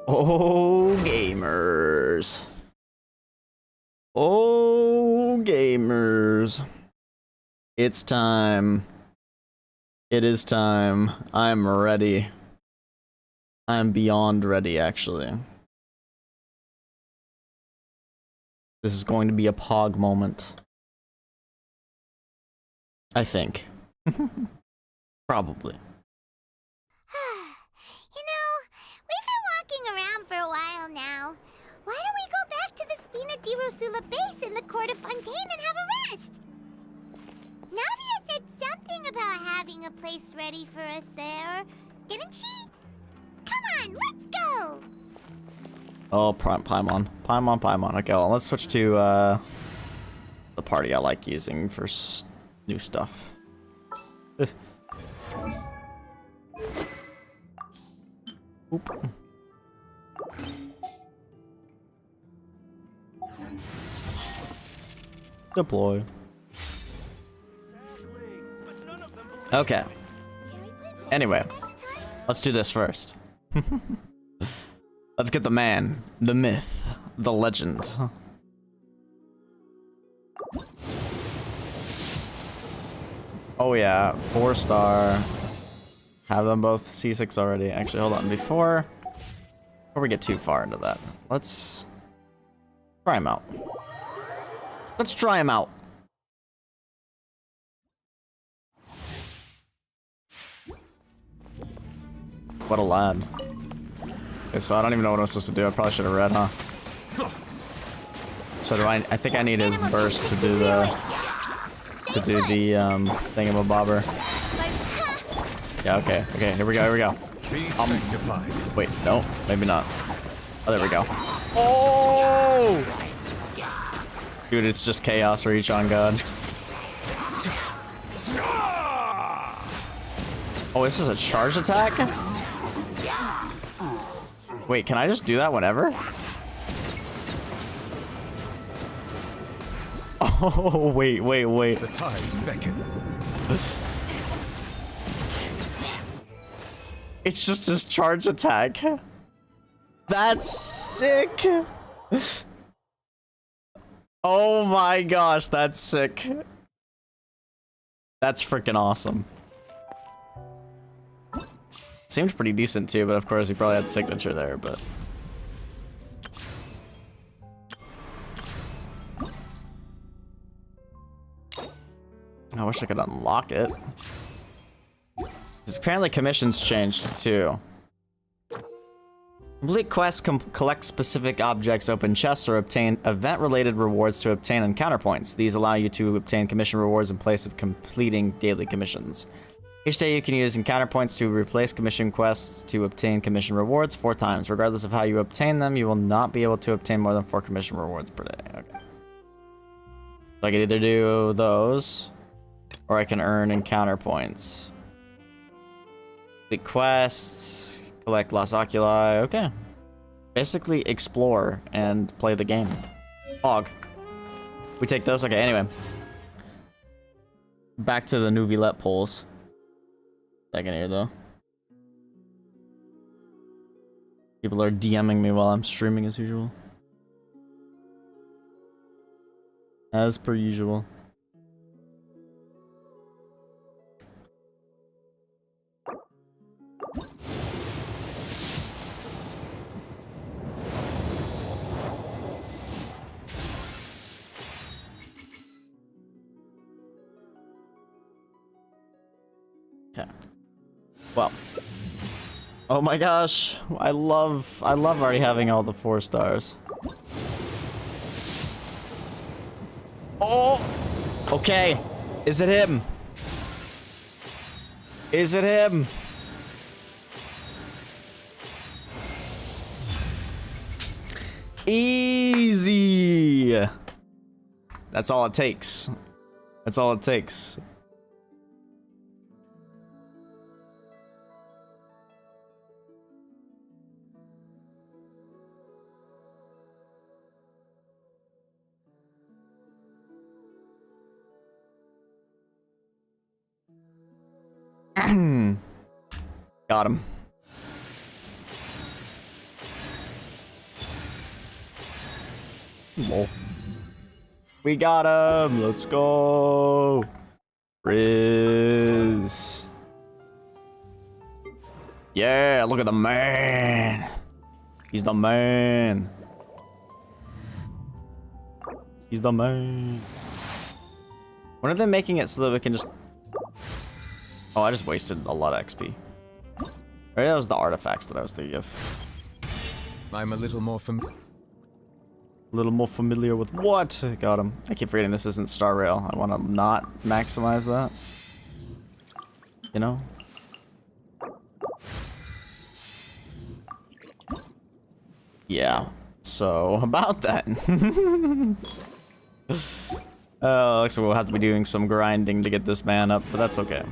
Oh, gamers. Oh, gamers. It's time. It is time. I'm ready. I'm beyond ready, actually. This is going to be a pog moment. I think. Probably. You know, we've been walking around for a while now. Why don't we go back to the Spina di Rosula base in the court of Fontaine and have a rest? Navia said something about having a place ready for us there, didn't she? Come on, let's go! Oh, Paimon. Paimon. Okay, well, let's switch to, the party I like using for new stuff. Oop. Deploy. Okay. Anyway, let's do this first. Let's get the man, the myth, the legend. Oh yeah, 4-star. Have them both C6 already. Actually, hold on. Before we get too far into that, let's try him out. Let's try him out. What a lad. Okay, so I don't even know what I'm supposed to do. I probably should have read, huh? So I think I need his burst to do the thingamabobber. Yeah, okay, here we go. Wait, no, maybe not. Oh, there we go. Oh! Dude, it's just chaos reach on God. Oh, this is a charge attack? Wait, can I just do that whenever? Oh, wait. The tides beckon. It's just his charge attack. That's sick. Oh my gosh, that's sick. That's freaking awesome. Seems pretty decent too, but of course he probably had signature there, but... I wish I could unlock it. Because apparently commissions changed too. Complete quests, collect specific objects, open chests, or obtain event-related rewards to obtain encounter points. These allow you to obtain commission rewards in place of completing daily commissions. Each day you can use encounter points to replace commission quests to obtain commission rewards 4 times. Regardless of how you obtain them, you will not be able to obtain more than 4 commission rewards per day. Okay. So I can either do those, or I can earn encounter points. The quests, collect Lost Oculi, okay. Basically explore and play the game. Hog. We take those? Okay, anyway. Back to the Neuvillette polls. Second here, though. People are DMing me while I'm streaming as usual. As per usual. Okay. Well. Oh my gosh. I love already having all the 4 stars. Oh! Okay. Is it him? Is it him? Easy. That's all it takes. That's all it takes. Got him. Whoa. We got him. Let's go. Riz. Yeah, look at the man. He's the man. He's the man. When are they making it so that we can just... Oh, I just wasted a lot of XP. Maybe that was the artifacts that I was thinking of. I'm a little more familiar. A little more familiar with what? Got him. I keep forgetting this isn't Star Rail. I want to not maximize that. You know? Yeah. So, about that. Looks like we'll have to be doing some grinding to get this man up, but that's okay.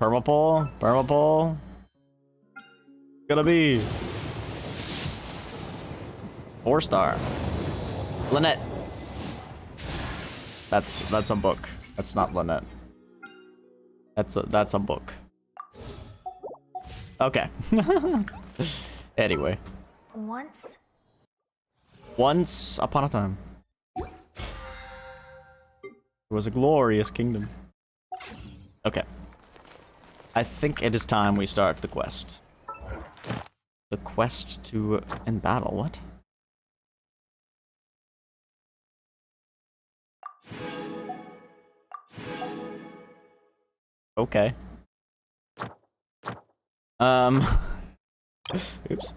Permapole? Permapole? Gonna be 4-star. Lynette. That's a book. That's not Lynette. That's a book. Okay. Anyway. Once upon a time. It was a glorious kingdom. Okay. I think it is time we start the quest. The quest to end battle. What? Okay. Oops.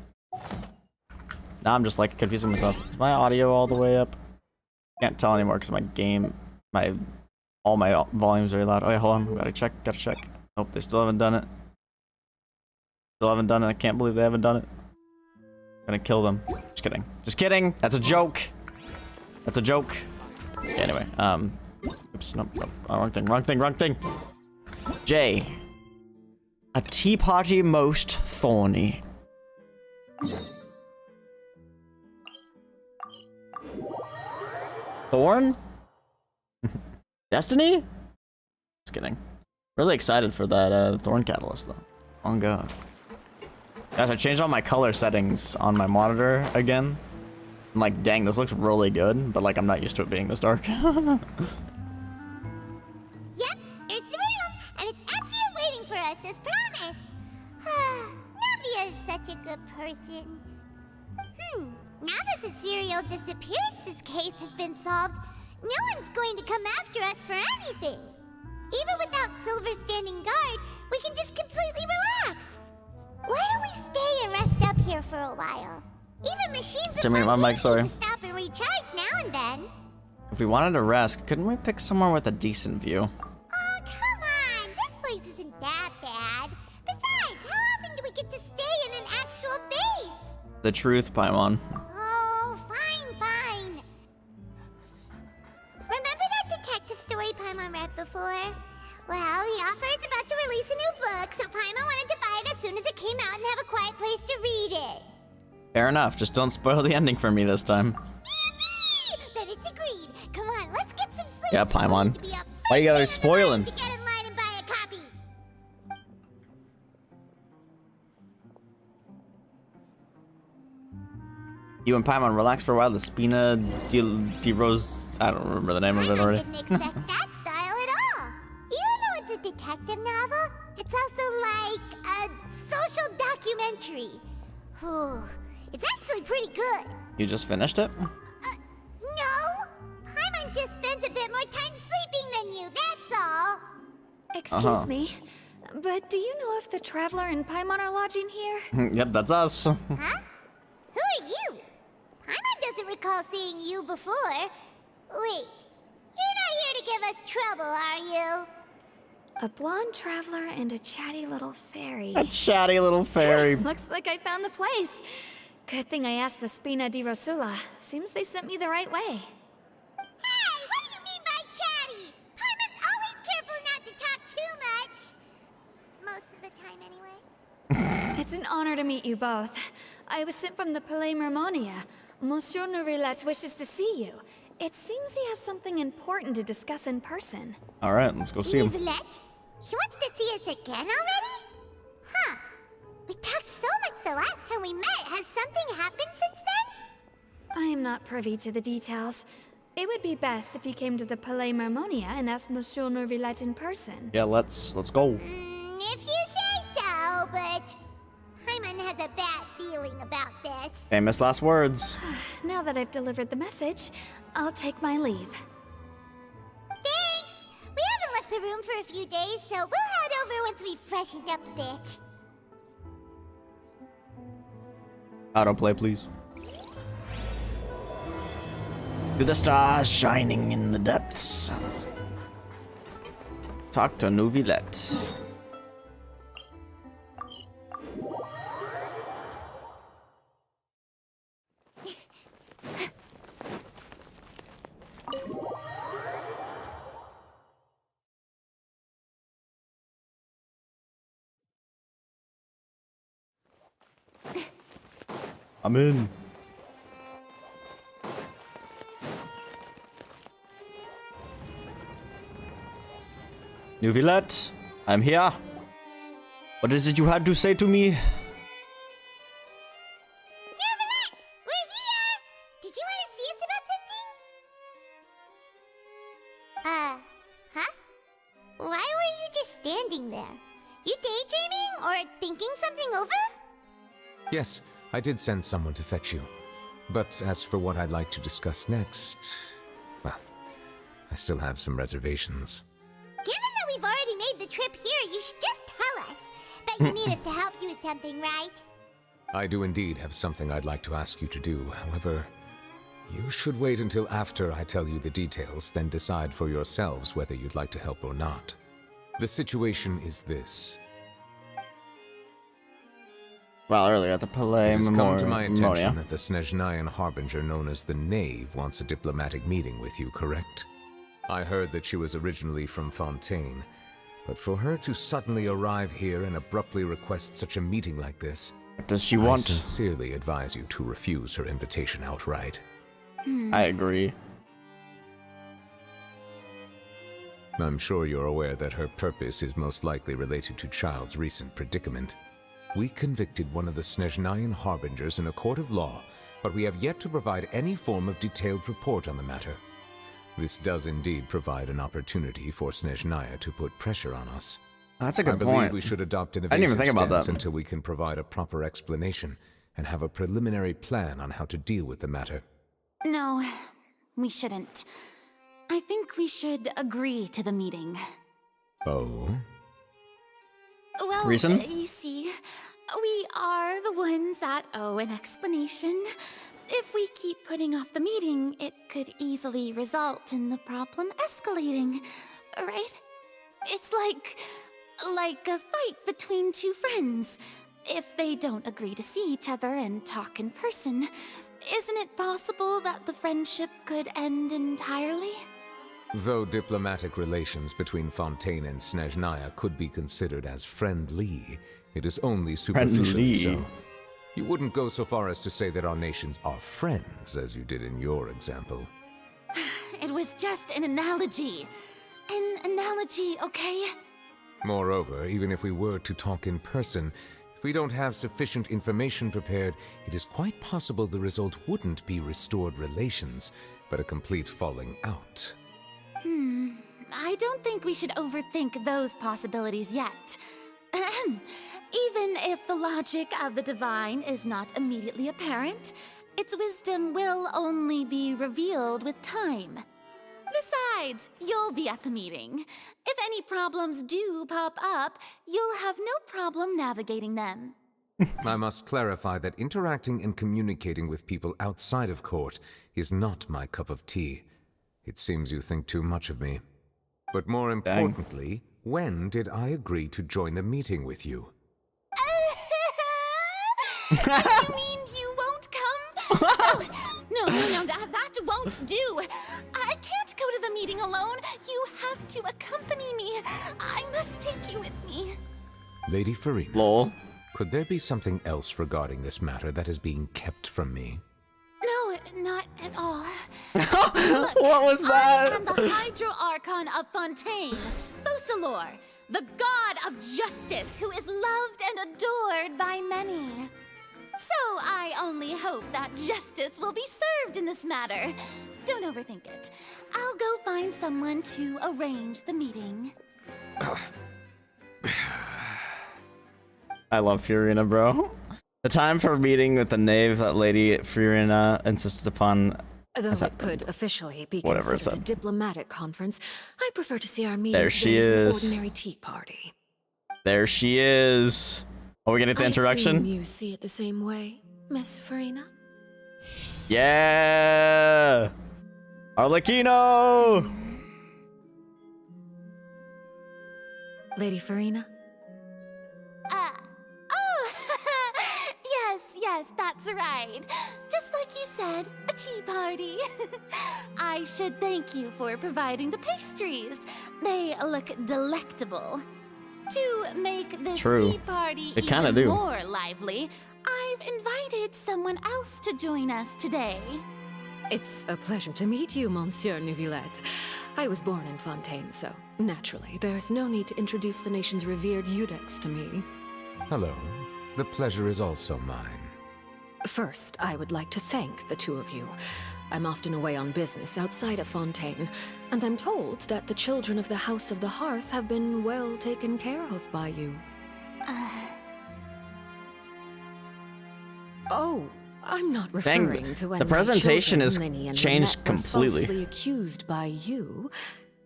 Now I'm just like confusing myself. Is my audio all the way up? Can't tell anymore because my game, all my volumes are loud. Oh yeah, hold on. Gotta check. Nope, they still haven't done it. Still haven't done it. I can't believe they haven't done it. Gonna kill them. Just kidding. Just kidding. That's a joke. That's a joke. Okay, anyway, oops, nope. Wrong thing. J. A tea party most thorny. Thorn? Destiny? Just kidding. Really excited for that Thorn Catalyst though. Oh god. Guys, I changed all my color settings on my monitor again. I'm like, dang, this looks really good, but like I'm not used to it being this dark. Yep, there's the room, and it's empty and waiting for us as promised. Navia is such a good person. Now that the serial disappearances case has been solved, no one's going to come after us for anything. Even without Silver standing guard, we can just completely relax. Why don't we stay and rest up here for a while? Even machines Turn me my mic, sorry. stop and recharge now and then. If we wanted to rest, couldn't we pick somewhere with a decent view? Oh, come on! This place isn't that bad. Besides, how often do we get to stay in an actual base? The truth, Paimon. Oh, fine. Remember that detective story Paimon read before? Well, the author is about to release a new book, so Paimon wanted to buy it as soon as it came out and have a quiet place to read it. Fair enough, just don't spoil the ending for me this time. Then it's agreed. Come on, let's get some sleep. Yeah, Paimon. We need to be up Why you first guys thing in the morning spoiling? to get in line and buy a copy. You and Paimon relax for a while. The Spina de Rose. I don't remember the name of it already. I didn't expect that style at all. Even though it's a detective novel, it's also like a social documentary. Whew. It's actually pretty good. You just finished it? No. Paimon just spends a bit more time sleeping than you, that's all. Excuse me, but do you know if the Traveler and Paimon are lodging here? Yep, that's us. Huh? Who are you? Paimon doesn't recall seeing you before. Wait, you're not here to give us trouble, are you? A blonde traveler and a chatty little fairy. That chatty little fairy. Looks like I found the place. Good thing I asked the Spina di Rosula. Seems they sent me the right way. Hey, what do you mean by chatty? Paimon's always careful not to talk too much. Most of the time, anyway. It's an honor to meet you both. I was sent from the Palais Mermonia. Monsieur Neuvillette wishes to see you. It seems he has something important to discuss in person. All right, let's go see him. Neuvillette? He wants to see us again already? Huh. We talked so much the last time we met. Has something happened since then? I am not not privy to the details. It would be best if you came to the Palais Marmonia and asked Monsieur Neuvillette in person. Yeah, let's go. If you say so, but Paimon has a bad feeling about this. Famous last words. Now that I've delivered the message, I'll take my leave. Thanks! We haven't left the room for a few days, so we'll head over once we've freshened up a bit. Autoplay, please. To the stars shining in the depths. Talk to Neuvillette. I'm in. Neuvillette, I'm here. What is it you had to say to me? Neuvillette! We're here! Did you want to see us about something? Huh? Why were you just standing there? You daydreaming or thinking something over? Yes, I did send someone to fetch you. But as for what I'd like to discuss next, well, I still have some reservations. Given that we've already made the trip here, you should just tell us. Bet you need us to help you with something, right? I do indeed have something I'd like to ask you to do. However, you should wait until after I tell you the details, then decide for yourselves whether you'd like to help or not. The situation is this. Well, earlier at the Palais It has come to my attention Marmonia. that the Snezhnayan Harbinger known as the Knave wants a diplomatic meeting with you, correct? I heard that she was originally from Fontaine, but for her to suddenly arrive here and abruptly request such a meeting like this, What does she I want? sincerely advise you to refuse her invitation outright. I agree. I'm sure you're aware that her purpose is most likely related to Child's recent predicament. We convicted one of the Snezhnayan Harbingers in a court of law, but we have yet to provide any form of detailed report on the matter. This does indeed provide an opportunity for Snezhnaya to put pressure on us. That's a I good believe point. we should adopt an I didn't even evasive think about stance that. until we can provide a proper explanation and have a preliminary plan on how to deal with the matter. No, we shouldn't. I think we should agree to the meeting. Oh? Well, Reason? you see, we are the ones that owe an explanation. If we keep putting off the meeting, it could easily result in the problem escalating, right? It's like a fight between two friends. If they don't agree to see each other and talk in person, isn't it possible that the friendship could end entirely? Though diplomatic relations between Fontaine and Snezhnaya could be considered as friendly, it is only superficially Friendly. so. You wouldn't go so far as to say that our nations are friends, as you did in your example. It was just an analogy. An analogy, okay? Moreover, even if we were to talk in person, if we don't have sufficient information prepared, it is quite possible the result wouldn't be restored relations, but a complete falling out. I don't think we should overthink those possibilities yet. Ahem. Even if the logic of the divine is not immediately apparent, its wisdom will only be revealed with time. Besides, you'll be at the meeting. If any problems do pop up, you'll have no problem navigating them. I must clarify that interacting and communicating with people outside of court is not my cup of tea. It seems you think too much of me. But more importantly, when did I agree to join the meeting with you? You mean you won't come? No, that won't do. I can't go to the meeting alone. You have to accompany me. I must take you with me. Lady Farina, Lol. could there be something else regarding this matter that is being kept from me? No, not at all. What was I that? am the Hydro Archon of Fontaine, Focalor, the god of justice who is loved and adored by many. So I only hope hope that justice will be served in this matter. Don't overthink it. I'll go find someone to arrange the meeting. I love Fiorina, bro. The time for meeting with the Knave that Lady Fiorina insisted upon. Though it could officially be Whatever it considered a said. diplomatic conference, I prefer to see our meeting There she today as an is. ordinary tea party. There she is. Are we gonna get the I introduction? assume you see it the same way, Miss Farina? Yeah! Arlecchino! Lady Farina? Oh, yes, that's right. Just like you said, a tea party. I should thank you for providing the pastries. They look delectable. To make this True. tea party They kinda even do. more lively, I've invited someone else to join us today. It's a pleasure to meet you, Monsieur Neuvillette. I was born in Fontaine, so naturally, there's no need to introduce the nation's revered Eudex to me. Hello. The pleasure is also mine. First, I would like to thank the two of you. I'm often away on business outside of Fontaine, and I'm told that the children of the House of the Hearth have been well taken care of by you. Oh, I'm not Dang, referring to when the my presentation children, is Linny and changed Lynette, were completely. falsely accused by you.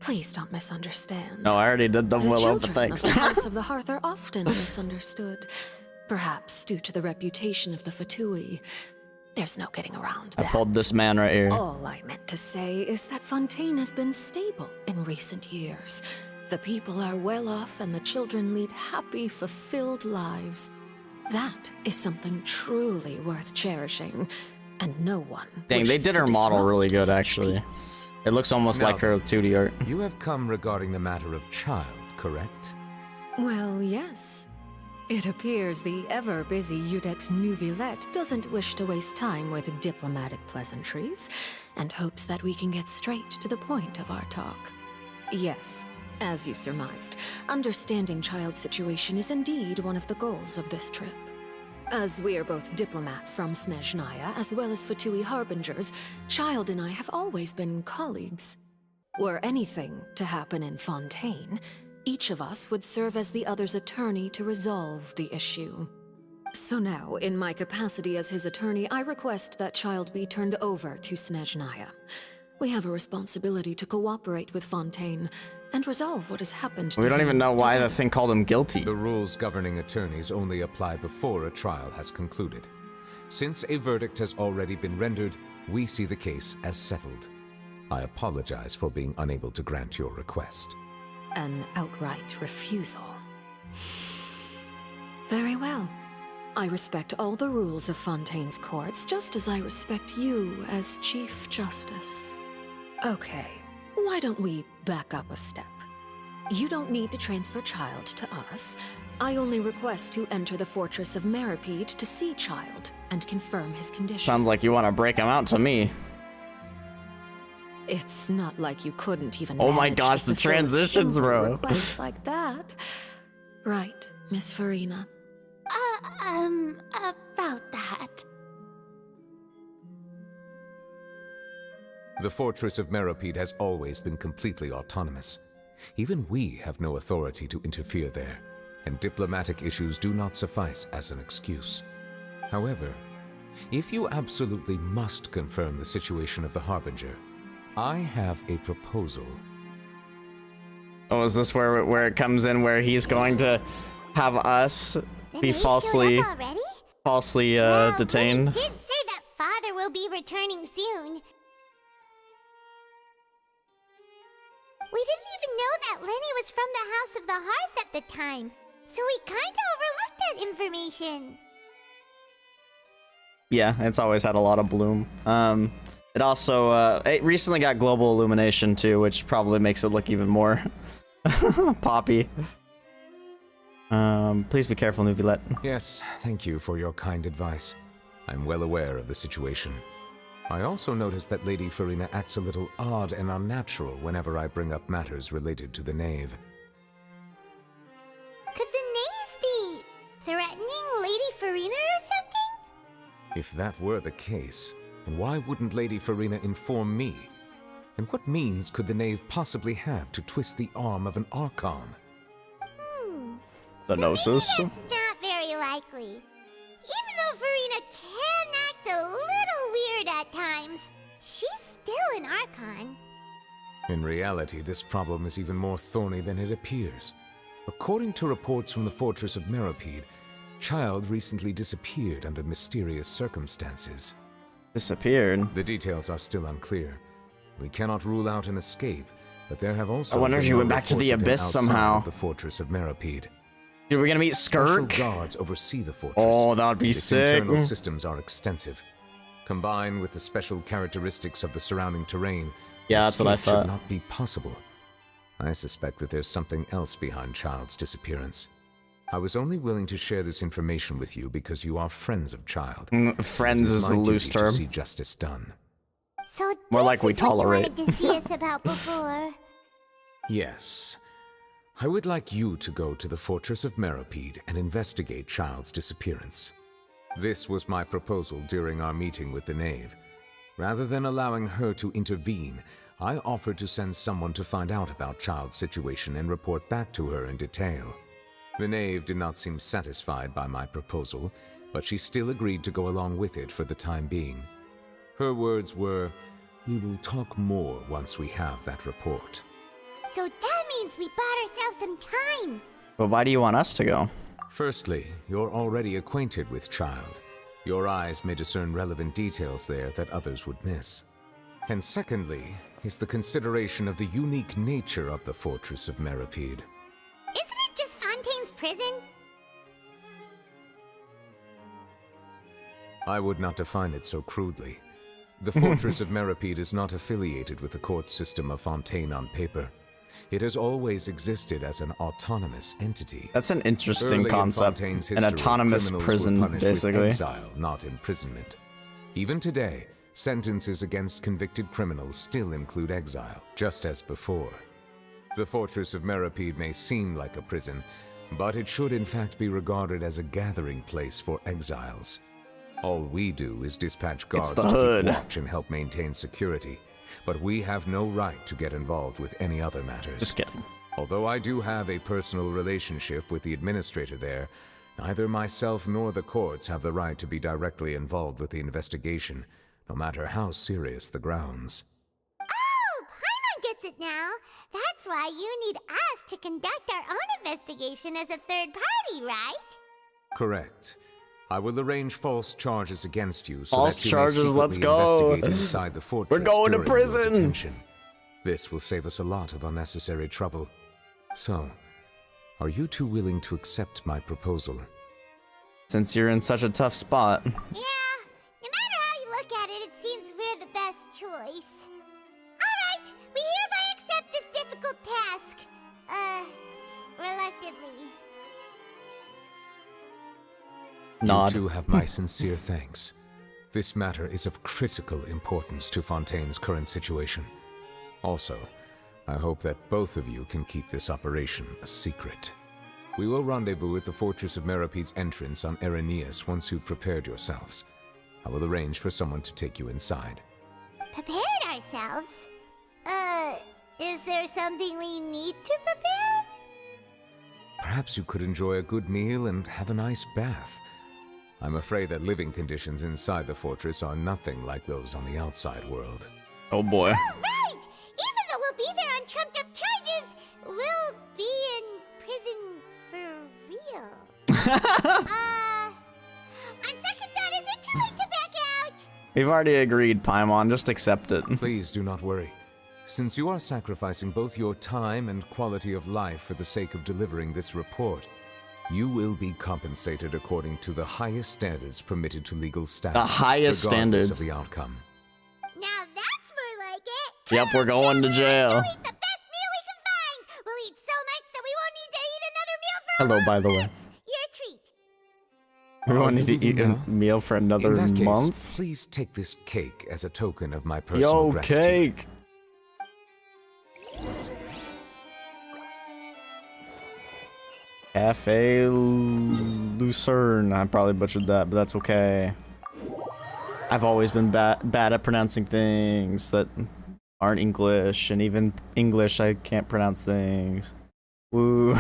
Please don't misunderstand. No, I already did the The Willow, but children thanks. of the House of the Hearth are often misunderstood, perhaps due to the reputation of the Fatui. There's no getting around I that. pulled this man right here. All I meant to say is that Fontaine has been stable in recent years. The people are well off and the children lead happy, fulfilled lives. That is something truly worth cherishing, and no one. Dang, they wishes did to her model disrupt really good, such actually. peace. It looks almost Now like her 2D art. You have come regarding the matter of child, correct? Well, yes. It appears the ever-busy Eudex Neuvillette doesn't wish to waste time with diplomatic pleasantries, and hopes that we can get straight to the point of our talk. Yes, as you surmised, understanding child's situation is indeed one of the goals of this trip. As we are both diplomats from Snezhnaya, as well as Fatui harbingers, Child and I have always been colleagues. Were anything to happen in Fontaine, each of us would serve as the other's attorney to resolve the issue. So now, in my capacity as his attorney, I request that Child be turned over to Snezhnaya. We have a responsibility to cooperate with Fontaine and resolve what has happened to We don't him even know why the together. thing called him guilty. The rules governing attorneys only apply before a trial has concluded. Since a verdict has already been rendered, we see the case as settled. I apologize for being unable to grant your request. An outright refusal. Very well. I respect all the rules of Fontaine's courts, just as I respect you as Chief Justice. Okay, why don't we back up a step? You don't need to transfer Child to us. I only request to enter the fortress of Meripede to see Child and confirm his condition. Sounds like you want to break him out to me. It's not like you couldn't even. Oh my manage gosh, to the fulfill a transitions, simple bro. request like that, right, Miss Farina? About that. The fortress of Meripede has always been completely autonomous. Even we have no authority to interfere there, and diplomatic issues do not suffice as an excuse. However, if you absolutely must confirm the situation of the Harbinger, I have a proposal. Oh, is this where it comes in where he's going to have us The be Knave showed falsely up already? falsely detained? Lenny did say that father will be returning soon. We didn't even know that Lenny was from the House of the Hearth at the time, so we kinda overlooked that information. Yeah, it's always had a lot of bloom. It also it recently got global illumination too, which probably makes it look even more poppy. Please be careful, Neuvillette. Yes, thank you for your kind advice. I'm well aware of the situation. I also noticed that Lady Farina acts a little odd and unnatural whenever I bring up matters related to the Knave. Could the Knave be threatening Lady Farina or something? If that were the case, then why wouldn't Lady Farina inform me? And what means could the Knave possibly have to twist the arm of an Archon? The Gnosis? It's not very likely. Even though Farina can act a little weird at times, she's still an Archon. In reality, this problem is even more thorny than it appears. According to reports from the Fortress of Meropide, Child recently disappeared under mysterious circumstances. Disappeared? The details are still unclear. We cannot rule out an escape, but there have also I wonder if been he no went back to the reports of him abyss outside somehow. of the Fortress of Meropide. Dude, we're gonna meet Special Skirk? guards oversee the fortress. Oh, that would be Its sick. internal systems are extensive. Combined with the special characteristics of the surrounding terrain, Yeah, that's what I escape thought. should not be possible. I suspect that there's something else behind Child's disappearance. I was only willing to share this information with you because you are friends of Child. Friends It is my a loose duty to term. see justice done. So More like we this is what you tolerate. wanted to see us about before. Yes. I would like you to go to the Fortress of Meropide and investigate Child's disappearance. This was my proposal during our meeting with the Knave. Rather than allowing her to intervene, I offered to send someone to find out about Child's situation and report back to her in detail. The Knave did not seem satisfied by my proposal, but she still agreed to go along with it for the time being. Her words were, "We will talk more once we have that report." So that means we bought ourselves some time. But why do you want us to go? Firstly, you're already acquainted with Child. Your eyes may discern relevant details there that others would miss. And secondly, is the consideration of the unique nature of the Fortress of Meropide. Isn't it just Fontaine's prison? I would not define it so crudely. The Fortress of Meropide is not affiliated with the court system of Fontaine on paper. It has always existed as an autonomous entity. That's an interesting Early in concept. Fontaine's An history, autonomous criminals prison, were punished with basically. exile, not imprisonment. Even today, sentences against convicted criminals still include exile, just as before. The Fortress of Meropide may seem like a prison, but it should in fact be regarded as a gathering place for exiles. All we do is dispatch guards the to hood. keep watch and help maintain security, but we have no right to get involved with any other matters. Just kidding. Although I do have a personal relationship with the administrator there, neither myself nor the courts have the right to be directly involved with the investigation, no matter how serious the grounds. Oh, Paimon gets it now. That's why you need us to conduct our own investigation as a third party, right? Correct. I will arrange false charges against you so False that you charges, may let's secretly go. investigate inside the fortress We're going to during your prison. detention. This will save us a lot of unnecessary trouble. So, are you two willing to accept my proposal? Since you're in such a tough spot. Yeah, no matter how you look at it, it seems we're the best choice. Alright, we hereby accept this difficult task. Reluctantly. Nod. You two have my sincere thanks. This matter is of critical importance to Fontaine's current situation. Also, I hope that both of you can keep this operation a secret. We will rendezvous at the Fortress of Meropide's entrance on Irenaeus once you've prepared yourselves. I will arrange for someone to take you inside. Prepared ourselves? Is there something we need to prepare? Perhaps you could enjoy a good meal and have a nice bath. I'm afraid that living conditions inside the fortress are nothing like those on the outside world. Oh boy. Right! Even though we'll be there on trumped up charges, we'll be in prison for real. On second thought, is it too late to back out? We've already agreed, Paimon. Just accept it. Please do not worry. Since you are sacrificing both your time and quality of life for the sake of delivering this report, you will be compensated according to the highest standards permitted to legal staff. The highest regardless standards. of the outcome. Now that's more like it. Yep, we're going to jail. We'll eat the best meal we can find. We'll eat so much that we won't need to eat another meal for a Hello, month. by the way. Your treat. We won't need to leaving eat a now? meal for another In that case, month. please take this cake as a token of my personal Yo, gratitude. cake. Cafe Lucerne. I probably butchered that, but that's okay. I've always been bad at pronouncing things that aren't English, and even English I can't pronounce things. Woo.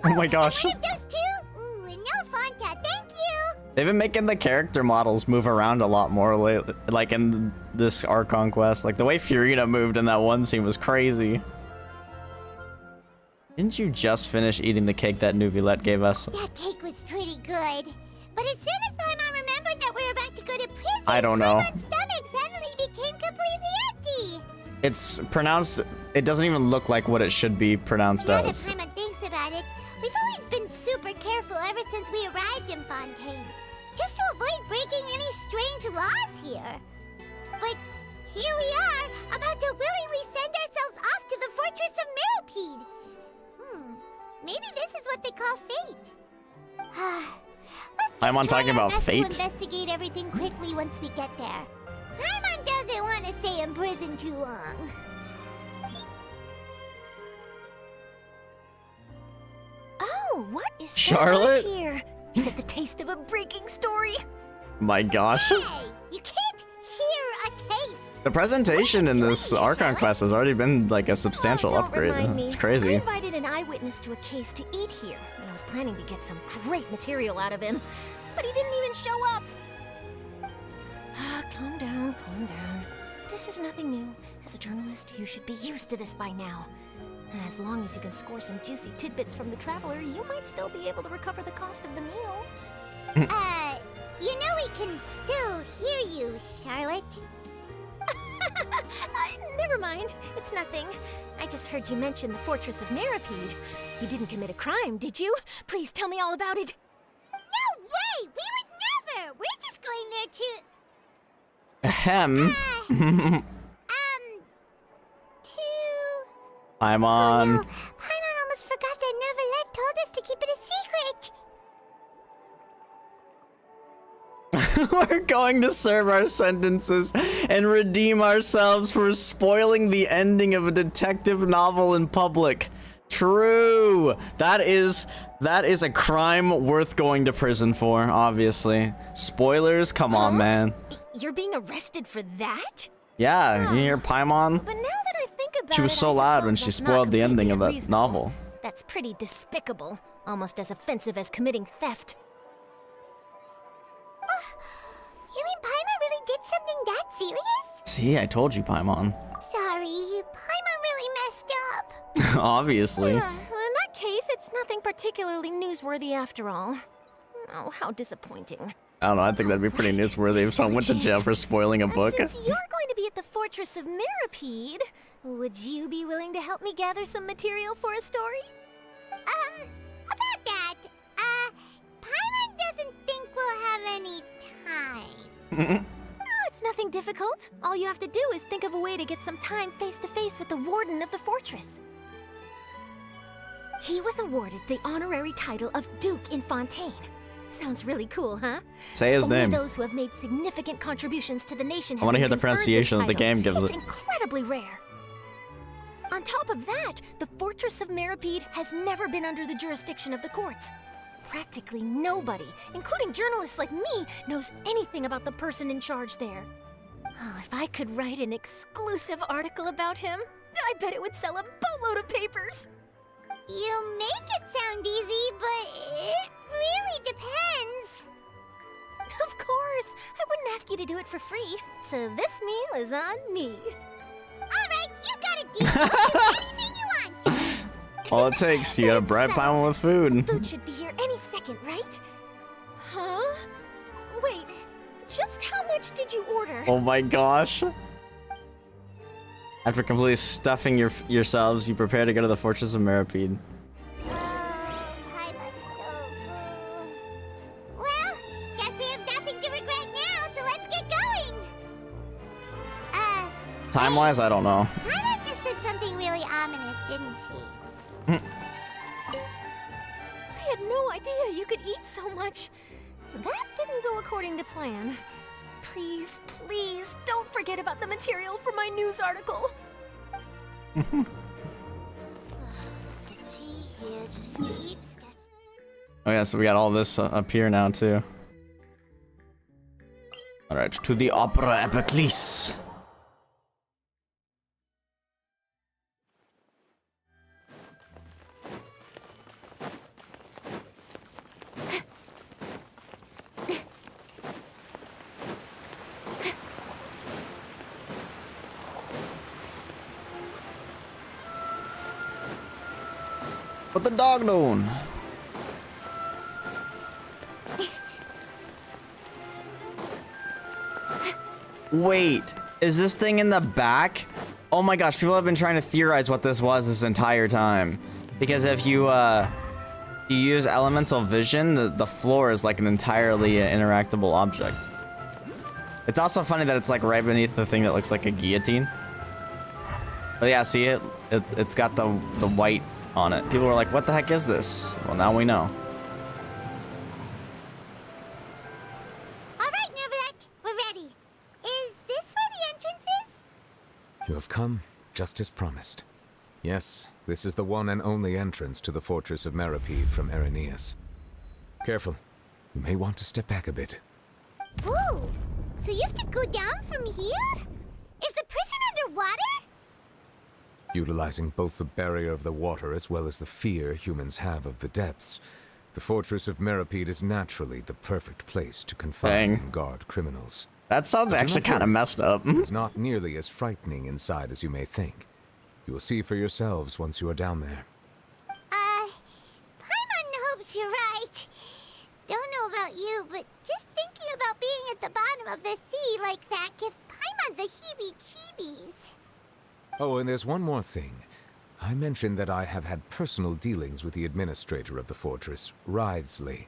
Oh my gosh. Those two? Ooh, and no Fonta, thank you. They've been making the character models move around a lot more lately, like in this Archon quest. Like the way Furina moved in that one scene was crazy. Didn't you just finish eating the cake that Neuvillette gave us? That cake was pretty good. But as soon as Paimon remembered that we were about to go to prison, I don't know. Paimon's stomach suddenly became completely empty. It's pronounced, it doesn't even look like what it should be pronounced Now that as. Paimon thinks about it, we've always been super careful ever since we arrived in Fontaine. Just to avoid breaking any strange laws here. But here we are, about to willingly send ourselves off to the Fortress of Meropide. Maybe this is what they call fate. I'm talking about fate? To investigate everything quickly once we get there. Paimon doesn't want to stay in prison too long. Oh, what is Charlotte? that here? Is it the taste of a breaking story? My gosh. Hey, you can't hear a taste. The presentation in this Archon quest has already been like a substantial Don't upgrade. remind me. It's I crazy. invited an eyewitness to a case to eat here, and I was planning to get some great material out of him, but he didn't even show up. Calm down, calm down. This is nothing new. As a journalist, you should be used to this by now. And as long as you can score some juicy tidbits from the traveler, you might still be able to recover the cost of the meal. You know we can still hear you, Charlotte. Never mind. It's nothing. I just heard you mention the Fortress of Meropide. You didn't commit a crime, did you? Please tell me all about it. No way! We would never! We're just going there to... Ahem. I'm Oh on. no! Paimon almost forgot that Neuvillette told us to keep it a secret! We're going to serve our sentences and redeem ourselves for spoiling the ending of a detective novel in public. True. That is a crime worth going to prison for, obviously. Spoilers? Come on, man. You're being arrested for that? Yeah, you hear Paimon? But now that I think about it, She was so I loud suppose when she that's not spoiled the ending of completely that unreasonable. novel. That's pretty despicable. Almost as offensive as committing theft. You mean Paimon really did something that serious? See, I told you, Paimon. Sorry, Paimon really messed up. Obviously. Well, in that case, it's nothing particularly newsworthy after all. Oh, how disappointing. I don't know, I think that'd be pretty newsworthy if someone went to jail for spoiling a book. Since you're going to be at the Fortress of Meropide, would you be willing to help me gather some material for a story? About that, Paimon doesn't think we'll have any time. Oh, it's nothing difficult. All you have to do is think of a way to get some time face-to-face with the warden of the fortress. He was awarded the honorary title of Duke in Fontaine. Sounds really cool, huh? Say his Only name. those who have made significant contributions to the nation I wanna have hear the been conferred this pronunciation that the title. game gives It's it. incredibly rare. On top of that, the Fortress of Meropide has never been under the jurisdiction of the courts. Practically nobody, including journalists like me, knows anything about the person in charge there. Oh, if I could write an exclusive article about him, I bet it would sell a boatload of papers. You make it sound easy, but it really depends. Of course, I wouldn't ask you to do it for free, so this meal is on me. All right, you got a deal. We'll do anything you want. All it takes, you gotta bribe Paimon with food. Food should be here any second, right? Huh? Wait, just how much did you order? Oh my gosh. After completely stuffing yourselves, you prepare to go to the Fortress of Meropide. Paimon's so full. Well, guess we have nothing to regret now, so let's get going. Time-wise, I don't know. Paimon just said something really ominous, didn't she? I had no idea you could eat so much. That didn't go according to plan. Please, please, forget about the material for my news article. The tea here just keeps getting... Oh yeah, so we got all this up here now too. All right, to the Opera Epiclese. What the dog doing? Wait, is this thing in the back? Oh my gosh, people have been trying to theorize what this was this entire time. Because if you use elemental vision, the floor is like an entirely interactable object. It's also funny that it's like right beneath the thing that looks like a guillotine. But yeah, see it? It's got the white on it. People were like, what the heck is this? Well, now we know. All right, Neuvillette, we're ready. Is this where the entrance is? You have come, just as promised. Yes, this is the one and only entrance to the Fortress of Meripede from Irenaeus. Careful. You may want to step back a bit. Whoa! So you have to go down from here? Is the prison underwater? Utilizing both the barrier of the water as well as the fear humans have of the depths, the Fortress of Meripede is naturally the perfect place to confine and guard criminals. That sounds actually kind of messed up. It's not nearly as frightening inside as you may think. You will see for yourselves once you are down there. Paimon hopes you're right. Don't know about you, but just thinking about being at the bottom of the sea like that gives Paimon the heebie-jeebies. Oh, and there's one more thing. I mentioned that I have had personal dealings with the administrator of the fortress, Wriothesley.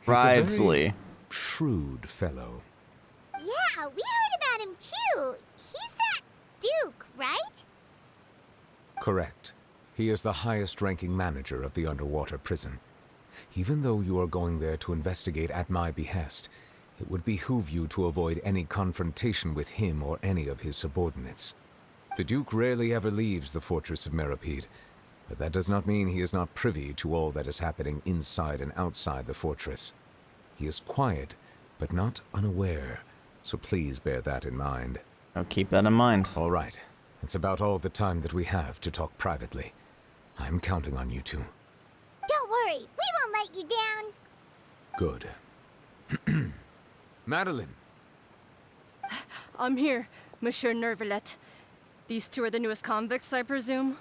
Wriothesley. Shrewd fellow. Yeah, we heard about him too. He's that Duke, right? Correct. He is the highest-ranking manager of the underwater prison. Even though you are going there to investigate at my behest, it would behoove you to avoid any confrontation with him or any of his subordinates. The Duke rarely ever leaves the Fortress of Meripede, but that does not mean he is not privy to all that is happening inside and outside the fortress. He is quiet, but not unaware, so please bear that in mind. I'll keep that in mind. All right. It's about all the time that we have to talk privately. I'm counting on you two. Don't worry, we won't let you down. Good. Madeline! I'm here, Monsieur Neuvillette. These two are the newest convicts, I presume?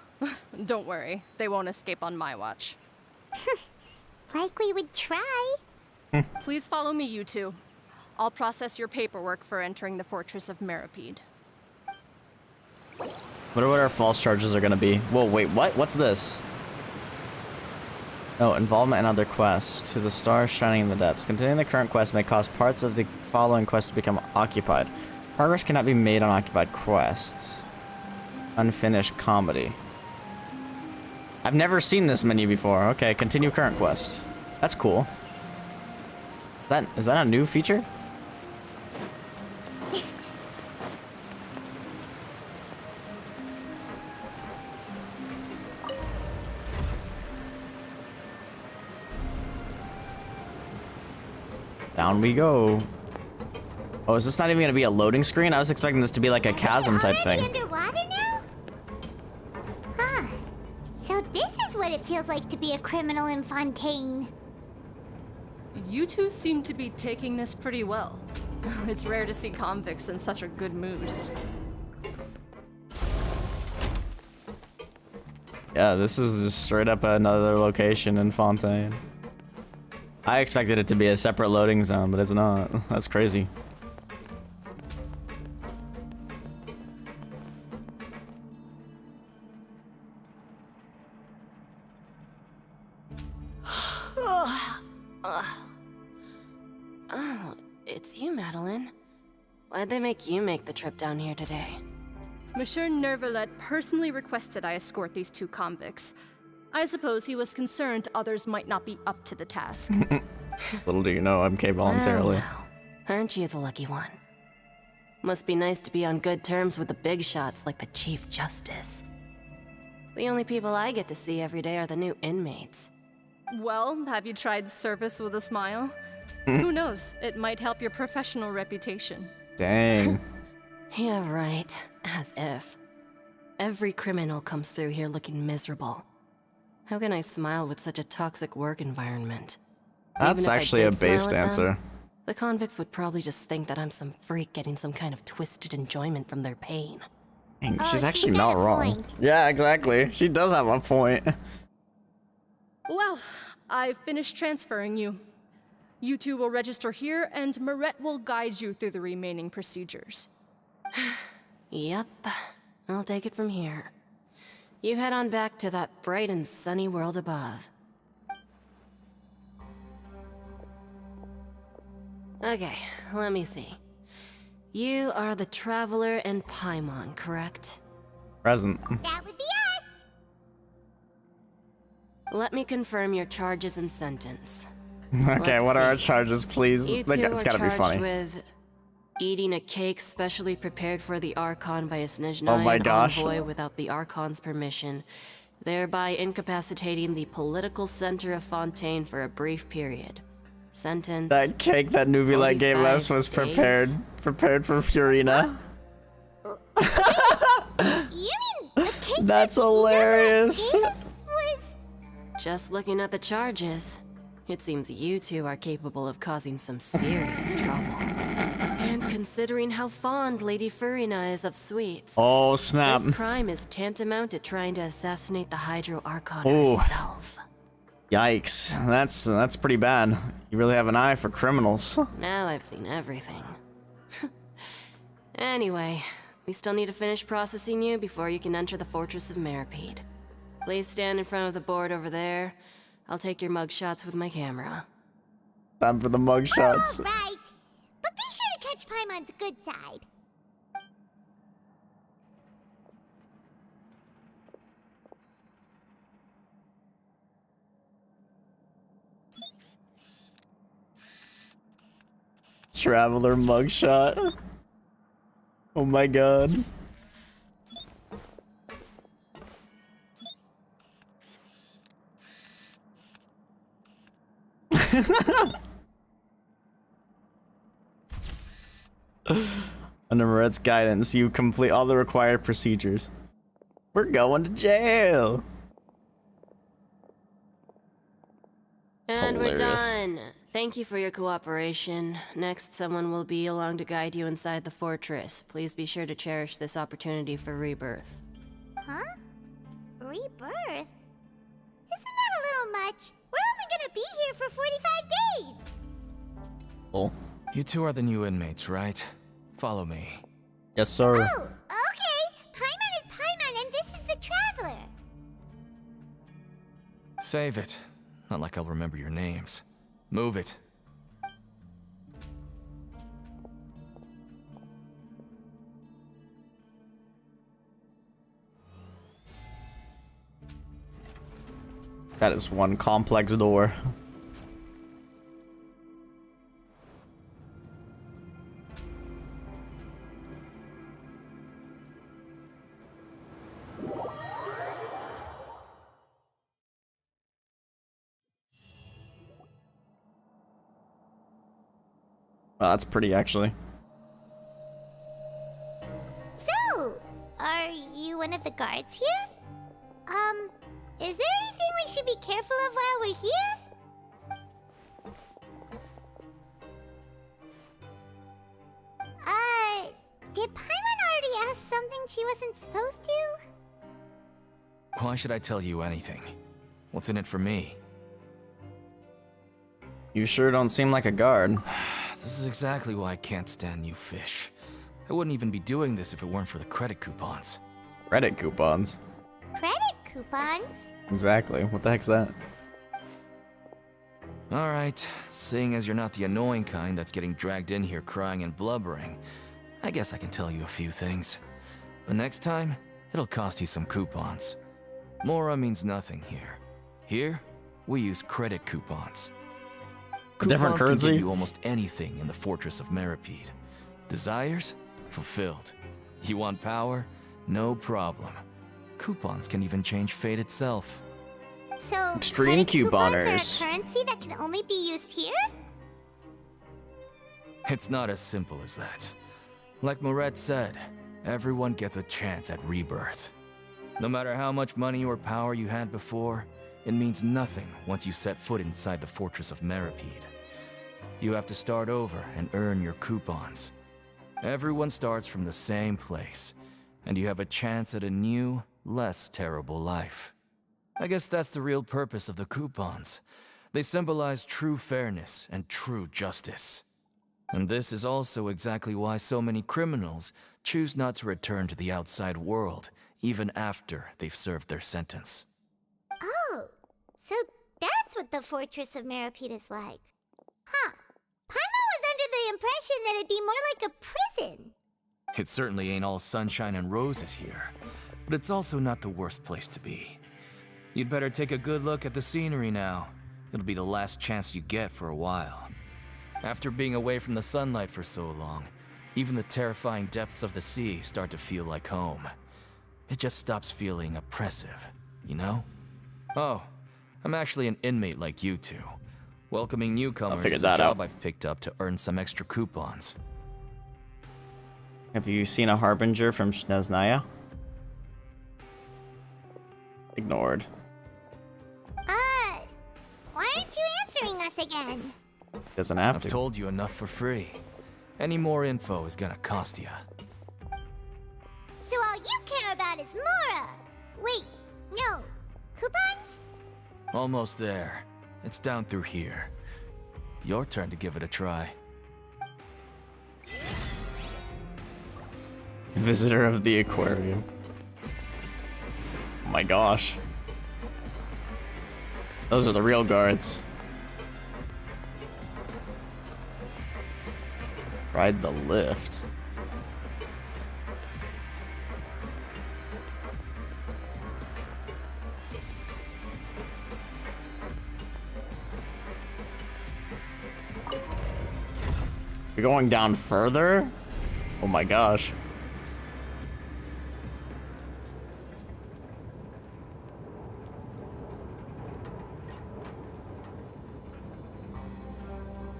Don't worry, they won't escape on my watch. Like we would try. Please follow me, you two. I'll process your paperwork for entering the Fortress of Meripede. Wonder what our false charges are gonna be. Whoa, wait, what? What's this? No, involvement in other quests. To the stars shining in the depths. Continuing the current quest may cause parts of the following quests to become occupied. Progress cannot be made on occupied quests. Unfinished comedy. I've never seen this menu before. Okay, continue current quest. That's cool. Is that a new feature? Down we go. Oh, is this not even gonna be a loading screen? I was expecting this to be like a chasm type thing. Underwater now? Huh. So this is what it feels like to be a criminal in Fontaine. You two seem to be taking this pretty well. It's rare to see convicts in such a good mood. Yeah, this is just straight up another location in Fontaine. I expected it to be a separate loading zone, but it's not. That's crazy. Oh, it's you, Madeline. Why'd they make you make the trip down here today? Monsieur Neuvillette personally requested I escort these two convicts. I suppose he was concerned others might not be up to the task. Little do you know, I'm K voluntarily. Well, aren't you the lucky one? Must be nice to be on good terms with the big shots like the Chief Justice. The only people I get to see every day are the new inmates. Well, have you tried service with a smile? Who knows? It might help your professional reputation. Dang. Yeah, right. As if. Every criminal comes through here looking miserable. How can I smile with such a toxic work environment? That's Even if I actually a did smile based at them, answer. the convicts would probably just think that I'm some freak getting some kind of twisted enjoyment from their pain. Dang, Oh, she's she's actually got not a wrong. point. Yeah, exactly. She does have a point. Well, I've finished transferring you. You two will register here, and Marette will guide you through the remaining procedures. Yep. I'll take it from here. You head on back to that bright and sunny world above. Okay, let me see. You are the Traveler and Paimon, correct? Present. That would be us. Let me confirm your charges and sentence. Okay, Let's what are our see. charges, please? You two It's are gotta be charged funny. with eating a cake specially prepared for the Archon by a Oh my Snezhnayan gosh. envoy without the Archon's permission, thereby incapacitating the political center of Fontaine for a brief period. Sentence. That cake that Neuvillette gave us was 45 prepared for Furina. You mean the cake That's that hilarious. Neuvillette gave us was... Just looking at the charges, it seems you two are capable of causing some serious trouble. And considering how fond Lady Furina is of sweets, Oh snap. this crime is tantamount to trying to assassinate the Hydro Archon Ooh. herself. Yikes. That's pretty bad. You really have an eye for criminals. Now I've seen everything. Anyway, we still need to finish processing you before you can enter the Fortress of Meripede. Please stand in front of the board over there. I'll take your mugshots with my camera. Time for the mugshots. All right. But be sure to catch Paimon's good side. Traveler mugshot. Oh my god. Under Marette's guidance, you complete all the required procedures. We're going to jail. That's And we're hilarious. done. Thank you for your cooperation. Next, someone will be along to guide you inside the fortress. Please be sure to cherish this opportunity for rebirth. Huh? Rebirth? Isn't that a little much? We're only gonna be here for 45 days! Oh. You two are the new inmates, right? Follow me. Yes, sir. Oh, okay! Paimon is Paimon and this is the Traveler! Save it. Not like I'll remember your names. Move it. That is one complex door. Wow, that's pretty, actually. So, are you one of the guards here? Is there anything we should be careful of while we're here? Did Paimon already ask something she wasn't supposed to? Why should I tell you anything? What's in it for me? You sure don't seem like a guard. This is exactly why I can't stand you fish. I wouldn't even be doing this if it weren't for the credit coupons. Credit coupons. Credit coupons? Exactly. What the heck's that? Alright, seeing as you're not the annoying kind that's getting dragged in here crying and blubbering, I guess I can tell you a few things. But next time, it'll cost you some coupons. Mora means nothing here. Here, we use credit coupons. A different Coupons can currency? give you almost anything in the Fortress of Meripede. Desires? fulfilled. You want power? No problem. Coupons can even change fate itself. So, Extreme credit coupons couponers. are a currency that can only be used here? It's not as simple as that. Like Moret said, everyone gets a chance at rebirth. No matter how much money or power you had before, it means nothing once you set foot inside the Fortress of Meripede. You have to start over and earn your coupons. Everyone starts from the same place, and you have a chance at a new, less terrible life. I guess that's the real purpose of the coupons. They symbolize true fairness and true justice. And this is also exactly why so many criminals choose not to return to the outside world, even after they've served their sentence. Oh, so that's what the Fortress of Meripede is like. Huh. Paimon was under the impression that it'd be more like a prison. It certainly ain't all sunshine and roses here, but it's also not the worst place to be. You'd better take a good look at the scenery now. It'll be the last chance you get for a while. After being away from the sunlight for so long, even the terrifying depths of the sea start to feel like home. It just stops feeling oppressive, you know? Oh, I'm actually an inmate like you two. Welcoming newcomers is a job I've picked up to earn some extra coupons. Have you seen a harbinger from Snezhnaya? Ignored. Why aren't you answering us again? Doesn't have I've to. told you enough for free. Any more info is gonna cost you. So all you care about is Mora! Wait, no. Coupons? Almost there. It's down through here. Your turn to give it a try. Visitor of the aquarium. Oh my gosh. Those are the real guards. Ride the lift. You're going down further? Oh my gosh.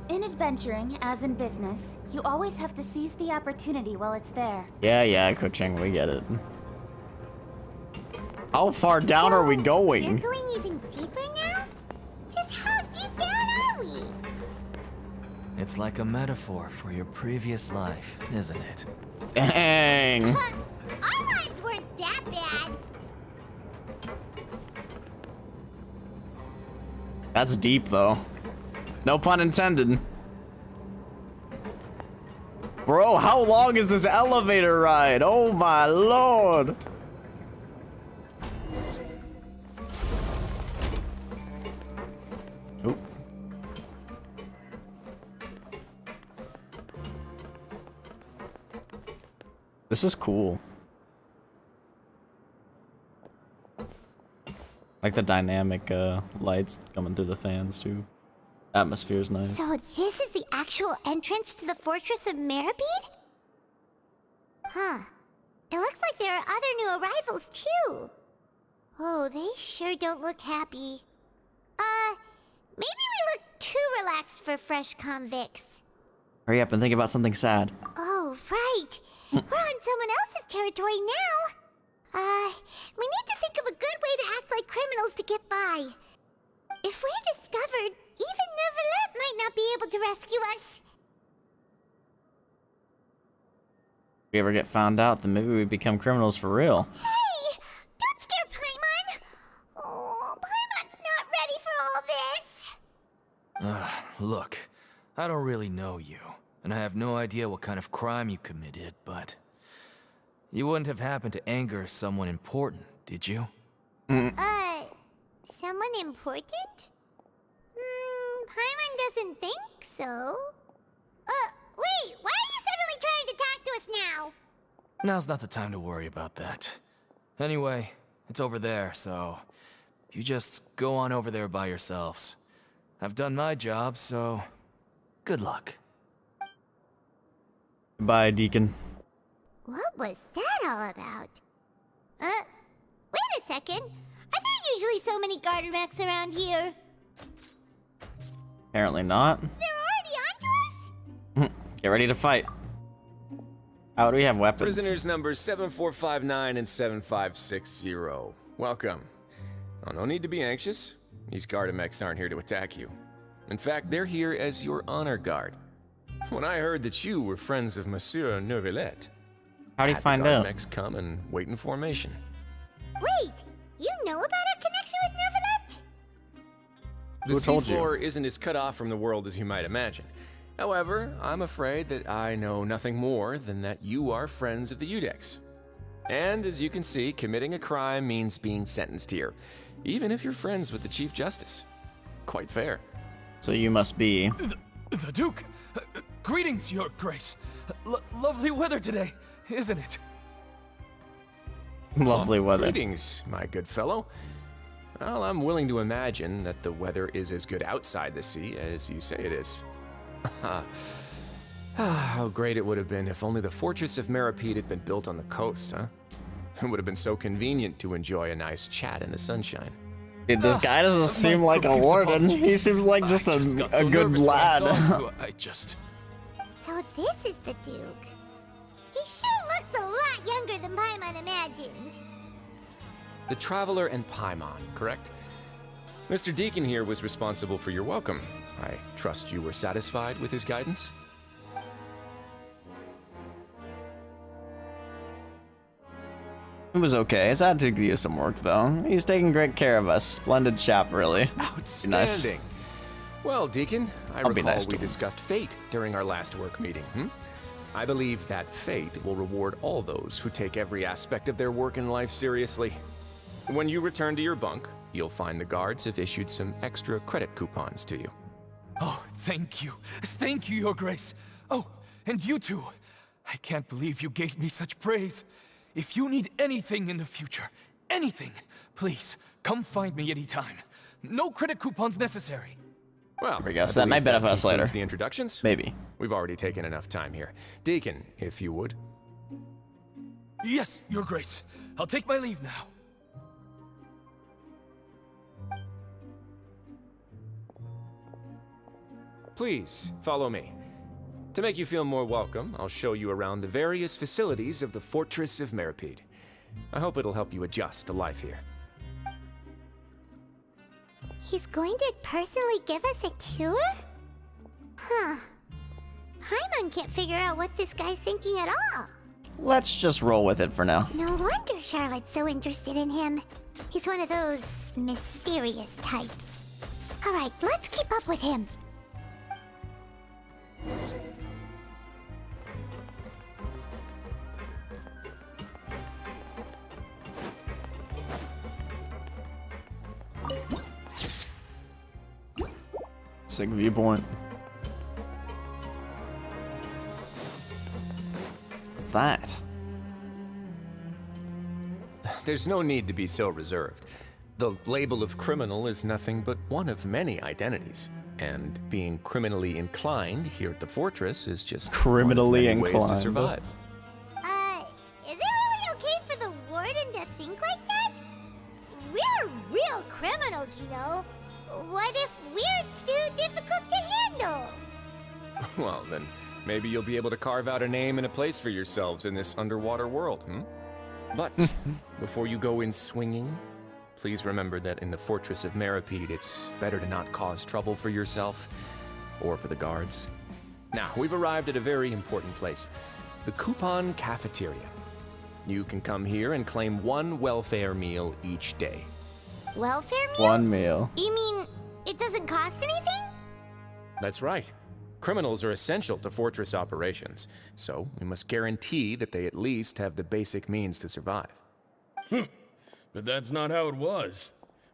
In adventuring, as in business, you always have to seize the opportunity while it's there. Yeah, Kuching, we get it. How far down are we going? We're going even deeper now? Just how deep down are we? It's like a metaphor for your previous life, isn't it? Dang. Our lives weren't that bad. That's deep, though. No pun intended. Bro, how long is this elevator ride? Oh my lord. Oop. This is cool. Like the dynamic lights coming through the fans too. Atmosphere's nice. So this is the actual entrance to the Fortress of Meripede? Huh. It looks like there are other new arrivals too. Oh, they sure don't look happy. Maybe we look too relaxed for fresh convicts. Hurry up and think about something sad. Oh, right. We're on someone else's territory now. We need to think of a good way to act like criminals to get by. If we're discovered, even Neuvillette might not be able to rescue us. If we ever get found out, then maybe we become criminals for real. Hey! Don't scare Paimon! Oh, Paimon's not ready for all this. Look, I don't really know you, and I have no idea what kind of crime you committed, but you wouldn't have happened to anger someone important, did you? Someone important? Paimon doesn't think so. Wait, why are you suddenly trying to talk to us now? Now's not the time to worry about that. Anyway, it's over there, so you just go on over there by yourselves. I've done my job, so good luck. Goodbye, Deacon. What was that all about? Wait a second. Are there usually so many garter mechs around here? Apparently not. They're already onto us? Get ready to fight. How do we have weapons? Prisoners numbers 7459 and 7560. Welcome. Oh, no need to be anxious. These Gardamex aren't here to attack you. In fact, they're here as your honor guard. When I heard that you were friends of Monsieur Neuvillette, how do you find out? Gardamex come and wait in formation. Wait, you know about our connection with Neuvillette? The Who told you? seafloor isn't as cut off from the world as you might imagine. However, I'm afraid that I know nothing more than that you are friends of the Udex. And as you can see, committing a crime means being sentenced here, even if you're friends with the Chief Justice. Quite fair. So you must be... The Duke! Greetings, Your Grace. Lovely weather today, isn't it? Lovely weather. Greetings, my good fellow. Well, I'm willing to imagine that the weather is as good outside the sea as you say it is. How great it would have been if only the Fortress of Meripede had been built on the coast, huh? It would have been so convenient to enjoy a nice chat in the sunshine. Dude, this guy doesn't seem like a warden. He seems like just a good lad. So this is the Duke. He sure looks a lot younger than Paimon imagined. The Traveler and Paimon, correct? Mr. Deacon here was responsible for your welcome. I trust you were satisfied with his guidance? It was okay. His attitude could use some work, though. He's taking great care of us. Splendid chap, really. Outstanding. Nice. Well, Deacon, I I'll be recall nice to we him. discussed fate during our last work meeting. I believe that fate will reward all those who take every aspect of their work in life seriously. When you return to your bunk, you'll find the guards have issued some extra credit coupons to you. Oh, thank you. Thank you, Your Grace. Oh, and you too. I can't believe you gave me such praise. If you need anything in the future, anything, please, come find me anytime. No credit coupons necessary. Well, I guess that might benefit us later. The introductions? Maybe. We've already taken enough time here. Deacon, if you would. Yes, Your Grace. I'll take my leave now. Please, follow me. To make you feel more welcome, I'll show you around the various facilities of the Fortress of Meripede. I hope it'll help you adjust to life here. He's going to personally give us a cure? Huh. Paimon can't figure out what this guy's thinking at all. Let's just roll with it for now. No wonder Charlotte's so interested in him. He's one of those mysterious types. Alright, let's keep up with him. Sick viewpoint. What's that? There's no need to be so reserved. The label of criminal is nothing but one of many identities. And being criminally inclined here at the fortress is just Criminally one of many ways to inclined. survive. Is it really okay for the warden to think like that? We're real criminals, you know. What if we're too difficult to handle? Well, then maybe you'll be able to carve out a name and a place for yourselves in this underwater world, But before you go in swinging, please remember that in the Fortress of Meripede, it's better to not cause trouble for yourself or for the guards. Now, we've arrived at a very important place, the Coupon Cafeteria. You can come here and claim one welfare meal each day. Welfare meal? One meal. You mean it doesn't cost anything? That's right. Criminals are essential to fortress operations, so we must guarantee that they at least have the basic means to survive. But that's not how it was.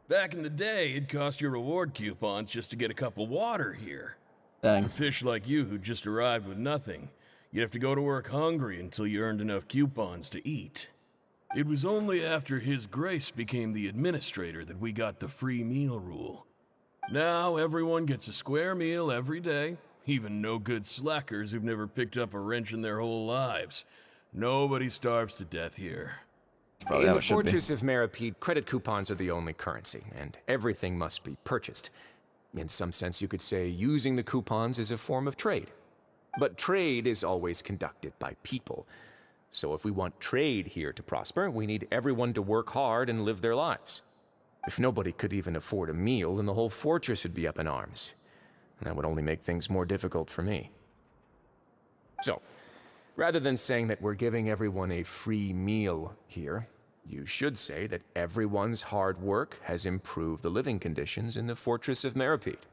Back in the day, it cost you reward coupons just to get a cup of water here. Dang. For fish like you who just arrived with nothing, you'd have to go to work hungry until you earned enough coupons to eat. It was only after His Grace became the administrator that we got the free meal rule. Now everyone gets a square meal every day, even no-good slackers who've never picked up a wrench in their whole lives. Nobody starves to death here. Probably In how the it should be. Fortress of Meripede, credit coupons are the only currency, and everything must be purchased. In some sense, you could say using the coupons is a form of trade. But trade is always conducted by people. So if we want trade here to prosper, we need everyone to work hard and live their lives. If nobody could even afford a meal, then the whole fortress would be up in arms. And that would only make things more difficult for me. So, rather than saying that we're giving everyone a free meal here, you should say that everyone's hard work has improved the living conditions in the Fortress of Meripede.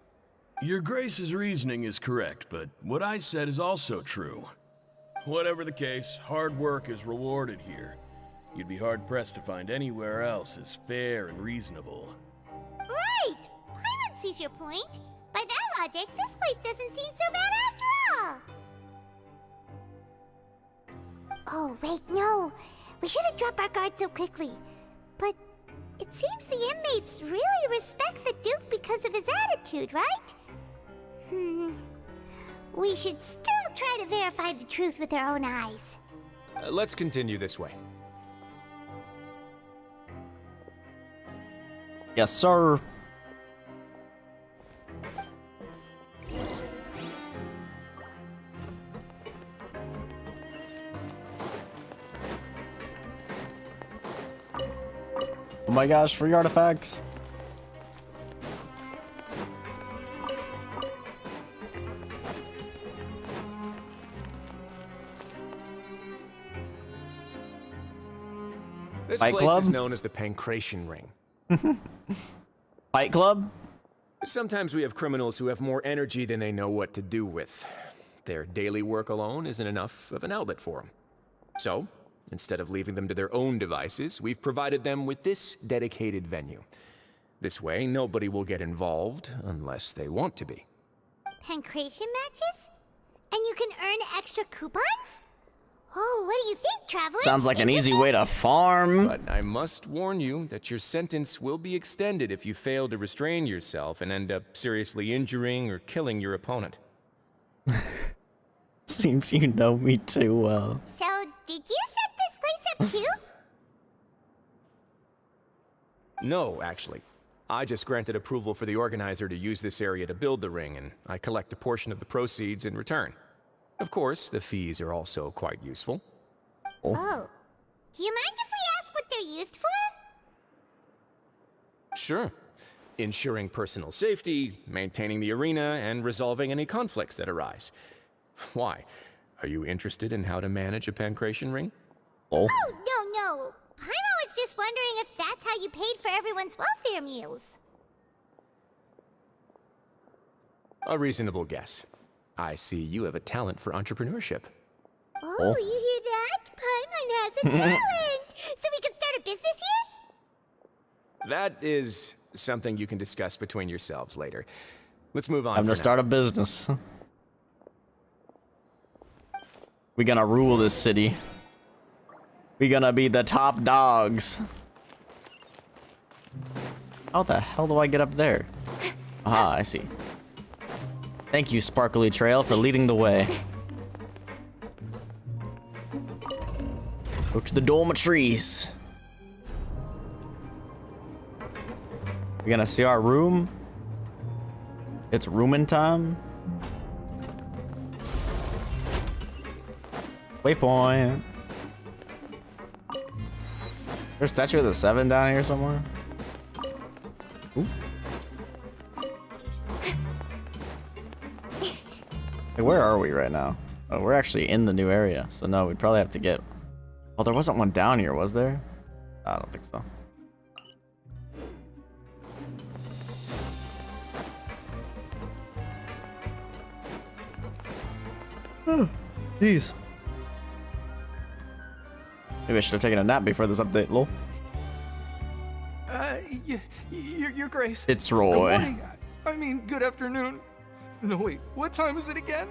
Your Grace's reasoning is correct, but what I said is also true. Whatever the case, hard work is rewarded here. You'd be hard-pressed to find anywhere else as fair and reasonable. Right! Paimon sees your point. By that logic, this place doesn't seem so bad after all. Oh, wait, no. We shouldn't drop our guard so quickly. But it seems the inmates really respect the Duke because of his attitude, right? We should still try to verify the truth with our own eyes. Let's continue this way. Yes, sir. Oh my gosh, free artifacts. This Fight place Club? is known as the Pancration Ring. Fight Club? Sometimes we have criminals who have more energy than they know what to do with. Their daily work alone isn't enough of an outlet for them. So, instead of leaving them to their own devices, we've provided them with this dedicated venue. This way, nobody will get involved unless they want to be. Pancration matches? And you can earn extra coupons? Oh, what do you think, traveler? Sounds like an easy way to farm. But I must warn you that your sentence will be extended if you fail to restrain yourself and end up seriously injuring or killing your opponent. Seems you know me too well. So, did you set this place up too? No, actually. I just granted approval for the organizer to use this area to build the ring, and I collect a portion of the proceeds in return. Of course, the fees are also quite useful. Oh. Do you mind if we ask what they're used for? Sure. Ensuring personal safety, maintaining the arena, and resolving any conflicts that arise. Why? Are you interested in how to manage a pancration ring? Oh. Oh, no. Paimon was just wondering if that's how you paid for everyone's welfare meals. A reasonable guess. I see you have a talent for entrepreneurship. Oh, you hear that? Paimon has a talent! So we can start a business here? That is something you can discuss between yourselves later. Let's move on. I'm gonna start a business. We're gonna rule this city. We're gonna be the top dogs. How the hell do I get up there? Aha, I see. Thank you, Sparkly Trail, for leading the way. Go to the dormitories. We're gonna see our room. It's rooming time. Waypoint. There's a statue of the 7 down here somewhere. Ooh. Hey, where are we right now? Oh, we're actually in the new area, so no, we'd probably have to get... Oh, there wasn't one down here, was there? I don't think so. Jeez. Maybe I should have taken a nap before this update, lol. Your Grace. It's Roy. Good morning. I mean, good afternoon. No, wait, what time is it again?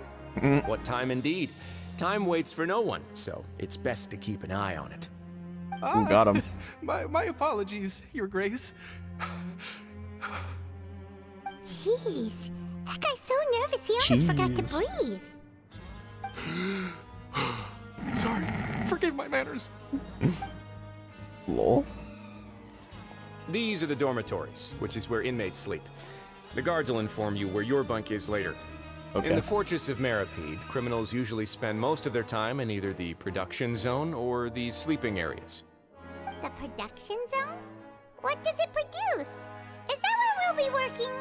What time indeed? Time waits for no one, so it's best to keep an eye on it. Who got him? My apologies, Your Grace. Jeez. That guy's so nervous he almost forgot to breathe. Sorry. Forgive my manners. Lol. These are the dormitories, which is where inmates sleep. The guards will inform you where your bunk is later. Okay. In the Fortress of Meripede, criminals usually spend most of their time in either the production zone or the sleeping areas. The production zone? What does it produce? Is that where we'll be working?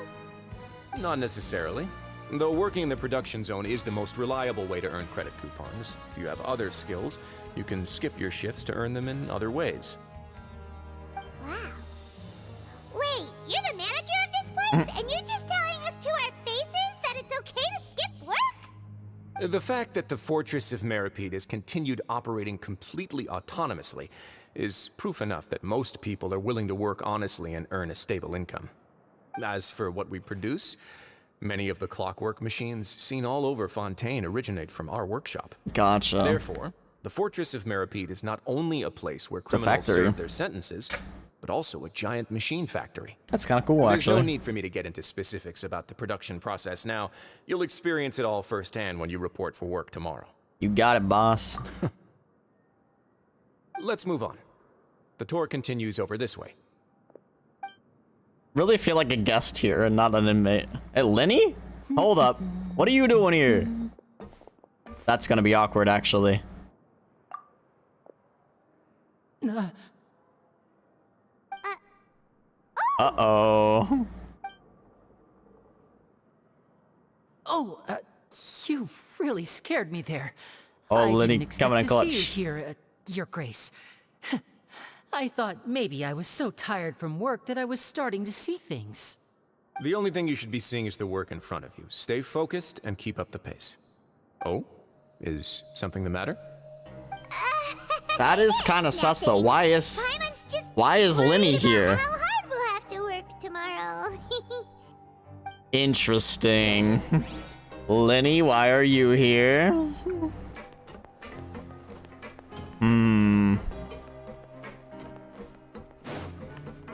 Not necessarily. Though working in the production zone is the most reliable way to earn credit coupons. If you have other skills, you can skip your shifts to earn them in other ways. Wow. Wait, you're the manager of this place? And you're just telling us to our faces that it's okay to skip work? The fact that the Fortress of Meripede has continued operating completely autonomously is proof enough that most people are willing to work honestly and earn a stable income. As for what we produce, many of the clockwork machines seen all over Fontaine originate from our workshop. Gotcha. Therefore, the Fortress of Meripede is not only a place where criminals serve their sentences, but also a giant machine factory. That's kind of cool, actually. There's no need for me to get into specifics about the production process now. You'll experience it all firsthand when you report for work tomorrow. You got it, boss. Let's move on. The tour continues over this way. Really feel like a guest here and not an inmate. Hey, Lenny? Hold up. What are you doing here? That's gonna be awkward, actually. Uh-oh. Oh, you really scared me there. Oh, I Lenny didn't expect coming in to clutch. see you here, Your Grace. I thought maybe I was so tired from work that I was starting to see things. The only thing you should be seeing is the work in front of you. Stay focused and keep up the pace. Oh? Is something the matter? That is kind of sus, though. Why is Lenny here? How hard we'll have to work tomorrow. Interesting. Lenny, why are you here?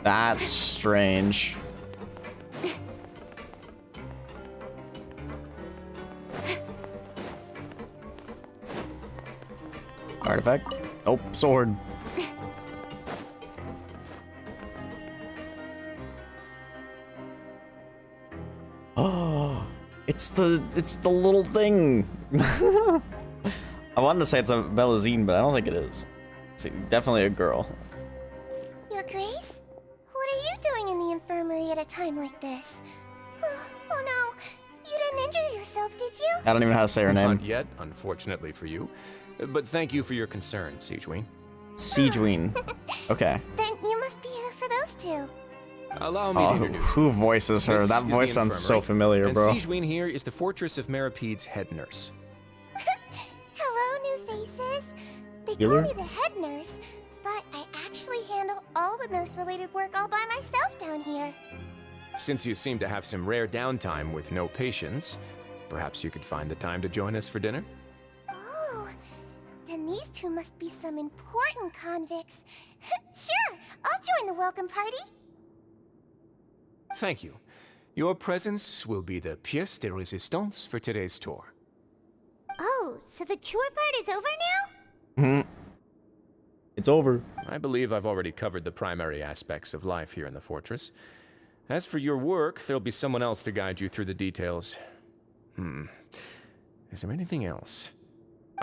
That's strange. Artifact? Oh, sword. Oh, it's the little thing. I wanted to say it's a Belazine, but I don't think it is. It's definitely a girl. Your Grace? What are you doing in the infirmary at a time like this? Oh no, you didn't injure yourself, did you? I don't even know how to say her name. Not yet, unfortunately for you. But thank you for your concern, Siegeween. Siegeween. Okay. Then you must be here for those two. Allow me to introduce who voices her? This That is voice the sounds so infirmary, familiar, and bro. Siegeween here is the Fortress of Meripede's head nurse. Hello, new faces. They Healer? call me the head nurse, but I actually handle all the nurse-related work all by myself down here. Since you seem to have some rare downtime with no patients, perhaps you could find the time to join us for dinner? Oh, then these two must be some important convicts. Sure, I'll join the welcome party. Thank you. Your presence will be the pièce de résistance for today's tour. Oh, so the tour part is over now? It's over. I believe I've already covered the primary aspects of life here in the fortress. As for your work, there'll be someone else to guide you through the details. Is there anything else?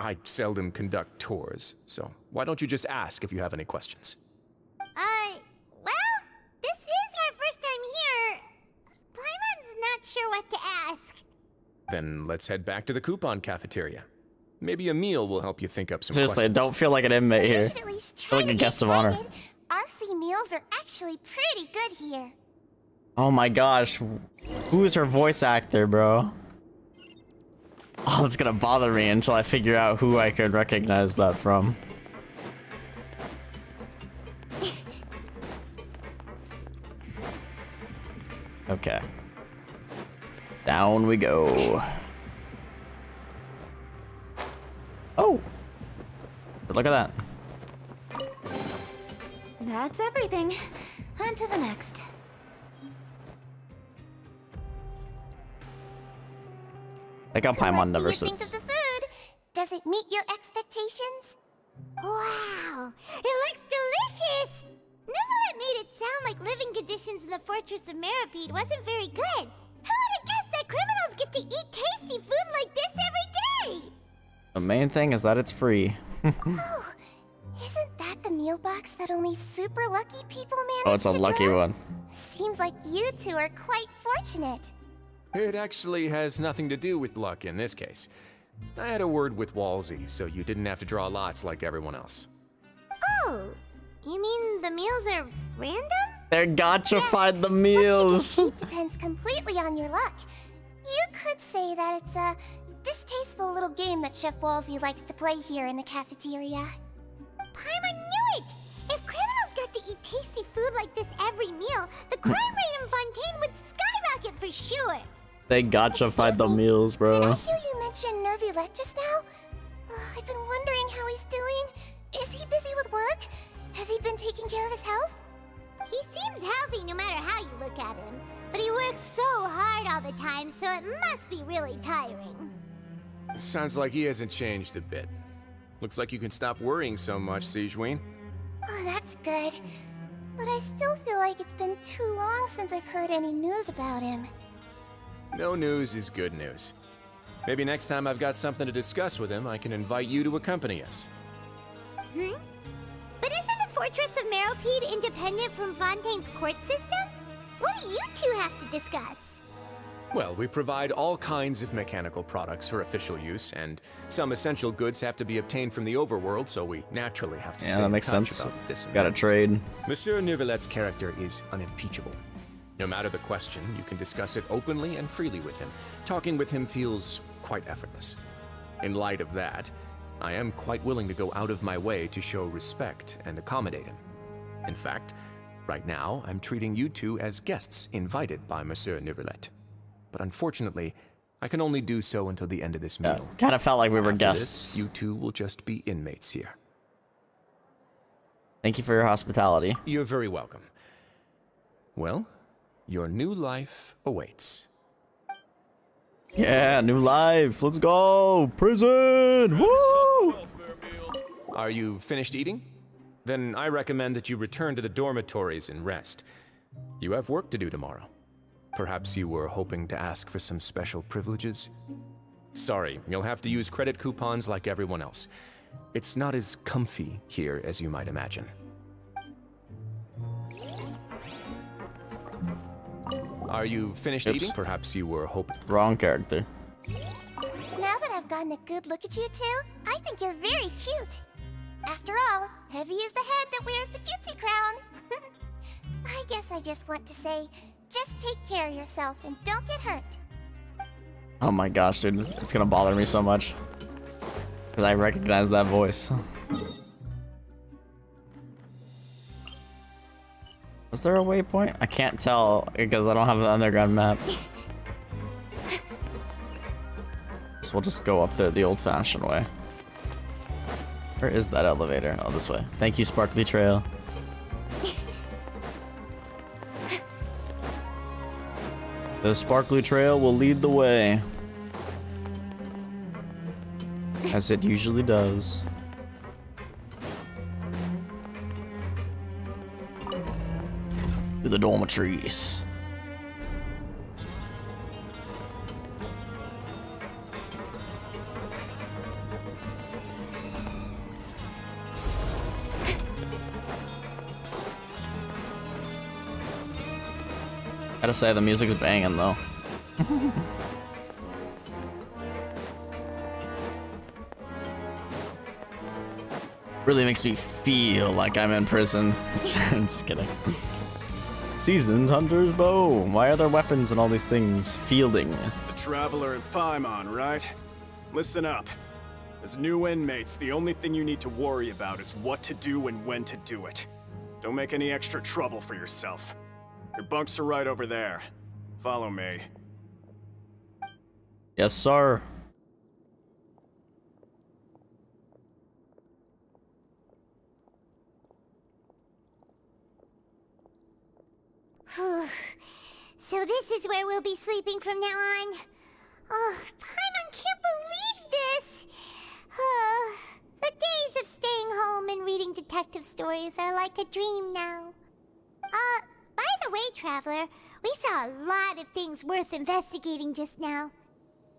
I seldom conduct tours, so why don't you just ask if you have any questions? Well, this is our first time here. Paimon's not sure what to ask. Then let's head back to the coupon cafeteria. Maybe a meal will help you think up some Seriously, I questions. don't feel like an inmate here. Should at least I feel try like to a be guest of honor. excited. Our free meals are actually pretty good here. Oh my gosh. Who is her voice actor, bro? Oh, it's gonna bother me until I figure out who I could recognize that from. Okay. Down we go. Oh. Look at that. That's everything. On to the next. Like how Paimon What never do you think sits. of the food? Does it meet your expectations? Oh, Fortress of Meripede wasn't very good. Who would have guessed that criminals get to eat tasty food like this every day? The main thing is that it's free. Oh, isn't that the meal box that only super lucky people manage to Oh, it's a lucky draw? one. Seems like you two are quite fortunate. It actually has nothing to do with luck in this case. I had a word with Walsey, so you didn't have to draw lots like everyone else. Oh, you mean the meals are random? They're gotcha find the meals. It depends completely on your luck. You could say that it's a distasteful little game that Chef Walsey likes to play here in the cafeteria. Paimon knew it! If criminals got to eat tasty food like this every meal, the crime rate in Fontaine would skyrocket for sure. They gotcha find the meals, Did bro. I hear you mention Neuvillette just now? I've been wondering how he's doing. Is he busy with work? Has he been taking care of his health? He seems healthy no matter how you look at him. But he works so hard all the time, so it must be really tiring. Sounds like he hasn't changed a bit. Looks like you can stop worrying so much, Sigewinne. Oh, that's good. But I still feel like it's been too long since I've heard any news about him. No news is good news. Maybe next time I've got something to discuss with him, I can invite you to accompany us. Hmm? But isn't the Fortress of Meripede independent from Fontaine's court system? What do you two have to discuss? Well, we provide all kinds of mechanical products for official use, and some essential goods have to be obtained from the overworld, so we naturally have to stay Yeah, that in makes touch sense. about this and Gotta that. trade. Monsieur Neuvillette's character is unimpeachable. No matter the question, you can discuss it openly and freely with him. Talking with him feels quite effortless. In light of that, I am quite willing to go out of my way to show respect and accommodate him. In fact, right now, I'm treating you two as guests invited by Monsieur Neuvillette. But unfortunately, I can only do so until the end of this meal. Kind of felt like we were After guests. this, you two will just be inmates here. Thank you for your hospitality. You're very welcome. Well, your new life awaits. Yeah, new life. Let's go. Prison. Woo! Are you finished eating? Then I recommend that you return to the dormitories and rest. You have work to do tomorrow. Perhaps you were hoping to ask for some special privileges? Sorry, you'll have to use credit coupons like everyone else. It's not as comfy here as you might imagine. Are you finished Oops. eating? Perhaps you were hoping... Wrong character. Now that I've gotten a good look at you two, I think you're very cute. After all, heavy is the head that wears the cutesy crown. I guess I just want to say, just take care of yourself and don't get hurt. Oh my gosh, dude. It's gonna bother me so much. Because I recognize that voice. Was there a waypoint? I can't tell because I don't have the underground map. So we'll just go up there the old-fashioned way. Where is that elevator? Oh, this way. Thank you, Sparkly Trail. The Sparkly Trail will lead the way. As it usually does. To the dormitories. Gotta say, the music's banging though. Really makes me feel like I'm in prison. I'm just kidding. Seasoned hunter's bow. Why are there weapons and all these things? Fielding. The Traveler and Paimon, right? Listen up. As new inmates, the only thing you need to worry about is what to do and when to do it. Don't make any extra trouble for yourself. Your bunks are right over there. Follow me. Yes, sir. So this is where we'll be sleeping from now on. Oh, Paimon can't believe this! The days of staying home and reading detective stories are like a dream now. By the way, Traveler, we saw a lot of things worth investigating just now.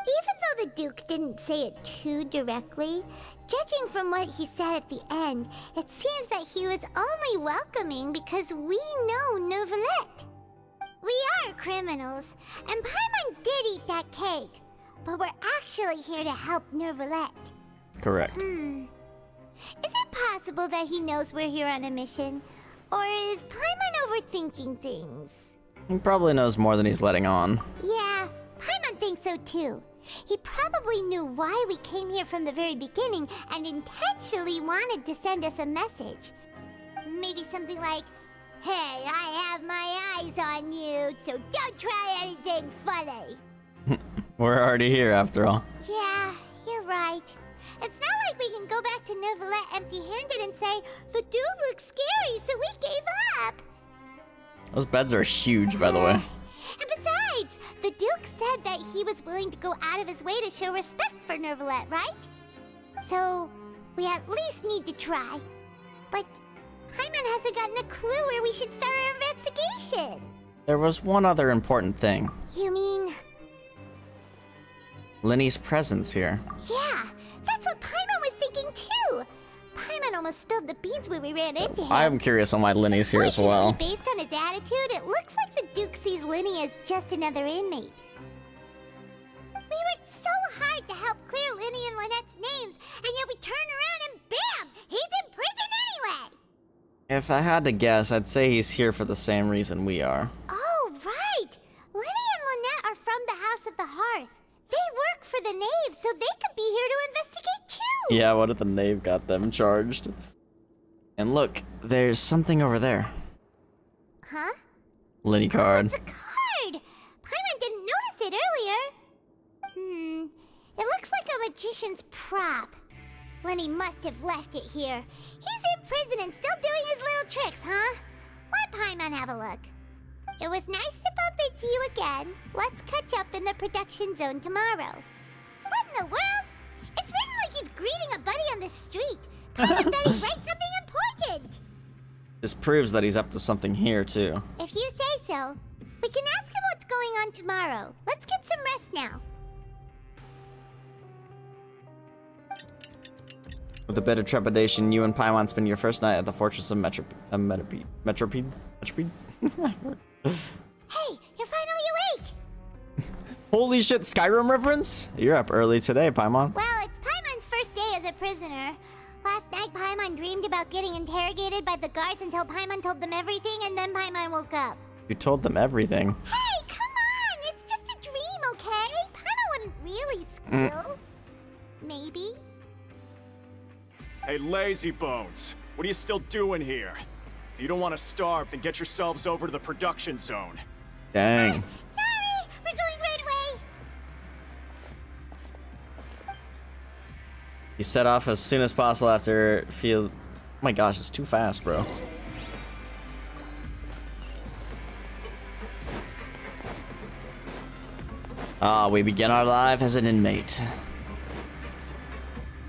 Even though the Duke didn't say it too directly, judging from what he said at the end, it seems that he was only welcoming because we know Neuvillette. We are criminals, and Paimon did eat that cake, but we're actually here to help Neuvillette. Correct. Is it possible that he knows we're here on a mission? Or is Paimon overthinking things? He probably knows more than he's letting on. Yeah, Paimon thinks so too. He probably knew why we came here from the very beginning and intentionally wanted to send us a message. Maybe something like, "Hey, I have my eyes on you, so don't try anything funny." We're already here after all. Yeah, you're right. It's not like we can go back to Neuvillette empty-handed and say, "The dude looks scary, so we gave up." Those beds are huge, by the way. And besides, the Duke said that he was willing to go out of his way to show respect for Neuvillette, right? So, we at least need to try. But Paimon hasn't gotten a clue where we should start our investigation. There was one other important thing. You mean? Linny's presence here. Yeah, that's what Paimon was thinking too. Paimon almost spilled the beans when we ran into him. I'm curious on why Linny's here as well. Based on his attitude, it looks like the Duke sees Linny as just another inmate. We worked so hard to help clear Linny and Lynette's names, and yet we turn around and bam! He's in prison anyway! If I had to guess, I'd say he's here for the same reason we are. Oh, right! Linny and Lynette are from the House of the Hearth. They work for the Knave, so they could be here to investigate too! Yeah, what if the Knave got them charged? And look, there's something over there. Huh? Linny card. It's a card! Paimon didn't notice it earlier. It looks like a magician's prop. Linny must have left it here. He's in prison and still doing his little tricks, huh? Let Paimon have a look. It was nice to bump into you again. Let's catch up in the production zone tomorrow. What in the world? It's written like he's greeting a buddy on the street. Paimon said he'd write something important. This proves that he's up to something here, too. If you say so. We can ask him what's going on tomorrow. Let's get some rest now. With a bit of trepidation, you and Paimon spend your first night at the fortress of Metropede. Hey, you're finally awake! Holy shit, Skyrim reference? You're up early today, Paimon. Well, it's Paimon's first day as a prisoner. Last night, Paimon dreamed about getting interrogated by the guards until Paimon told them everything, and then Paimon woke up. You told them everything. Hey, come on! It's just a dream, okay? Paimon wouldn't really squeal. Maybe. Hey, lazy bones! What are you still doing here? If you don't want to starve, then get yourselves over to the production zone. Dang. Sorry! We're going right away! You set off as soon as possible after feel... Oh my gosh, it's too fast, bro. We begin our life as an inmate.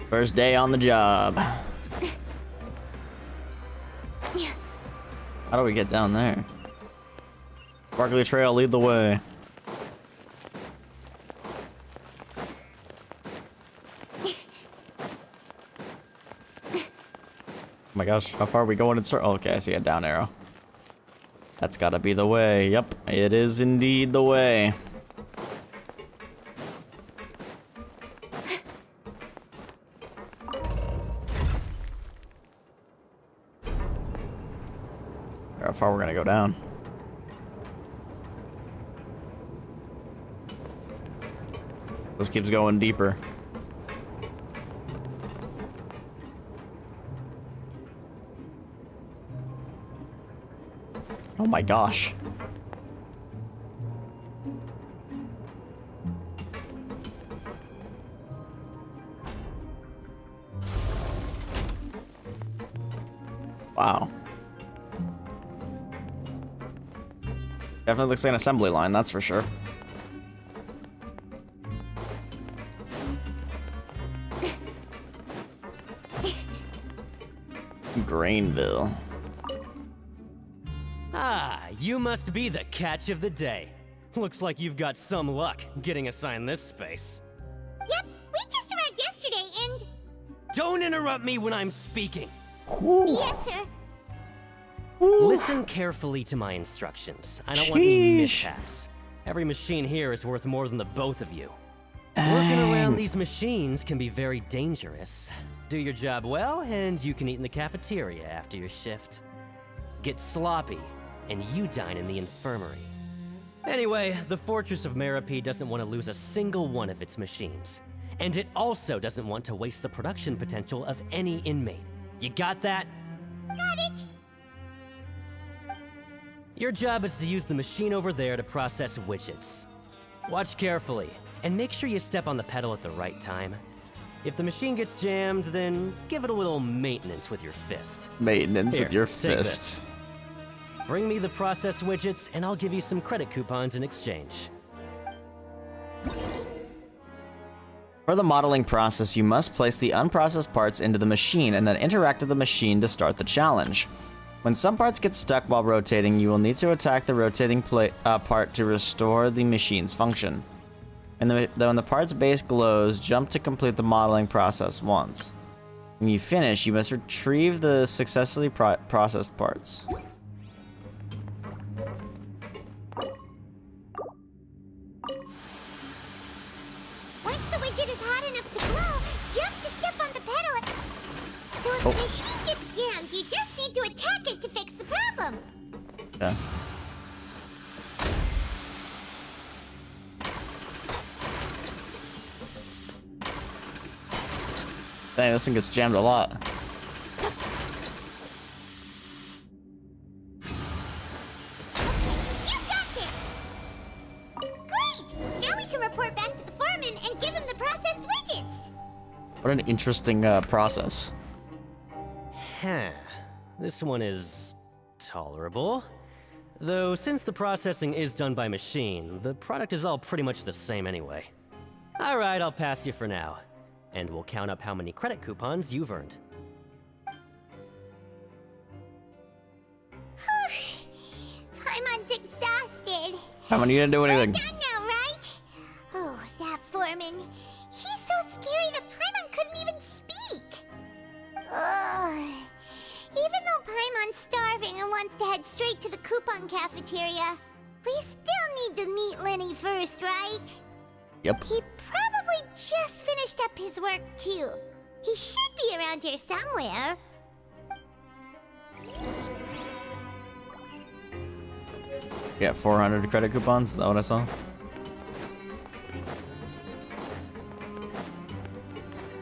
First day on the job. How do we get down there? Sparkly Trail, lead the way. Oh my gosh, how far are we going in circle? Oh, okay, I see a down arrow. That's gotta be the way. Yep, it is indeed the way. How far we're gonna go down. This keeps going deeper. Oh my gosh. Wow. Definitely looks like an assembly line, that's for sure. Grainville. Ah, you must be the catch of the day. Looks like you've got some luck getting assigned this space. Yep, we just arrived yesterday and... Don't interrupt me when I'm speaking! Yes, sir. Listen carefully to my instructions. I don't want any Sheesh. mishaps. Every machine here is worth more than the both of you. Working around these machines can be very dangerous. Do your job well, and you can eat in the cafeteria after your shift. Get sloppy, and you dine in the infirmary. Anyway, the Fortress of Meropide doesn't want to lose a single one of its machines. And it also doesn't want to waste the production potential of any inmate. You got that? Got it. Your job is to use the machine over there to process widgets. Watch carefully, and make sure you step on the pedal at the right time. If the machine gets jammed, then give it a little maintenance with your fist. Maintenance Here, with your take fist. this. Bring me the process widgets, and I'll give you some credit coupons in exchange. For the modeling process, you must place the unprocessed parts into the machine and then interact with the machine to start the challenge. When some parts get stuck while rotating, you will need to attack the rotating part to restore the machine's function. And when the part's base glows, jump to complete the modeling process once. When you finish, you must retrieve the successfully processed parts. Once the widget is hot enough to glow, jump to step on the pedal. So if the machine gets jammed, you just need to attack it to fix the problem. Okay. Dang, this thing gets jammed a lot. You got this! Great! Now we can report back to the foreman and give him the processed widgets. What an interesting process. Huh. This one is tolerable. Though since the processing is done by machine, the product is all pretty much the same anyway. Alright, I'll pass you for now. And we'll count up how many credit coupons you've earned. Paimon's exhausted. How many? You didn't do anything. Done now, right? Oh, that foreman. He's so scary that Paimon couldn't even speak. Ugh. Even though Paimon's starving and wants to head straight to the coupon cafeteria, we still need to meet Lenny first, right? Yep. He probably just finished up his work, too. He should be around here somewhere. Yeah, 400 credit coupons. Is that what I saw?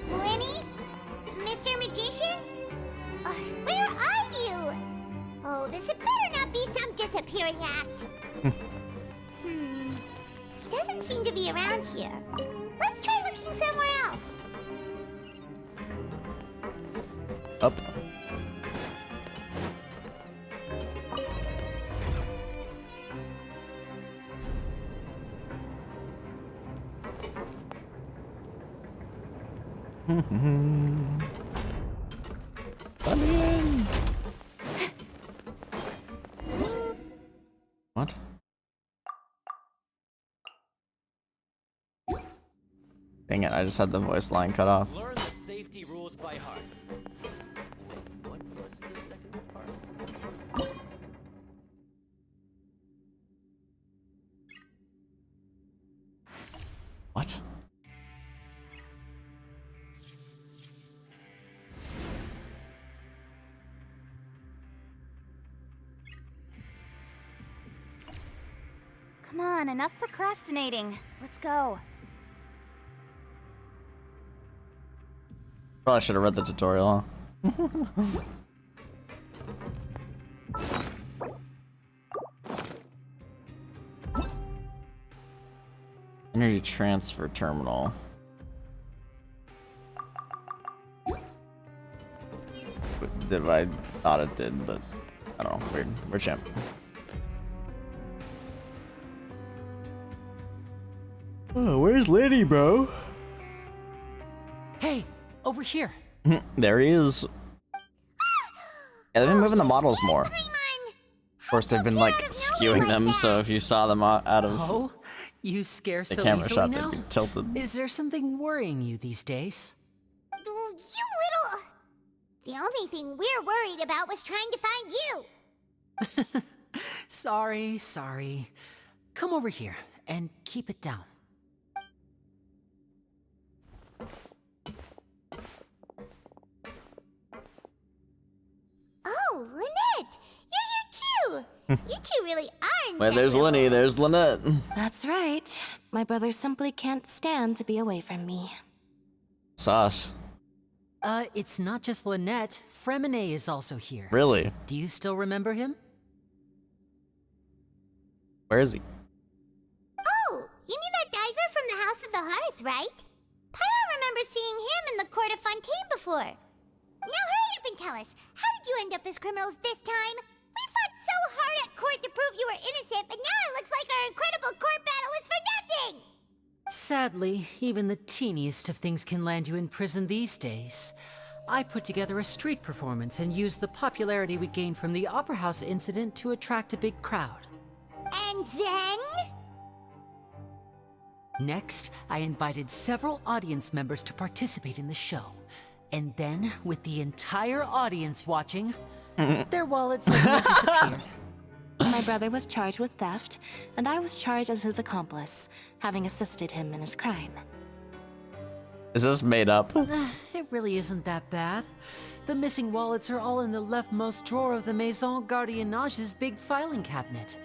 Lenny? Mr. Magician? Where are you? Oh, this had better not be some disappearing act. He doesn't seem to be around here. Let's try looking somewhere else. Up. Let me in. What? Dang it, I just had the voice line cut off. Learn the safety rules by heart. What was the second part? What? Come on, enough procrastinating. Let's go. Probably should have read the tutorial, huh? Energy transfer terminal. Did what I thought it did, but I don't know. Weird. We're champ. Oh, where's Liddy, bro? Hey, over here. There he is. Yeah, they've been moving the models more. Paimon! course, they've been like skewing them, so if you saw them out of Oh, you scare the so camera easily shot, now? they'd be tilted. Is there something worrying you these days? You little... The only thing we're worried about was trying to find you. Sorry. Come over here and keep it down. Oh, Lynette! You're here too! You two really are Where there's Lenny, there's Lynette. That's right. My brother simply can't stand to be away from me. Sauce. It's not just Lynette. Fremine is also here. Really? Do you still remember him? Where is he? Oh, you mean that diver from the House of the Hearth, right? Paimon remembers seeing him in the court of Fontaine before. Now hurry up and tell us, how did you end up as criminals this time? We fought so hard at court to prove you were innocent, but now it looks like our incredible court battle was for nothing! Sadly, even the teeniest of things can land you in prison these days. I put together a street performance and used the popularity we gained from the Opera House incident to attract a big crowd. And then? Next, I invited several audience members to participate in the show. And then, with the entire audience watching, their wallets suddenly disappeared. My brother was charged with theft, and I was charged as his accomplice, having assisted him in his crime. Is this made up? It really isn't that bad. The missing wallets are all in the leftmost drawer of the Maison Gardiennage's big filing cabinet.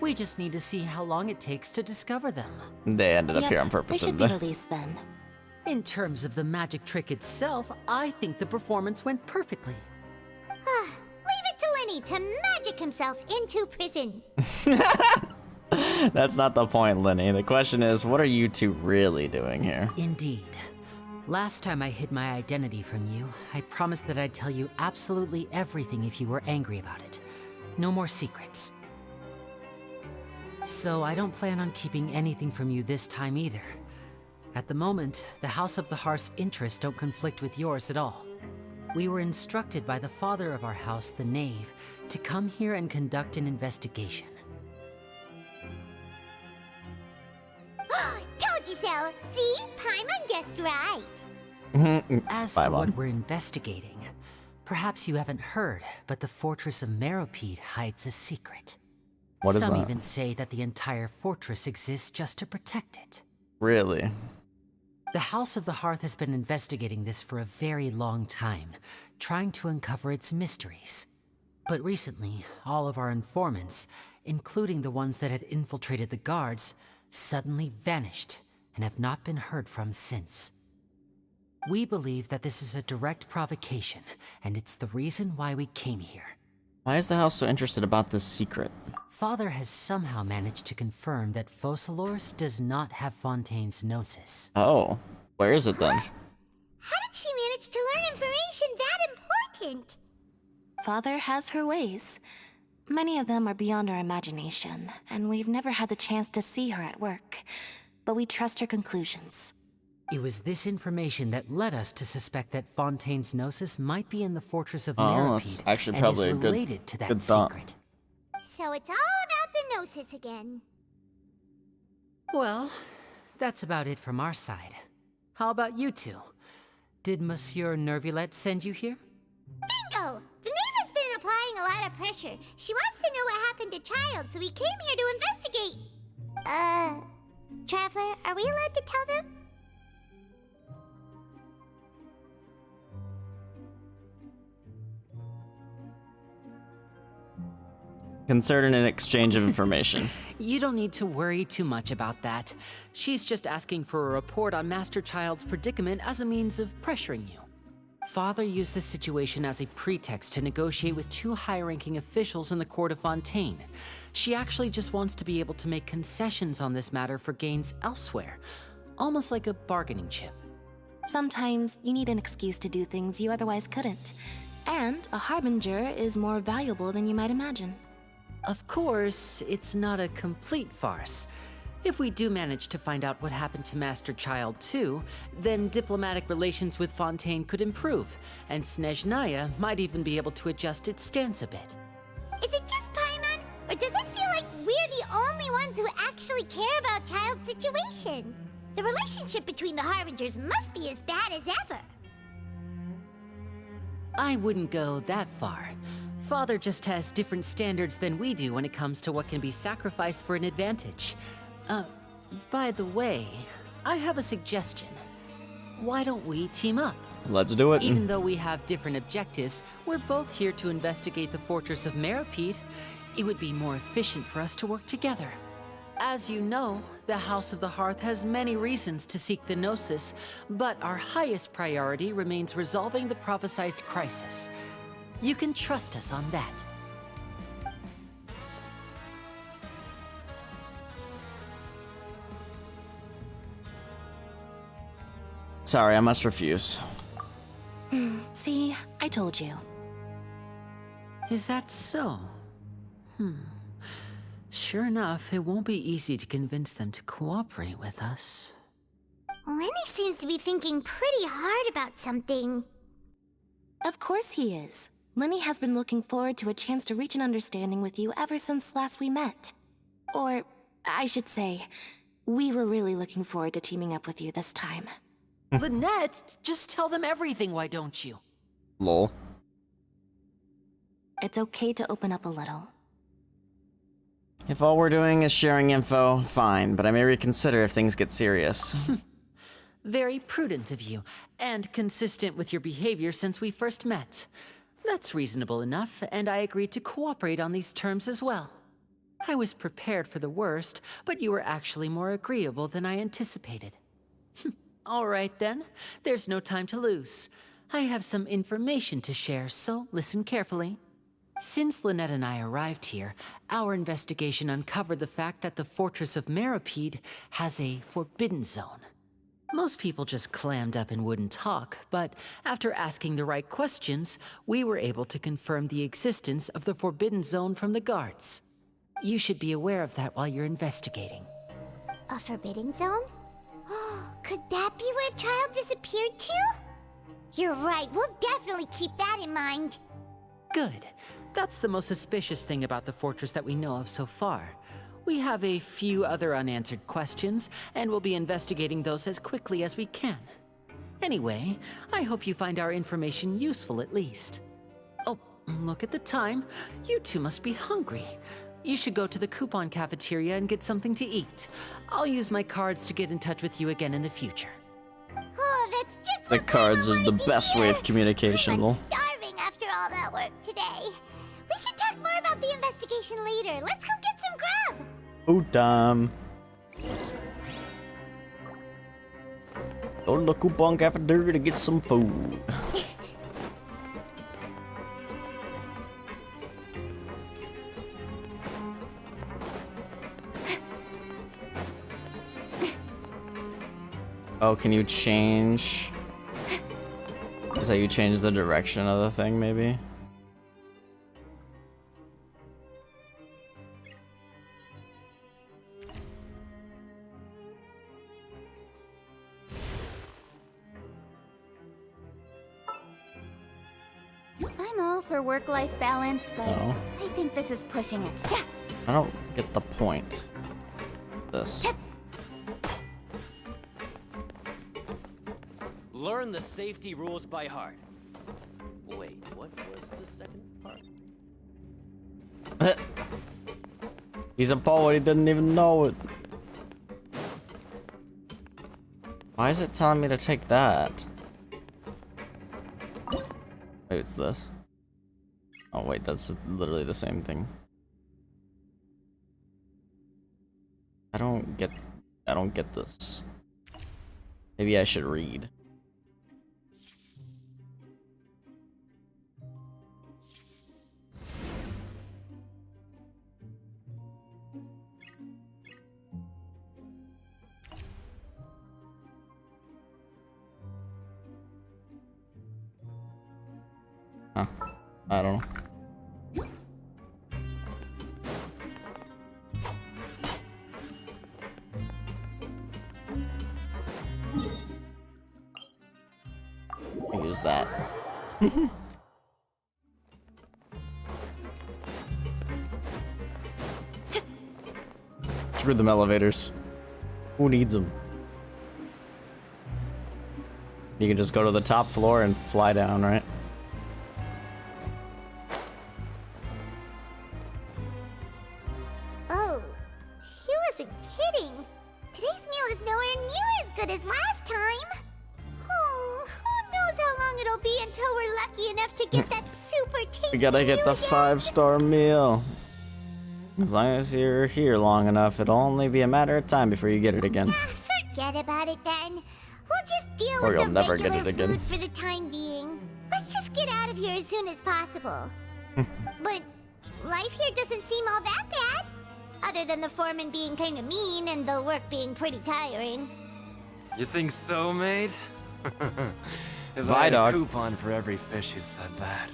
We just need to see how long it takes to discover them. They ended up here on purpose, They should didn't be they? released then. In terms of the magic trick itself, I think the performance went perfectly. Leave it to Lenny to magic himself into prison. That's not the point, Lenny. The question is, what are you two really doing here? Indeed. Last time I hid my identity from you, I promised that I'd tell you absolutely everything if you were angry about it. No more secrets. So I don't plan on keeping anything from you this time either. At the moment, the House of the Hearth's interests don't conflict with yours at all. We were instructed by the father of our house, the Knave, to come here and conduct an investigation. Told you so! See? Paimon guessed right. As for what we're investigating, perhaps you haven't heard, but the fortress of Meropide hides a secret. What is Some that? even say that the entire fortress exists just to protect it. Really? The House of the Hearth has been investigating this for a very long time, trying to uncover its mysteries. But recently, all of our informants, including the ones that had infiltrated the guards, suddenly vanished and have not been heard from since. We believe that this is a direct provocation, and it's the reason why we came here. Why is the house so interested about this secret? Father has somehow managed to confirm that Focalors does not have Fontaine's gnosis. Oh, where is it then? How did she manage to learn information that important? Father has her ways. Many of them are beyond our imagination, and we've never had the chance to see her at work. But we trust her conclusions. It was this information that led us to suspect that Fontaine's gnosis might be in the fortress of Oh, Meropide, that's actually and probably is a good- related to that good thought. secret. So it's all about the gnosis again. Well, that's about it from our side. How about you two? Did Monsieur Neuvillette send you here? Bingo! The Knave has been applying a lot of pressure. She wants to know what happened to Child, so we came here to investigate. Traveler, are we allowed to tell them? Concerning an exchange of information. You don't need to worry too much about that. She's just asking for a report on Master Child's predicament as a means of pressuring you. Father used this situation as a pretext to negotiate with two high-ranking officials in the court of Fontaine. She actually just wants to be able to make concessions on this matter for gains elsewhere, almost like a bargaining chip. Sometimes you need an excuse to do things you otherwise couldn't. And a harbinger is more valuable than you might imagine. Of course, it's not a complete farce. If we do manage to find out what happened to Master Child too, then diplomatic relations with Fontaine could improve, and Snezhnaya might even be able to adjust its stance a bit. Is it just Paimon, ones who actually care about Child's situation. The relationship between the Harbingers must be as bad as ever. I wouldn't go that far. Father just has different standards than we do when it comes to what can be sacrificed for an advantage. By the way, I have a suggestion. Why don't we team up? Let's do it. Even though we have different objectives, we're both here to investigate the Fortress of Meripede. It would be more efficient for us to work together. As you know, the House of the Hearth has many reasons to seek the Gnosis, but our highest priority remains resolving the prophesized crisis. You can trust us on that. Sorry, I must refuse. See, I told you. Is that so? Sure enough, it won't be easy to convince them to cooperate with us. Lenny seems to be thinking pretty hard about something. Of course he is. Lenny has been looking forward to a chance to reach an understanding with you ever since last we met. Or, I should say, we were really looking forward to teaming up with you this time. Lynette, just tell them everything, why don't you? Lol. It's okay to open up a little. If all we're doing is sharing info, fine, but I may reconsider if things get serious. Very prudent of you, and consistent with your behavior since we first met. That's reasonable enough, and I agreed to cooperate on these terms as well. I was prepared for the worst, but you were actually more agreeable than I anticipated. All right then, there's no time to lose. I have some information to share, so listen carefully. Since Lynette and I arrived here, our investigation uncovered the fact that the Fortress of Meripede has a forbidden zone. Most people just clammed up and wouldn't talk, but after asking the right questions, we were able to confirm the existence of the forbidden zone from the guards. You should be aware of that while you're investigating. A forbidden zone? Could that be where Child disappeared to? You're right, we'll definitely keep that in mind. Good. That's the most suspicious thing about the fortress that we know of so far. We have a few other unanswered questions, and we'll be investigating those as quickly as we can. Anyway, I hope you find our information useful at least. Oh, look at the time. You two must be hungry. You should go to the coupon cafeteria and get something to eat. I'll use my cards to get in touch with you again in the future. Oh, that's just The cards are the best way of communication, lol. starving after all that work today. We can talk more about the investigation later. Let's go get some grub. Food time. Go to the coupon cafeteria to get some food. Oh, can you change? Is that you change the direction of the thing, maybe? I'm all for work-life balance, but No. I think this is pushing it. I don't get the point. This. Learn the safety rules by heart. Wait, what was the second part? He's a poet, he didn't even know it. Why is it telling me to take that? Wait, it's this. Oh wait, that's literally the same thing. I don't get this. Maybe I should read. Huh. I don't know. I'll use that. Screw them elevators. Who needs them? You can just go to the top floor and fly down, right? Oh, he wasn't kidding. Today's meal is nowhere near as good as last time. Oh, who knows how long it'll be until we're lucky enough to get that super tasty We gotta get the meal again. 5-star meal. As long as you're here long enough, it'll only be a matter of time before you get it again. Forget about it then. We'll just deal Or with you'll the never get regular it again. food for the time being. Let's just get out of here as soon as possible. But life here doesn't seem all that bad. Other than the foreman being kind of mean and the work being pretty tiring. You think so, mate? If I had a Vidoc. coupon for every fish who said that.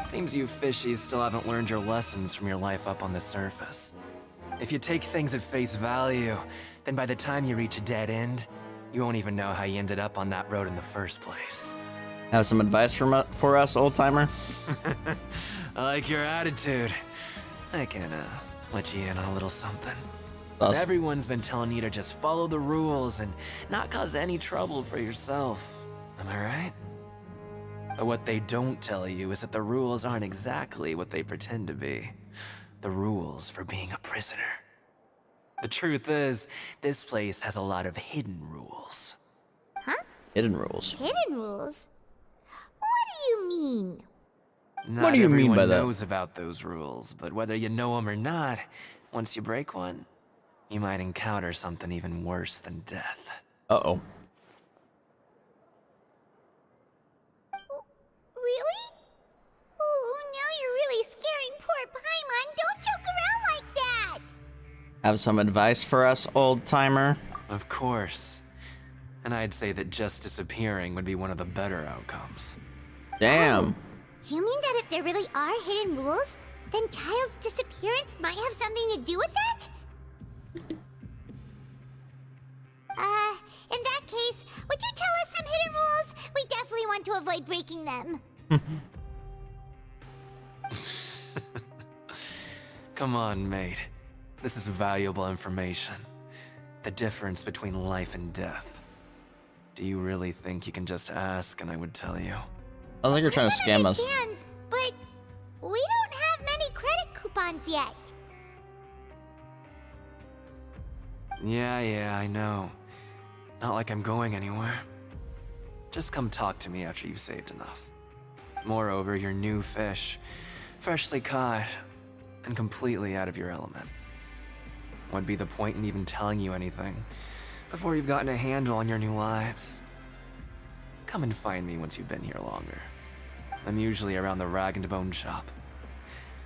Seems you fishies still haven't learned your lessons from your life up on the surface. If you take things at face value, then by the time you reach a dead end, you won't even know how you ended up on that road in the first place. Have some advice for us, old timer? I like your attitude. I can, let you in on a little something. Awesome. Everyone's been telling you to just follow the rules and not cause any trouble for yourself. Am I right? But what they don't tell you is that the rules aren't exactly what they pretend to be. The rules for being a prisoner. The truth is, this place has a lot of hidden rules. Huh? Hidden rules. Hidden rules? What do you mean? What do you mean by that? Everyone knows about those rules, but whether you know them or not, once you break one, you might encounter something even worse than death. Uh-oh. Really? Oh, now you're really scaring poor Paimon. Don't joke around like that. Have some advice for us, old timer? Of course. And I'd say that just disappearing would be one of the better outcomes. Damn. You mean that if there really are hidden rules, then Child's disappearance might have something to do with that? In that case, would you tell us some hidden rules? We definitely want to avoid breaking them. Come on, mate. This is valuable information. The difference between life and death. Do you really think you can just ask and I would tell you? I think you're trying to scam us. Understands, but we don't have many credit coupons yet. Yeah, I know. Not like I'm going anywhere. Just come talk to me after you've saved enough. Moreover, you're new fish, freshly caught, and completely out of your element. What'd be the point in even telling you anything before you've gotten a handle on your new lives? Come and find me once you've been here longer. I'm usually around the rag and bone shop.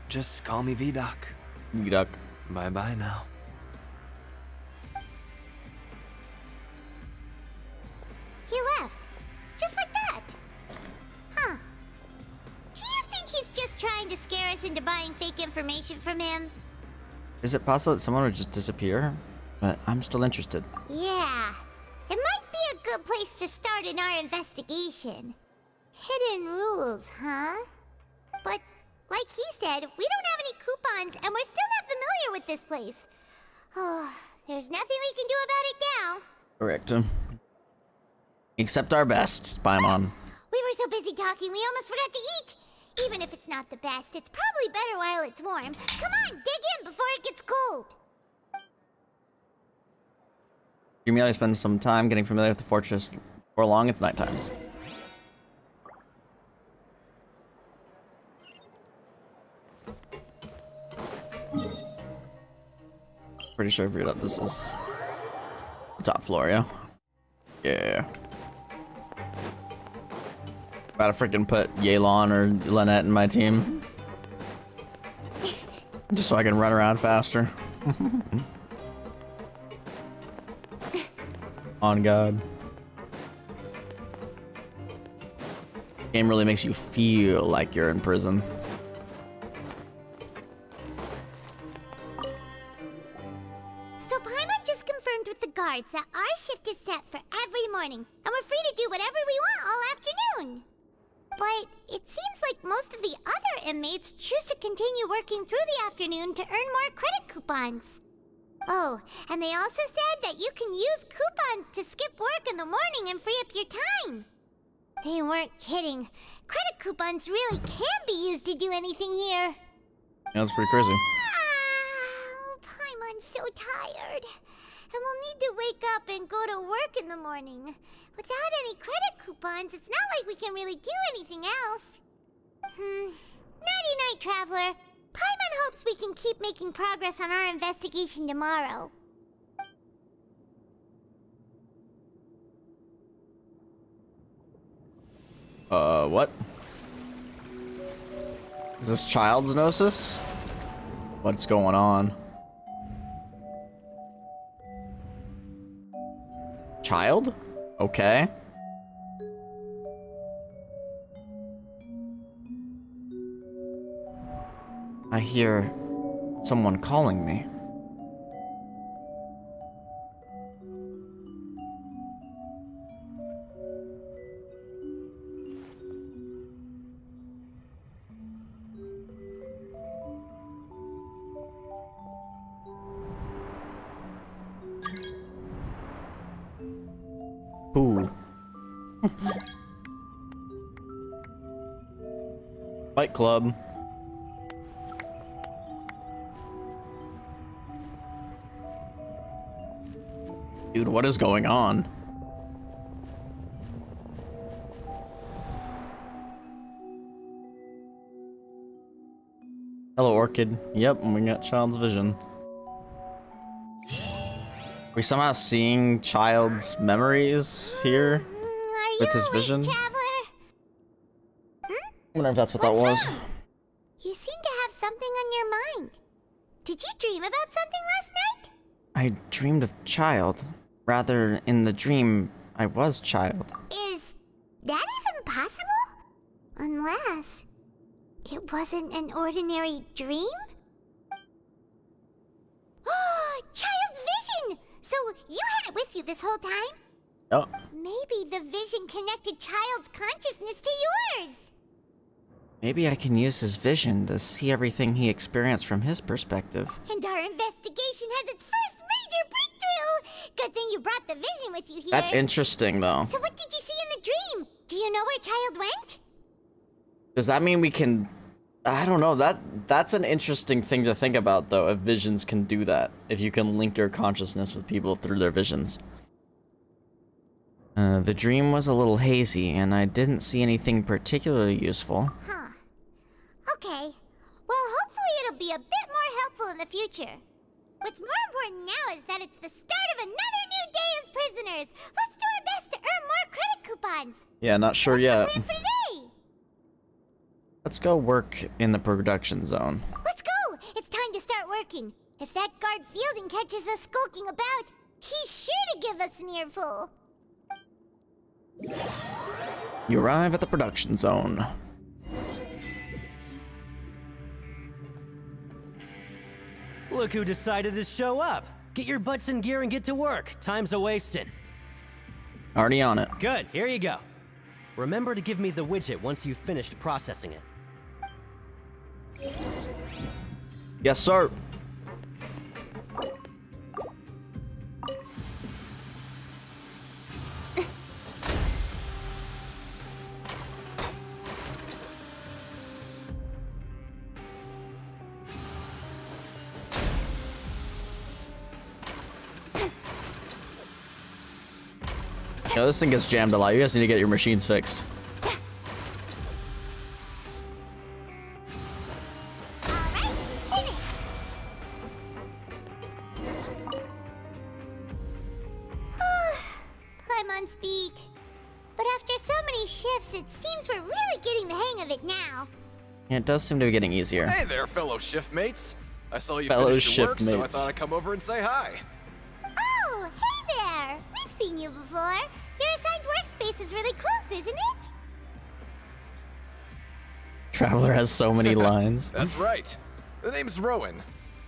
Just call me Vidoc. Vidoc. Bye-bye now. He left. Just like that. Huh. Do you think he's just trying to scare us into buying fake information from him? Is it possible that someone would just disappear? But I'm still interested. Yeah. It might be a good place to start in our investigation. Hidden rules, huh? But, like he said, we don't have any coupons and we're still not familiar with this place. Oh, there's nothing we can do about it now. Correct. Except our best, Paimon. We were so busy talking, we almost forgot to eat. Even if it's not the best, it's probably better while it's warm. Come on, dig in before it gets cold. You merely spend some time getting familiar with the fortress. Before long, it's nighttime. Pretty sure I figured out this is the top floor, yeah? Yeah. About to freaking put Yelan or Lynette in my team. Just so I can run around faster. On God. Game really makes you feel like you're in prison. So Paimon just confirmed with the guards that our shift is set for every morning, and we're free to do whatever we want all afternoon. But it seems like most of the other inmates choose to continue working through the afternoon to earn more credit coupons. Oh, and they also said that you can use coupons to skip work in the morning and free up your time. They weren't kidding. Credit coupons really can be used to do anything here. Yeah, that's pretty crazy. Paimon's so tired. And we'll need to wake up and go to work in the morning. Without any credit coupons, it's not like we can really do anything else. Nighty-night, Traveler. Paimon hopes we can keep making progress on our investigation tomorrow. What? Is this child's gnosis? What's going on? Child? Okay. I hear someone calling me. Ooh. Fight Club. Dude, what is going on? Hello, Orchid. Yep, and we got Child's vision. We somehow seeing Child's memories here with his vision. I wonder if that's what that was. Wrong? You seem to have something on your mind. Did you dream about something last night? I dreamed of Child. Rather, in the dream, I was Child. Is that even possible? Unless it wasn't an ordinary dream? Oh, Child's vision! So you had it with you this whole time? Oh. Maybe the vision connected Child's consciousness to yours. Maybe I can use his vision to see everything he experienced from his perspective. And our investigation has its first major breakthrough! Good thing you brought the vision with you here. That's interesting, though. So what did you see in the dream? Do you know where Child went? Does that mean we can... I don't know, that's an interesting thing to think about, though, if visions can do that. If you can link your consciousness with people through their visions. The dream was a little hazy, and I didn't see anything particularly useful. Huh. Okay. Well, hopefully it'll be a bit more helpful in the future. What's more important now is that it's the start of another new day as prisoners. Let's do our best to earn more credit coupons. Yeah, not sure yet. What's the plan for today? Let's go work in the production zone. Let's go! It's time to start working. If that guard Fielding catches us skulking about, he's sure to give us an earful. You arrive at the production zone. Look who decided to show up. Get your butts in gear and get to work. Time's a-wasting. Already on it. Good, here you go. Remember to give me the widget once you've finished processing it. Yes, sir. Yeah, this thing gets jammed a lot. You guys need to get your machines fixed. I'm on speed. But after so many shifts, it seems we're really getting the hang of it now. Yeah, it does seem to be getting easier. Hey there, fellow shift mates. I saw you Fellow finished your work, shift so I mates. thought I'd come over and say hi. Oh, hey there! We've seen you before. Your assigned workspace is really close, isn't it? Traveler has so many lines. That's right. The name's Rowan.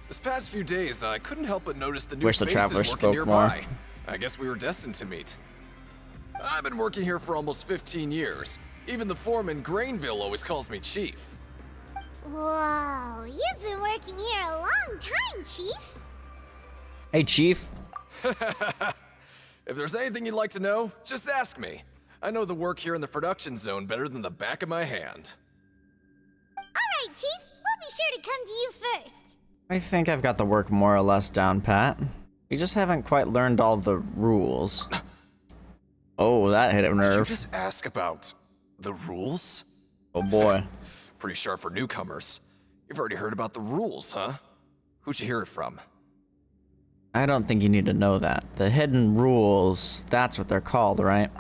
This past few days, I couldn't help but notice the new Wish the faces Traveler working spoke more. nearby. I guess we were destined to meet. I've been working here for almost 15 years. Even the foreman, Grainville, always calls me Chief. Whoa, you've been working here a long time, Chief. Hey, Chief. If there's anything you'd like to know, just ask me. I know the work here in the production zone better than the back of my hand. Alright, Chief. We'll be sure to come to you first. I think I've got the work more or less down pat. We just haven't quite learned all the rules. Oh, that hit a nerve. Did you just ask about the rules? Oh boy. Pretty sharp for newcomers. You've already heard about the rules, huh? Who'd you hear it from? I don't think you need to know that. The hidden rules, that's what they're called, right?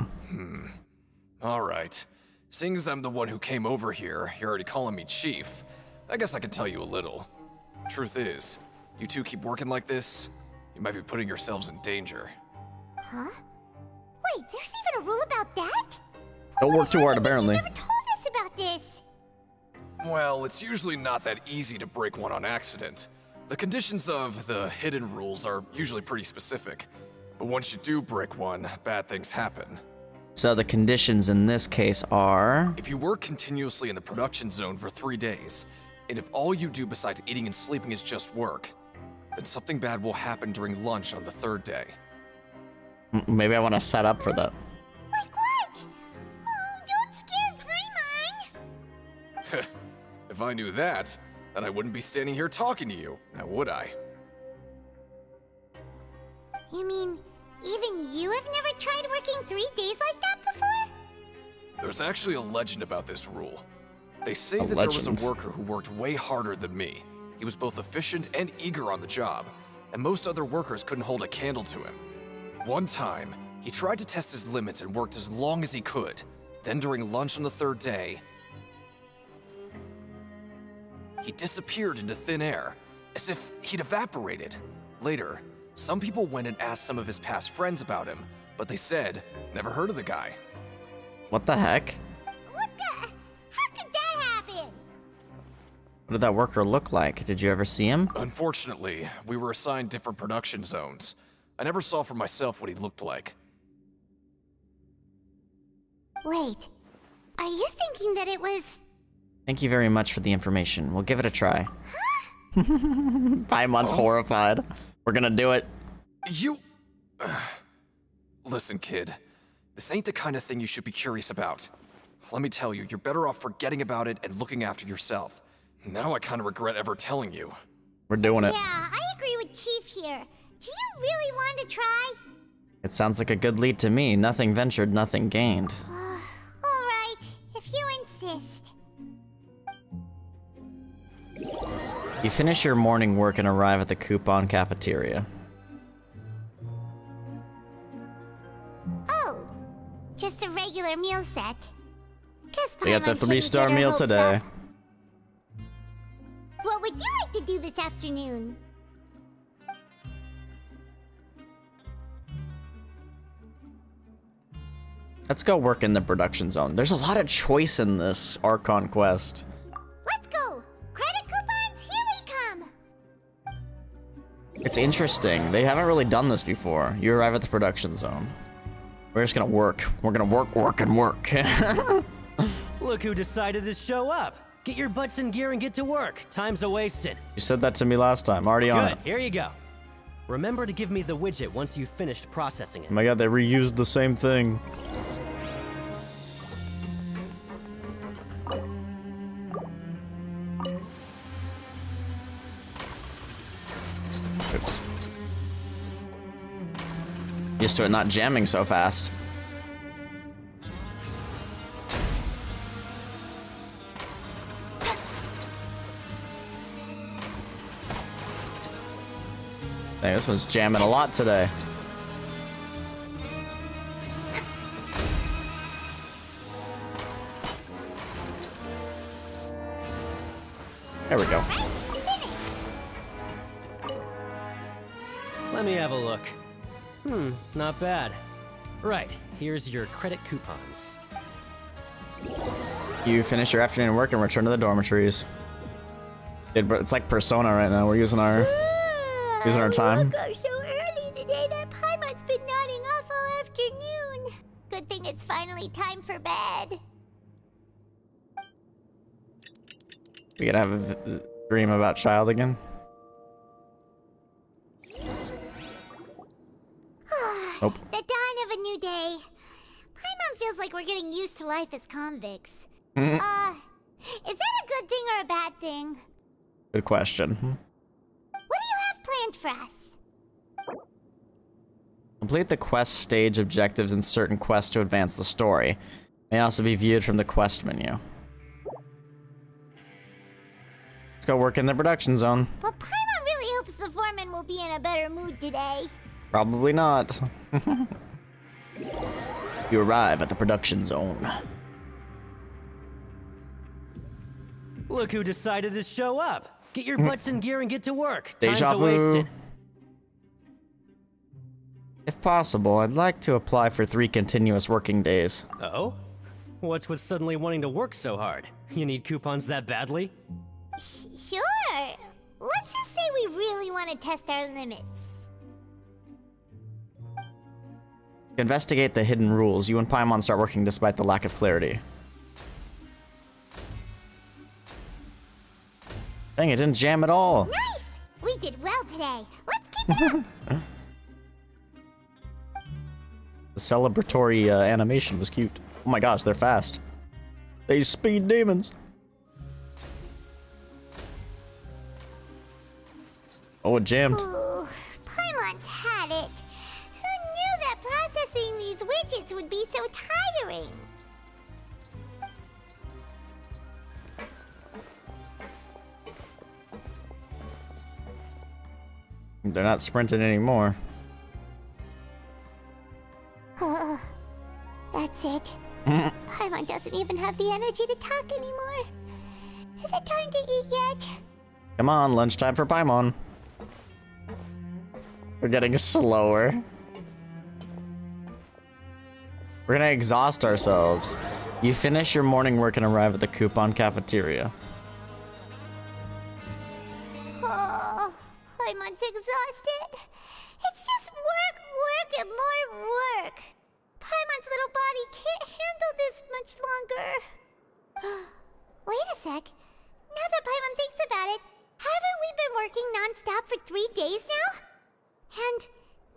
Alright. Seeing as I'm the one who came over here, you're already calling me Chief. I guess I can tell you a little. Truth is, you two keep working like this, you might be putting yourselves in danger. Huh? Wait, there's even a rule about that? Don't work too hard, apparently. You never told us about this. Well, it's usually not that easy to break one on accident. The conditions of the hidden rules are usually pretty specific. But once you do break one, bad things happen. So the conditions in this case are... If you work continuously in the production zone for 3 days, and if all you do besides eating and sleeping is just work, then something bad will happen during lunch on the 3rd day. Maybe I want to set up for that. Like what? Oh, don't scare Paimon. If I knew that, then I wouldn't be standing here talking to you, now would I? You mean, even you have never tried working 3 days like that before? There's actually a legend about this rule. They say that there was a worker who worked way harder than me. He was both efficient and eager on the job, and most other workers couldn't hold a candle to him. One time, he tried to test his limits and worked as long as he could. Then during lunch on the 3rd day, he disappeared into thin air, as if he'd evaporated. Later, some people went and asked some of his past friends about him, but they said, never heard of the guy. What the heck? What the? How could that happen? What did that worker look like? Did you ever see him? Unfortunately, we were assigned different production zones. I never saw for myself what he looked like. Wait, are you thinking that it was... Thank you very much for the information. We'll give it a try. Paimon's horrified. We're gonna do it. You... Listen, kid. This ain't the kind of thing you should be curious about. Let me tell you, you're better off forgetting about it and looking after yourself. Now I kind of regret ever telling you. We're doing it. Yeah, I agree with Chief here. Do you really want to try? It sounds like a good lead to me. Nothing ventured, nothing gained. Alright, if you insist. You finish your morning work and arrive at the coupon cafeteria. Oh, just a regular meal set. Guess We got the Paimon shouldn't 3-star get her meal hopes today. up. What would you like to do this afternoon? Let's go work in the production zone. There's a lot of choice in this Archon quest. Let's go! Credit coupons, here we come! It's interesting. They haven't really done this before. You arrive at the production zone. We're just gonna work. We're gonna work, and work. Look who decided to show up. Get your butts in gear and get to work. Time's a-wasted. You said that to me last time. Already on Good, it. here you go. Remember to give me the widget once you've finished processing it. Oh my god, they reused the same thing. Oops. Used to it not jamming so fast. Dang, this one's jamming a lot today. There we go. Let me have a look. Not bad. Right, here's your credit coupons. You finish your afternoon work and return to the dormitories. It's like Persona right now. We're using our time. Woke up so early today that Paimon's been nodding off all afternoon. Good thing it's finally time for bed. We gotta have a dream about child again. today. Paimon feels like we're getting used to life as convicts. Is that a good thing or a bad thing? Good question. What do you have planned for us? Complete the quest stage objectives in certain quests to advance the story. May also be viewed from the quest menu. Let's go work in the production zone. But Paimon really hopes the foreman will be in a better mood today. Probably not. You arrive at the production zone. Look who decided to show up. Get your butts in gear and get to work. Deja Time's vu. wasted. If possible, I'd like to apply for 3 continuous working days. Oh? What's with suddenly wanting to work so hard? You need coupons that badly? Sure. Let's just say we really want to test our limits. Investigate the hidden rules. You and Paimon start working despite the lack of clarity. Dang, it didn't jam at all. Nice! We did well today. Let's keep it up. The celebratory animation was cute. Oh my gosh, they're fast. These speed demons. Oh, it jammed. Ooh, Paimon's had it. Who knew that processing these widgets would be so tiring? They're not sprinting anymore. That's it. Paimon doesn't even have the energy to talk anymore. Is it time to eat yet? Come on, lunchtime for Paimon. We're getting slower. We're gonna exhaust ourselves. You finish your morning work and arrive at the coupon cafeteria. Oh, Paimon's exhausted. It's just work, work, and more work. Paimon's little body can't handle this much longer. Wait a sec. Now that Paimon thinks about it, haven't we been working non-stop for 3 days now? And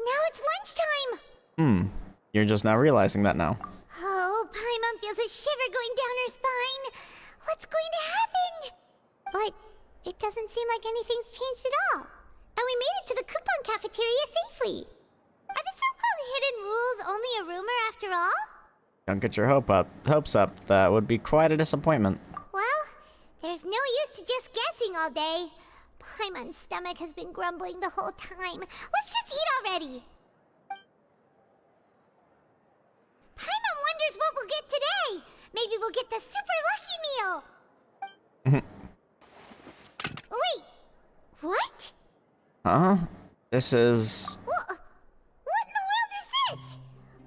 now it's lunchtime! You're just now realizing that now. Oh, Paimon feels a shiver going down her spine. What's going to happen? But it doesn't seem like anything's changed at all. And we made it to the coupon cafeteria safely. Are the so-called hidden rules only a rumor after all? Don't get your hopes up. That would be quite a disappointment. Well, there's no use to just guessing all day. Paimon's stomach has been grumbling the whole time. Let's just eat already. Paimon wonders what we'll get today. Maybe we'll get the super lucky meal. Wait, what? Huh? This is... What in the world is this?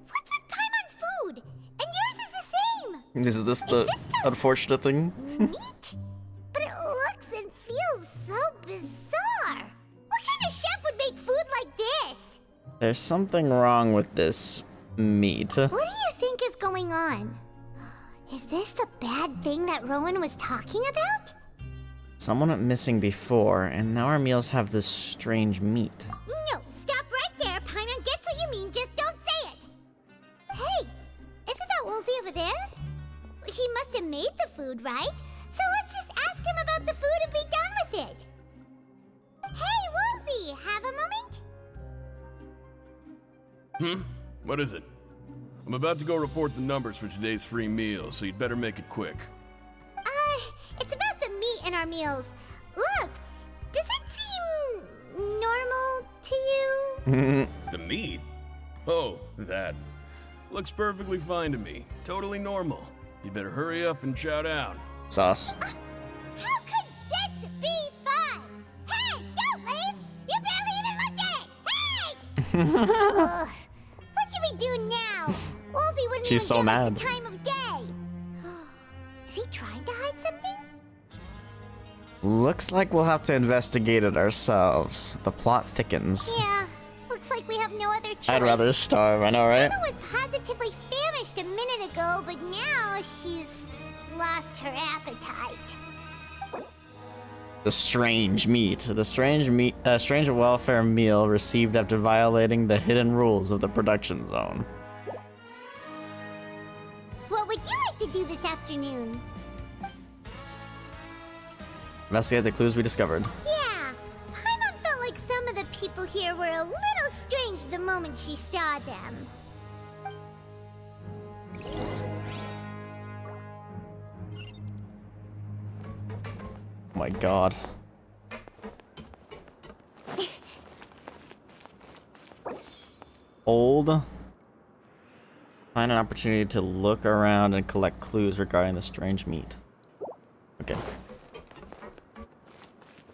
What's with Paimon's food? And yours is the same. Is this the unfortunate thing? Meat? But it looks and feels so bizarre. What kind of chef would make food like this? There's something wrong with this meat. What do you think is going on? Is this the bad thing that Rowan was talking about? Someone went missing before, and now our meals have this strange meat. No, stop right there. Paimon gets what you mean, just don't say it. Hey, isn't that Woolsey over there? He must have made the food, right? So let's just ask him about the food and be done with it. Hey, Woolsey, have a moment? What is it? I'm about to go report the numbers for today's free meal, so you'd better make it quick. It's about the meat in our meals. Look, does it seem normal to you? The meat? Oh, that. Looks perfectly fine to me. Totally normal. You better hurry up and chow down. Sauce. How could this be fun? Hey, don't leave! You barely even looked at it! Hey! What should we do now? Woolsey wouldn't She's even so give mad. us the time of day. Is he trying to hide something? Looks like we'll have to investigate it ourselves. The plot thickens. Yeah, looks like we have no other choice. I'd rather starve, I know, right? Emma was positively famished a minute ago, but now she's lost her appetite. The strange meat. The strange welfare meal received after violating the hidden rules of the production zone. afternoon. Investigate the clues we discovered. Yeah, Paimon felt like some of the people here were a little strange the moment she saw them. Oh my god. Old. Find an opportunity to look around and collect clues regarding the strange meat. Okay.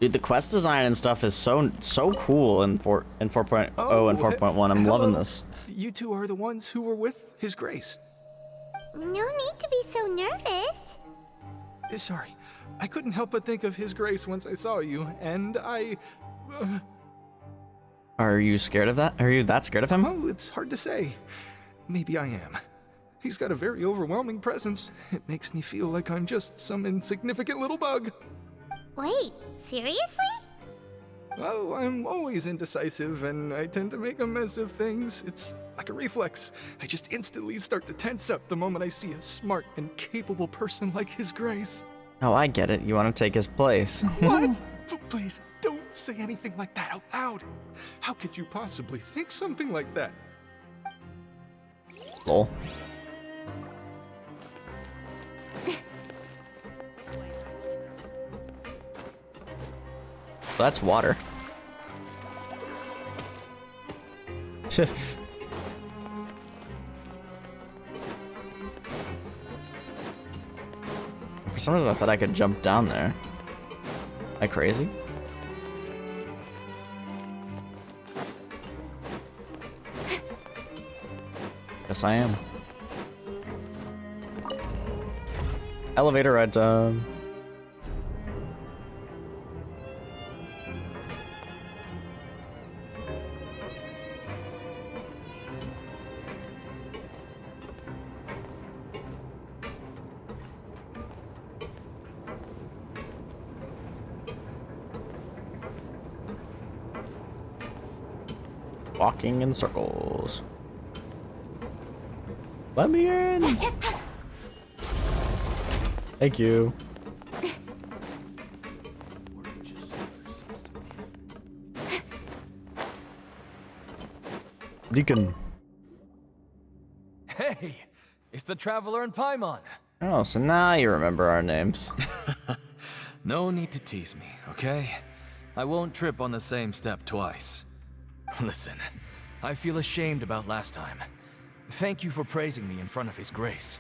Dude, the quest design and stuff is so cool in 4.0 and 4.1. I'm loving this. You two are the ones who were with His Grace. No need to be so nervous. Sorry, I couldn't help but think of His Grace once I saw you, and I... Are you scared of that? Are you that scared of him? Well, it's hard to say. Maybe I am. He's got a very overwhelming presence. It makes me feel like I'm just some insignificant little bug. Wait, seriously? Oh, I'm always indecisive, and I tend to make a mess of things. It's like a reflex. I just instantly start to tense up the moment I see a smart and capable person like His Grace. Oh, I get it. You want to take his place. What? Please, don't say anything like that out loud. How could you possibly think something like that? Lol. That's water. For some reason I thought I could jump down there. Am I crazy? Yes, I am. Elevator ride time. Walking in circles. Let me in. Thank you. Deacon. Hey, it's the Traveler and Paimon. Oh, so now you remember our names. No need to tease me, okay? I won't trip on the same step twice. Listen, I feel ashamed about last time. Thank you for praising me in front of His Grace.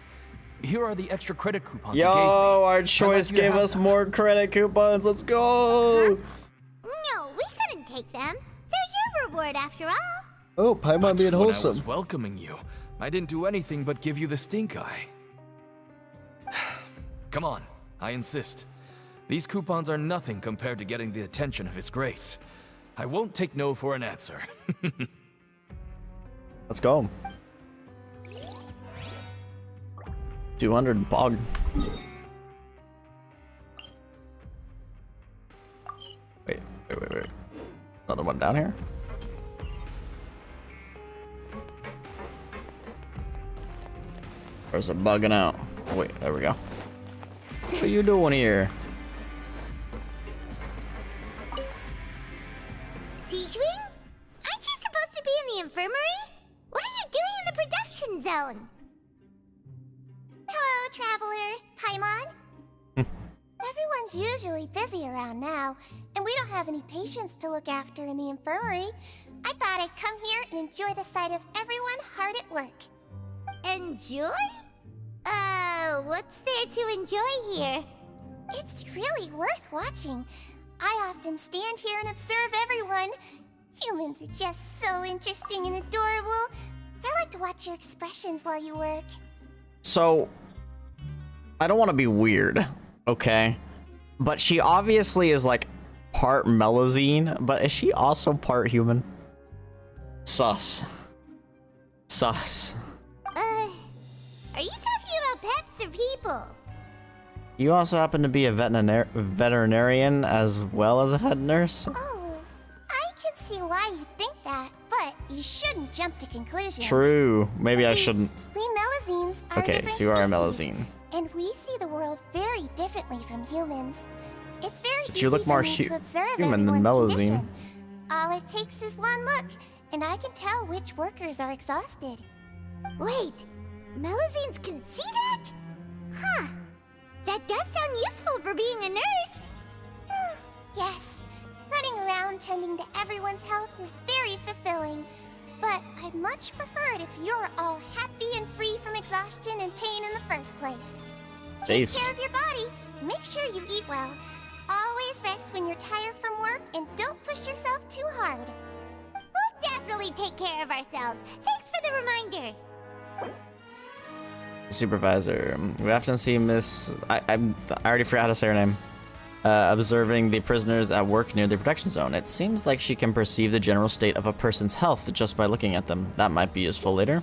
Here are the extra credit coupons Yo, he gave me. our choice gave us more credit coupons. Let's go. No, we couldn't take them. They're your reward after all. Oh, Paimon being When wholesome. I was welcoming you, I didn't do anything but give you the stink eye. Come on, I insist. These coupons are nothing compared to getting the attention of His Grace. I won't take no for an answer. Let's go. 200 bog. Wait. Another one down here? There's a bugging out. Oh, wait, there we go. What are you doing here? Siegewing? Aren't you supposed to be in the infirmary? What are you doing in the production zone? Hello, Traveler. Paimon? Everyone's usually busy around now, and we don't have any patients to look after in the infirmary. I thought I'd come here and enjoy the sight of everyone hard at work. Enjoy? What's there to enjoy here? It's really worth watching. I often stand here and observe everyone. Humans are just so interesting and adorable. I like to watch your expressions while you work. So, I don't want to be weird, okay? But she obviously is like part Melazine, but is she also part human? Sus. Are you talking about pets or people? You also happen to be a veterinarian as well as a head nurse? Oh, I can see why you think that, But you shouldn't jump to conclusions. True. Maybe I shouldn't. We Melazines are Okay, different so you are a species, Melazine. and we see the world very differently from humans. It's very But easy you look more for me to observe human than everyone's Melazine. condition. All it takes is one look, and I can tell which workers are exhausted. Wait, Melazines can see that? Huh. That does sound useful for being a nurse. Yes, running around tending to everyone's health is very fulfilling. But I'd much prefer it if you're all happy and free from exhaustion and pain in the first place. Take care of your body, and make sure you eat well. Always rest when you're tired from work, and don't push yourself too hard. We'll definitely take care of ourselves. Thanks for the reminder. Supervisor. We often see Miss... I already forgot how to say her name. Observing the prisoners at work near the protection zone. It seems like she can perceive the general state of a person's health just by looking at them. That might be useful later.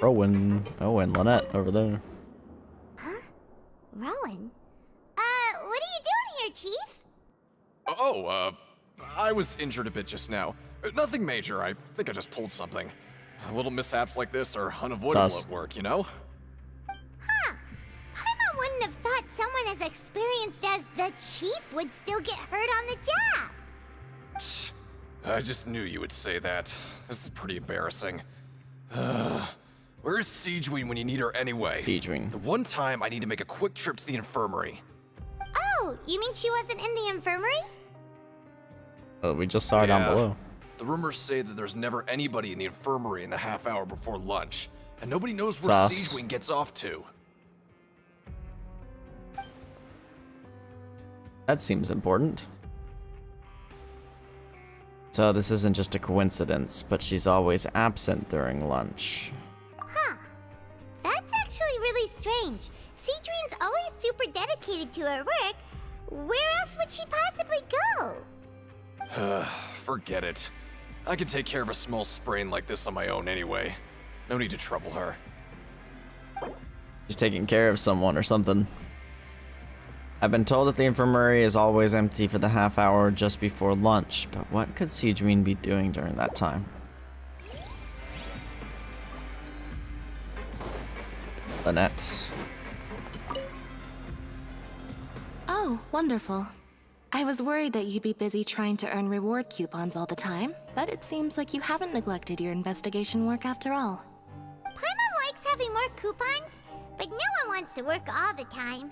Rowan. Oh, and Lynette over there. Rowan? What are you doing here, Chief? Oh, I was injured a bit just now. Nothing major, I think I just pulled something. Little mishaps like this are unavoidable Sus. at work, you know? Huh. Paimon wouldn't have thought someone as experienced as the Chief would still get hurt on the job. I just knew you would say that. This is pretty embarrassing. Where's Siegeween when you need her anyway? Siegeween. The one time I need to make a quick trip to the infirmary. Oh, you mean she wasn't in the infirmary? Oh, we just saw her down below. The rumors say that there's never anybody in the infirmary in the half hour before lunch, and nobody knows where Sus. Siegeween gets off to. That seems important. So this isn't just a coincidence, but she's always absent during lunch. Huh. That's actually really strange. Siegeween's always super dedicated to her work. Where else would she possibly go? Forget it. I can take care of a small sprain like this on my own anyway. No need to trouble her. She's taking care of someone or something. I've been told that the infirmary is always empty for the half hour just before lunch, but what could Siegeween be doing during that time? Lynette. Oh, wonderful. I was worried that you'd be busy trying to earn reward coupons all the time, but it seems like you haven't neglected your investigation work after all. Paimon likes having more coupons, but no one wants to work all the time.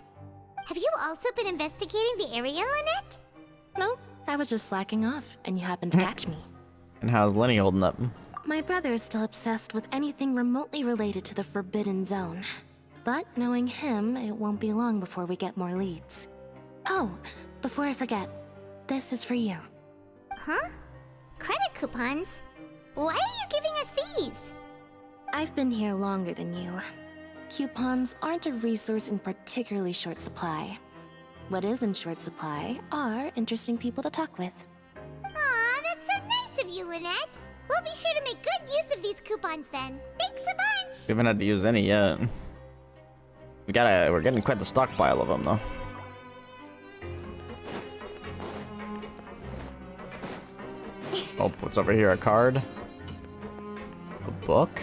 Have you also been investigating the area, Lynette? No, I was just slacking off, and you happened to catch me. And how's Lenny holding up? My brother is still obsessed with anything remotely related to the Forbidden Zone. But knowing him, it won't be long before we get more leads. Oh, before I forget, this is for you. Huh? Credit coupons? Why are you giving us these? I've been here longer than you. Coupons aren't a resource in particularly short supply. What is in short supply are interesting people to talk with. Aw, that's so nice of you, Lynette. We'll be sure to make good use of these coupons then. Thanks a bunch! We haven't had to use any yet. We're getting quite the stockpile of them though. Oh, what's over here? A card? A book?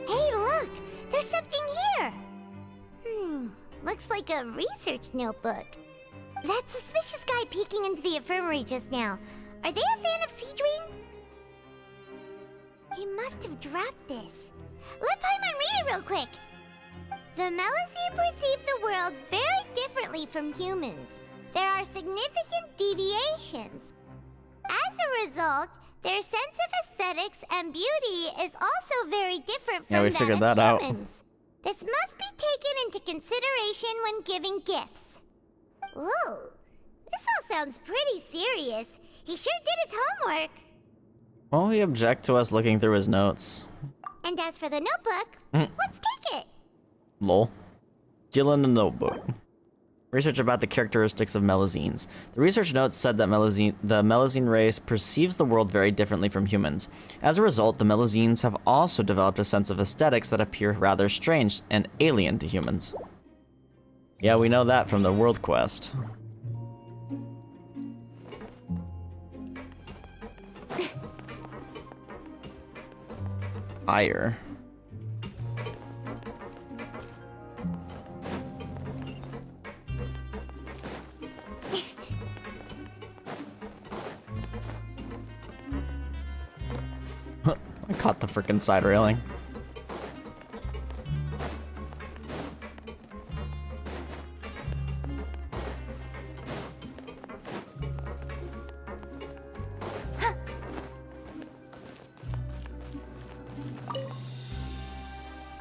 Hey, look! There's something here! Looks like a research notebook. That suspicious guy peeking into the infirmary just now. Are they a fan of Siegeween? He must have dropped this. Let Paimon read it real quick. The Melazine perceive the world very differently from humans. There are significant deviations. As a result, their sense of aesthetics and beauty is also very different from Yeah, we that figured of that out. humans. This must be taken into consideration when giving gifts. Ooh, this all sounds pretty serious. He sure did his homework. Won't he object to us looking through his notes? And as for the notebook, let's take it. Lol. Deal in the notebook. Research about the characteristics of Melazines. The research notes said that the Melazine race perceives the world very differently from humans. As a result, the Melazines have also developed a sense of aesthetics that appear rather strange and alien to humans. Yeah, we know that from the world quest. Fire. I caught the frickin' side railing.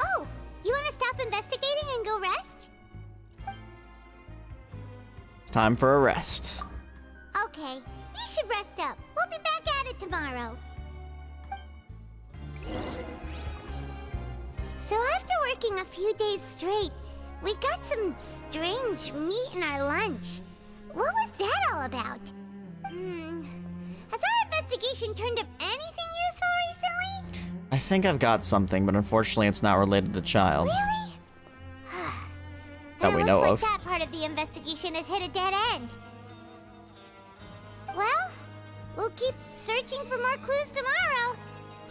Oh, you want to stop investigating and go rest? It's time for a rest. Okay, you should rest up. We'll be back at it tomorrow. So after working a few days straight, we got some strange meat in our lunch. What was that all about? Has our investigation turned up anything useful recently? I think I've got something, but unfortunately it's not related to child. Really? That we know of. Looks like that part of the investigation has hit a dead end. Well, we'll keep searching for more clues tomorrow.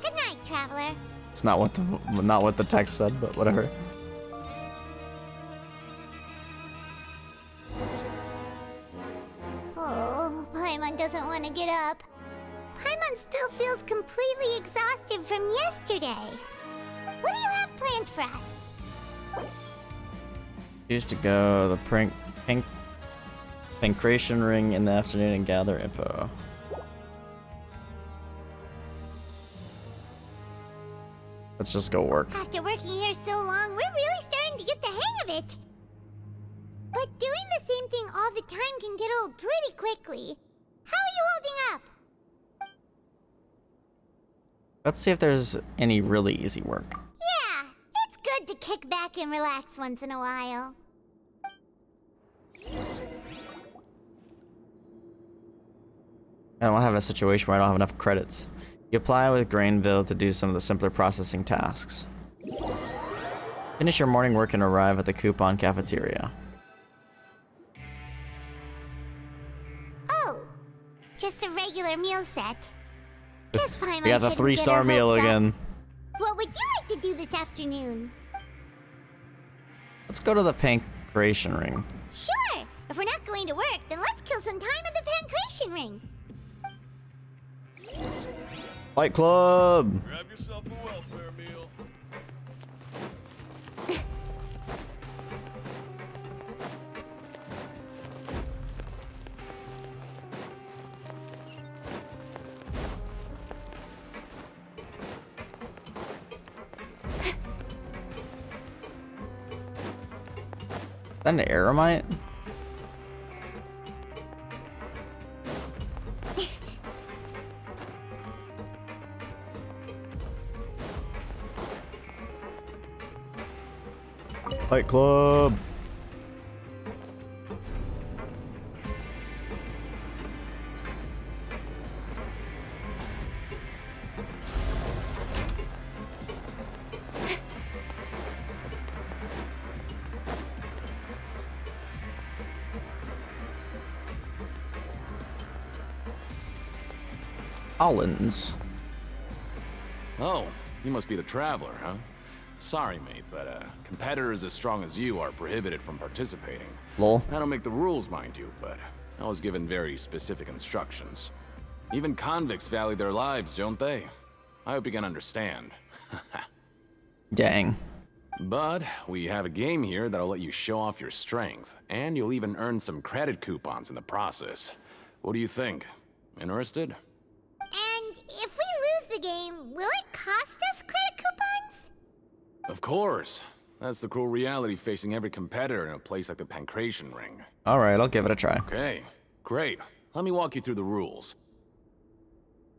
Good night, traveler. It's not what the text said, but whatever. Oh, Paimon doesn't want to get up. Paimon still feels completely exhausted from yesterday. What do you have planned for us? Used to go the Pancration ring in the afternoon and gather info. Let's just go work. After working here so long, we're really starting to get the hang of it. But doing the same thing all the time can get old pretty quickly. How are you holding up? Let's see if there's any really easy work. Yeah, it's good to kick back and relax once in a while. I don't have a situation where I don't have enough credits. You apply with Grainville to do some of the simpler processing tasks. Finish your morning work and arrive at the coupon cafeteria. Oh, just a regular meal set. Guess Paimon We got the shouldn't get 3-star her meal hopes up. again. What would you like to do this afternoon? Let's go to the Pancration ring. Sure! If we're not going to work, then let's kill some time at the Pancration ring. Fight Club! Grab yourself a welfare meal. Is that an Aramite? Fight Club! Collins. Oh, you must be the traveler, huh? Sorry, mate, but competitors as strong as you are prohibited from participating. Lol. I don't make the rules, mind you, but I was given very specific instructions. Even convicts value their lives, don't they? I hope you can understand. Dang. But we have a game here that'll let you show off your strength, and you'll even earn some credit coupons in the process. What do you think? Interested? And if we lose the game, will it cost us credit coupons? Of course. That's the cruel reality facing every competitor in a place like the Pancration ring. Alright, I'll give it a try. Okay, great. Let me walk you through the rules.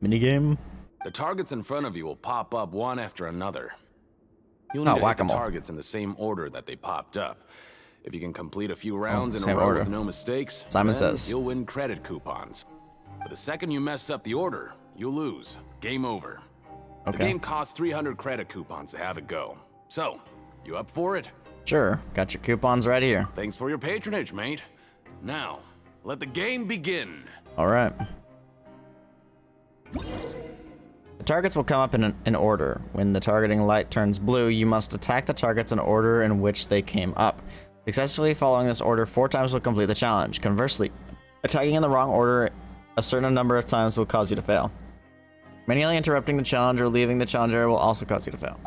Minigame? The targets in front of you will pop up one after another. You'll Oh, need to hit the whack-a-mole. targets in the same order that they popped up. If you can complete a few rounds in a same row order. with no mistakes, Simon then says. you'll win credit coupons. But the second you mess up the order, you'll lose. Game over. The Okay. game costs 300 credit coupons to have it go. So, you up for it? Sure. Got your coupons right here. Thanks for your patronage, mate. Now, let the game begin. All right. The targets will come up in order. When the targeting light turns blue, you must attack the targets in order in which they came up. Successfully following this order 4 times will complete the challenge. Conversely, attacking in the wrong order a certain number of times will cause you to fail. Manually interrupting the challenge or leaving the challenge area will also cause you to fail.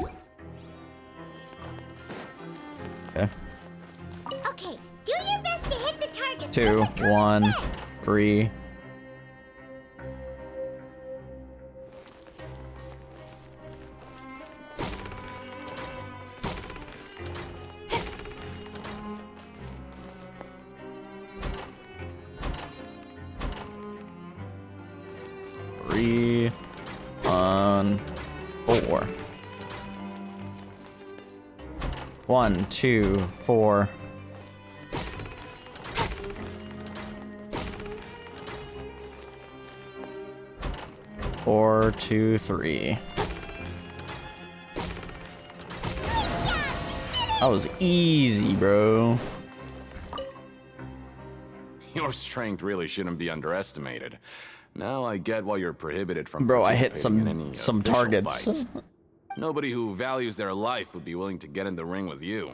Okay. Okay, do your best to hit the target. 2, 1, 3. Three, 1, 4. 1, 2, 4. Four, 2, 3. That was easy, bro. Your strength really shouldn't be underestimated. Now I get why you're prohibited from Bro, I hit participating in any some official targets. fights. Nobody who values their life would be willing to get in the ring with you.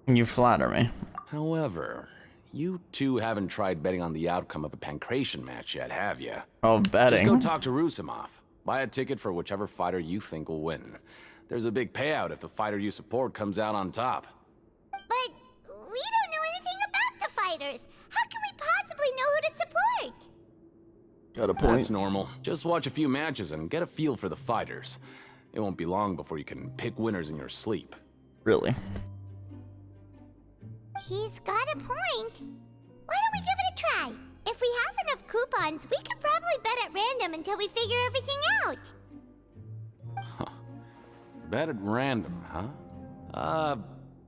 You flatter me. However, you two haven't tried betting on the outcome of a pancration match yet, have you? Oh, betting. Just go talk to Rusimov. Buy a ticket for whichever fighter you think will win. There's a big payout if the fighter you support comes out on top. But we don't know anything about the fighters. How can we possibly know who to support? Got a point. That's normal. Just watch a few matches and get a feel for the fighters. It won't be long before you can pick winners in your sleep. Really? He's got a point. Why don't we give it a try? If we have enough coupons, we could probably bet at random until we figure everything out. Bet at random, huh?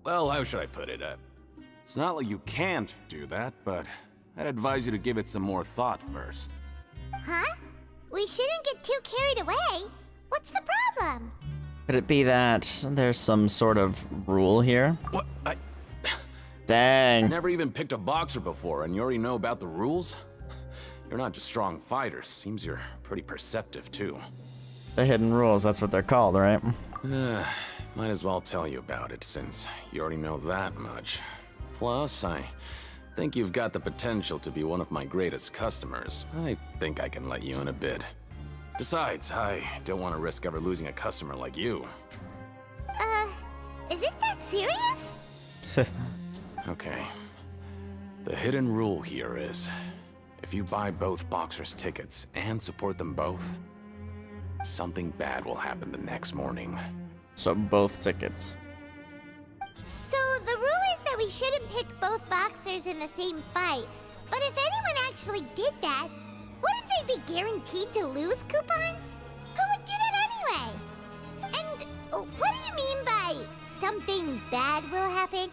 Well, how should I put it? It's not like you can't do that, but I'd advise you to give it some more thought first. Huh? We shouldn't get too carried away. What's the problem? Could it be that there's some sort of rule here? What? Dang. Never even picked a boxer before, and you already know about the rules? You're not just strong fighters. Seems you're pretty perceptive, too. The hidden rules, that's what they're called, right? Might as well tell you about it, since you already know that much. Plus, I think you've got the potential to be one of my greatest customers. I think I can let you in a bid. Besides, I don't want to risk ever losing a customer like you. Is it that serious? Okay. The hidden rule here is, if you buy both boxers' tickets and support them both, something bad will happen the next morning. So both tickets. So the rule is that we shouldn't pick both boxers in the same fight. But if anyone actually did that, wouldn't they be guaranteed to lose coupons? Who would do that anyway? And what do you mean by something bad will happen?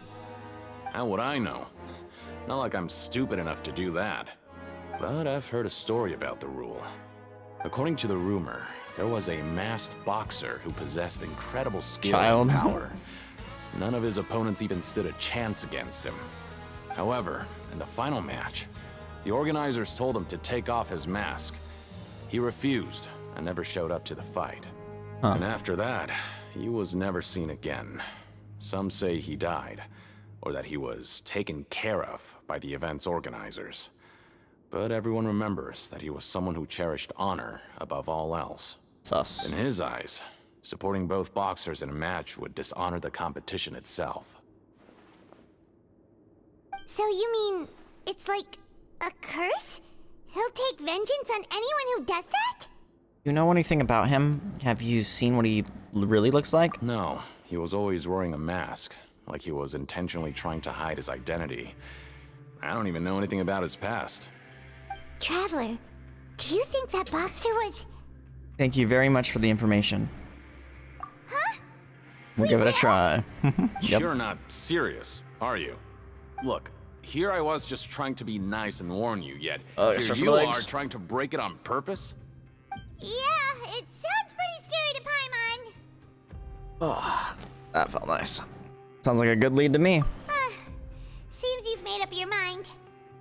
How would I know? Not like I'm stupid enough to do that. But I've heard a story about the rule. According to the rumor, there was a masked boxer who possessed incredible skill and power. None of his opponents even stood a chance against him. However, in the final match, the organizers told him to take off his mask. He refused and never showed up to the fight. And after that, he was never seen again. Some say he died, or that he was taken care of by the event's organizers. But everyone remembers that he was someone who cherished honor above all else. Sus. In his eyes, supporting both boxers in a match would dishonor the competition itself. So you mean it's like a curse? He'll take vengeance on anyone who does that? You know anything about him? Have you seen what he really looks like? No, he was always wearing a mask, like he was intentionally trying to hide his identity. I don't even know anything about his past. Traveler, do you think that boxer was... Thank you very much for the information. Huh? We'll give it a try. Yep. You're not serious, are you? Look, here I was just trying to be nice and warn you, yet here stretch my you legs. are trying to break it on purpose? Yeah, it sounds pretty scary to Paimon. Oh, that felt nice. Sounds like a good lead to me. Seems you've made up your mind.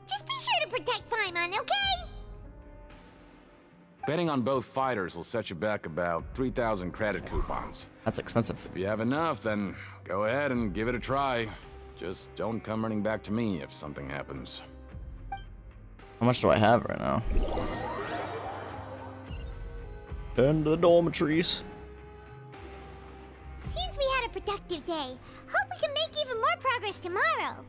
Just be sure to protect Paimon, okay? Betting on both fighters will set you back about 3,000 credit coupons. That's expensive. If you have enough, then go ahead and give it a try. Just don't come running back to me if something happens. How much do I have right now? And the dormitories. Seems we had a productive day. Hope we can make even more progress tomorrow.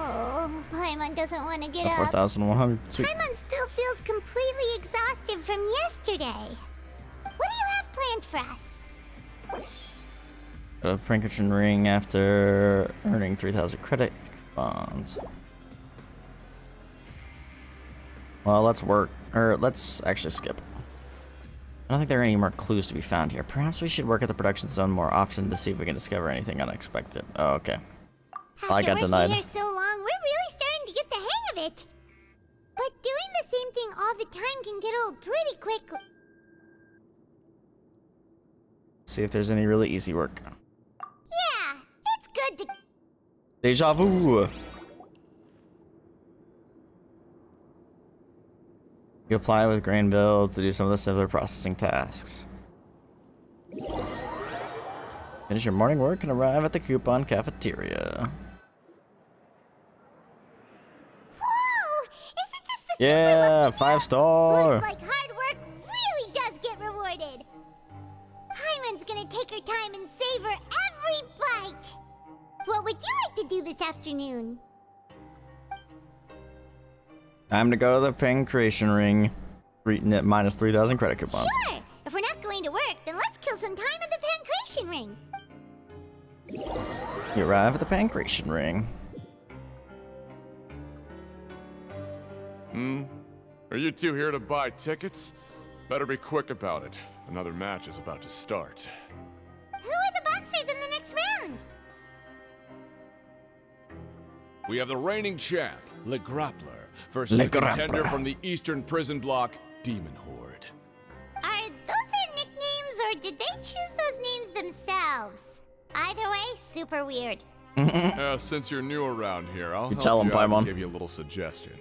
Oh, Paimon doesn't want to get up. 4,100. Sweet. Paimon still feels completely exhausted from yesterday. What do you have planned for us? A Pinkerton ring after earning 3,000 credit coupons. Well, let's work. Or let's actually skip. I don't think there are any more clues to be found here. Perhaps we should work at the production zone more often to see if we can discover anything unexpected. Oh, okay. I got denied. After working here so long, we're really starting to get the hang of it. But doing the same thing all the time can get old pretty quickly. See if there's any really easy work. Yeah, it's good to... Deja vu! You apply with Grainville to do some of the simpler processing tasks. Finish your morning work and arrive at the coupon cafeteria. Whoa! Isn't this the Yeah, 5-star! Looks like hard work really does get rewarded. Paimon's gonna take her time and savor every bite. What would you like to do this afternoon? Time to go to the Pancration ring. Minus 3,000 credit coupons. Sure! If we're not going to work, then let's kill some time at the Pancration ring. You arrive at the Pancration ring. Are you two here to buy tickets? Better be quick about it. Another match is about to start. Who are the boxers in the next round? We have the reigning champ, Le Grappler, versus a contender from the Eastern Prison Block, Demon Horde. Are those their nicknames, or did they choose those names themselves? Either way, super weird. Since you're new around here, I'll help tell him, you out Paimon. and give you a little suggestion.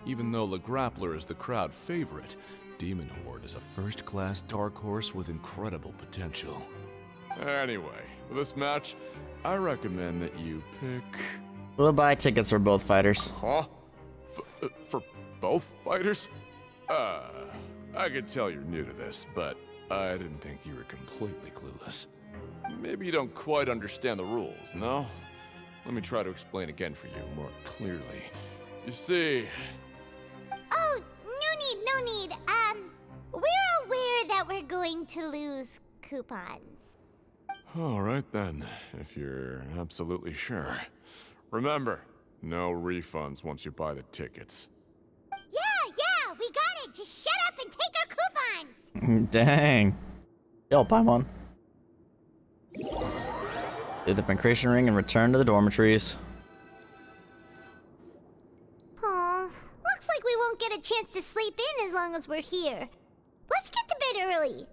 Even though Le Grappler is the crowd favorite, Demon Horde is a first-class dark horse with incredible potential. Anyway, for this match, I recommend that you pick... We'll buy tickets for both fighters. Huh? For both fighters? I could tell you're new to this, but I didn't think you were completely clueless. Maybe you don't quite understand the rules, no? Let me try to explain again for you more clearly. You see... Oh, no need. We're aware that we're going to lose coupons. Alright then, if you're absolutely sure. Remember, no refunds once you buy the tickets. Yeah, we got it. Just shut up and take our coupons. Dang. Yo, Paimon. Do the Pancration ring and return to the dormitories. Aw, looks like we won't get a chance to sleep in as long as we're here. Let's get to bed early.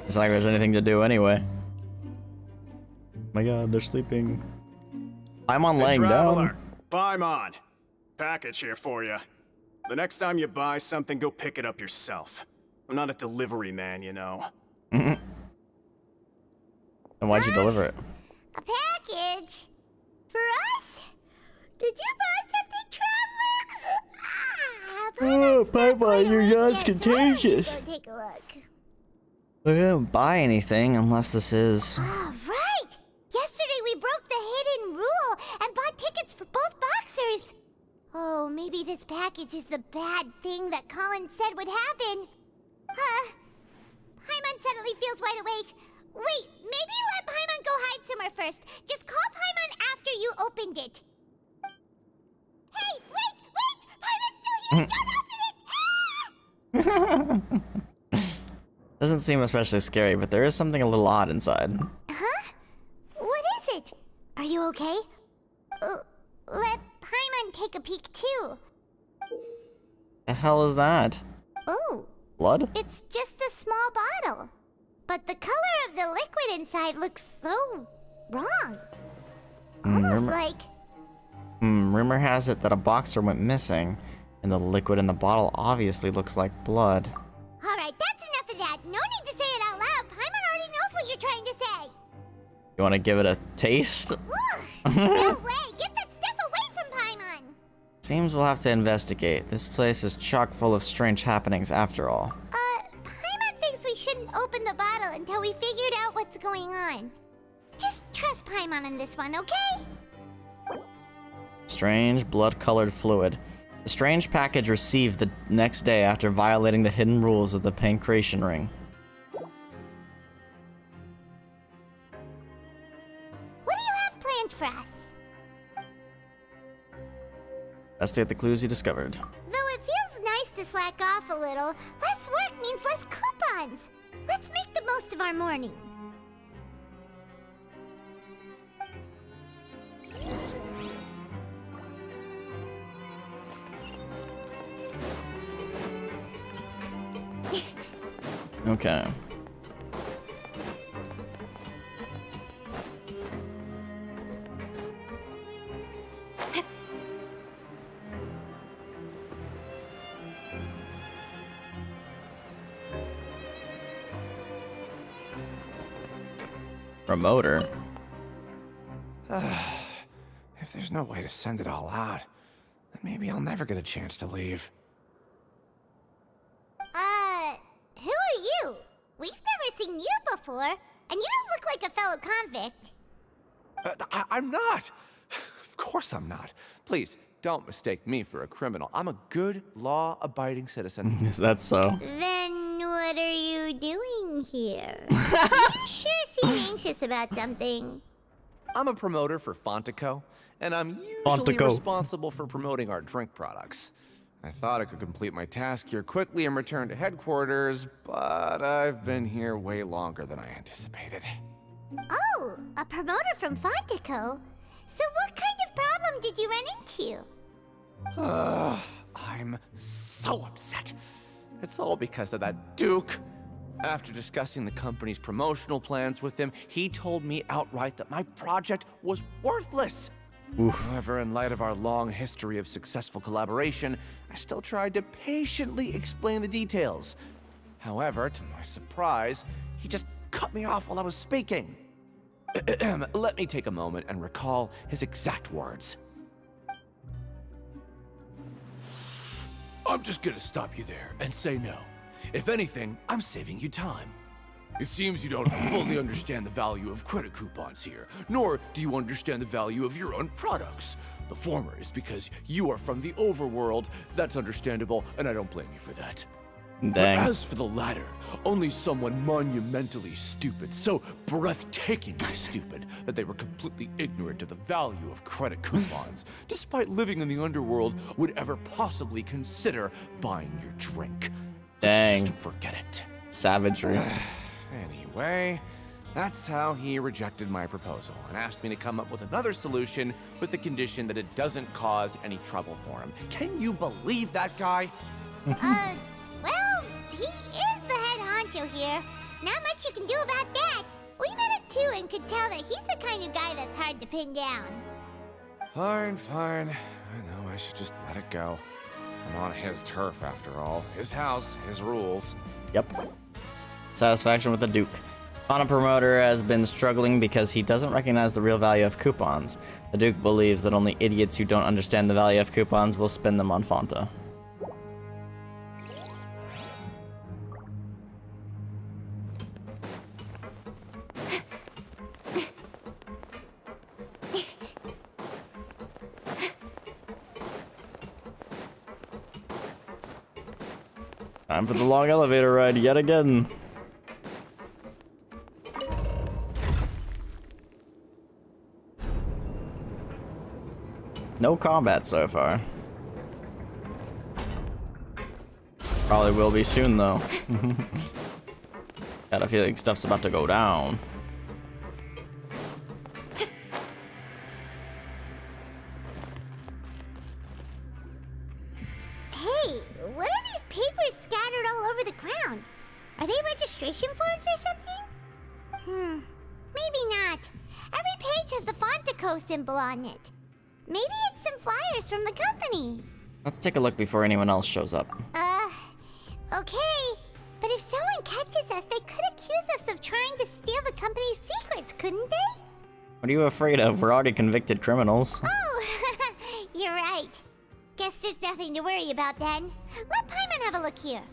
It's not like there's anything to do anyway. My god, they're sleeping. I'm on laying down. Paimon, package here for you. The next time you buy something, go pick it up yourself. I'm not a delivery man, you know. And why'd you deliver it? A package? For us? Did you buy something, Traveler? Oh, Paimon, your yacht's contagious. Go take a look. I didn't buy anything unless this is... Right! Yesterday we broke the hidden rule and bought tickets for both boxers. Oh, maybe this package is the bad thing that Colin said would happen. suddenly feels wide awake. Wait, maybe let Paimon go hide somewhere first. Just call Paimon after you opened it. Hey, wait! Paimon's still here! Don't open it! Doesn't seem especially scary, but there is something a little odd inside. Huh? What is it? Are you okay? Let Paimon take a peek too. The hell is that? Oh. Blood? It's just a small bottle. But the color of the liquid inside looks so wrong. Almost like... Rumor has it that a boxer went missing, and the liquid in the bottle obviously looks like blood. Alright, that's enough of that. No need to say it out loud. Paimon already knows what you're trying to say. You want to give it a taste? No way! Get that stuff away from Paimon! Seems we'll have to investigate. This place is chock full of strange happenings after all. Paimon thinks we shouldn't open the bottle until we figured out what's going on. Just trust Paimon on this one, okay? Strange blood-colored fluid. The strange package received the next day after violating the hidden rules of the Pancration Ring. What do you have planned for us? Investigate the clues you discovered. Though it feels nice to slack off a little, less work means less coupons. Let's make the most of our morning. Okay. Promoter? If there's no way to send it all out, then maybe I'll never get a chance to leave. Who are you? We've never seen you before, and you don't look like a fellow convict. I'm not! Of course I'm not. Please, don't mistake me for a criminal. I'm a good, law-abiding citizen. Is that so? Then what are you doing here? You sure seem anxious about something. I'm a promoter for Fontaine, and I'm usually responsible for promoting our drink products. I thought I could complete my task here quickly and return to headquarters, but I've been here way longer than I anticipated. Oh, a promoter from Fontaine. So what kind of problem did you run into? I'm so upset. It's all because of that Duke. After discussing the company's promotional plans with him, he told me outright that my project was worthless. However, in light of our long history of successful collaboration, I still tried to patiently explain the details. However, to my surprise, he just cut me off while I was speaking. Let me take a moment and recall his exact words. I'm just gonna stop you there and say no. If anything, I'm saving you time. It seems you don't fully understand the value of credit coupons here, nor do you understand the value of your own products. The former is because you are from the overworld. That's understandable, and I don't blame you for that. Dang. But as for the latter, only someone monumentally stupid, so breathtakingly stupid, that they were completely ignorant of the value of credit coupons, despite living in the underworld, would ever possibly consider buying your drink. Dang. Just forget it. Savagery. Anyway, that's how he rejected my proposal and asked me to come up with another solution with the condition that it doesn't cause any trouble for him. Can you believe that guy? Well, he is the head honcho here. Not much you can do about that. We met him too and could tell that he's the kind of guy that's hard to pin down. Fine. I know I should just let it go. I'm on his turf after all. His house, his rules. Yep. Satisfaction with the Duke. Fauna Promoter has been struggling because he doesn't recognize the real value of coupons. The Duke believes that only idiots who don't understand the value of coupons will spend them on Fonta. Time for the long elevator ride yet again. No combat so far. Probably will be soon though. Got a feeling stuff's about to go down. Hey, what are these papers scattered all over the ground? Are they registration forms or something? Maybe not. Every page has the Fontaco symbol on it. Maybe it's some flyers from the company. Let's take a look before anyone else shows up. Okay. But if someone catches us, they could accuse us of trying to steal the company's secrets, couldn't they? What are you afraid of? We're already convicted criminals. Oh, you're right. Guess there's nothing to worry about then. Let Paimon have a look here.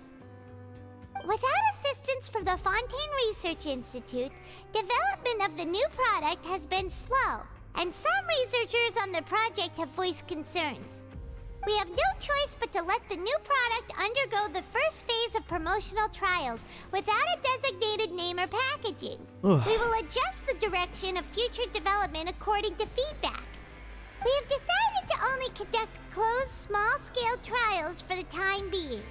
Without assistance from the Fontaine Research Institute, development of the new product has been slow, and some researchers on the project have voiced concerns. We have no choice but to let the new product undergo the first phase of promotional trials without a designated name or packaging. We will adjust the direction of future development according to feedback. We have decided to only conduct closed, small-scale trials for the time being.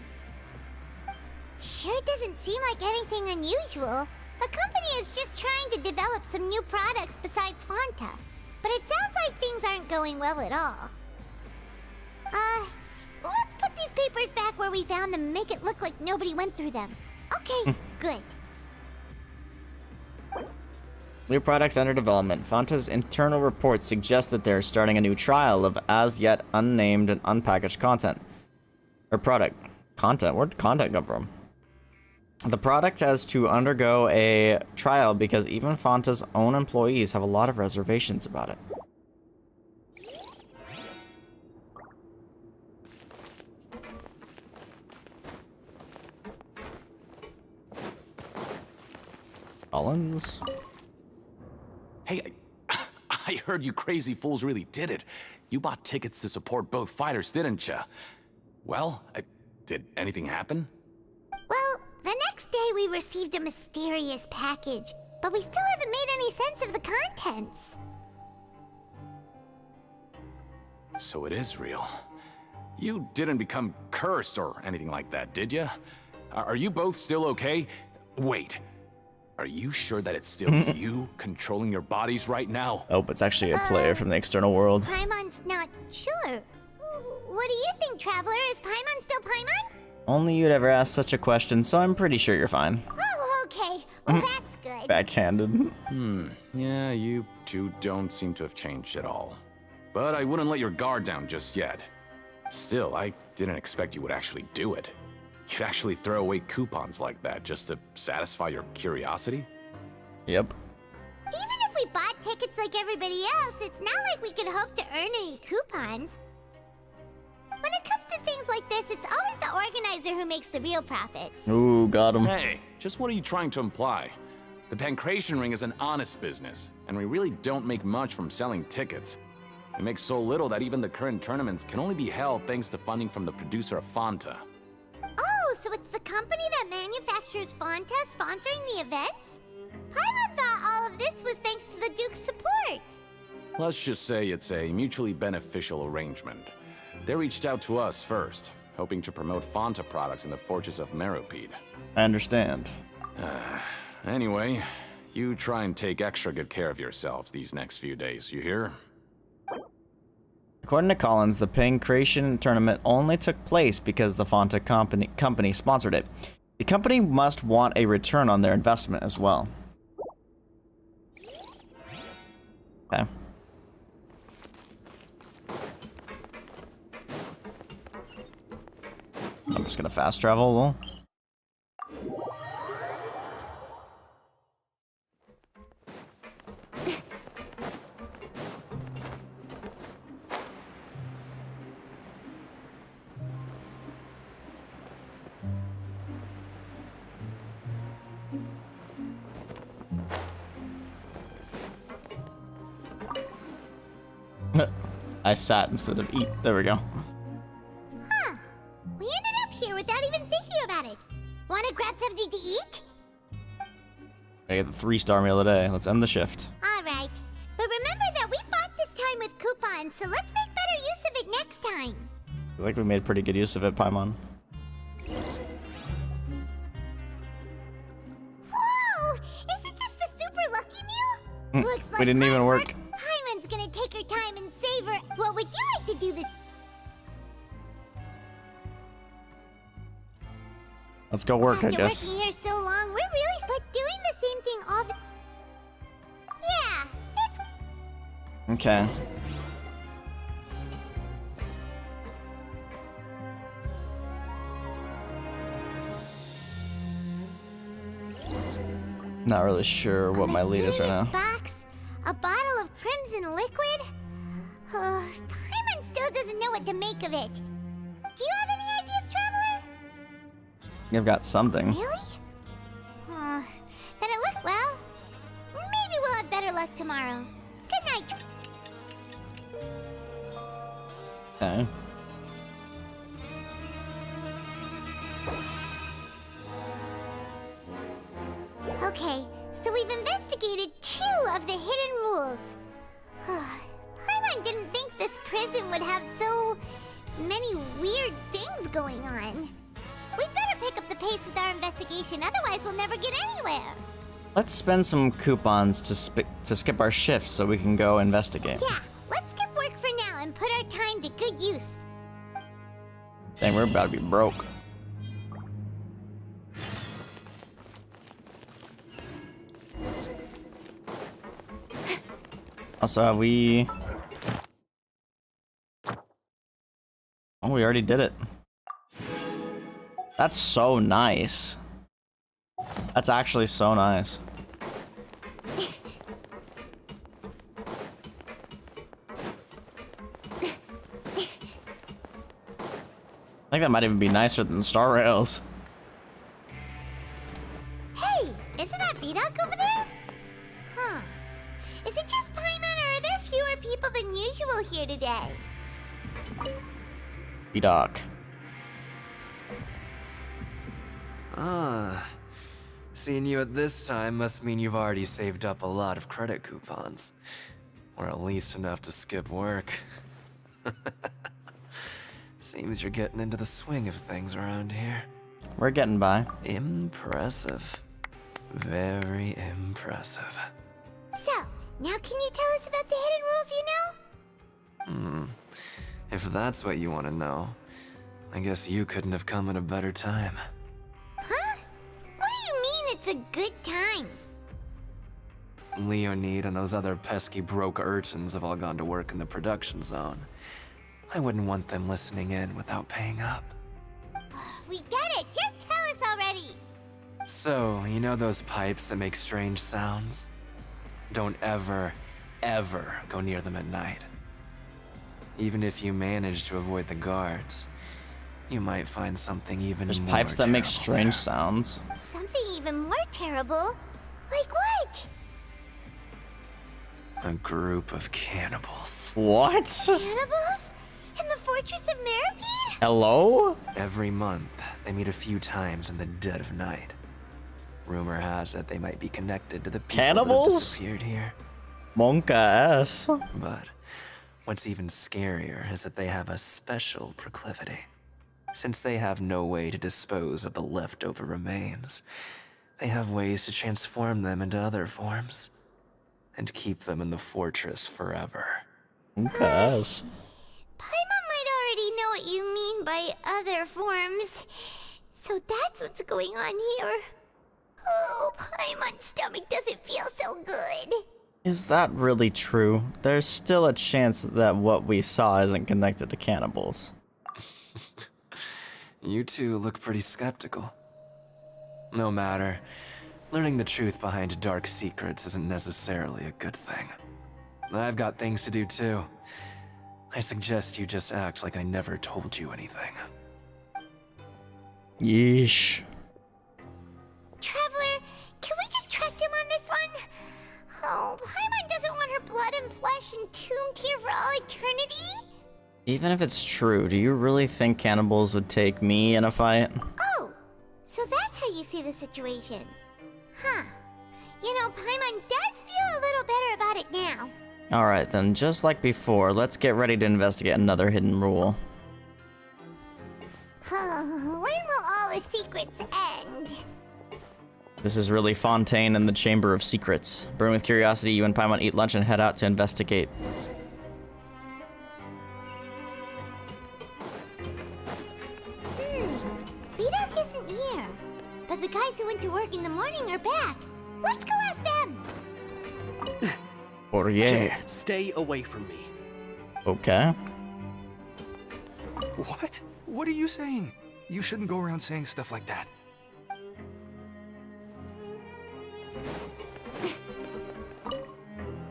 Sure doesn't seem like anything unusual. The company is just trying to develop some new products besides Fanta. But it sounds like things aren't going well at all. Let's put these papers back where we found them and make it look like nobody went through them. Okay, good. New products under development. Fanta's internal reports suggest that they're starting a new trial of as yet unnamed and unpackaged content. Or product. Content? Where'd content come from? The product has to undergo a trial because even Fanta's own employees have a lot of reservations about it. Collins? Hey, I heard you crazy fools really did it. You bought tickets to support both fighters, didn't ya? Well, did anything happen? Well, the next day we received a mysterious package, but we still haven't made any sense of the contents. So it is real. You didn't become cursed or anything like that, did ya? Are you both still okay? Wait. Are you sure that it's still you controlling your bodies right now? Oh, it's actually a player from the external world. Paimon's not sure. What do you think, Traveler? Is Paimon still Paimon? Only you'd ever ask such a question, so I'm pretty sure you're fine. Oh, okay. Well, that's good. Backhanded. Yeah, you two don't seem to have changed at all. But I wouldn't let your guard down just yet. Still, I didn't expect you would actually do it. You'd actually throw away coupons like that just to satisfy your curiosity? Yep. Even if we bought tickets like everybody else, it's not like we could hope to earn any coupons. When it comes to things like this, it's always the organizer who makes the real profits. Ooh, got him. Hey, just what are you trying to imply? The Pancration Ring is an honest business, and we really don't make much from selling tickets. We make so little that even the current tournaments can only be held thanks to funding from the producer of Fanta. Oh, so it's the company that manufactures Fanta sponsoring the events? Paimon thought all of this was thanks to the Duke's support. Let's just say it's a mutually beneficial arrangement. They reached out to us first, hoping to promote Fanta products in the Fortress of Meropide. I understand. Anyway, you try and take extra good care of yourselves these next few days, you hear? According to Collins, the Pancration tournament only took place because the Fanta company sponsored it. The company must want a return on their investment as well. Okay. I'm just gonna fast travel. I sat instead of eat. There we go. Huh. We ended up here without even thinking about it. Wanna grab something to eat? I get the 3-star meal today. Let's end the shift. Alright. But remember that we bought this time with coupons, so let's make better use next time. I feel like we made pretty good use of it, Paimon. Whoa! Isn't this the super lucky meal? Looks like We didn't even work. Paimon's gonna take her time and savor. What would you like to do this? Let's go work, I After guess. working here so long, we're really like doing the same thing all the. Yeah, it's. Okay. Not really sure what my lead is right now. Box, a bottle of crimson liquid. Paimon still doesn't know what to make of it. Do you have any ideas, Traveler? You've got something. Really? Then it looked well. Maybe we'll have better luck tomorrow. Good night. Okay. Okay, so we've investigated 2 of the hidden rules. Paimon didn't think this prison would have so many weird things going on. We'd better pick up the pace with our investigation, otherwise we'll never get anywhere. Let's spend some coupons to skip our shifts so we can go investigate. Yeah, let's skip work for now and put our time to good use. Dang, we're about to be broke. Also, have we... Oh, we already did it. That's so nice. That's actually so nice. I think that might even be nicer than Star Rails. Hey, isn't that Vidoc over there? Huh. Is it just Paimon, or are there fewer people than usual here today? Doc. Ah. Seeing you at this time must mean you've already saved up a lot of credit coupons. Or at least enough to skip work. Seems you're getting into the swing of things around here. We're getting by. Impressive. Very impressive. So, now can you tell us about the hidden rules you know? If that's what you want to know, I guess you couldn't have come at a better time. Huh? What do you mean it's a good time? Leonid and those other pesky broke urchins have all gone to work in the production zone. I wouldn't want them listening in without paying up. We get it! Just tell us already! So, you know those pipes that make strange sounds? Don't ever, ever go near them at night. Even if you manage to avoid the guards, you might find something even There's more pipes that make terrible strange sounds. Something even more terrible? Like what? there. A group of cannibals. What? Cannibals? In the Fortress of Meripede? Hello? Every month, they meet a few times in the dead of night. Rumor has it they might be connected to the people that have Cannibals? disappeared here. Monka ass. But what's even scarier is that they have a special proclivity. Since they have no way to dispose of the leftover remains, they have ways to transform them into other forms and keep them in the fortress forever. Monka ass. Paimon might already know what you mean by other forms. So that's what's going on here. Oh, Paimon's stomach doesn't feel so good. Is that really true? There's still a chance that what we saw isn't connected to cannibals. You two look pretty skeptical. No matter. Learning the truth behind dark secrets isn't necessarily a good thing. I've got things to do too. I suggest you just act like I never told you anything. Yeesh. Traveler, can we just trust him on this one? Oh, Paimon doesn't want her blood and flesh entombed here for all eternity? Even if it's true, do you really think cannibals would take me in a fight? Oh, so that's how you see the situation. Huh. You know, Paimon does feel a little better about it now. Alright then, just like before, let's get ready to investigate another hidden rule. When will all the secrets end? This is really Fontaine and the Chamber of Secrets. Burn with curiosity, you and Paimon eat lunch and head out to investigate. Vidocq isn't here. But the guys who went to work in the morning are back. Let's go ask them. Or yeah. Just stay away from me. Okay. What? What are you saying? You shouldn't go around saying stuff like that.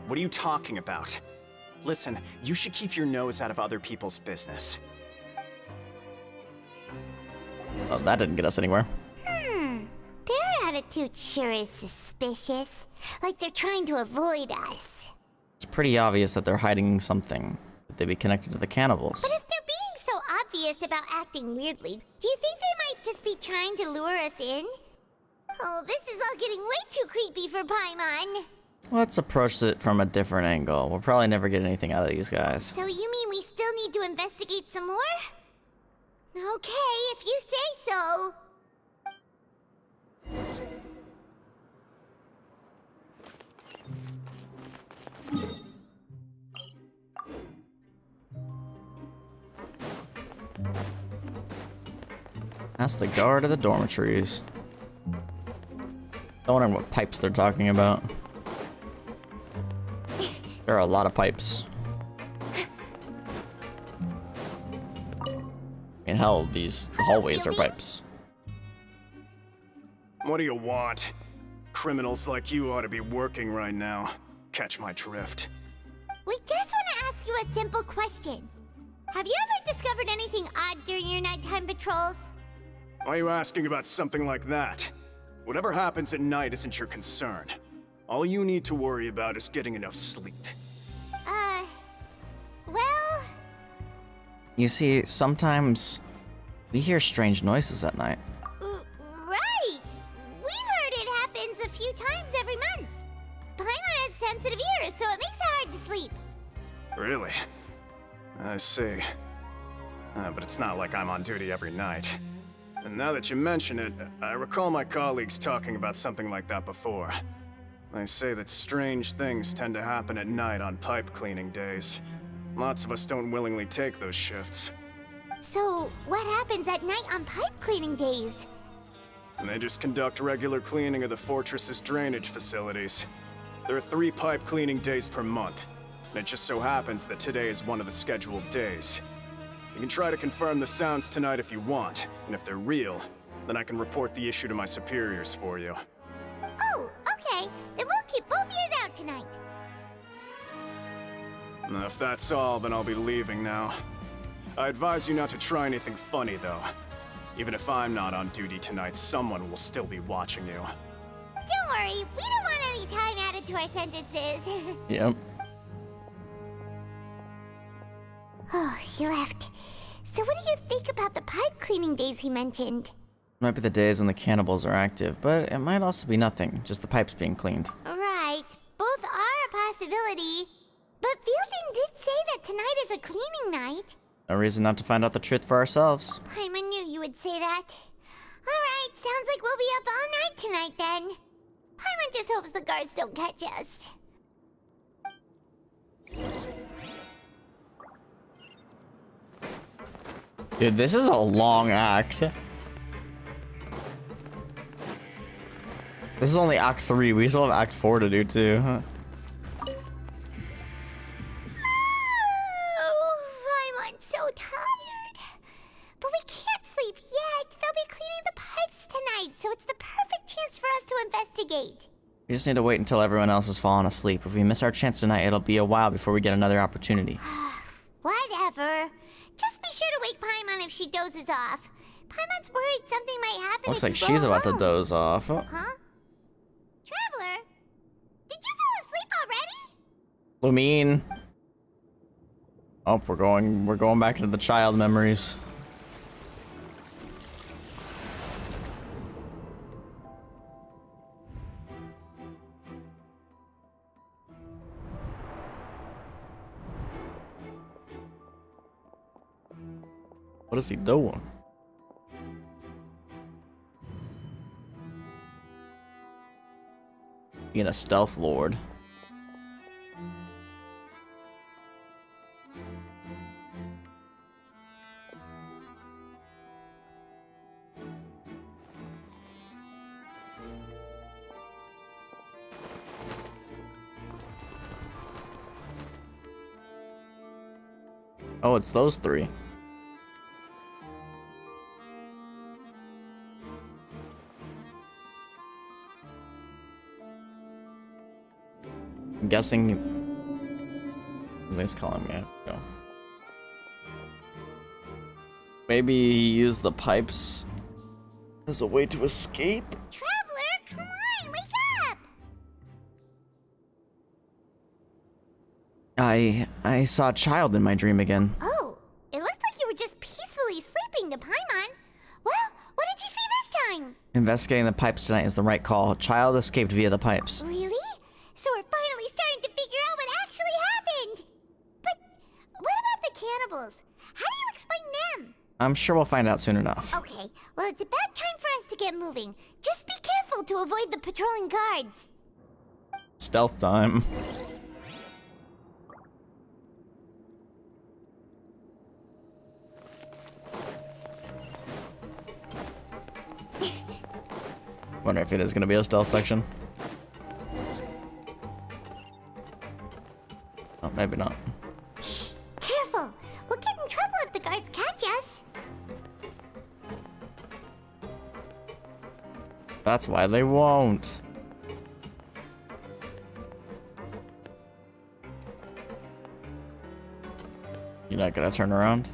What are you talking about? Listen, you should keep your nose out of other people's business. Oh, that didn't get us anywhere. Their attitude sure is suspicious. Like they're trying to avoid us. It's pretty obvious that they're hiding something. Could they be connected to the cannibals? But if they're being so obvious about acting weirdly, do you think they might just be trying to lure us in? Oh, this is all getting way too creepy for Paimon. Let's approach it from a different angle. We'll probably never get anything out of these guys. So you mean we still need to investigate some more? Okay, if you say so. That's the guard of the dormitories. I'm wondering what pipes they're talking about. There are a lot of pipes. I mean, hell, these hallways are pipes. What do you want? Criminals like you ought to be working right now. Catch my drift. We just want to ask you a simple question. Have you ever discovered anything odd during your nighttime patrols? Why are you asking about something like that? Whatever happens at night isn't your concern. All you need to worry about is getting enough sleep. Well... You see, sometimes we hear strange noises at night. Right! We've heard it happens a few times every month. Paimon has sensitive ears, so it makes it hard to sleep. Really? I see. But it's not like I'm on duty every night. And now that you mention it, I recall my colleagues talking about something like that before. They say that strange things tend to happen at night on pipe cleaning days. Lots of us don't willingly take those shifts. So, what happens at night on pipe cleaning days? And they just conduct regular cleaning of the fortress's drainage facilities. There are 3 pipe cleaning days per month, and it just so happens that today is one of the scheduled days. You can try to confirm the sounds tonight if you want, and if they're real, then I can report the issue to my superiors for you. Oh, okay. Then we'll keep both ears out tonight. If that's all, then I'll be leaving now. I advise you not to try anything funny, though. Even if I'm not on duty tonight, someone will still be watching you. Don't worry, we don't want any time added to our sentences. Yep. Oh, he left. So what do you think about the pipe cleaning days he mentioned? Might be the days when the cannibals are active, but it might also be nothing, just the pipes being cleaned. Right, both are a possibility. But Fielding did say that tonight is a cleaning night. No reason not to find out the truth for ourselves. Paimon knew you would say that. Alright, sounds like we'll be up all night tonight then. Paimon just hopes the guards don't catch us. Dude, this is a long act. This is only Act 3. We still have Act 4 to do too. Huh? Oh, Paimon's so tired. But we can't sleep yet. They'll be cleaning the pipes tonight, so it's the perfect chance for us to investigate. We just need to wait until everyone else has fallen asleep. If we miss our chance tonight, it'll be a while before we get another opportunity. Whatever. Just be sure to wake Paimon if she dozes off. Paimon's worried something might happen Looks if like you she's go about to alone. doze off. Huh? Traveler? Did you fall asleep already? Lumine. Oh, we're going back into the child memories. What is he doing? Being a stealth lord. Oh, it's those three. I'm guessing. Somebody's calling me. Go. Maybe he used the pipes as a way to escape. Traveler, come on, wake up! I saw a child in my dream again. Oh, it looked like you were just peacefully sleeping to Paimon. Well, what did you see this time? Investigating the pipes tonight is the right call. Child escaped via the pipes. Really? So we're finally starting to figure out what actually happened. But what about the cannibals? How do you explain them? I'm sure we'll find out soon enough. Okay, well, it's about time for us to get moving. Just be careful to avoid the patrolling guards. Stealth time. Wonder if it is gonna be a stealth section. Oh, maybe not. Careful! We'll get in trouble if the guards catch us. That's why they won't. You're not gonna turn around?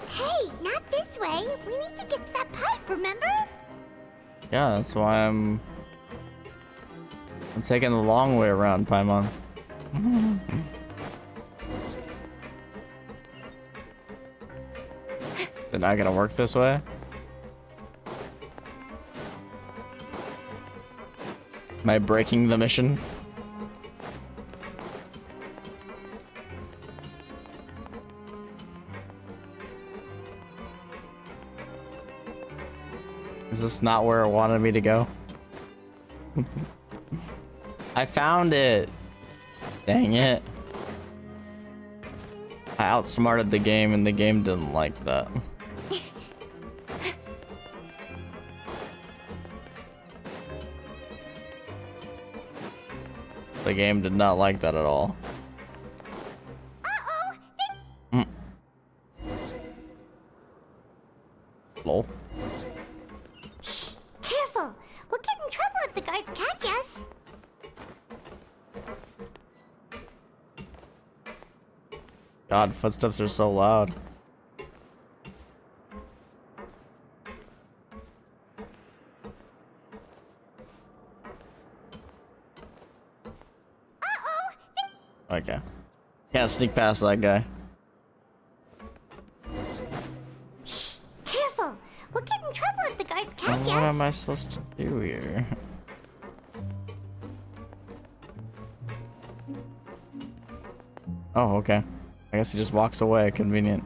Hey, not this way. We need to get to that pipe, remember? Yeah, that's why I'm taking the long way around, Paimon. They're not gonna work this way? Am I breaking the mission? Is this not where it wanted me to go? I found it. Dang it. I outsmarted the game and the game didn't like that. The game did not like that at all. Uh-oh! Lol. Careful! We'll get in trouble if the guards catch us. God, footsteps are so loud. Okay. Can't sneak past that guy. Careful! We'll get in trouble if the guards catch What us. am I supposed to do here? Oh, okay. I guess he just walks away. Convenient.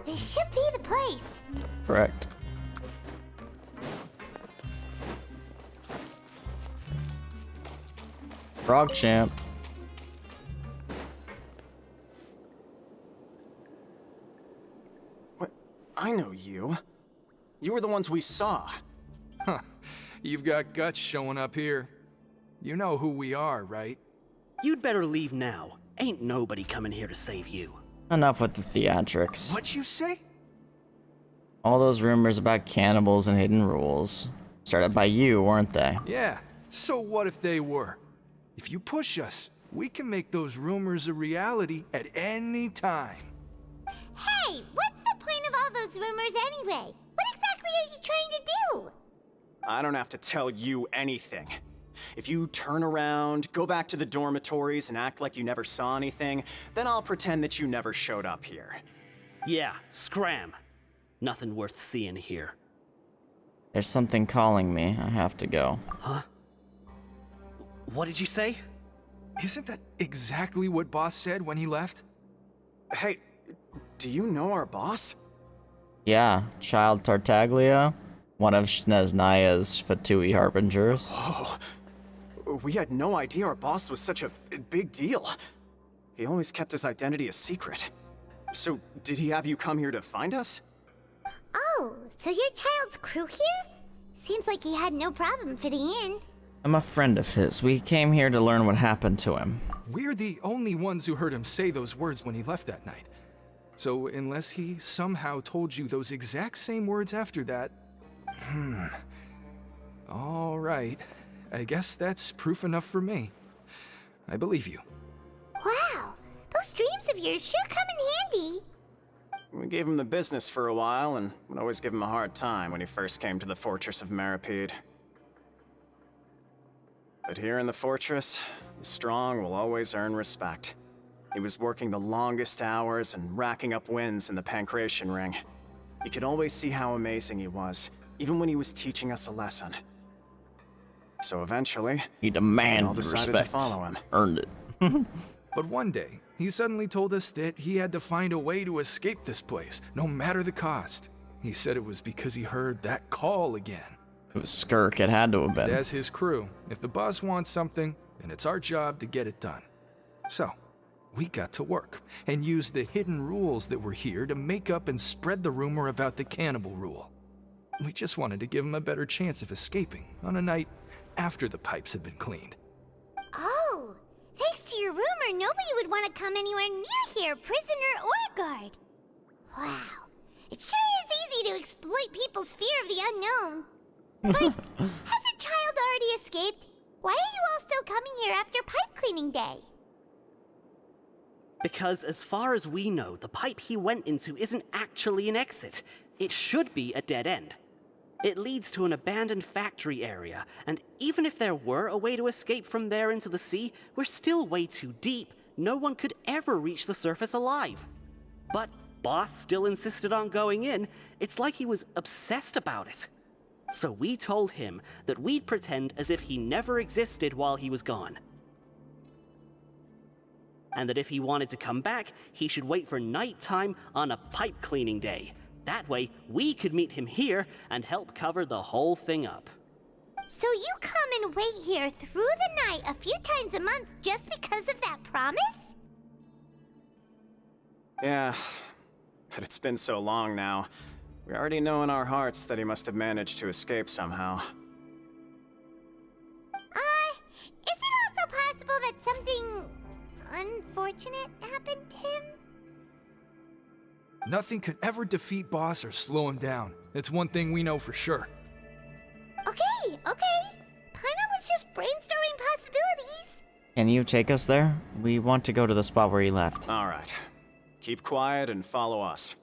This should be the place. Correct. Frog champ. What? I know you. You were the ones we saw. Huh. You've got guts showing up here. You know who we are, right? You'd better leave now. Ain't nobody coming here to save you. Enough with the theatrics. What'd you say? All those rumors about cannibals and hidden rules started by you, weren't they? Yeah, so what if they were? If you push us, we can make those rumors a reality at any time. Hey, what's the point of all those rumors anyway? What exactly are you trying to do? I don't have to tell you anything. If you turn around, go back to the dormitories, and act like you never saw anything, then I'll pretend that you never showed up here. Yeah, scram. Nothing worth seeing here. There's something calling me. I have to go. Huh? What did you say? Isn't that exactly what Boss said when he left? Hey, do you know our boss? Yeah, Child Tartaglia, one of Snezhnaya's Fatui Harbingers. Oh, we had no idea our boss was such a big deal. He always kept his identity a secret. So, did he have you come here to find us? Oh, so you're Child's crew here? Seems like he had no problem fitting in. I'm a friend of his. We came here to learn what happened to him. We're the only ones who heard him say those words when he left that night. So unless he somehow told you those exact same words after that... All right. I guess that's proof enough for me. I believe you. Wow, those dreams of yours sure come in handy. We gave him the business for a while and would always give him a hard time when he first came to the Fortress of Meripede. But here in the fortress, the strong will always earn respect. He was working the longest hours and racking up wins in the Pancration Ring. You could always see how amazing he was, even when he was teaching us a lesson. So eventually, he we all demanded decided respect. to follow him. Earned it. But one day, he suddenly told us that he had to find a way to escape this place, no matter the cost. He said it was because he heard that call again. It was Skirk, it had to have been. As his crew, if the boss wants something, then it's our job to get it done. So, we got to work, and used the hidden rules that were here to make up and spread the rumor about the cannibal rule. We just wanted to give him a better chance of escaping on a night after the pipes had been cleaned. Oh, thanks to your rumor, nobody would want to come anywhere near here, prisoner or guard. Wow, it sure is easy to exploit people's fear of the unknown. But hasn't Child already escaped? Why are you all still coming here after pipe cleaning day? Because as far as we know, the pipe he went into isn't actually an exit. It should be a dead end. It leads to an abandoned factory area, and even if there were a way to escape from there into the sea, we're still way too deep. No one could ever reach the surface alive. But Boss still insisted on going in. It's like he was obsessed about it. So we told him that we'd pretend as if he never existed while he was gone. And that if he wanted to come back, he should wait for nighttime on a pipe cleaning day. That way, we could meet him here and help cover the whole thing up. So you come and wait here through the night a few times a month just because of that promise? Yeah, but it's been so long now. We already know in our hearts that he must have managed to escape somehow. Is it also possible that something unfortunate happened to him? Nothing could ever defeat Boss or slow him down. It's one thing we know for sure. Okay. Paimon was just brainstorming possibilities. Can you take us there? We want to go to the spot where he left. All right. Keep quiet and follow us.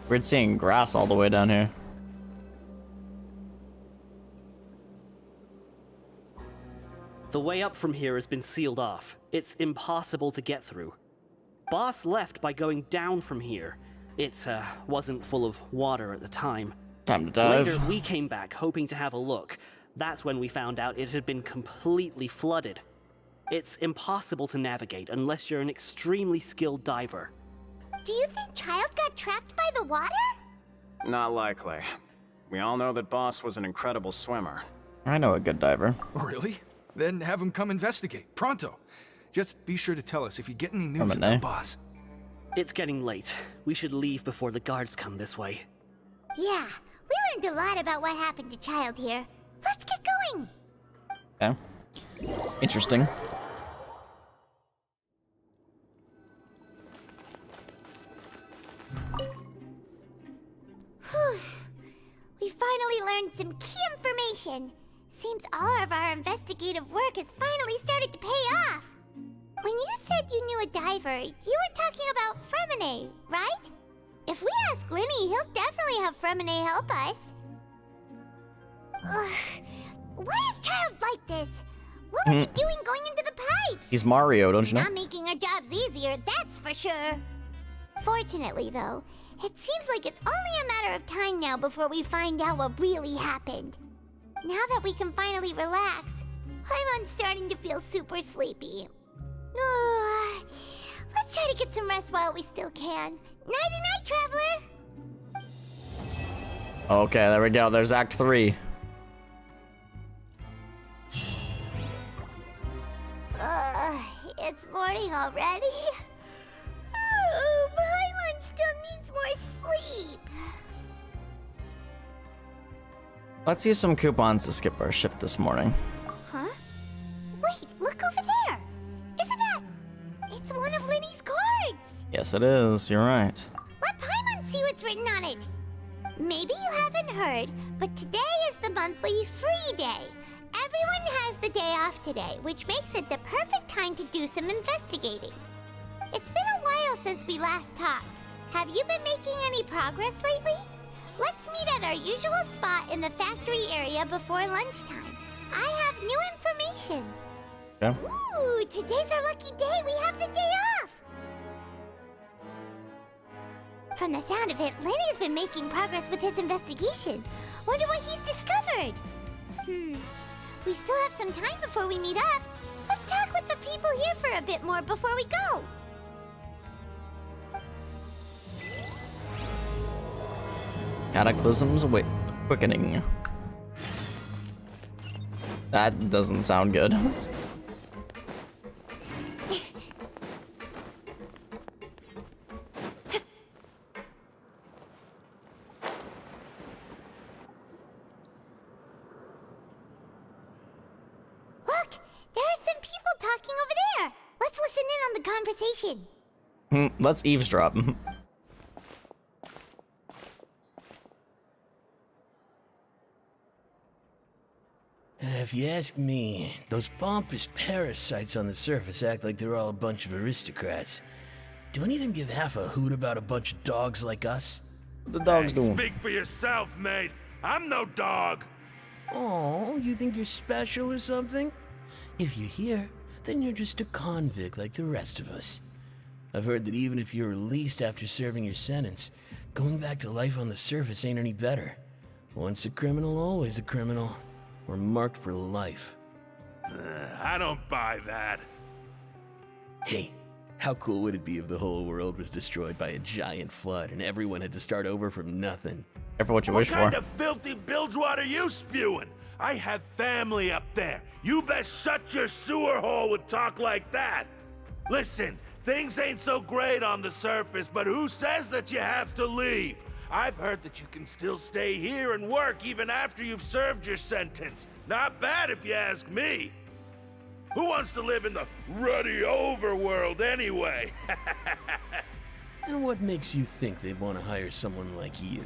Weird seeing grass all the way down here. The way up from here has been sealed off. It's impossible to get through. Boss left by going down from here. It wasn't full of water at the time. Time to dive. Later, we came back hoping to have a look. That's when we found out it had been completely flooded. It's impossible to navigate unless you're an extremely skilled diver. Do you think Child got trapped by the water? Not likely. We all know that Boss was an incredible swimmer. I know a good diver. Really? Then have him come investigate, pronto. Just be sure to tell us if you get any news Come about on, Boss. It's getting late. We should leave before the guards come this way. Yeah, we learned a lot about what happened to Child here. Let's get going. Okay. Interesting. Whew. We finally learned some key information. Seems all of our investigative work has finally started to pay off. When you said you knew a diver, you were talking about Fremine, right? If we ask Linny, he'll definitely have Fremine help us. Ugh. Why is Child like this? What was he doing going into the pipes? He's Mario, don't you know? Not making our jobs easier, that's for sure. Fortunately, though, it seems like it's only a matter of time now before we find out what really happened. Now that we can finally relax, I'm starting to feel super sleepy. Let's try to get some rest while we still can. Nighty-night, traveler! Okay, there we go. There's Act 3. It's morning already? Paimon still needs more sleep. Let's use some coupons to skip our shift this morning. Huh? Wait, look over there! Isn't that... It's one of Linny's cards! Yes, it is. You're right. Let Paimon see what's written on it. Maybe you haven't heard, but today is the monthly free day. Everyone has the day off today, which makes it the perfect time to do some investigating. It's been a while since we last talked. Have you been making any progress lately? Let's meet at our usual spot in the factory area before lunchtime. I have new information. Yeah. Ooh, today's our lucky day. We have the day off. From the sound of it, Lenny's been making progress with his investigation. Wonder what he's discovered. We still have some time before we meet up. Let's talk with the people here for a bit more before we go. Cataclysms quickening. That doesn't sound good. Let's eavesdrop. If you ask me, those pompous parasites on the surface act like they're all a bunch of aristocrats. Do any of them give half a hoot about a bunch of dogs like us? What the dogs doing? Speak for yourself, mate. I'm no dog. Oh, you think you're special or something? If you're here, then you're just a convict like the rest of us. I've heard that even if you're released after serving your sentence, going back to life on the surface ain't any better. Once a criminal, always a criminal. We're marked for life. I don't buy that. Hey, how cool would it be if the whole world was destroyed by a giant flood and everyone had to start over from nothing? Careful what you wish for. What kind of filthy bilge water you spewing? I have family up there. You best shut your sewer hole with talk like that. Listen, things ain't so great on the surface, but who says that you have to leave? I've heard that you can still stay here and work even after you've served your sentence. Not bad if you ask me. Who wants to live in the ruddy overworld anyway? And what makes you think they'd want to hire someone like you?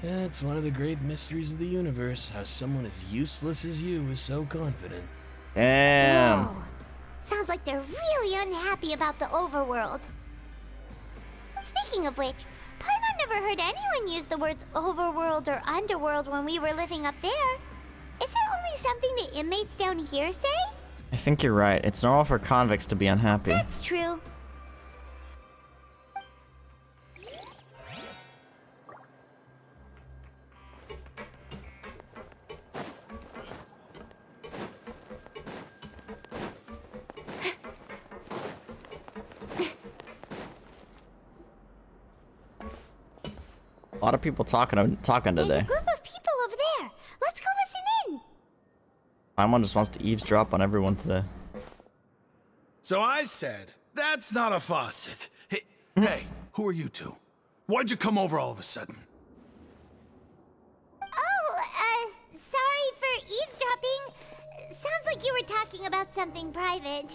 That's one of the great mysteries of the universe, how someone as useless as you is so confident. Damn. Whoa. Sounds like they're really unhappy about the overworld. Speaking of which, Paimon never heard anyone use the words overworld or underworld when we were living up there. Is it only something the inmates down here say? I think you're right. It's normal for convicts to be unhappy. That's true. A lot of people talking today. There's a group of people over there. Let's go listen in. Paimon just wants to eavesdrop on everyone today. So I said, that's not a faucet. Hey, who are you two? Why'd you come over all of a sudden? Oh, sorry for eavesdropping. Sounds like you were talking about something private.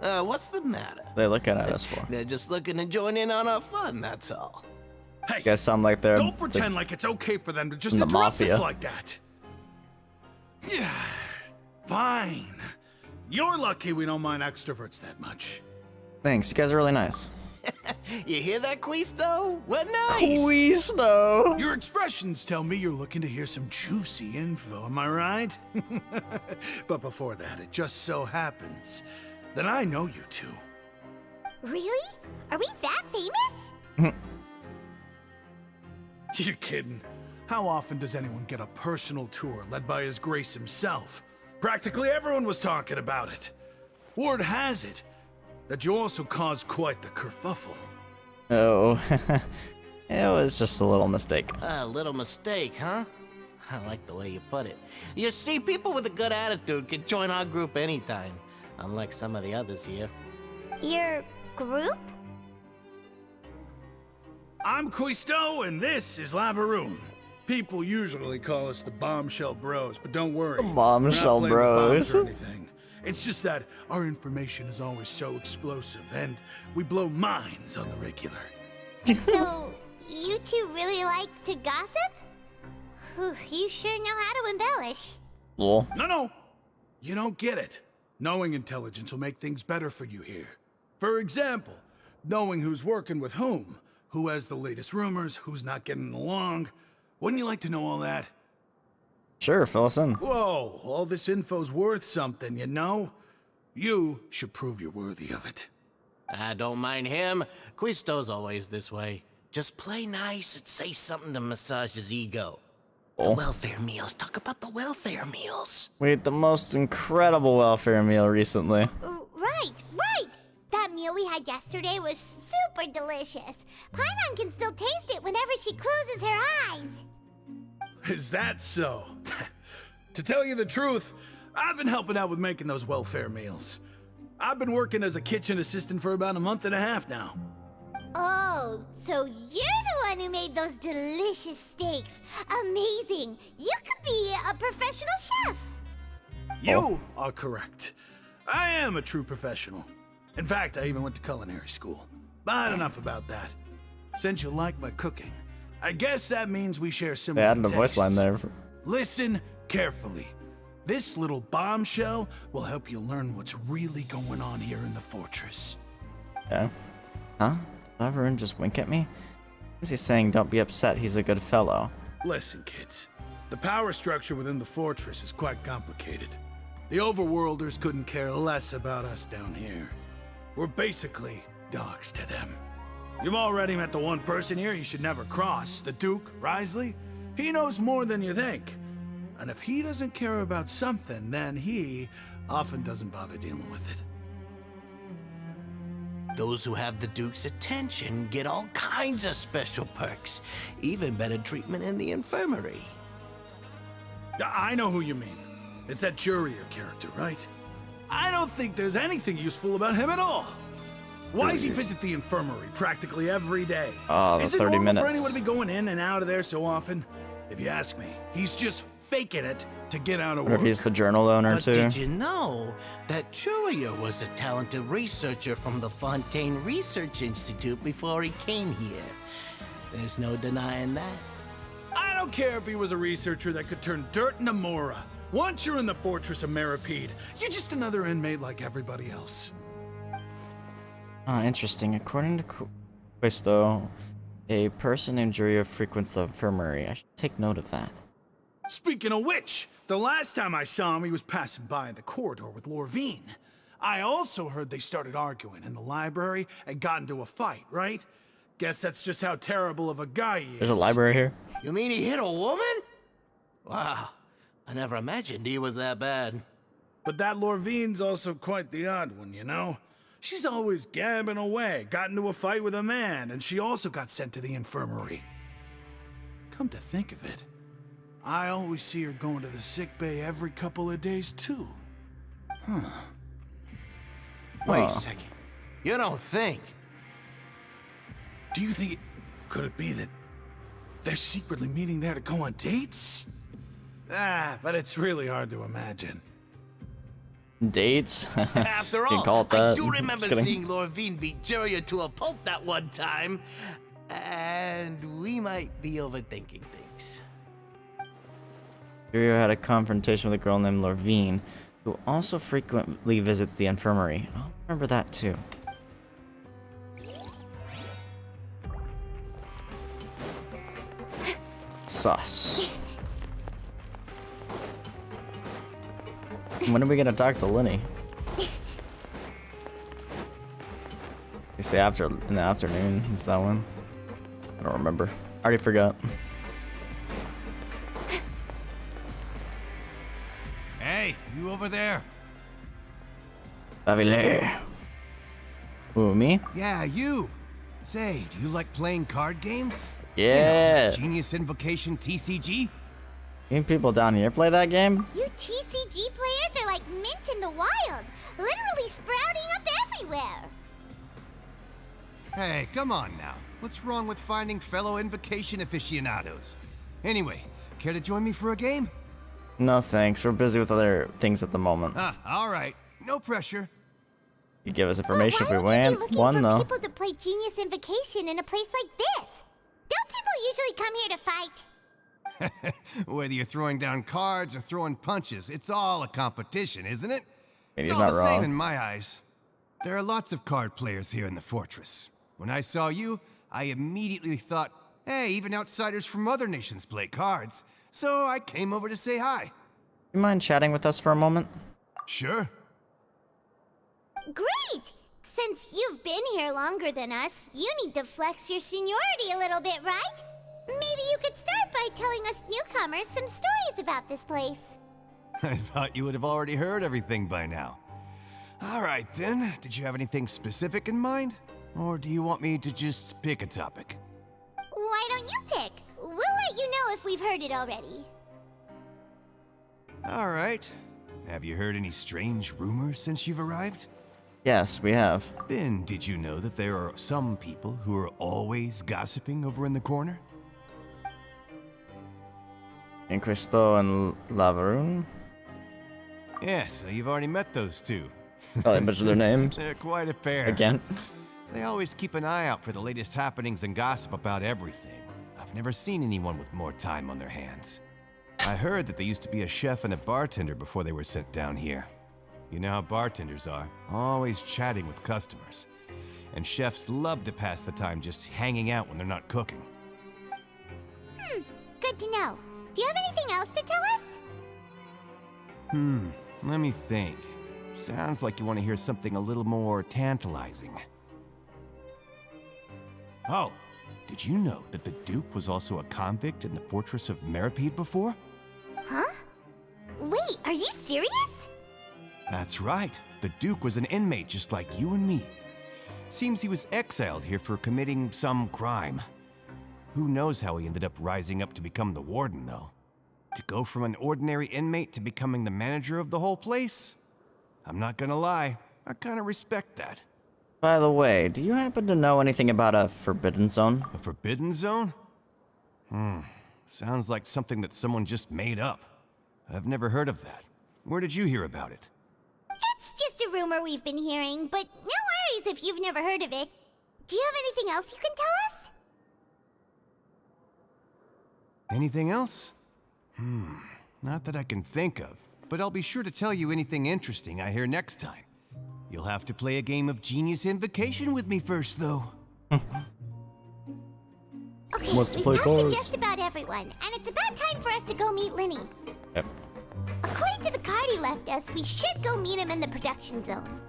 What's the matter? They looking at us for? They're just looking to join in on our fun, that's all. Hey, you guys sound like they're don't pretend like it's okay for them to just the interrupt mafia. us like that. Yeah, fine. You're lucky we don't mind extroverts that much. Thanks, you guys are really nice. You hear that, Quisto? What nice! Quisto! Your expressions tell me you're looking to hear some juicy info, am I right? But before that, it just so happens that I know you two. Really? Are we that famous? You're kidding. How often does anyone get a personal tour led by His Grace himself? Practically everyone was talking about it. Word has it that you also caused quite the kerfuffle. Oh, it was just a little mistake. A little mistake, huh? I like the way you put it. You see, people with a good attitude can join our group anytime, unlike some of the others here. Your group? I'm Quisto, and this is Lavaroon. People usually call us the Bombshell Bros, but don't worry. The Bombshell we're not playing with Bros. bombs or anything. It's just that our information is always so explosive, and we blow minds on the regular. So, you two really like to gossip? Whew, you sure know how to embellish. Cool. No. You don't get it. Knowing intelligence will make things better for you here. For example, knowing who's working with whom, who has the latest rumors, who's not getting along. Wouldn't you like to know all that? Sure, fill us in. Whoa, all this info's worth something, you know? You should prove you're worthy of it. I don't mind him. Quisto's always this way. Just play nice and say something to massage his ego. The welfare meals. Talk about the welfare meals. We ate the most incredible welfare meal recently. Right. That meal we had yesterday was super delicious. Paimon can still taste it whenever she closes her eyes. Is that so? To tell you the truth, I've been helping out with making those welfare meals. I've been working as a kitchen assistant for about a month and a half now. Oh, so you're the one who made those delicious steaks. Amazing. You could be a professional chef. You are correct. I am a true professional. In fact, I even went to culinary school. But enough about that. Since you like my cooking, I guess that means we share similar They added a voice line there. Listen carefully. This little bombshell will help you learn what's really going on here in the fortress. Okay. Huh? Did Lavaroon just wink at me? Who's he saying don't be upset, he's a good fellow? Listen, kids. The power structure within the fortress is quite complicated. The overworlders couldn't care less about us down here. We're basically dogs to them. You've already met the one person here you should never cross, the Duke, Wriothesley. He knows more than you think. And if he doesn't care about something, then he often doesn't bother dealing with it. Those who have the Duke's attention get all kinds of special perks, even better treatment in the infirmary. I know who you mean. It's that Jurier character, right? I don't think there's anything useful about him at all. Why does he visit the infirmary practically every day? Oh, the 30 Is it normal minutes. for anyone to be going in and out of there so often? If you ask me, he's just faking it to get out of Or if work. he's the journal owner But too. did you know that Jurier was a talented researcher from the Fontaine Research Institute before he came here? There's no denying that. I don't care if he was a researcher that could turn dirt into Mora. Once you're in the fortress of Meripede, you're just another inmate like everybody else. Ah, interesting. According to Quisto, a person named Jurier frequents the infirmary. I should take note of that. Speaking of which, the last time I saw him, he was passing by in the corridor with Lorvine. I also heard they started arguing in the library and got into a fight, right? Guess that's just how terrible of a guy he is. There's a library here. You mean he hit a woman? Wow, I never imagined he was that bad. But that Lorvine's also quite the odd one, you know? She's always gabbing away, got into a fight with a man, and she also got sent to the infirmary. Come to think of it, I always see her going to the sick bay every couple of days, too. Huh. Wait a second. You don't think? Do you think could it be that they're secretly meeting there to go on dates? But it's really hard to imagine. Dates? After You can all, call it that. I do Just remember kidding. seeing Lorvine beat Jurier to a pulp that one time. And we might be overthinking things. Jurier had a confrontation with a girl named Lorvine, who also frequently visits the infirmary. I'll remember that too. Sus. When are we gonna talk to Lenny? You say after in the afternoon? Is that one? I don't remember. I already forgot. Hey, you over there? Violating. Who, me? Yeah, you. Say, do you like playing card games? Yeah. You know, Genius Invocation TCG? You people down here play that game? You TCG players are like mint in the wild, literally sprouting up everywhere. Hey, come on now. What's wrong with finding fellow Invocation aficionados? Anyway, care to join me for a game? No thanks, we're busy with other things at the moment. Ah, alright. No pressure. You give us information if we Why would you win. be looking One for though. people to play Genius Invocation in a place like this? Don't people usually come here to fight? Whether you're throwing down cards or throwing punches, it's all a competition, isn't it? And It's he's all not the same wrong. in my eyes. There are lots of card players here in the fortress. When I saw you, I immediately thought, hey, even outsiders from other nations play cards. So I came over to say hi. You mind chatting with us for a moment? Sure. Great! Since you've been here longer than us, you need to flex your seniority a little bit, right? Maybe you could start by telling us newcomers some stories about this place. I thought you would have already heard everything by now. All right, then. Did you have anything specific in mind? Or do you want me to just pick a topic? Why don't you pick? We'll let you know if we've heard it already. All right. Have you heard any strange rumors since you've arrived? Yes, we have. Then, did you know that there are some people who are always gossiping over in the corner? And Cristo and Lavaroon? Yeah, so you've already met those two. Oh, they mentioned their names? They're quite a pair. Again? They always keep an eye out for the latest happenings and gossip about everything. I've never seen anyone with more time on their hands. I heard that there used to be a chef and a bartender before they were sent down here. You know how bartenders are, always chatting with customers. And chefs love to pass the time just hanging out when they're not cooking. Good to know. Do you have anything else to tell us? Let me think. Sounds like you want to hear something a little more tantalizing. Oh, did you know that the Duke was also a convict in the fortress of Meripede before? Huh? Wait, are you serious? That's right. The Duke was an inmate just like you and me. Seems he was exiled here for committing some crime. Who knows how he ended up rising up to become the warden, though. To go from an ordinary inmate to becoming the manager of the whole place? I'm not gonna lie, I kinda respect that. By the way, do you happen to know anything about a forbidden zone? A forbidden zone? Sounds like something that someone just made up. I've never heard of that. Where did you hear about it? It's just a rumor we've been hearing, but no worries if you've never heard of it. Do you have anything else you can tell us? Anything else? Not that I can think of, but I'll be sure to tell you anything interesting I hear next time. You'll have to play a game of Genius Invocation with me first, though. Okay, Wants to we've play talked cards. to just about everyone, and it's about time for us to go meet Lenny. Yep. According to the card he left us, we should go meet him in the production zone.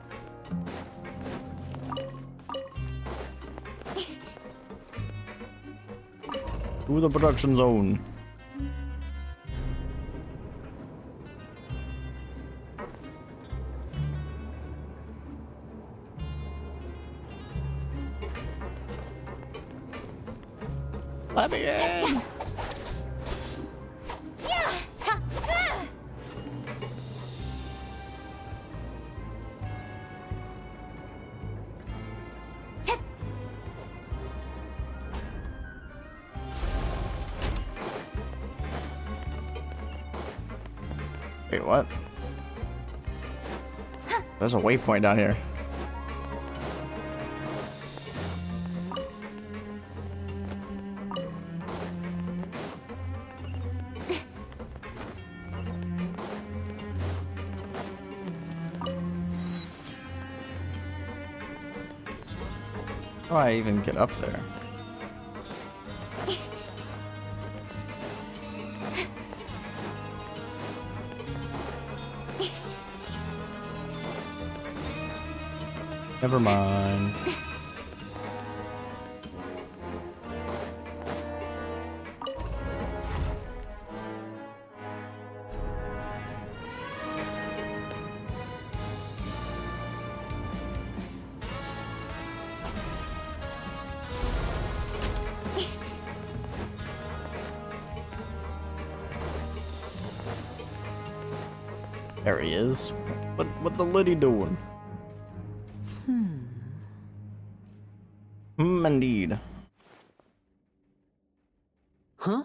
To the production zone. Let me in. Wait, what? There's a waypoint down here. How do I even get up there? Never mind. There he is. What the liddy doing? Indeed. Huh?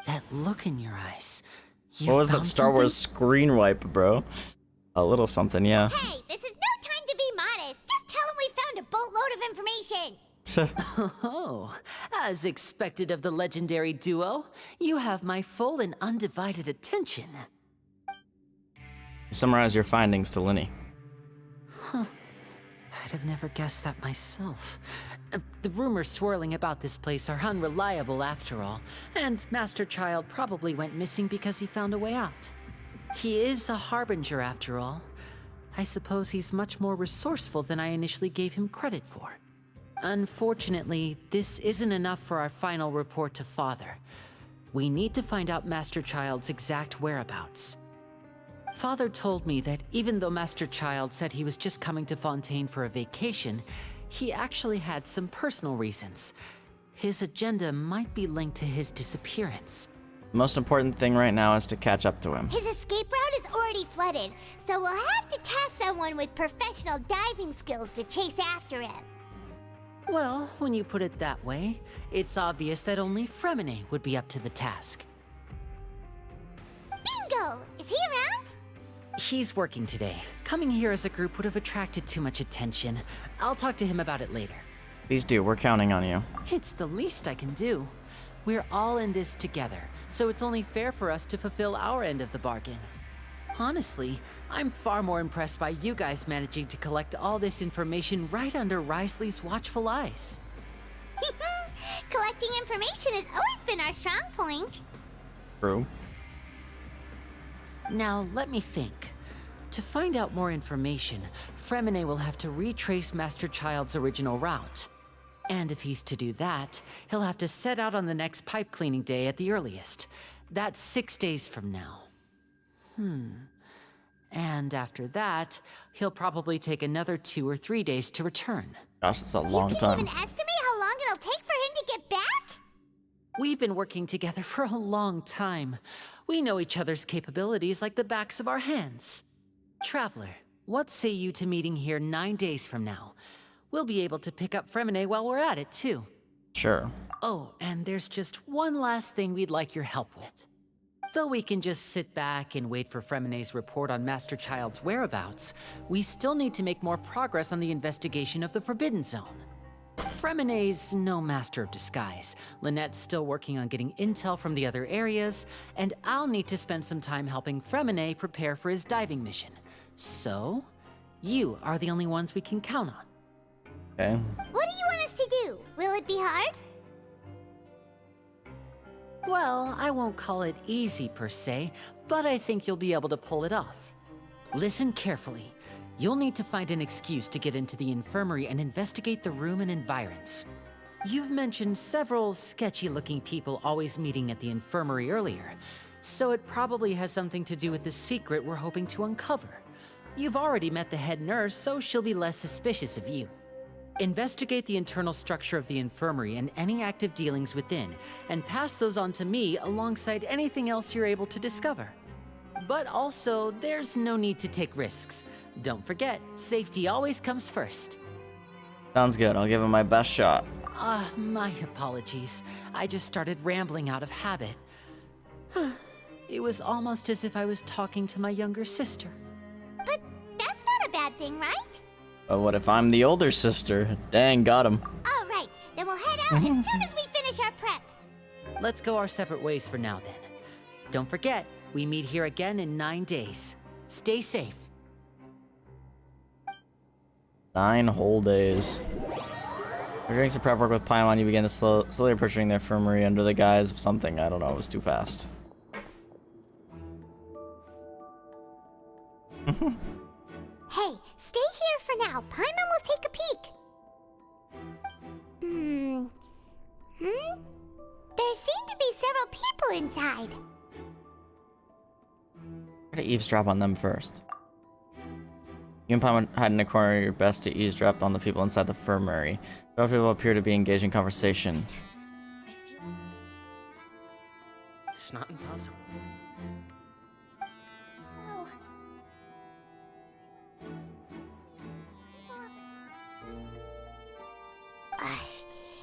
That look in your eyes. What was that Star Wars screen wipe, bro? A little something, yeah. Hey, this is no time to be modest. Just tell him we found a boatload of information. Oh, as expected of the legendary duo, you have my full and undivided attention. Summarize your findings to Linny. Huh. I'd have never guessed that myself. The rumors swirling about this place are unreliable after all, and Master Child probably went missing because he found a way out. He is a harbinger after all. I suppose he's much more resourceful than I initially gave him credit for. Unfortunately, this isn't enough for our final report to Father. We need to find out Master Child's exact whereabouts. Father told me that even though Master Child said he was just coming to Fontaine for a vacation, he actually had some personal reasons. His agenda might be linked to his disappearance. The most important thing right now is to catch up to him. His escape route is already flooded, so we'll have to task someone with professional diving skills to chase after him. Well, when you put it that way, it's obvious that only Fremine would be up to the task. Bingo! Is he around? He's working today. Coming here as a group would have attracted too much attention. I'll talk to him about it later. Please do, we're counting on you. It's the least I can do. We're all in this together, so it's only fair for us to fulfill our end of the bargain. Honestly, I'm far more impressed by you guys managing to collect all this information right under Wriothesley's watchful eyes. Collecting information has always been our strong point. True. Now, let me think. To find out more information, Fremine will have to retrace Master Child's original route. And if he's to do that, he'll have to set out on the next pipe cleaning day at the earliest. That's 6 days from now. And after that, he'll probably take another 2 or 3 days to return. Gosh, that's a long time. You can even estimate how long it'll take for him to get back? We've been working together for a long time. We know each other's capabilities like the backs of our hands. Traveler, what say you to meeting here 9 days from now? We'll be able to pick up Fremine while we're at it, too. Sure. Oh, and there's just one last thing we'd like your help with. Though we can just sit back and wait for Fremine's report on Master Child's whereabouts, we still need to make more progress on the investigation of the Forbidden Zone. Fremine's no master of disguise. Lynette's still working on getting intel from the other areas, and I'll need to spend some time helping Fremine prepare for his diving mission. So, you are the only ones we can count on. Okay. What do you want us to do? Will it be hard? Well, I won't call it easy per se, but I think you'll be able to pull it off. Listen carefully. You'll need to find an excuse to get into the infirmary and investigate the room and environs. You've mentioned several sketchy-looking people always meeting at the infirmary earlier, so it probably has something to do with the secret we're hoping to uncover. You've already met the head nurse, so she'll be less suspicious of you. Investigate the internal structure of the infirmary and any active dealings within, and pass those on to me alongside anything else you're able to discover. But also, there's no need to take risks. Don't forget, safety always comes first. Sounds good. I'll give it my best shot. My apologies. I just started rambling out of habit. It was almost as if I was talking to my younger sister. But that's not a bad thing, right? But what if I'm the older sister? Dang, got him. All right, then we'll head out as soon as we finish our prep. Let's go our separate ways for now, then. Don't forget, we meet here again in 9 days. Stay safe. 9 whole days. After doing some prep work with Paimon, you begin to slowly approaching the infirmary under the guise of something. I don't know, it was too fast. Hey, stay here for now. Paimon will take a peek. There seem to be several people inside. Try to eavesdrop on them first. You and Paimon hide in a corner your best to eavesdrop on the people inside the infirmary. Several people appear to be engaged in conversation. It's not impossible.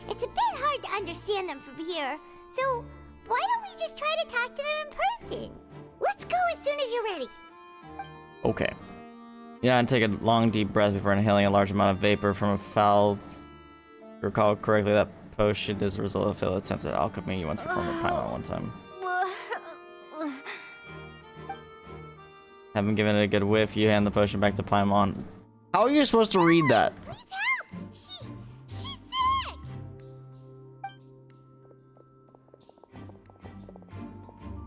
It's a bit hard to understand them from here, so why don't we just try to talk to them in person? Let's go as soon as you're ready. Okay. Yeah, and take a long deep breath before inhaling a large amount of vapor from a foul. If I recall correctly, that potion is a result of failed attempts at alchemy. You once performed with Paimon one time. Having given it a good whiff, you hand the potion back to Paimon. How are you supposed to read that?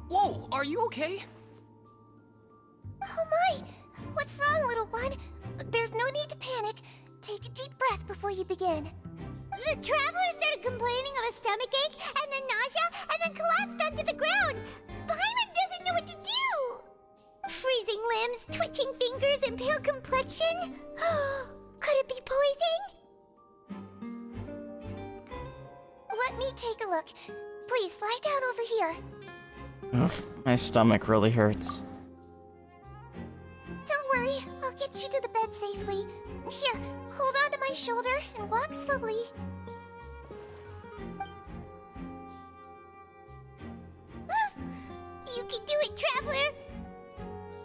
Whoa, are you okay? Oh my! What's wrong, little one? There's no need to panic. Take a deep breath before you begin. The traveler started complaining of a stomachache, and then nausea, and then collapsed onto the ground. Paimon doesn't know what to do. Freezing limbs, twitching fingers, and pale complexion. Could it be poison? Let me take a look. Please lie down over here. Oof, my stomach really hurts. Don't worry, I'll get you to the bed safely. Here, hold on to my shoulder and walk slowly. You can do it, traveler.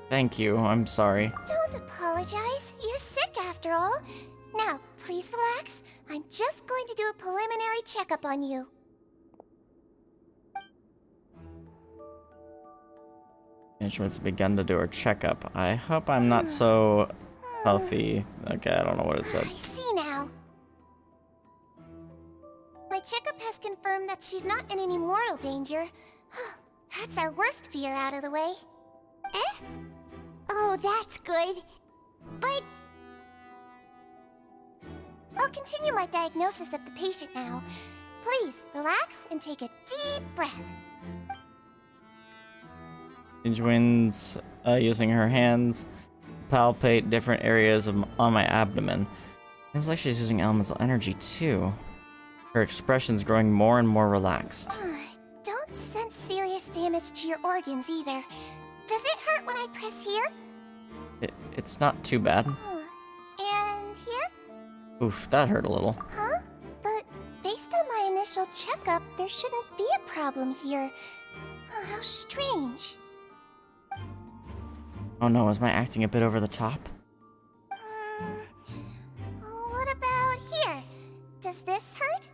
Thank you, I'm sorry. Don't apologize. You're sick after all. Now, please relax. I'm just going to do a preliminary checkup on you. Instruments have begun to do her checkup. I hope I'm not so healthy. Okay, I don't know what it said. I see now. My checkup has confirmed that she's not in any mortal danger. That's our worst fear out of the way. Eh? Oh, that's good. But... I'll continue my diagnosis of the patient now. Please, relax and take a deep breath. Injwin's using her hands to palpate different areas on my abdomen. Seems like she's using elemental energy too. Her expression's growing more and more relaxed. Don't sense serious damage to your organs either. Does it hurt when I press here? It's not too bad. And here? Oof, that hurt a little. Huh? But based on my initial checkup, there shouldn't be a problem here. How strange. Oh no, is my acting a bit over the top? What about here? Does this hurt?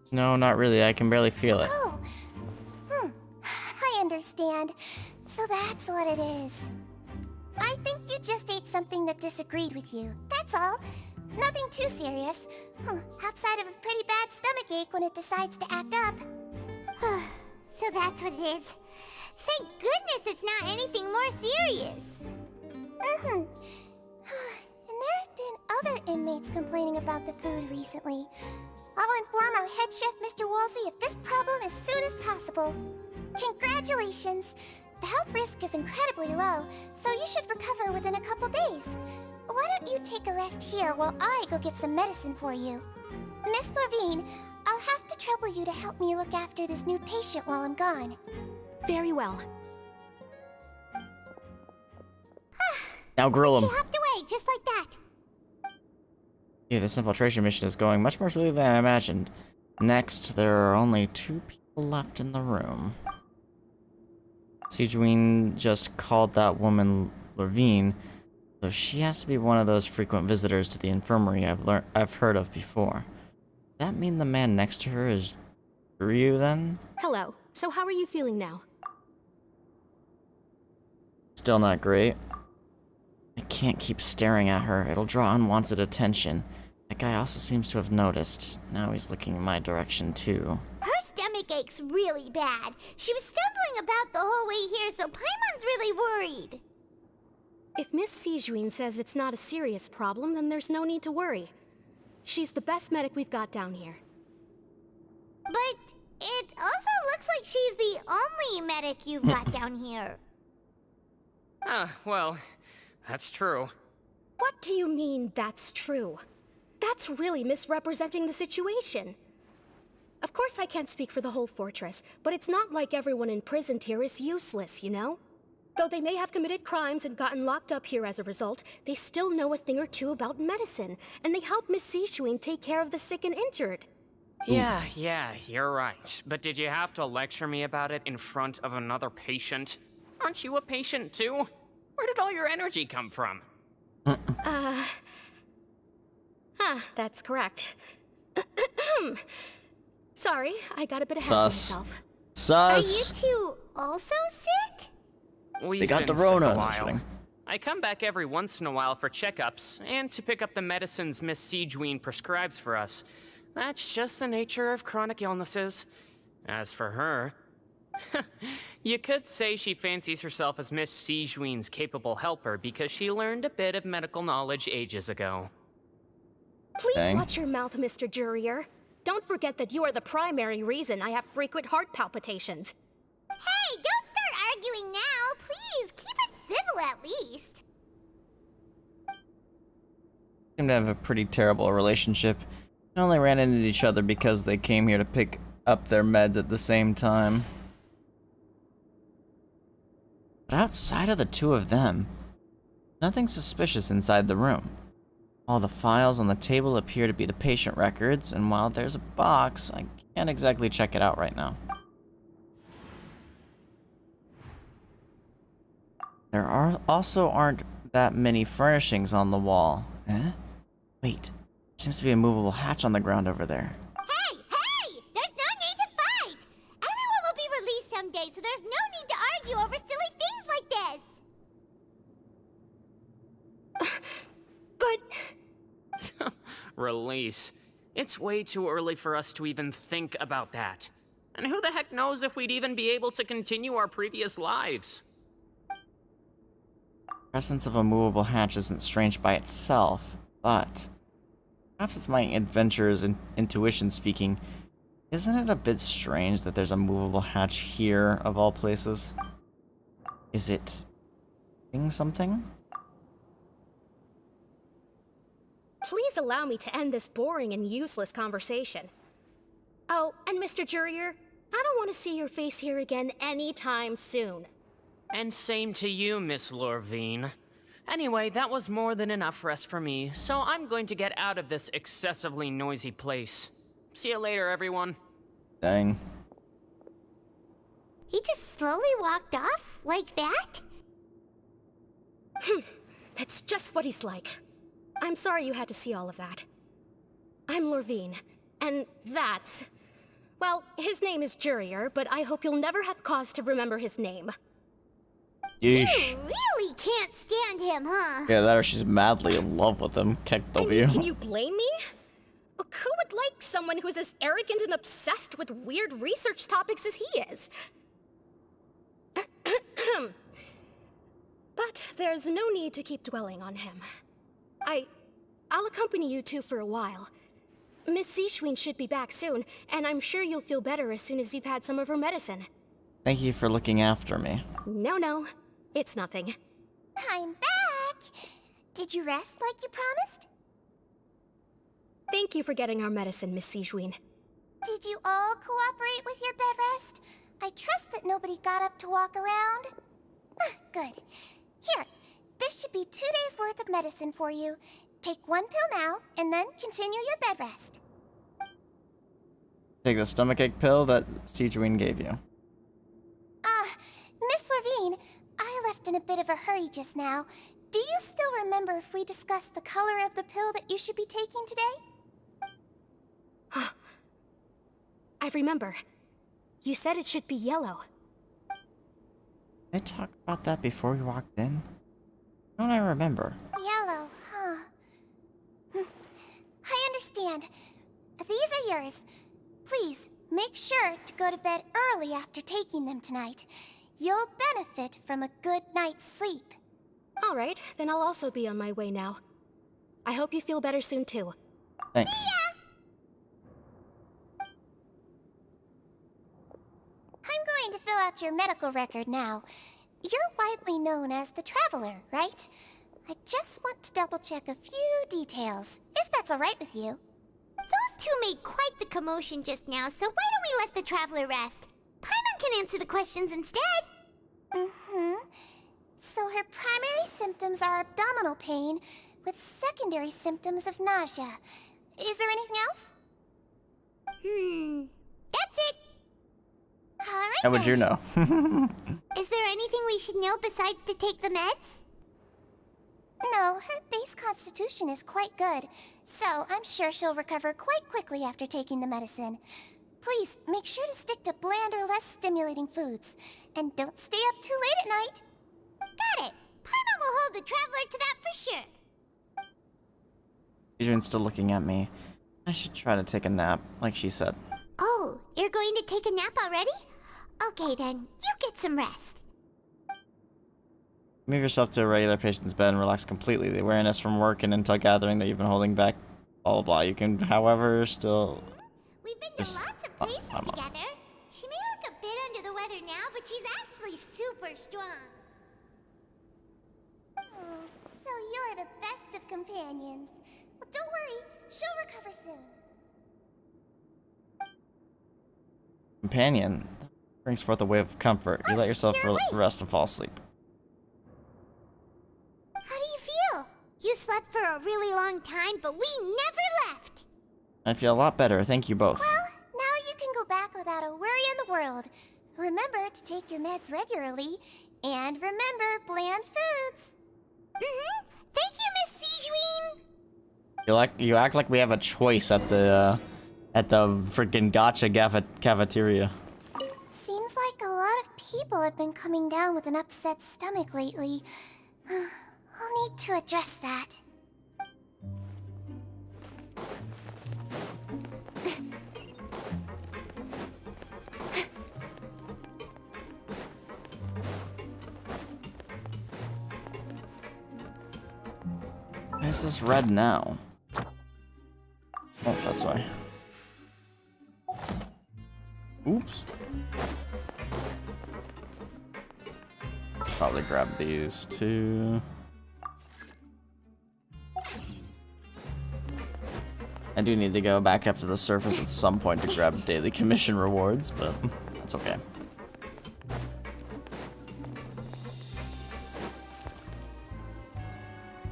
No, not really. I can barely feel it. Oh. I understand. So that's what it is. I think you just ate something that disagreed with you. That's all. Nothing too serious. Outside of a pretty bad stomachache when it decides to act up. So that's what it is. Thank goodness it's not anything more serious. And there have been other inmates complaining about the food recently. I'll inform our head chef, Mr. Wolsey, of this problem as soon as possible. Congratulations! The health risk is incredibly low, so you should recover within a couple days. Why don't you take a rest here while I go get some medicine for you? Miss Levine, I'll have to trouble you to help me look after this new patient while I'm gone. Very well. Now grill him. She hopped away, just like that. Yeah, this infiltration mission is going much more smoothly than I imagined. Next, there are only 2 people left in the room. Sigewin just called that woman Levine, so she has to be one of those frequent visitors to the infirmary I've heard of before. Does that mean the man next to her is Ryu then? Hello. So how are you feeling now? Still not great. I can't keep staring at her. It'll draw unwanted attention. I That guy also seems to have noticed. Now he's looking in my direction, too. Her stomach aches really bad. She was stumbling about the whole way here, so Paimon's really worried. If Miss Sijuin says it's not a serious problem, then there's no need to worry. She's the best medic we've got down here. But it also looks like she's the only medic you've got down here. Well, that's true. What do you mean, that's true? That's really misrepresenting the situation. Of course I can't speak for the whole fortress, but it's not like everyone imprisoned here is useless, you know? Though they may have committed crimes and gotten locked up here as a result, they still know a thing or two about medicine, and they help Miss Sijuin take care of the sick and injured. Yeah, you're right. But did you have to lecture me about it in front of another patient? Aren't you a patient too? Where did all your energy come from? That's correct. Sorry, I got a bit ahead of myself. Sus. Are you two also sick? They got the Rona. I come back every once in a while for checkups, and to pick up the medicines Miss Sijuin prescribes for us. That's just the nature of chronic illnesses. As for her, you could say she fancies herself as Miss Sijuin's capable helper because she learned a bit of medical knowledge ages ago. Please watch your mouth, Mr. Jurier. Don't forget that you are the primary reason I have frequent heart palpitations. Hey, don't start arguing now. Please, keep it civil at least. Seem to have a pretty terrible relationship. They only ran into each other because they came here to pick up their meds at the same time. But outside of the two of them, nothing suspicious inside the room. All the files on the table appear to be the patient records, and while there's a box, I can't exactly check it out right now. There aren't that many furnishings on the wall. Eh? Wait, there seems to be a movable hatch on the ground over there. Hey! There's no need to fight! Everyone will be released someday, so there's no need to argue over silly things like this! But... Release. It's way too early for us to even think about that. And who the heck knows if we'd even be able to continue our previous lives? The presence of a movable hatch isn't strange by itself, but perhaps it's my adventurer's intuition speaking. Isn't it a bit strange that there's a movable hatch here, of all places? Is it doing something? Please allow me to end this boring and useless conversation. Oh, and Mr. Jurier, I don't want to see your face here again anytime soon. And same to you, Miss Lorvine. Anyway, that was more than enough rest for me, so I'm going to get out of this excessively noisy place. See you later, everyone. Dang. He just slowly walked off like that? That's just what he's like. I'm sorry you had to see all of that. I'm Lorvine, and that's... Well, his name is Jurier, but I hope you'll never have cause to remember his name. Yeesh. You really can't stand him, huh? Yeah, that or she's madly in love with him. Keck W. Can you blame me? Look, who would like someone who's as arrogant and obsessed with weird research topics as he is? But there's no need to keep dwelling on him. I'll accompany you two for a while. Miss Sijuin should be back soon, and I'm sure you'll feel better as soon as you've had some of her medicine. Thank you for looking after me. No, it's nothing. I'm back! Did you rest like you promised? Thank you for getting our medicine, Miss Sijuin. Did you all cooperate with your bed rest? I trust that nobody got up to walk around. Good. Here, this should be 2 days' worth of medicine for you. Take one pill now, and then continue your bed rest. Take the stomachache pill that Sijuin gave you. Miss Lorvine, I left in a bit of a hurry just now. Do you still remember if we discussed the color of the pill that you should be taking today? I remember. You said it should be yellow. Did I talk about that before we walked in? Don't I remember? Yellow, huh? I understand. These are yours. Please, make sure to go to bed early after taking them tonight. You'll benefit from a good night's sleep. All right, then I'll also be on my way now. I hope you feel better soon, too. Thanks. See ya! I'm going to fill out your medical record now. You're widely known as the Traveler, right? I just want to double-check a few details, if that's all right with you. Those two made quite the commotion just now, so why don't we let the Traveler rest? Paimon can answer the questions instead. So her primary symptoms are abdominal pain, with secondary symptoms of nausea. Is there anything else? That's it. Alright. How would you know? Is there anything we should know besides to take the meds? No, her base constitution is quite good, so I'm sure she'll recover quite quickly after taking the medicine. Please, make sure to stick to bland or less stimulating foods, and don't stay up too late at night. Got it. Paimon will hold the Traveler to that for sure. Adrian's still looking at me. I should try to take a nap, like she said. Oh, you're going to take a nap already? Okay then, you get some rest. Move yourself to a regular patient's bed and relax completely. The awareness from work and intel gathering that you've been holding back, blah blah blah. You can, however, still... We've been to lots of places together. She may look a bit under the weather now, but she's actually super strong. So you're the best of companions. Well, don't worry, she'll recover soon. Companion brings forth a wave of comfort. You let yourself rest and fall asleep. How do you feel? You slept for a really long time, but we never left. I feel a lot better, thank you both. Well, now you can go back without a worry in the world. Remember to take your meds regularly, and remember bland foods. Thank you, Miss Sijuin. You act like we have a choice at the freaking gotcha cafeteria. Seems like a lot of people have been coming down with an upset stomach lately. I'll need to address that. Why is this red now? Oh, that's why. Oops. Probably grab these too. I do need to go back up to the surface at some point to grab daily commission rewards, but that's okay.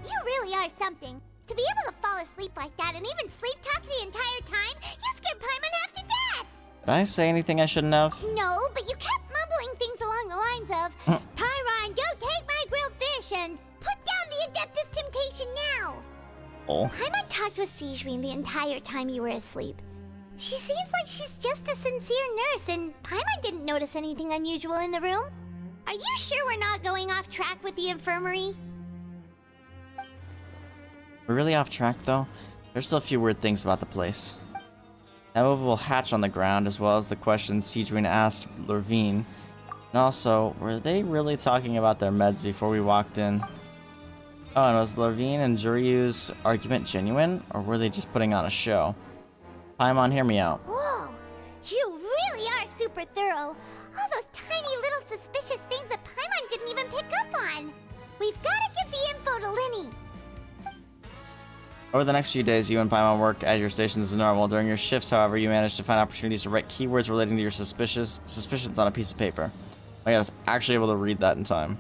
You really are something. To be able to fall asleep like that and even sleep talk the entire time, you scared Paimon half to death! Did I say anything I shouldn't have? No, but you kept mumbling things along the lines of, Pyron, don't take my grilled fish, and put down the Adeptus Temptation now! Oh. Paimon talked with Sijuin the entire time you were asleep. She seems like she's just a sincere nurse, and Paimon didn't notice anything unusual in the room. Are you sure we're not going off track with the infirmary? We're really off track though. There's still a few weird things about the place. That movable hatch on the ground, as well as the questions Sijuin asked Lurvine. And also, were they really talking about their meds before we walked in? Oh, and was Lurvine and Juryu's argument genuine, or were they just putting on a show? Paimon, hear me out. Whoa! You really are super thorough. All those tiny little suspicious things that Paimon didn't even pick up on. We've got to give the info to Linny. Over the next few days, you and Paimon work at your stations as normal. During your shifts, however, you manage to find opportunities to write keywords relating to your suspicions on a piece of paper. I was actually able to read that in time.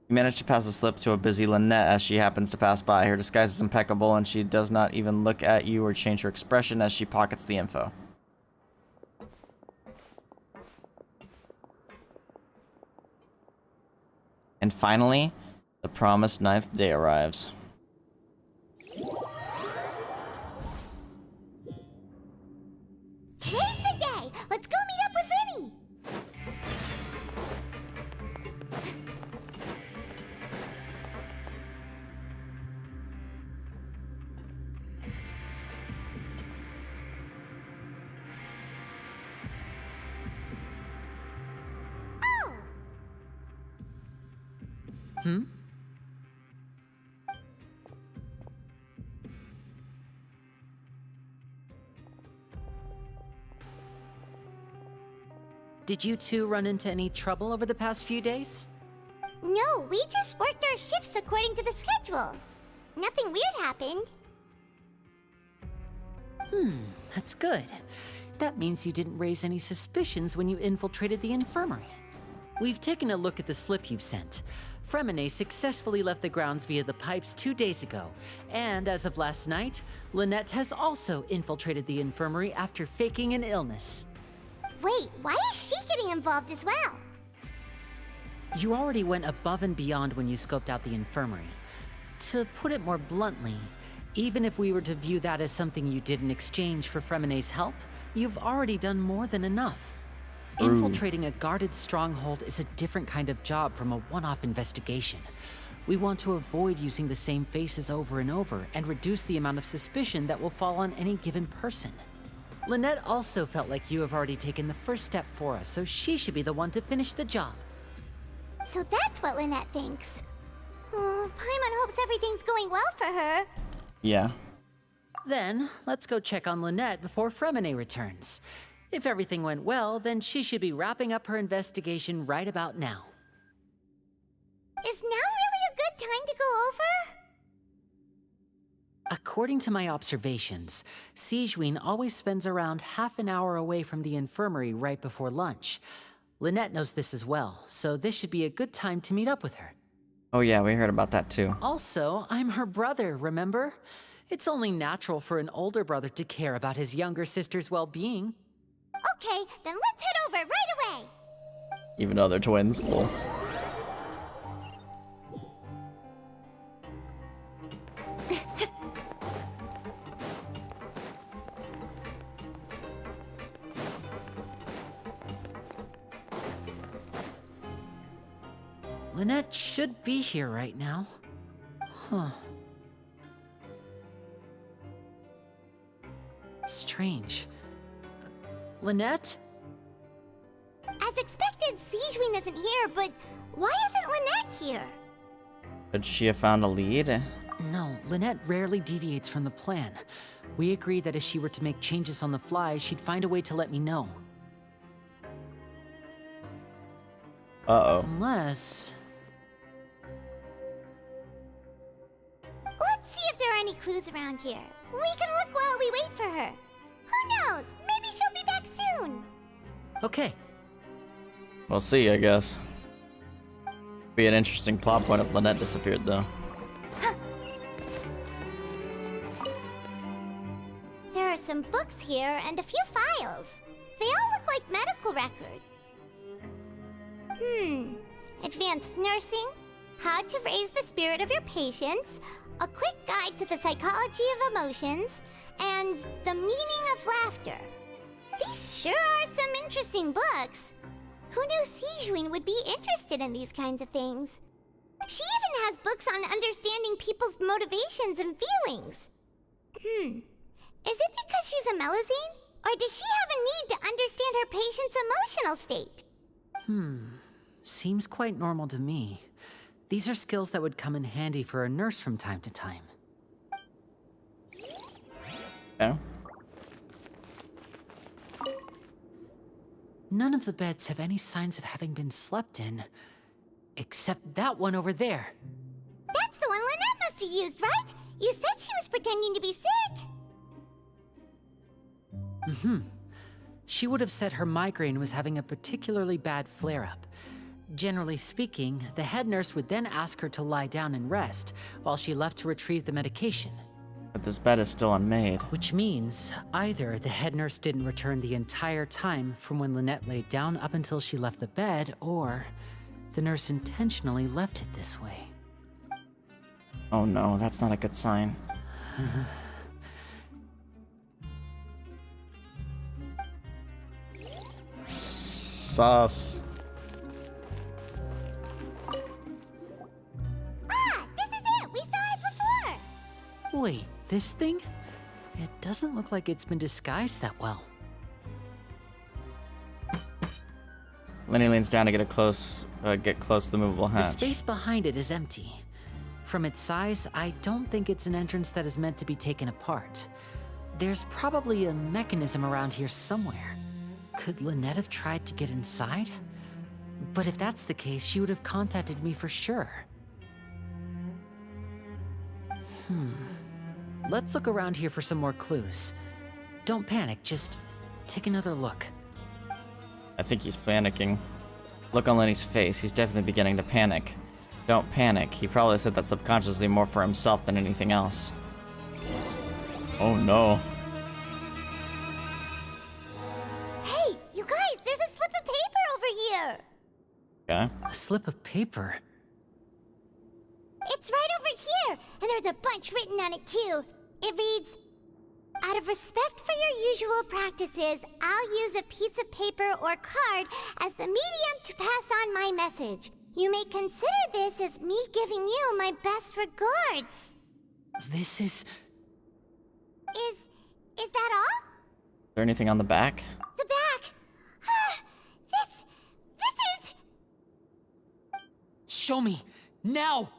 You manage to pass the slip to a busy Lynette as she happens to pass by. Her disguise is impeccable, and she does not even look at you or change her expression as she pockets the info. And finally, the promised 9th day arrives. Today's the day! Let's go meet up with Linny! Hmm? Did you two run into any trouble over the past few days? No, we just worked our shifts according to the schedule. Nothing weird happened. That's good. That means you didn't raise any suspicions when you infiltrated the infirmary. We've taken a look at the slip you've sent. Fremine successfully left the grounds via the pipes 2 days ago, and as of last night, Lynette has also infiltrated the infirmary after faking an illness. Wait, why is she getting involved as well? You already went above and beyond when you scoped out the infirmary. To put it more bluntly, even if we were to view that as something you did in exchange for Fremine's help, you've already done more than enough. Infiltrating a guarded stronghold is a different kind of job from a one-off investigation. We want to avoid using the same faces over and over and reduce the amount of suspicion that will fall on any given person. Lynette also felt like you have already taken the first step for us, so she should be the one to finish the job. So that's what Lynette thinks. Oh, Paimon hopes everything's going well for her. Yeah. Then, let's go check on Lynette before Fremine returns. If everything went well, then she should be wrapping up her investigation right about now. Is now really a good time to go over? According to my observations, Sigewinne always spends around half an hour away from the infirmary right before lunch. Lynette knows this as well, so this should be a good time to meet up with her. Oh yeah, we heard about that too. Also, I'm her brother, remember? It's only natural for an older brother to care about his younger sister's well-being. Okay, then let's head over right away. Even though they're twins. Lol. Lynette should be here right now. Huh. Strange. Lynette? As expected, Sigewinne isn't here, but why isn't Lynette here? Could she have found a lead? No, Lynette rarely deviates from the plan. We agreed that if she were to make changes on the fly, she'd find a way to let me know. Uh-oh. Unless... Let's see if there are any clues around here. We can look while we wait for her. Who knows? Maybe she'll be back soon. Okay. We'll see, I guess. Be an interesting plot point if Lynette disappeared, though. There are some books here and a few files. They all look like medical records. Advanced nursing, how to raise the spirit of your patients, a quick guide to the psychology of emotions, and the meaning of laughter. These sure are some interesting books. Who knew Sigewinne would be interested in these kinds of things? She even has books on understanding people's motivations and feelings. Is it because she's a Melusine? Or does she have a need to understand her patient's emotional state? Seems quite normal to me. These are skills that would come in handy for a nurse from time to time. Yeah. None of the beds have any signs of having been slept in. Except that one over there. That's the one Lynette must have used, right? You said she was pretending to be sick. She would have said her migraine was having a particularly bad flare-up. Generally speaking, the head nurse would then ask her to lie down and rest, while she left to retrieve the medication. But this bed is still unmade. Which means, either the head nurse didn't return the entire time from when Lynette laid down up until she left the bed, or the nurse intentionally left it this way. Oh no, that's not a good sign. Sus. This is it! We saw it before! Wait, this thing? It doesn't look like it's been disguised that well. Lenny leans down to get close to the movable The hatch. space behind it is empty. From its size, I don't think it's an entrance that is meant to be taken apart. There's probably a mechanism around here somewhere. Could Lynette have tried to get inside? But if that's the case, she would have contacted me for sure. Let's look around here for some more clues. Don't panic, just take another look. I think he's panicking. Look on Lenny's face, he's definitely beginning to panic. Don't panic, he probably said that subconsciously more for himself than anything else. Oh no. Hey, you guys, there's a slip of paper over here! Okay. A slip of paper? It's right over here, and there's a bunch written on it too. It reads, "Out of respect for your usual practices, I'll use a piece of paper or card as the medium to pass on my message. You may consider this as me giving you my best regards." This is... Is that all? Is there anything on the back? The back. This is... Show me! Now!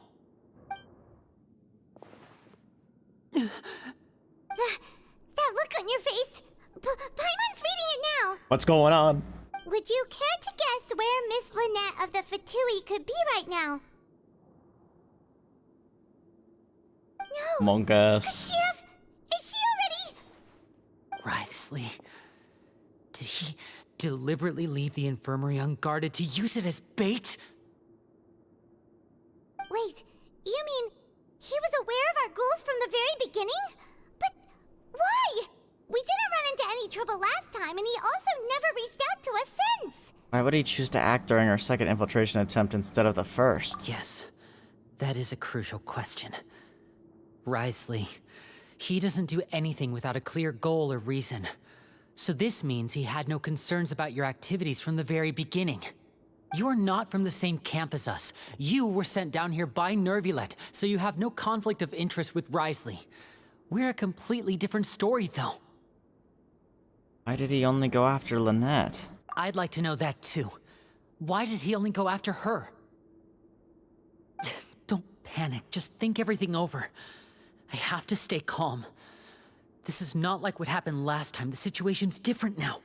That look on your face. Paimon's reading it now. What's going on? Would you care to guess where Miss Lynette of the Fatui could be right now? No. Among Us. Is she already? Wriothesley. Did he deliberately leave the infirmary unguarded to use it as bait? Wait, you mean he was aware of our goals from the very beginning? But why? We didn't run into any trouble last time, and he also never reached out to us since. Why would he choose to act during our second infiltration attempt instead of the first? Yes, that is a crucial question. Wriothesley, he doesn't do anything without a clear goal or reason. So this means he had no concerns about your activities from the very beginning. You are not from the same camp as us. You were sent down here by Neuvillette, so you have no conflict of interest with Wriothesley. We're a completely different story, though. Why did he only go after Lynette? I'd like to know that, too. Why did he only go after her? Don't panic, just think everything over. I have to stay calm. This is not like what happened last time. The situation's different now.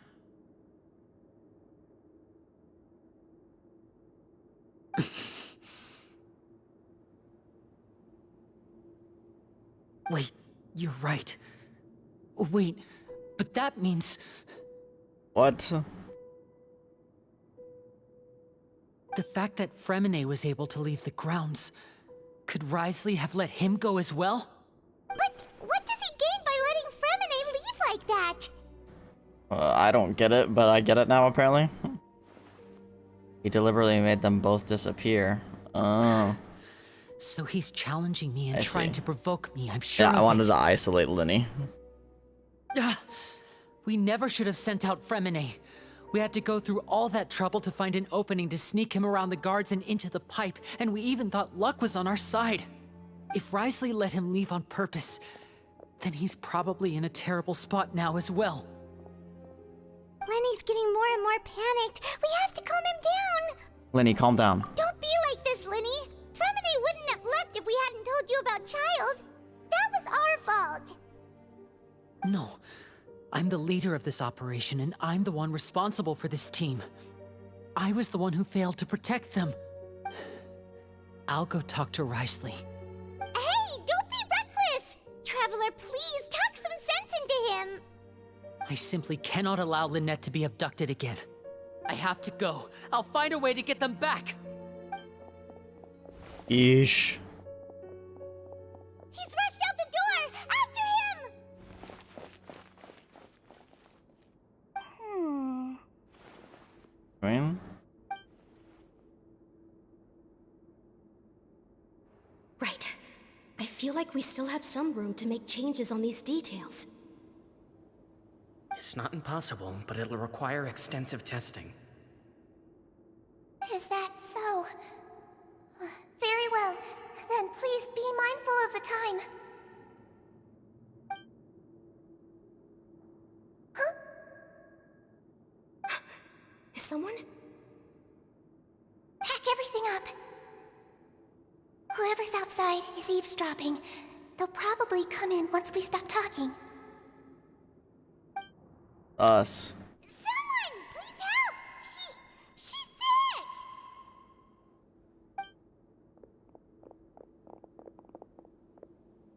Wait, you're right. Wait, but that means... What? The fact that Fremine was able to leave the grounds... Could Wriothesley have let him go as well? But what does he gain by letting Fremine leave like that? I don't get it, but I get it now, apparently. He deliberately made them both disappear. Oh. So he's challenging me and I trying see. to provoke me, I'm sure. Yeah, I wanted to isolate Lenny. We never should have sent out Fremine. We had to go through all that trouble to find an opening to sneak him around the guards and into the pipe, and we even thought luck was on our side. If Wriothesley let him leave on purpose, then he's probably in a terrible spot now as well. Lenny's getting more and more panicked. We have to calm him down. Lenny, calm down. Don't be like this, Lenny. Fremine wouldn't have left if we hadn't told you about Child. That was our fault. No. I'm the leader of this operation, and I'm the one responsible for this team. I was the one who failed to protect them. I'll go talk to Wriothesley. Hey, don't be reckless! Traveler, please talk some sense into him. I simply cannot allow Lynette to be abducted again. I have to go. I'll find a way to get them back. Yeesh. He's rushed out the door! After him! Queen? Right. I feel like we still have some room to make changes on these details. It's not impossible, but it'll require extensive testing. Is that so? Very well. Then please be mindful of the time. Is someone? Whoever's outside is eavesdropping. They'll probably come in once we stop talking. Us. Someone, please help! She's sick!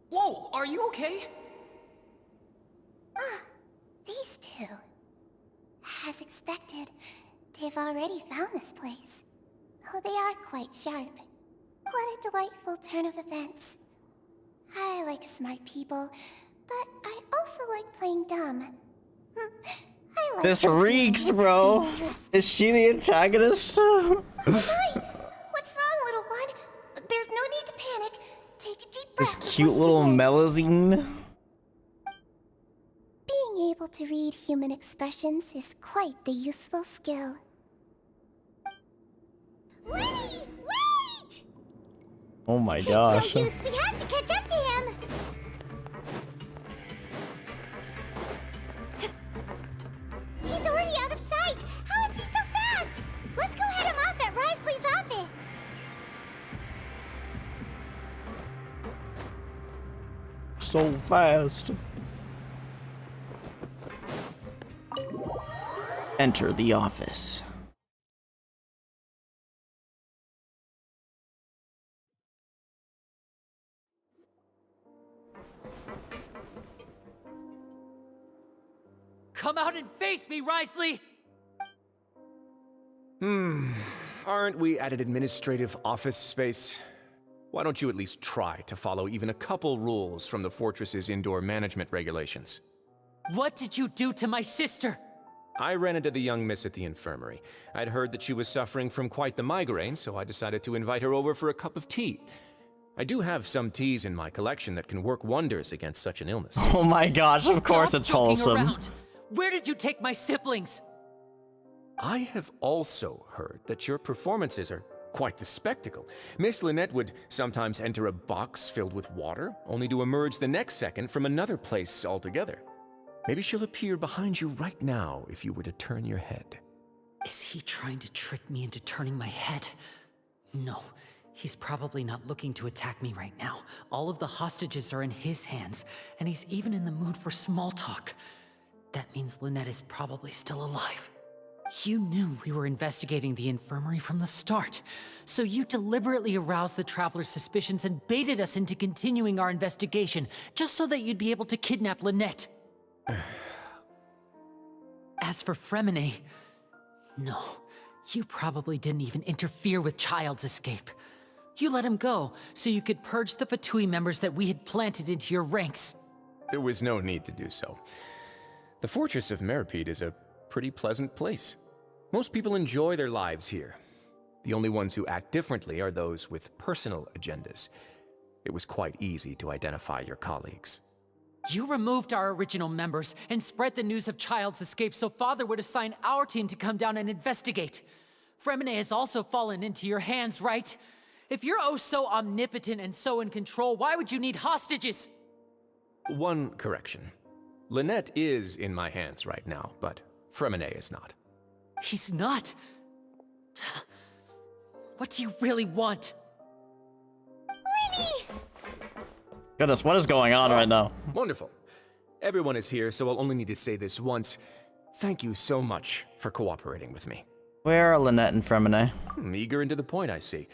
Whoa, are you okay? These two. As expected, they've already found this place. Oh, they are quite sharp. What a delightful turn of events. I like smart people, but I also like playing dumb. I like This reeks, bro. Is she the antagonist? Oh my! What's wrong, little one? There's no need to panic. Take a deep breath. This cute little melazine. Being able to read human expressions is quite the useful skill. Wait! Wait! Oh my gosh. It's no use. We have to catch up to him. He's already out of sight. How is he so fast? Let's go head him off at Wriothesley's office. So fast. Enter the office. Come out and face me, Wriothesley! Aren't we at an administrative office space? Why don't you at least try to follow even a couple rules from the fortress's indoor management regulations? What did you do to my sister? I ran into the young miss at the infirmary. I'd heard that she was suffering from quite the migraine, so I decided to invite her over for a cup of tea. I do have some teas in my collection that can work wonders against such an illness. Oh my gosh, of course it's wholesome. Around. Where did you take my siblings? I have also heard that your performances are quite the spectacle. Miss Lynette would sometimes enter a box filled with water, only to emerge the next second from another place altogether. Maybe she'll appear behind you right now if you were to turn your head. Is he trying to trick me into turning my head? No, he's probably not looking to attack me right now. All of the hostages are in his hands, and he's even in the mood for small talk. That means Lynette is probably still alive. You knew we were investigating the infirmary from the start, so you deliberately aroused the Traveler's suspicions and baited us into continuing our investigation, just so that you'd be able to kidnap Lynette. As for Fremine, no, you probably didn't even interfere with Child's escape. You let him go, so you could purge the Fatui members that we had planted into your ranks. There was no need to do so. The Fortress of Meripede is a pretty pleasant place. Most people enjoy their lives here. The only ones who act differently are those with personal agendas. It was quite easy to identify your colleagues. You removed our original members and spread the news of Child's escape so Father would assign our team to come down and investigate. Fremine has also fallen into your hands, right? If you're oh so omnipotent and so in control, why would you need hostages? One correction. Lynette is in my hands right now, but Fremine is not. He's not? What do you really want? Lenny! Goodness, what is going on right now? Wonderful. Everyone is here, so I'll only need to say this once. Thank you so much for cooperating with me. Where are Lynette and Fremine? Eager and to the point, I see.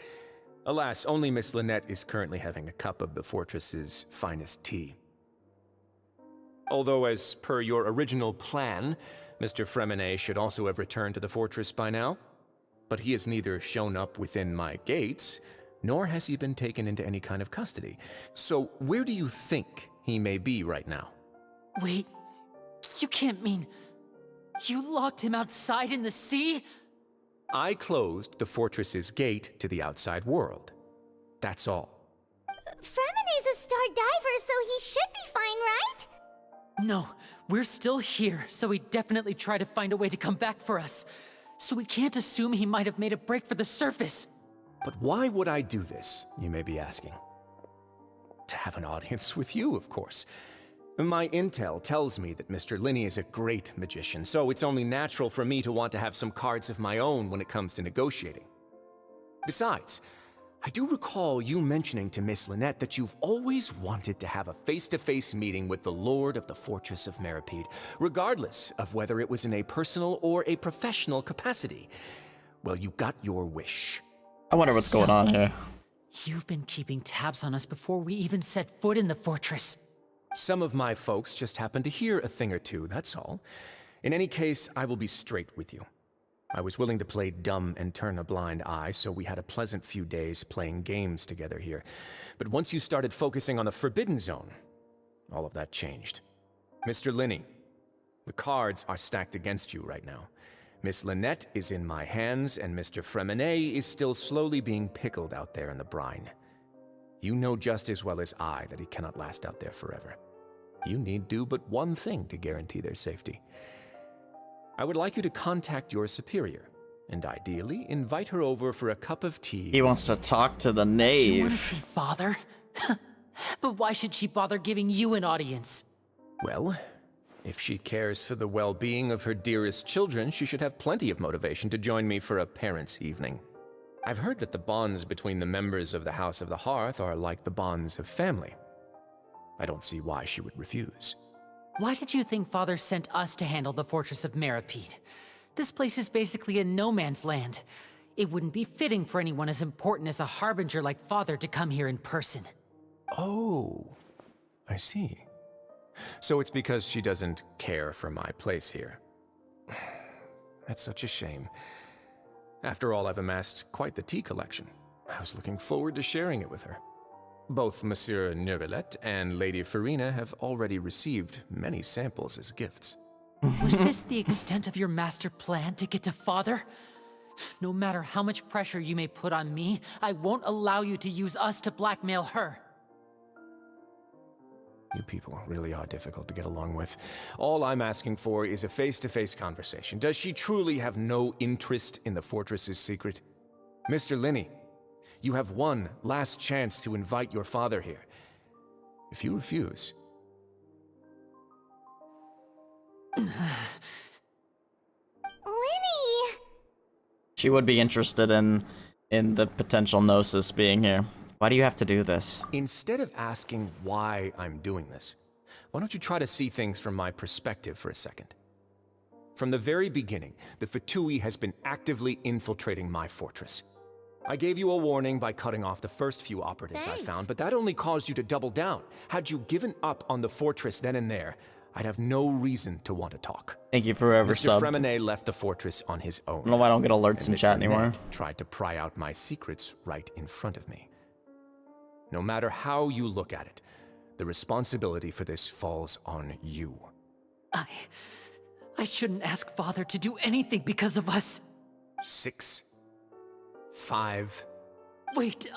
Alas, only Miss Lynette is currently having a cup of the fortress's finest tea. Although, as per your original plan, Mr. Fremine should also have returned to the fortress by now. But he has neither shown up within my gates, nor has he been taken into any kind of custody. So where do you think he may be right now? Wait, you can't mean... you locked him outside in the sea? I closed the fortress's gate to the outside world. That's all. Fremine's a star diver, so he should be fine, right? No, we're still here, so he definitely tried to find a way to come back for us. So we can't assume he might have made a break for the surface. But why would I do this, you may be asking? To have an audience with you, of course. My intel tells me that Mr. Linney is a great magician, so it's only natural for me to want to have some cards of my own when it comes to negotiating. Besides, I do recall you mentioning to Miss Lynette that you've always wanted to have a face-to-face meeting with the Lord of the Fortress of Meripede, regardless of whether it was in a personal or a professional capacity. Well, you got your wish. I wonder what's going on here. You've been keeping tabs on us before we even set foot in the fortress. Some of my folks just happened to hear a thing or two, that's all. In any case, I will be straight with you. I was willing to play dumb and turn a blind eye, so we had a pleasant few days playing games together here. But once you started focusing on the Forbidden Zone, all of that changed. Mr. Linney, the cards are stacked against you right now. Miss Lynette is in my hands, and Mr. Fremenet is still slowly being pickled out there in the brine. You know just as well as I that he cannot last out there forever. You need do but one thing to guarantee their safety. I would like you to contact your superior, and ideally invite her over for a cup of tea. He wants to talk to the knave. You want to see Father? But why should she bother giving you an audience? Well, if she cares for the well-being of her dearest children, she should have plenty of motivation to join me for a parents' evening. I've heard that the bonds between the members of the House of the Hearth are like the bonds of family. I don't see why she would refuse. Why did you think Father sent us to handle the Fortress of Meripede? This place is basically a no-man's land. It wouldn't be fitting for anyone as important as a harbinger like Father to come here in person. Oh, I see. So it's because she doesn't care for my place here. That's such a shame. After all, I've amassed quite the tea collection. I was looking forward to sharing it with her. Both Monsieur Neuvillette and Lady Farina have already received many samples as gifts. Was this the extent of your master plan to get to Father? No matter how much pressure you may put on me, I won't allow you to use us to blackmail her. You people really are difficult to get along with. All I'm asking for is a face-to-face conversation. Does she truly have no interest in the fortress's secret? Mr. Linney, you have one last chance to invite your father here. If you refuse... Linny! She would be interested in the potential Gnosis being here. Why do you have to do this? Instead of asking why I'm doing this, why don't you try to see things from my perspective for a second? From the very beginning, the Fatui has been actively infiltrating my fortress. I gave you a warning by cutting off the first few operatives I found, but that only caused you to double down. Had you given up on the fortress then and there, I'd have no reason to want to talk. Thank you for whoever Mr. subbed. Fremenet left the fortress on his own. I don't know why I don't get alerts in chat anymore. Lynette tried to pry out my secrets right in front of me. No matter how you look at it, the responsibility for this falls on you. I shouldn't ask Father to do anything because of us. 6, 5... Wait,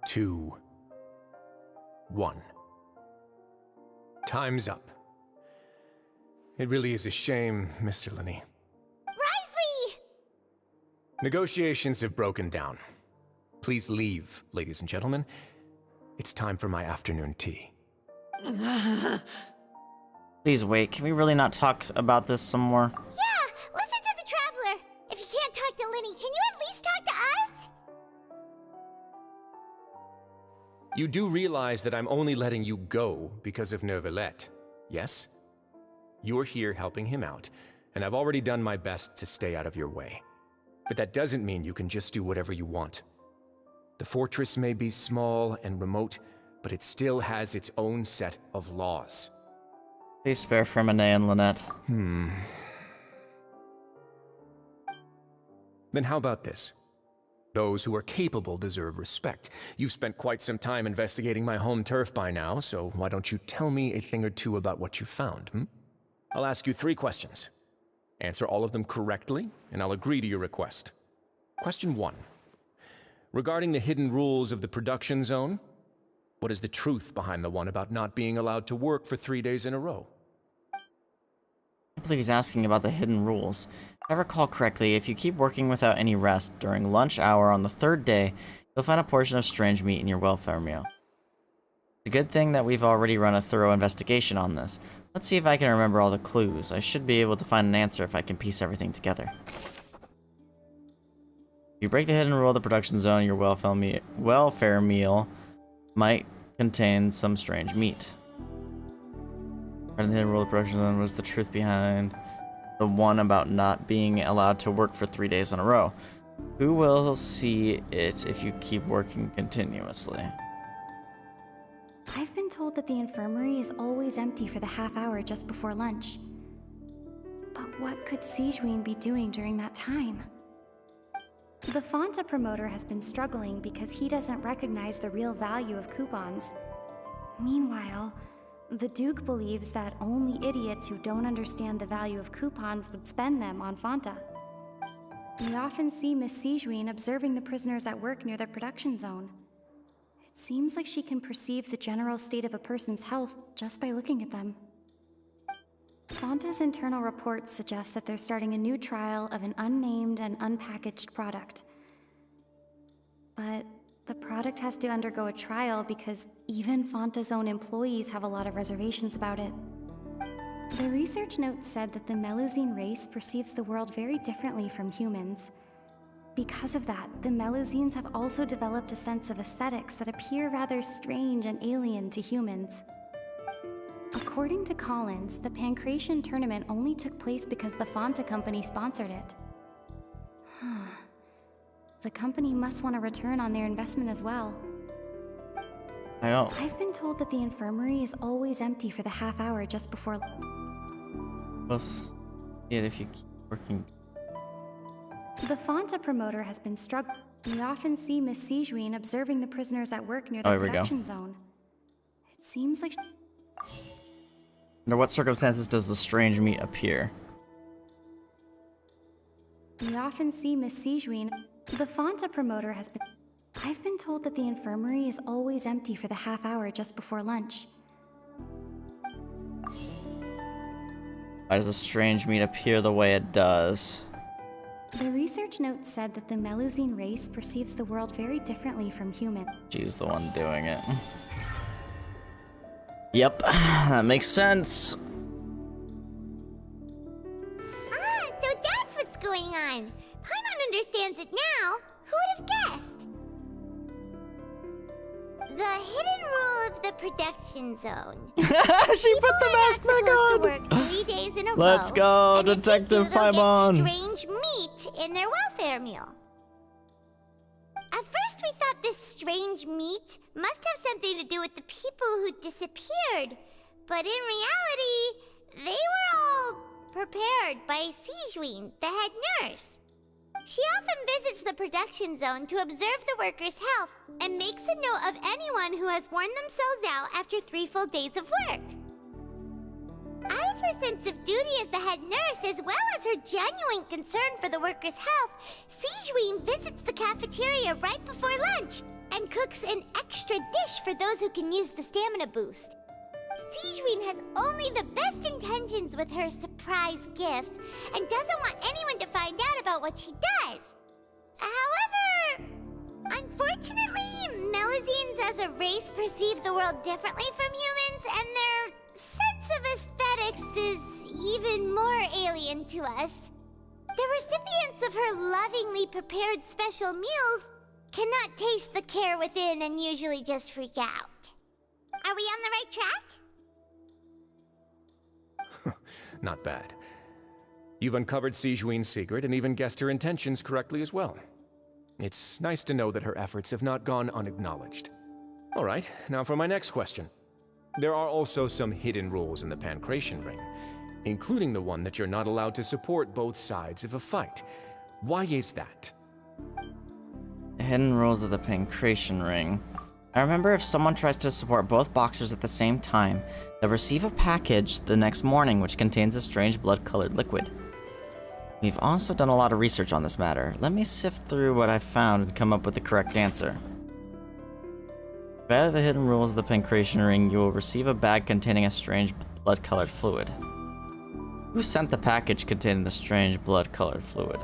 2, 1. Time's up. It really is a shame, Mr. Linney. Wriothesley! Negotiations have broken down. Please leave, ladies and gentlemen. It's time for my afternoon tea. Please wait, can we really not talk about this some more? Yeah, listen to the Traveler. If you can't talk to Linny, can you at least talk to us? You do realize that I'm only letting you go because of Neuvillette, yes? You're here helping him out, and I've already done my best to stay out of your way. But that doesn't mean you can just do whatever you want. The fortress may be small and remote, but it still has its own set of laws. Please spare Fremenet and Lynette. Then how about this? Those who are capable deserve respect. You've spent quite some time investigating my home turf by now, so why don't you tell me a thing or two about what you found, I'll ask you 3 questions. Answer all of them correctly, and I'll agree to your request. Question 1. Regarding the hidden rules of the production zone, what is the truth behind the one about not being allowed to work for 3 days in a row? I believe he's asking about the hidden rules. If I recall correctly, if you keep working without any rest during lunch hour on the 3rd day, you'll find a portion of strange meat in your welfare meal. It's a good thing that we've already run a thorough investigation on this. Let's see if I can remember all the clues. I should be able to find an answer if I can piece everything together. If you break the hidden rule of the production zone, your welfare meal might contain some strange meat. Part of the hidden rule of the production zone was the truth behind the one about not being allowed to work for 3 days in a row. Who will see it if you keep working continuously? I've been told that the infirmary is always empty for the half hour just before lunch. But what could Sigewinne be doing during that time? The Fonta promoter has been struggling because he doesn't recognize the real value of coupons. Meanwhile, the Duke believes that only idiots who don't understand the value of coupons would spend them on Fonta. We often see Miss Sigewinne observing the prisoners at work near the production zone. It seems like she can perceive the general state of a person's health just by looking at them. Fonta's internal reports suggest that they're starting a new trial of an unnamed and unpackaged product. But the product has to undergo a trial because even Fonta's own employees have a lot of reservations about it. The research note said that the Melusine race perceives the world very differently from humans. Because of that, the Melusines have also developed a sense of aesthetics that appear rather strange and alien to humans. According to Collins, the Pancration tournament only took place because the Fonta company sponsored it. The company must want a return on their investment as well. I've been told that the infirmary is always empty for the half hour just before... Plus, yeah, if you keep working... The Fonta promoter has been struggling. We often see Miss Sigewinne observing the prisoners at work near the production zone. It seems like... Under what circumstances does the strange meat appear? We often see Miss Sigewinne. The Fonta promoter has been... I've been told that the infirmary is always empty for the half hour just before lunch. Why does the strange meat appear the way it does? The research note said that the Melusine race perceives the world very differently from humans. She's the one doing it. Yep, that makes sense. So that's what's going on. Paimon understands it now. Who would have guessed? The hidden rule of the production zone. She put the mask back on. To work 3 days in a Let's row, go, and Detective if they do, they'll Paimon. get strange meat in their welfare meal. At first, we thought this strange meat must have something to do with the people who disappeared, but in reality, they were all prepared by Sigewinne, the head nurse. She often visits the production zone to observe the workers' health and makes a note of anyone who has worn themselves out after 3 full days of work. Out of her sense of duty as the head nurse, as well as her genuine concern for the workers' health, Sigewinne visits the cafeteria right before lunch and cooks an extra dish for those who can use the stamina boost. Sigewinne has only the best intentions with her surprise gift and doesn't want anyone to find out about what she does. However, unfortunately, Melusines as a race perceive the world differently from humans, and their sense of aesthetics is even more alien to us. The recipients of her lovingly prepared special meals cannot taste the care within and usually just freak out. Are we on the right track? Not bad. You've uncovered Sigewinne's secret and even guessed her intentions correctly as well. It's nice to know that her efforts have not gone unacknowledged. All right, now for my next question. There are also some hidden rules in the Pancration ring, including the one that you're not allowed to support both sides of a fight. Why is that? The hidden rules of the Pancration ring. I remember if someone tries to support both boxers at the same time, they'll receive a package the next morning which contains a strange blood-colored liquid. We've also done a lot of research on this matter. Let me sift through what I've found and come up with the correct answer. Via the hidden rules of the Pancration ring, you will receive a bag containing a strange blood-colored fluid. Who sent the package containing the strange blood-colored fluid?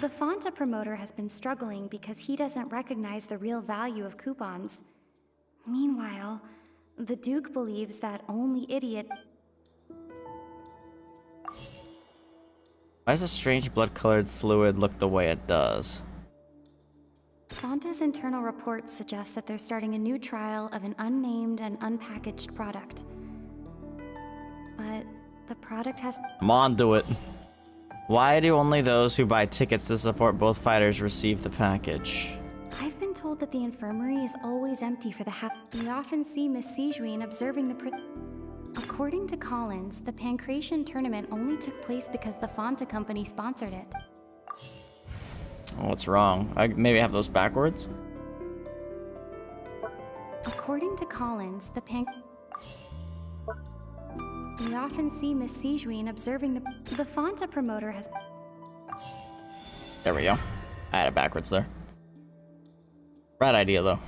The Fonta promoter has been struggling because he doesn't recognize the real value of coupons. Meanwhile, the Duke believes that only idiot... Why does a strange blood-colored fluid look the way it does? Fonta's internal reports suggest that they're starting a new trial of an unnamed and unpackaged product. But the product has... Come on, do it. Why do only those who buy tickets to support both fighters receive the package? I've been told that the infirmary is always empty for the We often see Miss Sijuin observing the According to Collins, the Pancration tournament only took place because the Fonta company sponsored it. Oh, what's wrong? I maybe have those backwards? According to Collins, we often see Miss Sijuin observing the Fonta promoter has... There we go. I had it backwards there. Right idea, though.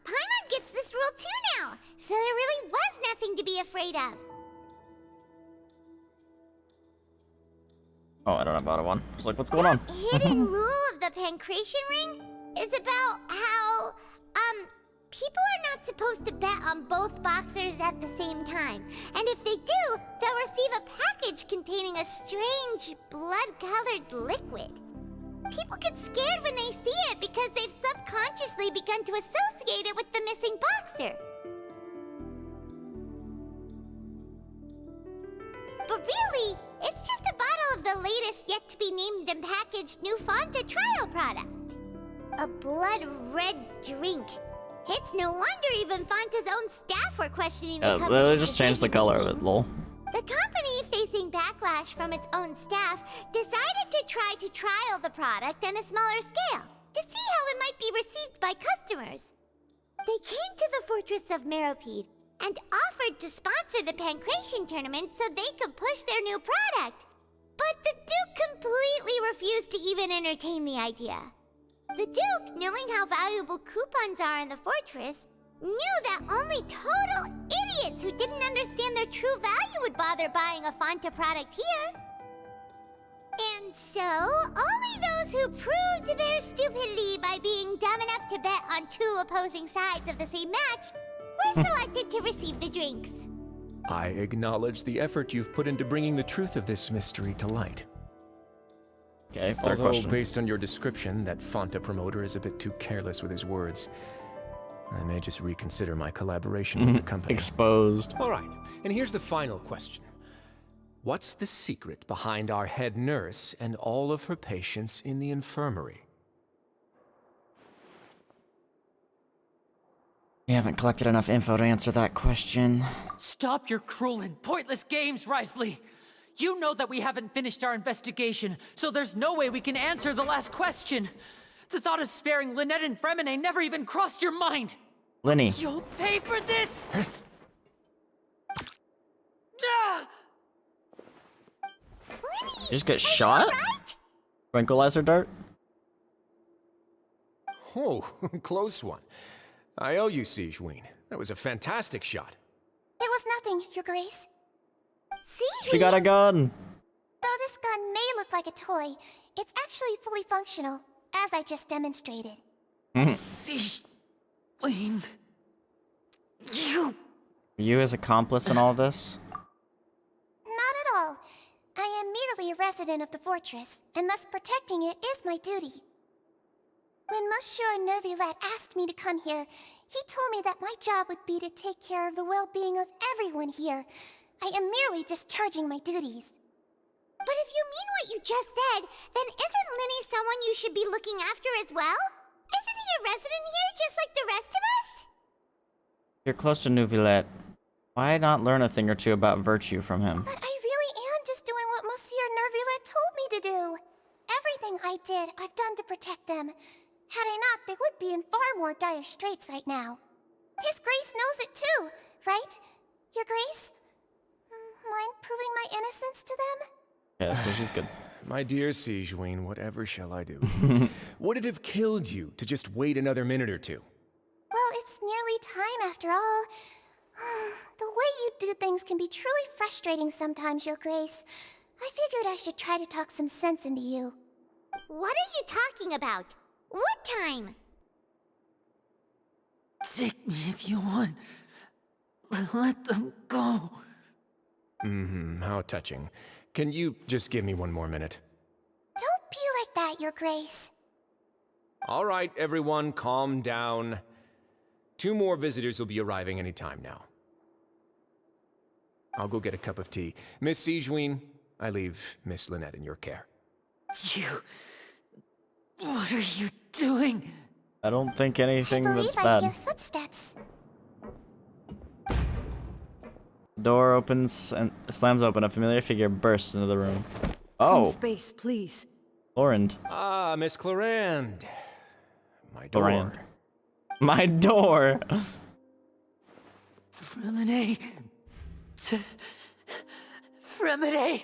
Paimon gets this rule too now, so there really was nothing to be afraid of. Oh, I don't know about it one. It's like, what's going on? Hidden rule of the Pancration ring is about how, people are not supposed to bet on both boxers at the same time. And if they do, they'll receive a package containing a strange, blood-colored liquid. People get scared when they see it because they've subconsciously begun to associate it with the missing boxer. But really, it's just a bottle of the latest yet-to-be-named and packaged new Fonta trial product. A blood-red drink. It's no wonder even Fonta's own staff were questioning the company's Literally just changed the decision color of making. it, lol. The company, facing backlash from its own staff, decided to try to trial the product on a smaller scale to see how it might be received by customers. They came to the fortress of Meropide and offered to sponsor the Pancration tournament so they could push their new product. But the Duke completely refused to even entertain the idea. The Duke, knowing how valuable coupons are in the fortress, knew that only total idiots who didn't understand their true value would bother buying a Fonta product here. And so, only those who proved their stupidity by being dumb enough to bet on two opposing sides of the same match were selected to receive the drinks. I acknowledge the effort you've put into bringing the truth of this mystery to light. Okay, fair Although, question. based on your description, that Fonta promoter is a bit too careless with his words. I may just reconsider my collaboration with the company. Exposed. All right, and here's the final question. What's the secret behind our head nurse and all of her patients in the infirmary? We haven't collected enough info to answer that question. Stop your cruel and pointless games, Wriothesley! You know that we haven't finished our investigation, so there's no way we can answer the last question. The thought of sparing Lynette and Fremine never even crossed your mind! Linny. You'll pay for this! Ah! You just get shot? Tranquilizer dart? Oh, close one. I owe you, Sijuin. That was a fantastic shot. It was nothing, Your Grace. She got a gun. Though this gun may look like a toy, it's actually fully functional, as I just demonstrated. Sijuin... You as accomplice in all this? Not at all. I am merely a resident of the fortress, and thus protecting it is my duty. When Monsieur Neuvillette asked me to come here, he told me that my job would be to take care of the well-being of everyone here. I am merely discharging my duties. But if you mean what you just said, then isn't Linny someone you should be looking after as well? Isn't he a resident here just like the rest of us? You're close to Neuvillette. Why not learn a thing or two about virtue from him? But I really am just doing what Monsieur Neuvillette told me to do. Everything I did, I've done to protect them. Had I not, they would be in far more dire straits right now. His Grace knows it too, right? Your Grace? Mind proving my innocence to them? Yeah, so she's good. My dear Sijuin, whatever shall I do? Would it have killed you to just wait another minute or two? Well, it's nearly time after all. The way you do things can be truly frustrating sometimes, Your Grace. I figured I should try to talk some sense into you. What are you talking about? What time? Take me if you want, but let them go. How touching. Can you just give me one more minute? Don't be like that, Your Grace. All right, everyone, calm down. 2 more visitors will be arriving any time now. I'll go get a cup of tea. Miss Sigewine, I leave Miss Lynette in your care. What are you doing? I don't think anything that's I bad. hear footsteps. Door opens and slams open. A familiar figure bursts into the room. Oh, Some space, please. Laurent. Ah, Miss Clorand. My door. Laurent. My door. Fremine. Fremine.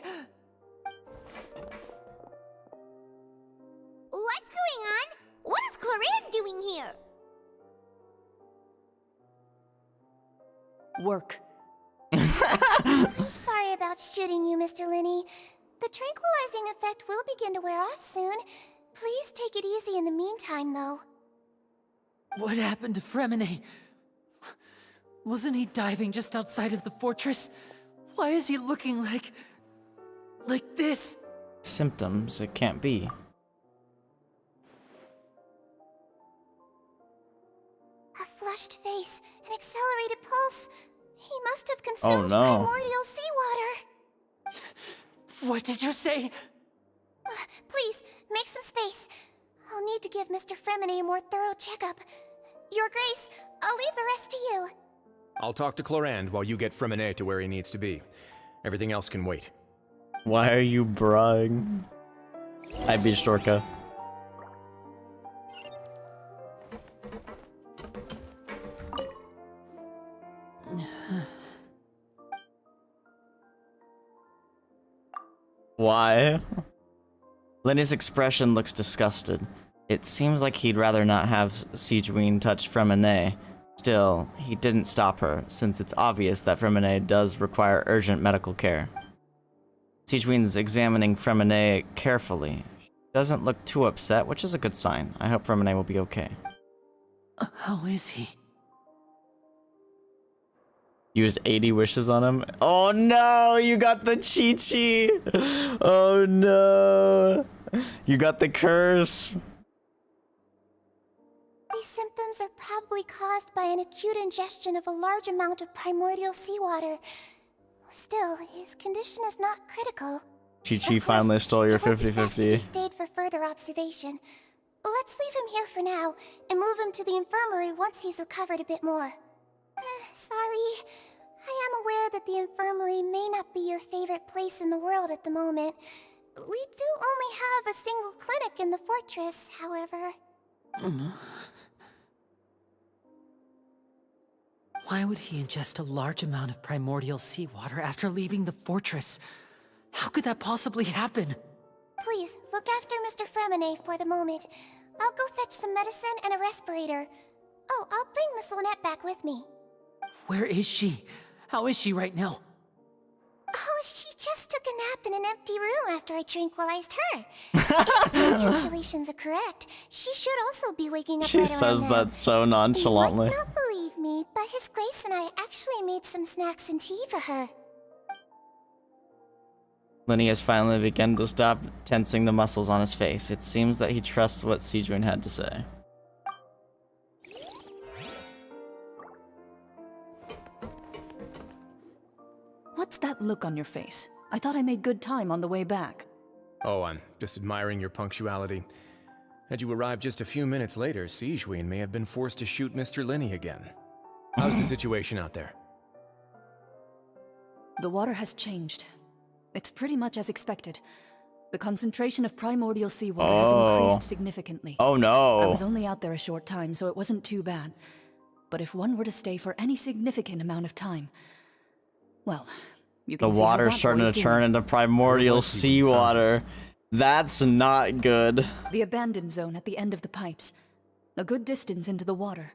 What's going on? What is Clorand doing here? Work. I'm sorry about shooting you, Mr. Linney. The tranquilizing effect will begin to wear off soon. Please take it easy in the meantime, though. What happened to Fremine? Wasn't he diving just outside of the fortress? Why is he looking like this? Symptoms, it can't be. A flushed face, an accelerated pulse. He must have consumed no. primordial seawater. What did you say? Please, make some space. I'll need to give Mr. Fremine a more thorough checkup. Your Grace, I'll leave the rest to you. I'll talk to Clorand while you get Fremine to where he needs to be. Everything else can wait. Why are you brung? I'd be Shorka. Why? Lenny's expression looks disgusted. It seems like he'd rather not have Sigewine touch Fremine. Still, he didn't stop her, since it's obvious that Fremine does require urgent medical care. Sigewine's examining Fremine carefully. She doesn't look too upset, which is a good sign. I hope Fremine will be okay. How is he? Used 80 wishes on him. Oh no, you got the Chi-Chi! Oh no! You got the curse! These symptoms are probably caused by an acute ingestion of a large amount of primordial seawater. Still, his condition is not critical. Chi-Chi finally stole your It would be best if he 50-50. stayed for further observation. Let's leave him here for now, and move him to the infirmary once he's recovered a bit more. Sorry. I am aware that the infirmary may not be your favorite place in the world at the moment. We do only have a single clinic in the fortress, however. Why would he ingest a large amount of primordial seawater after leaving the fortress? How could that possibly happen? Please, look after Mr. Fremine for the moment. I'll go fetch some medicine and a respirator. Oh, I'll bring Miss Lynette back with me. Where is she? How is she right now? Oh, she just took a nap in an empty room after I tranquilized her. If my calculations are correct, she should also be waking up She right around says now. that so nonchalantly. You might not believe me, but His Grace and I actually made some snacks and tea for her. Lenny has finally begun to stop tensing the muscles on his face. It seems that he trusts what Sigewine had to say. What's that look on your face? I thought I made good time on the way back. Oh, I'm just admiring your punctuality. Had you arrived just a few minutes later, Sigewine may have been forced to shoot Mr. Linney again. How's the situation out there? The water has changed. It's pretty much as expected. The concentration of primordial seawater has increased significantly. Oh no. I was only out there a short time, so it wasn't too bad. But if one were to stay for any significant amount of time, well, you The can see how water's that starting to boy's turn doing. into primordial seawater. That's not good. The abandoned zone at the end of the pipes. A good distance into the water.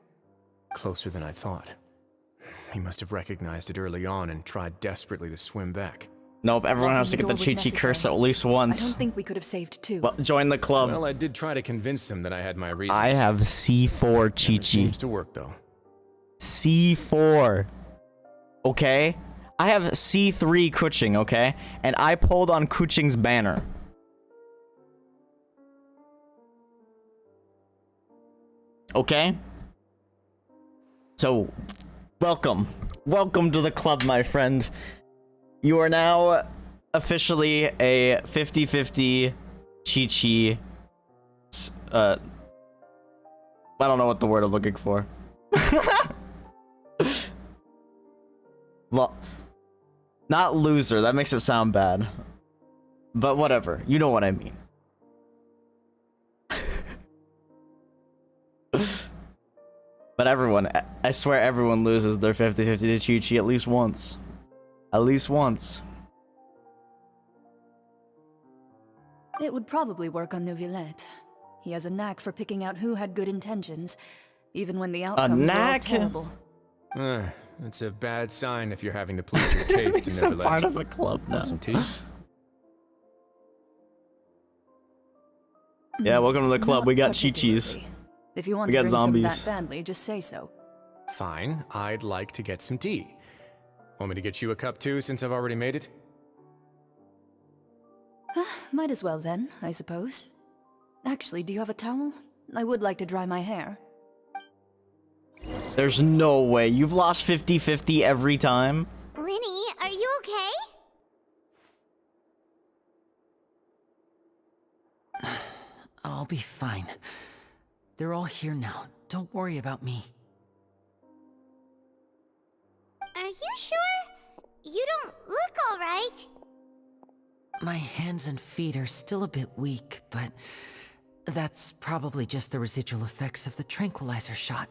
Closer than I thought. He must have recognized it early on and tried desperately to swim back. Nope, everyone has to Locking get the the door was Chi-Chi curse at necessary. least I once. don't think we could have saved two. Well, join the club. Well, I did try to convince him that I had my reasons. I have C4 Chi-Chi. Seems to work though. C4. Okay? I have C3 Kuching, okay? And I pulled on Kuching's banner. Okay? So, welcome. Welcome to the club, my friend. You are now officially a 50-50 Chi-Chi. I don't know what the word I'm looking for. Not loser, that makes it sound bad. But whatever, you know what I mean. But everyone, I swear everyone loses their 50-50 to Chi-Chi at least once. At least once. It would probably work on Neuvillette. He has a knack for picking out who had good intentions, even when the outcomes were all terrible. It's a bad sign if you're having to plead your case to He's a Neuvillette. part of a club now. Want some tea? Yeah, welcome to the club. Not We got Chi-Chis. If you want We to got drink zombies. some that badly, just say so. Fine, I'd like to get some tea. Want me to get you a cup too, since I've already made it? Might as well then, I suppose. Actually, do you have a towel? I would like to dry my hair. There's no way. You've lost 50-50 every time? Linny, are you okay? I'll be fine. They're all here now. Don't worry about me. Are you sure? You don't look alright. My hands and feet are still a bit weak, but that's probably just the residual effects of the tranquilizer shot.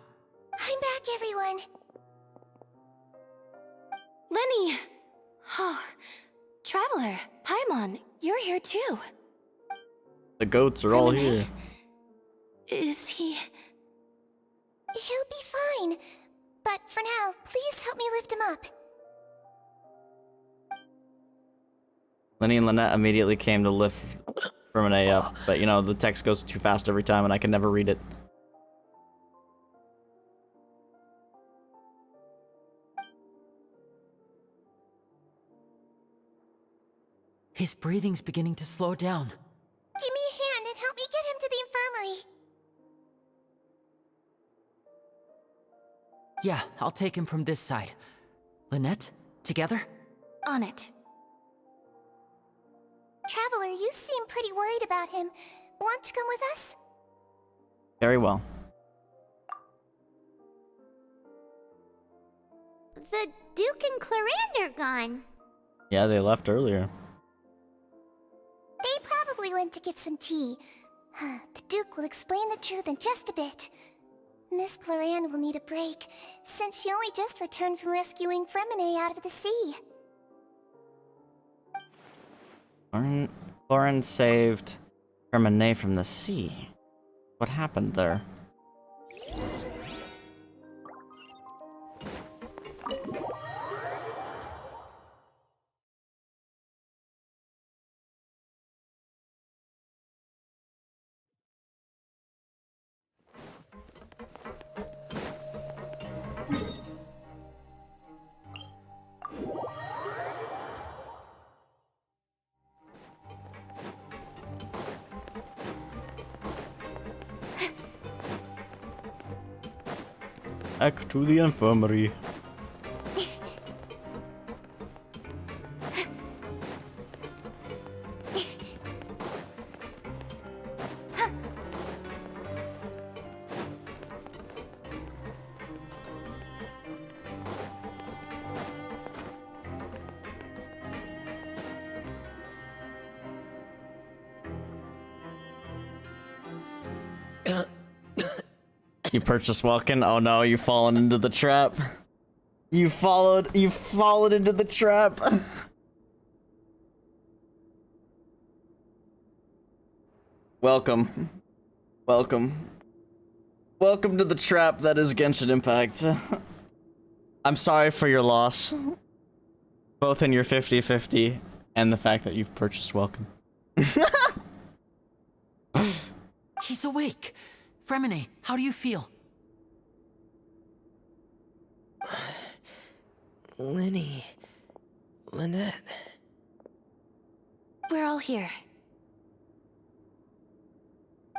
I'm back, everyone. Lenny! Oh, Traveler, Paimon, you're here too. The goats are all here. Is he... He'll be fine. But for now, please help me lift him up. Lenny and Lynette immediately came to lift Hermione up, but you know, the text goes too fast every time and I can never read it. His breathing's beginning to slow down. Give me a hand and help me get him to the infirmary. Yeah, I'll take him from this side. Lynette, together? On it. Traveler, you seem pretty worried about him. Want to come with us? Very well. The Duke and Clarande are gone. Yeah, they left earlier. They probably went to get some tea. The Duke will explain the truth in just a bit. Miss Clarande will need a break, since she only just returned from rescuing Fremine out of the sea. Lauren saved Hermione from the sea. What happened there? Back to the infirmary. You purchased Welkin? Oh no, you've fallen into the trap. You've fallen into the trap. Welcome. Welcome. Welcome to the trap that is Genshin Impact. I'm sorry for your loss. Both in your 50-50 and the fact that you've purchased Welcome. He's awake. Fremine, how do you feel? Lenny, Lynette. We're all here.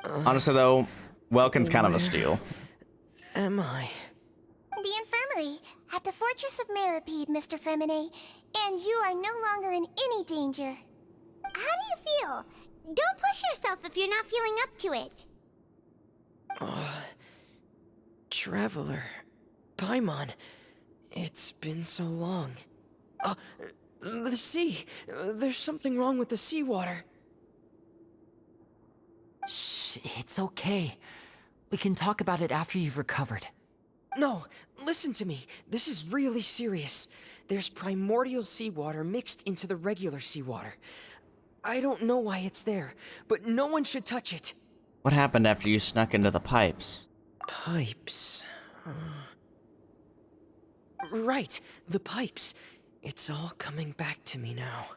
Honestly, though, Welkin's kind of a steal. Am I? The infirmary at the Fortress of Meripede, Mr. Fremine, and you are no longer in any danger. How do you feel? Don't push yourself if you're not feeling up to it. Traveler. Paimon. It's been so long. The sea. There's something wrong with the seawater. Shh, it's okay. We can talk about it after you've recovered. No, listen to me. This is really serious. There's primordial seawater mixed into the regular seawater. I don't know why it's there, but no one should touch it. What happened after you snuck into the pipes? Pipes. Right, the pipes. It's all coming back to me now.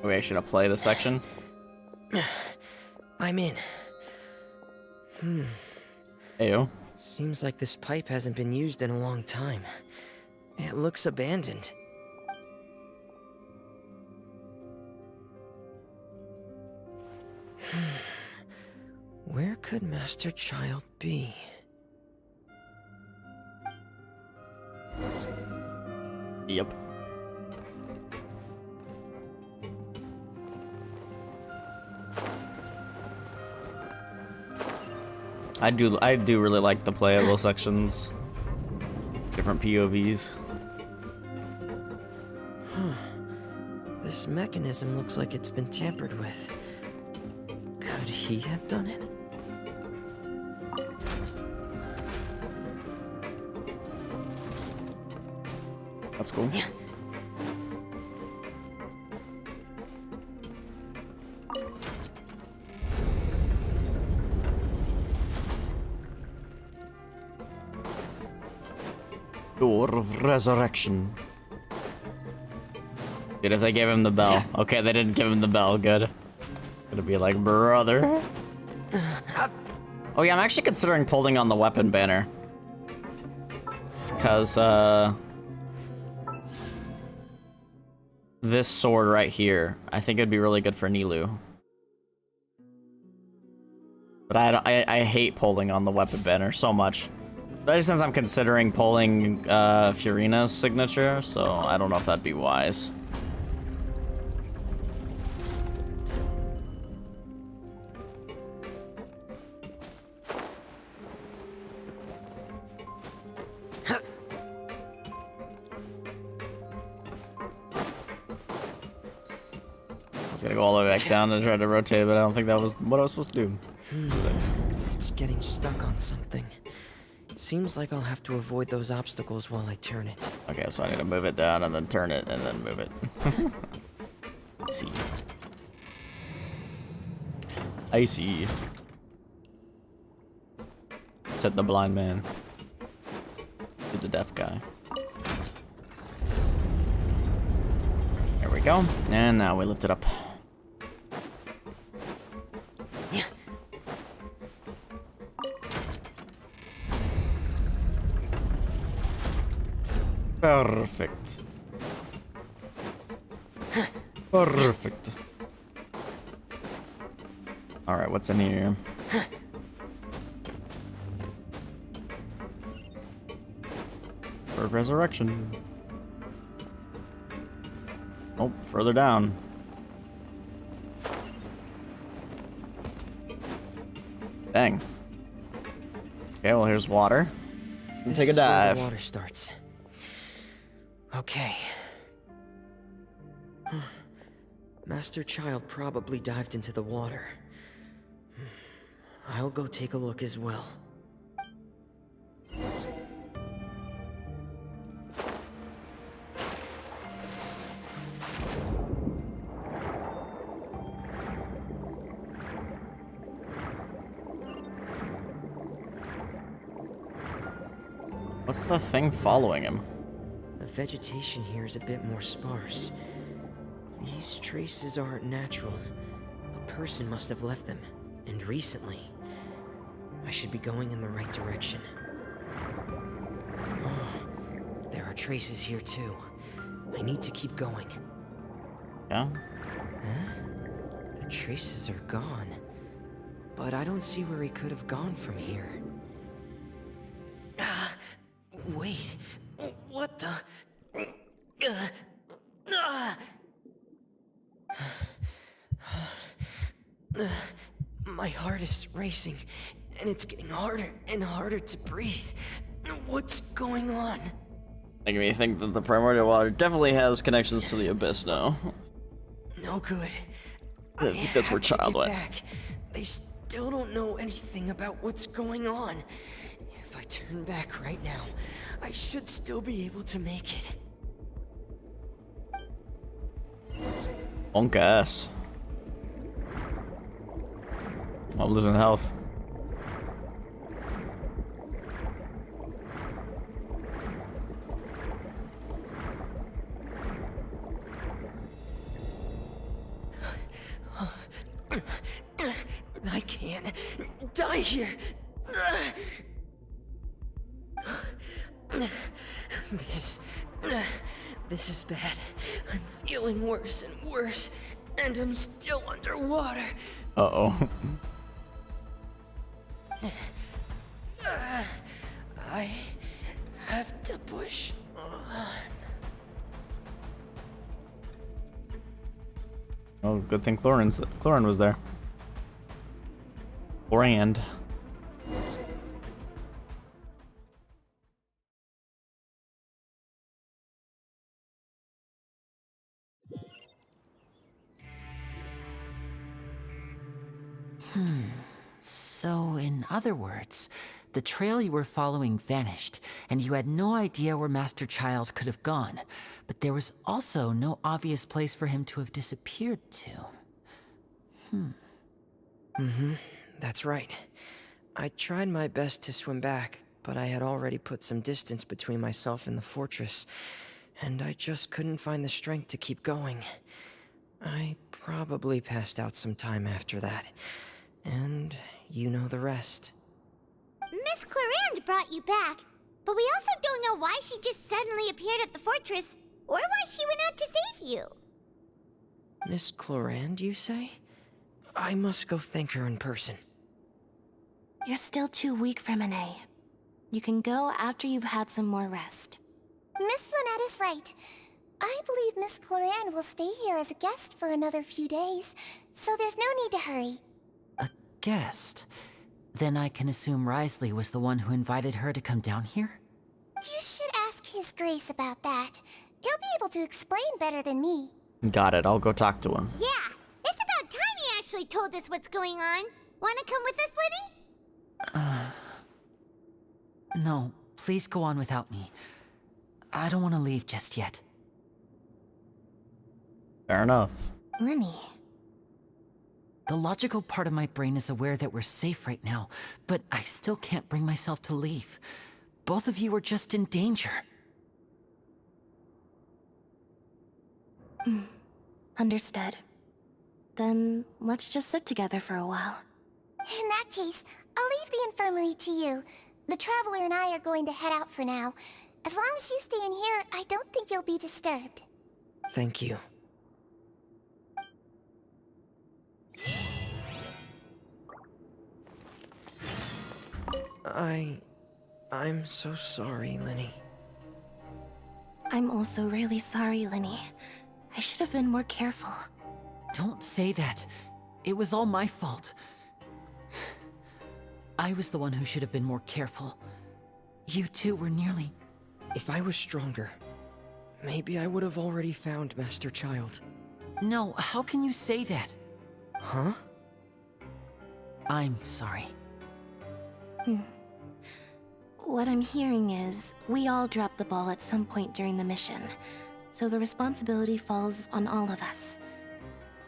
We actually gonna play the section? I'm in. Ayo. Seems like this pipe hasn't been used in a long time. It looks abandoned. Where could Master Child be? Yep. I do really like the playable sections. Different POVs. Huh. This mechanism looks like it's been tampered with. Could he have done it? That's cool. Yeah. Door of Resurrection. Good if they gave him the bell. Okay, they didn't give him the bell. Good. Gonna be like, brother. Oh yeah, I'm actually considering pulling on the weapon banner. Because, this sword right here, I think it'd be really good for Nilou. But I hate pulling on the weapon banner so much. Especially since I'm considering pulling Furina's signature, so I don't know if that'd be wise. I was gonna go all the way back down and try to rotate, but I don't think that was what I was supposed to do. This is it. It's getting stuck on something. Seems like I'll have to avoid those obstacles while I turn it. Okay, so I need to move it down and then turn it and then move it. I see. I see. Said the blind man. Did the deaf guy. There we go. And now we lift it up. Yeah. Perfect. Perfect. Alright, what's in here? For resurrection. Oh, further down. Dang. Okay, well here's water. Take a dive. The water starts. Okay. Master Child probably dived into the water. I'll go take a look as well. What's the thing following him? The vegetation here is a bit more sparse. These traces aren't natural. A person must have left them, and recently. I should be going in the right direction. Oh, there are traces here too. I need to keep going. Yeah? Huh? The traces are gone. But I don't see where he could have gone from here. Wait. What the? My heart is racing, and it's getting harder and harder to breathe. What's going on? Making me think that the primordial water definitely has connections to the abyss now. No good. I think that's where Child went. Back. They still don't know anything about what's going on. If I turn back right now, I should still be able to make it. Bonk ass. I'm losing health. I can't die here. This is bad. I'm feeling worse and worse, and I'm still underwater. Uh-oh. I have to push on. Oh, good thing Chlorine was there. Chlorine. So, in other words, the trail you were following vanished, and you had no idea where Master Child could have gone, but there was also no obvious place for him to have disappeared to. That's right. I tried my best to swim back, but I had already put some distance between myself and the fortress, and I just couldn't find the strength to keep going. I probably passed out some time after that, and you know the rest. Miss Clarande brought you back, but we also don't know why she just suddenly appeared at the fortress, or why she went out to save you. Miss Clarande, you say? I must go thank her in person. You're still too weak for Monet. You can go after you've had some more rest. Miss Lynette is right. I believe Miss Clarande will stay here as a guest for another few days, so there's no need to hurry. A guest? Then I can assume Wriothesley was the one who invited her to come down here? You should ask His Grace about that. He'll be able to explain better than me. Got it. I'll go talk to him. Yeah, it's about time he actually told us what's going on. Wanna come with us, Liddy? No, please go on without me. I don't want to leave just yet. Fair enough. Lenny. The logical part of my brain is aware that we're safe right now, but I still can't bring myself to leave. Both of you are just in danger. Understood. Then let's just sit together for a while. In that case, I'll leave the infirmary to you. The Traveler and I are going to head out for now. As long as you stay in here, I don't think you'll be disturbed. Thank you. I'm so sorry, Lenny. I'm also really sorry, Lenny. I should have been more careful. Don't say that. It was all my fault. I was the one who should have been more careful. You two were nearly... If I was stronger, maybe I would have already found Master Child. No, how can you say that? Huh? I'm sorry. What I'm hearing is, we all dropped the ball at some point during the mission, so the responsibility falls on all of us.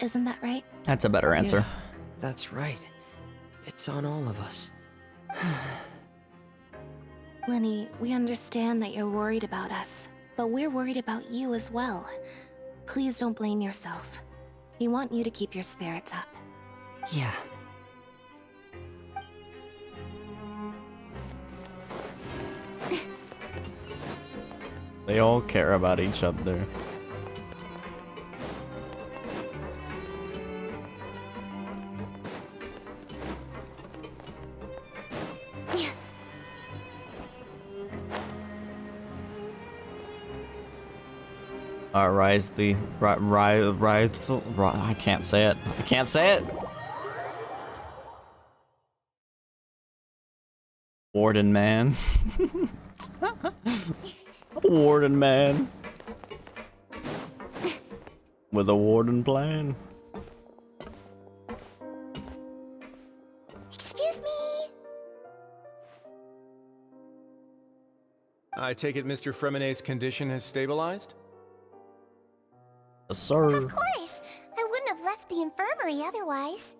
Isn't that right? That's a better answer. Yeah, that's right. It's on all of us. Lenny, we understand that you're worried about us, but we're worried about you as well. Please don't blame yourself. We want you to keep your spirits up. Yeah. They all care about each other. Wriothesley, I can't say it. I can't say it. Warden man. Warden man. With a warden plan. Excuse me. I take it Mr. Fremenet's condition has stabilized? Yes, sir. Of course. I wouldn't have left the infirmary otherwise.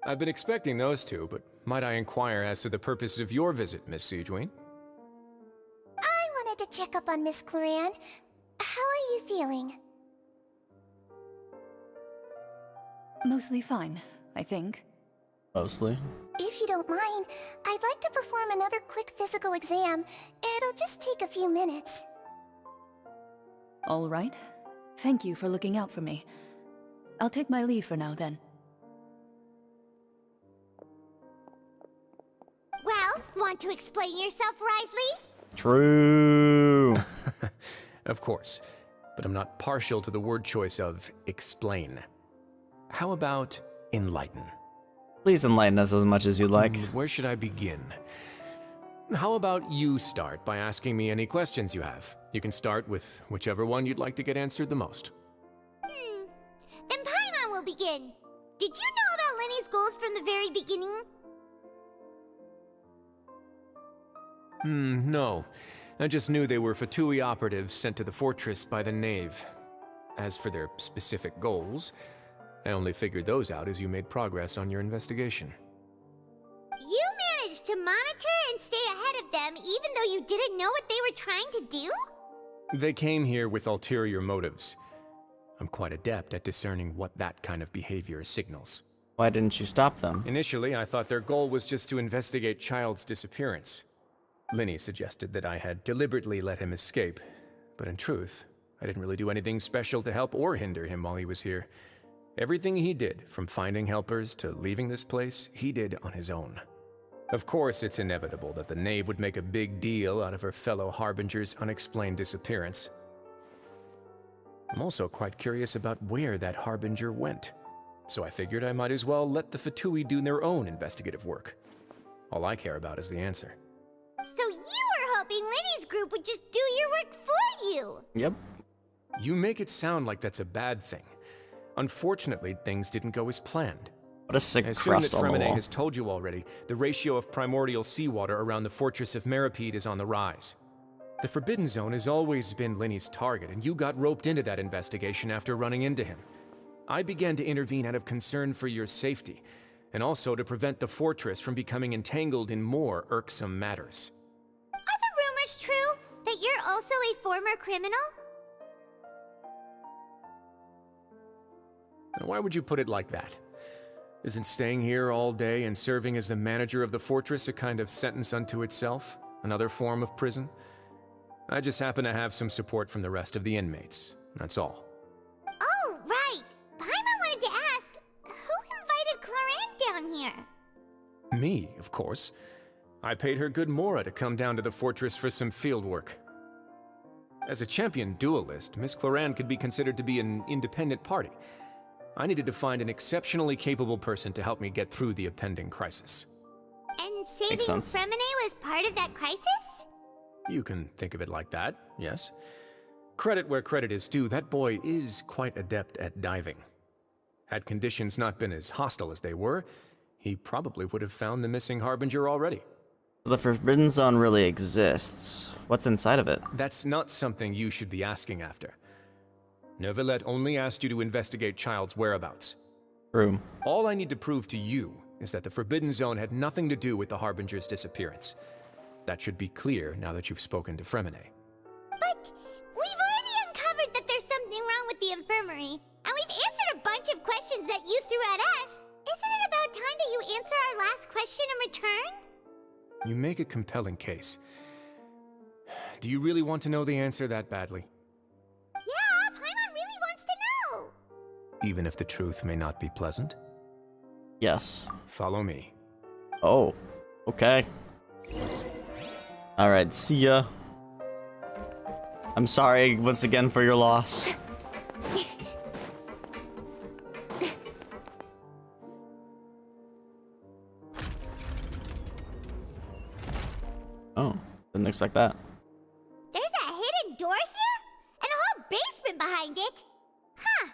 I've been expecting those two, but might I inquire as to the purpose of your visit, Miss Siegewien? I wanted to check up on Miss Cloran. How are you feeling? Mostly fine, I think. Mostly. If you don't mind, I'd like to perform another quick physical exam. It'll just take a few minutes. All right. Thank you for looking out for me. I'll take my leave for now, then. Well, want to explain yourself, Wriothesley? True. Of course, but I'm not partial to the word choice of explain. How about enlighten? Please enlighten us as much as you'd like. Where should I begin? How about you start by asking me any questions you have? You can start with whichever one you'd like to get answered the most. Then Paimon will begin. Did you know about Lenny's goals from the very beginning? No. I just knew they were Fatui operatives sent to the fortress by the Knave. As for their specific goals, I only figured those out as you made progress on your investigation. You managed to monitor and stay ahead of them even though you didn't know what they were trying to do? They came here with ulterior motives. I'm quite adept at discerning what that kind of behavior signals. Why didn't you stop them? Initially, I thought their goal was just to investigate Child's disappearance. Linny suggested that I had deliberately let him escape, but in truth, I didn't really do anything special to help or hinder him while he was here. Everything he did, from finding helpers to leaving this place, he did on his own. Of course, it's inevitable that the Knave would make a big deal out of her fellow Harbinger's unexplained disappearance. I'm also quite curious about where that Harbinger went, so I figured I might as well let the Fatui do their own investigative work. All I care about is the answer. So you were hoping Lenny's group would just do your work for you? Yep. You make it sound like that's a bad thing. Unfortunately, things didn't go as planned. What a sick crust on the wall. Fremenet has told you already, the ratio of primordial seawater around the fortress of Meripede is on the rise. The Forbidden Zone has always been Linny's target, and you got roped into that investigation after running into him. I began to intervene out of concern for your safety, and also to prevent the fortress from becoming entangled in more irksome matters. Are the rumors true? That you're also a former criminal? Now, why would you put it like that? Isn't staying here all day and serving as the manager of the fortress a kind of sentence unto itself? Another form of prison? I just happen to have some support from the rest of the inmates. That's all. Oh, right. Paimon wanted to ask, who invited Cloran down here? Me, of course. I paid her good mora to come down to the fortress for some field work. As a champion duelist, Miss Cloran could be considered to be an independent party. I needed to find an exceptionally capable person to help me get through the impending crisis. And saving Fremenet was part of that crisis? You can think of it like that, yes. Credit where credit is due, that boy is quite adept at diving. Had conditions not been as hostile as they were, he probably would have found the missing Harbinger already. The Forbidden Zone really exists. What's inside of it? That's not something you should be asking after. Neuvillette only asked you to investigate Child's whereabouts. True. All I need to prove to you is that the Forbidden Zone had nothing to do with the Harbinger's disappearance. That should be clear now that you've spoken to Fremine. But we've already uncovered that there's something wrong with the infirmary, and we've answered a bunch of questions that you threw at us. Isn't it about time that you answer our last question in return? You make a compelling case. Do you really want to know the answer that badly? Yeah, Paimon really wants to know. Even if the truth may not be pleasant? Yes. Follow me. Oh, okay. Alright, see ya. I'm sorry once again for your loss. Oh, didn't expect that. There's a hidden door here? And a whole basement behind it? Huh.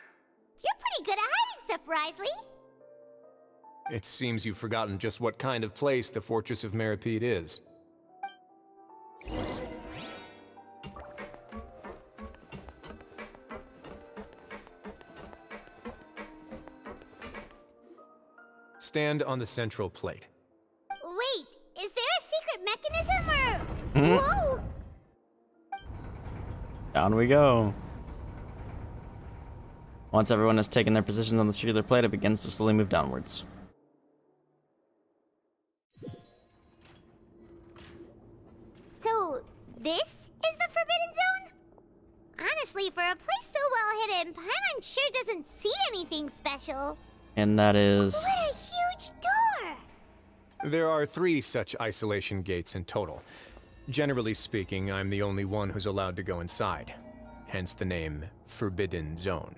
You're pretty good at hiding stuff, Wriothesley. It seems you've forgotten just what kind of place the Fortress of Meripede is. Stand on the central plate. Wait, is there a secret mechanism or... Hmm? Whoa! Down we go. Once everyone has taken their positions on the circular plate, it begins to slowly move downwards. So, this is the Forbidden Zone? Honestly, for a place so well hidden, Paimon sure doesn't see anything special. And that is... What a huge door! There are 3 such isolation gates in total. Generally speaking, I'm the only one who's allowed to go inside. Hence the name Forbidden Zone.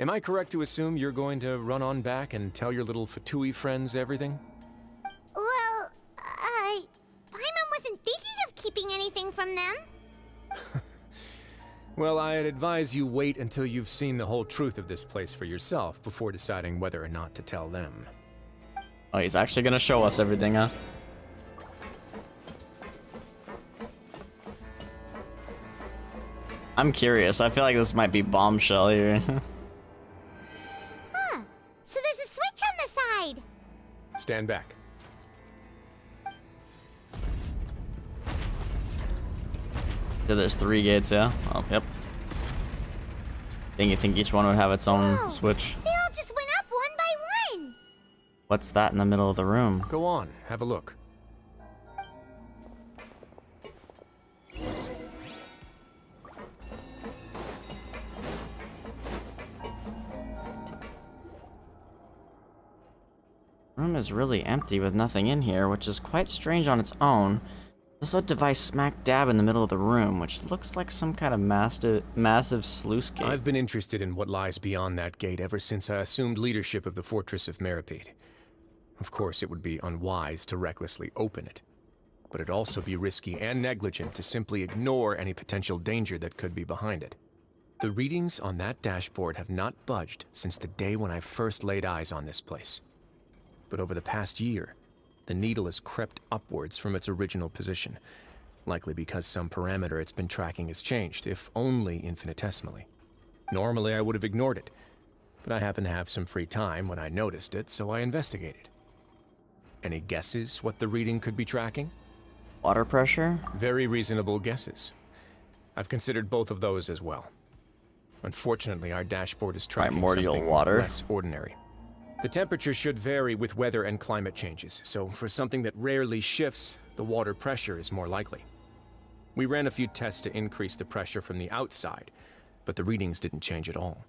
Am I correct to assume you're going to run on back and tell your little Fatui friends everything? Well, Paimon wasn't thinking of keeping anything from them. Well, I'd advise you wait until you've seen the whole truth of this place for yourself before deciding whether or not to tell them. Oh, he's actually gonna show us everything, huh? I'm curious. I feel like this might be bombshell here. Huh. So there's a switch on the side. Stand back. So there's 3 gates, yeah? Oh, yep. You think each one would have its own switch? They all just went up one by one. What's that in the middle of the room? Go on, have a look. Room is really empty with nothing in here, which is quite strange on its own. There's a device smack dab in the middle of the room, which looks like some kind of massive sluice gate. I've been interested in what lies beyond that gate ever since I assumed leadership of the Fortress of Meripede. Of course, it would be unwise to recklessly open it, but it'd also be risky and negligent to simply ignore any potential danger that could be behind it. The readings on that dashboard have not budged since the day when I first laid eyes on this place. But over the past year, the needle has crept upwards from its original position, likely because some parameter it's been tracking has changed, if only infinitesimally. Normally I would have ignored it, but I happened to have some free time when I noticed it, so I investigated. Any guesses what the reading could be tracking? Water pressure? Very reasonable guesses. I've considered both of those as well. Unfortunately, our dashboard is tracking Primordial something water? less ordinary. The temperature should vary with weather and climate changes, so for something that rarely shifts, the water pressure is more likely. We ran a few tests to increase the pressure from the outside, but the readings didn't change at all.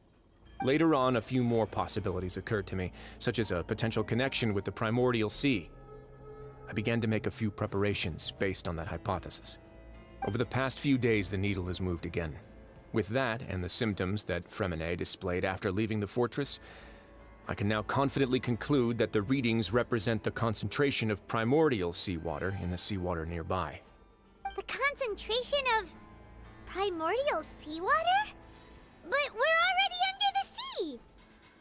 Later on, a few more possibilities occurred to me, such as a potential connection with the primordial sea. I began to make a few preparations based on that hypothesis. Over the past few days, the needle has moved again. With that, and the symptoms that Fremine displayed after leaving the fortress, I can now confidently conclude that the readings represent the concentration of primordial seawater in the seawater nearby. The concentration of primordial seawater? But we're already under the sea!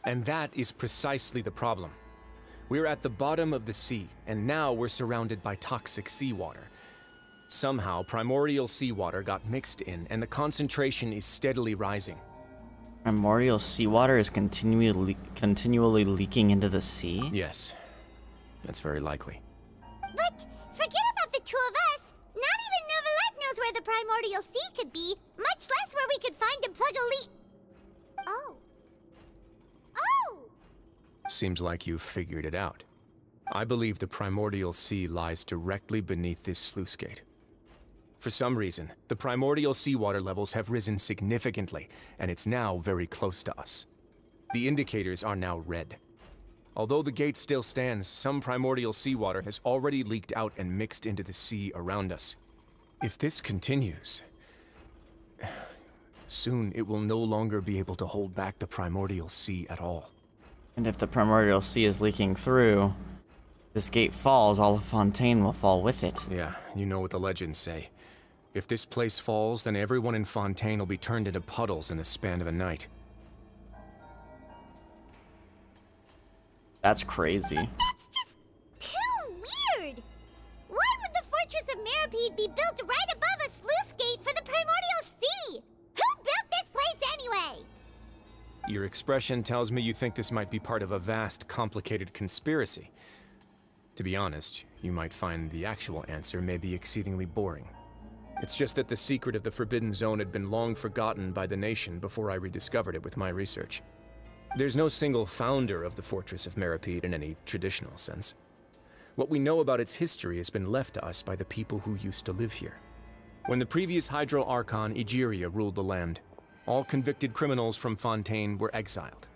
And that is precisely the problem. We're at the bottom of the sea, and now we're surrounded by toxic seawater. Somehow, primordial seawater got mixed in, and the concentration is steadily rising. Primordial seawater is continually leaking into the sea? Yes, that's very likely. But forget about the two of us, not even Neuvillette knows where the primordial sea could be, much less where we could find and plug a leak. Oh. Oh! Seems like you've figured it out. I believe the primordial sea lies directly beneath this sluice gate. For some reason, the primordial seawater levels have risen significantly, and it's now very close to us. The indicators are now red. Although the gate still stands, some primordial seawater has already leaked out and mixed into the sea around us. If this continues, soon it will no longer be able to hold back the primordial sea at all. And if the primordial sea is leaking through, this gate falls, all of Fontaine will fall with it. Yeah, you know what the legends say. If this place falls, then everyone in Fontaine will be turned into puddles in the span of a night. That's crazy. That's just too weird! Why would the Fortress of Meripede be built right above a sluice gate for the primordial sea? Who built this place anyway? Your expression tells me you think this might be part of a vast, complicated conspiracy. To be honest, you might find the actual answer may be exceedingly boring. It's just that the secret of the Forbidden Zone had been long forgotten by the nation before I rediscovered it with my research. There's no single founder of the Fortress of Meripede in any traditional sense. What we know about its history has been left to us by the people who used to live here. When the previous Hydro Archon Egeria ruled the land, all convicted criminals from Fontaine were exiled.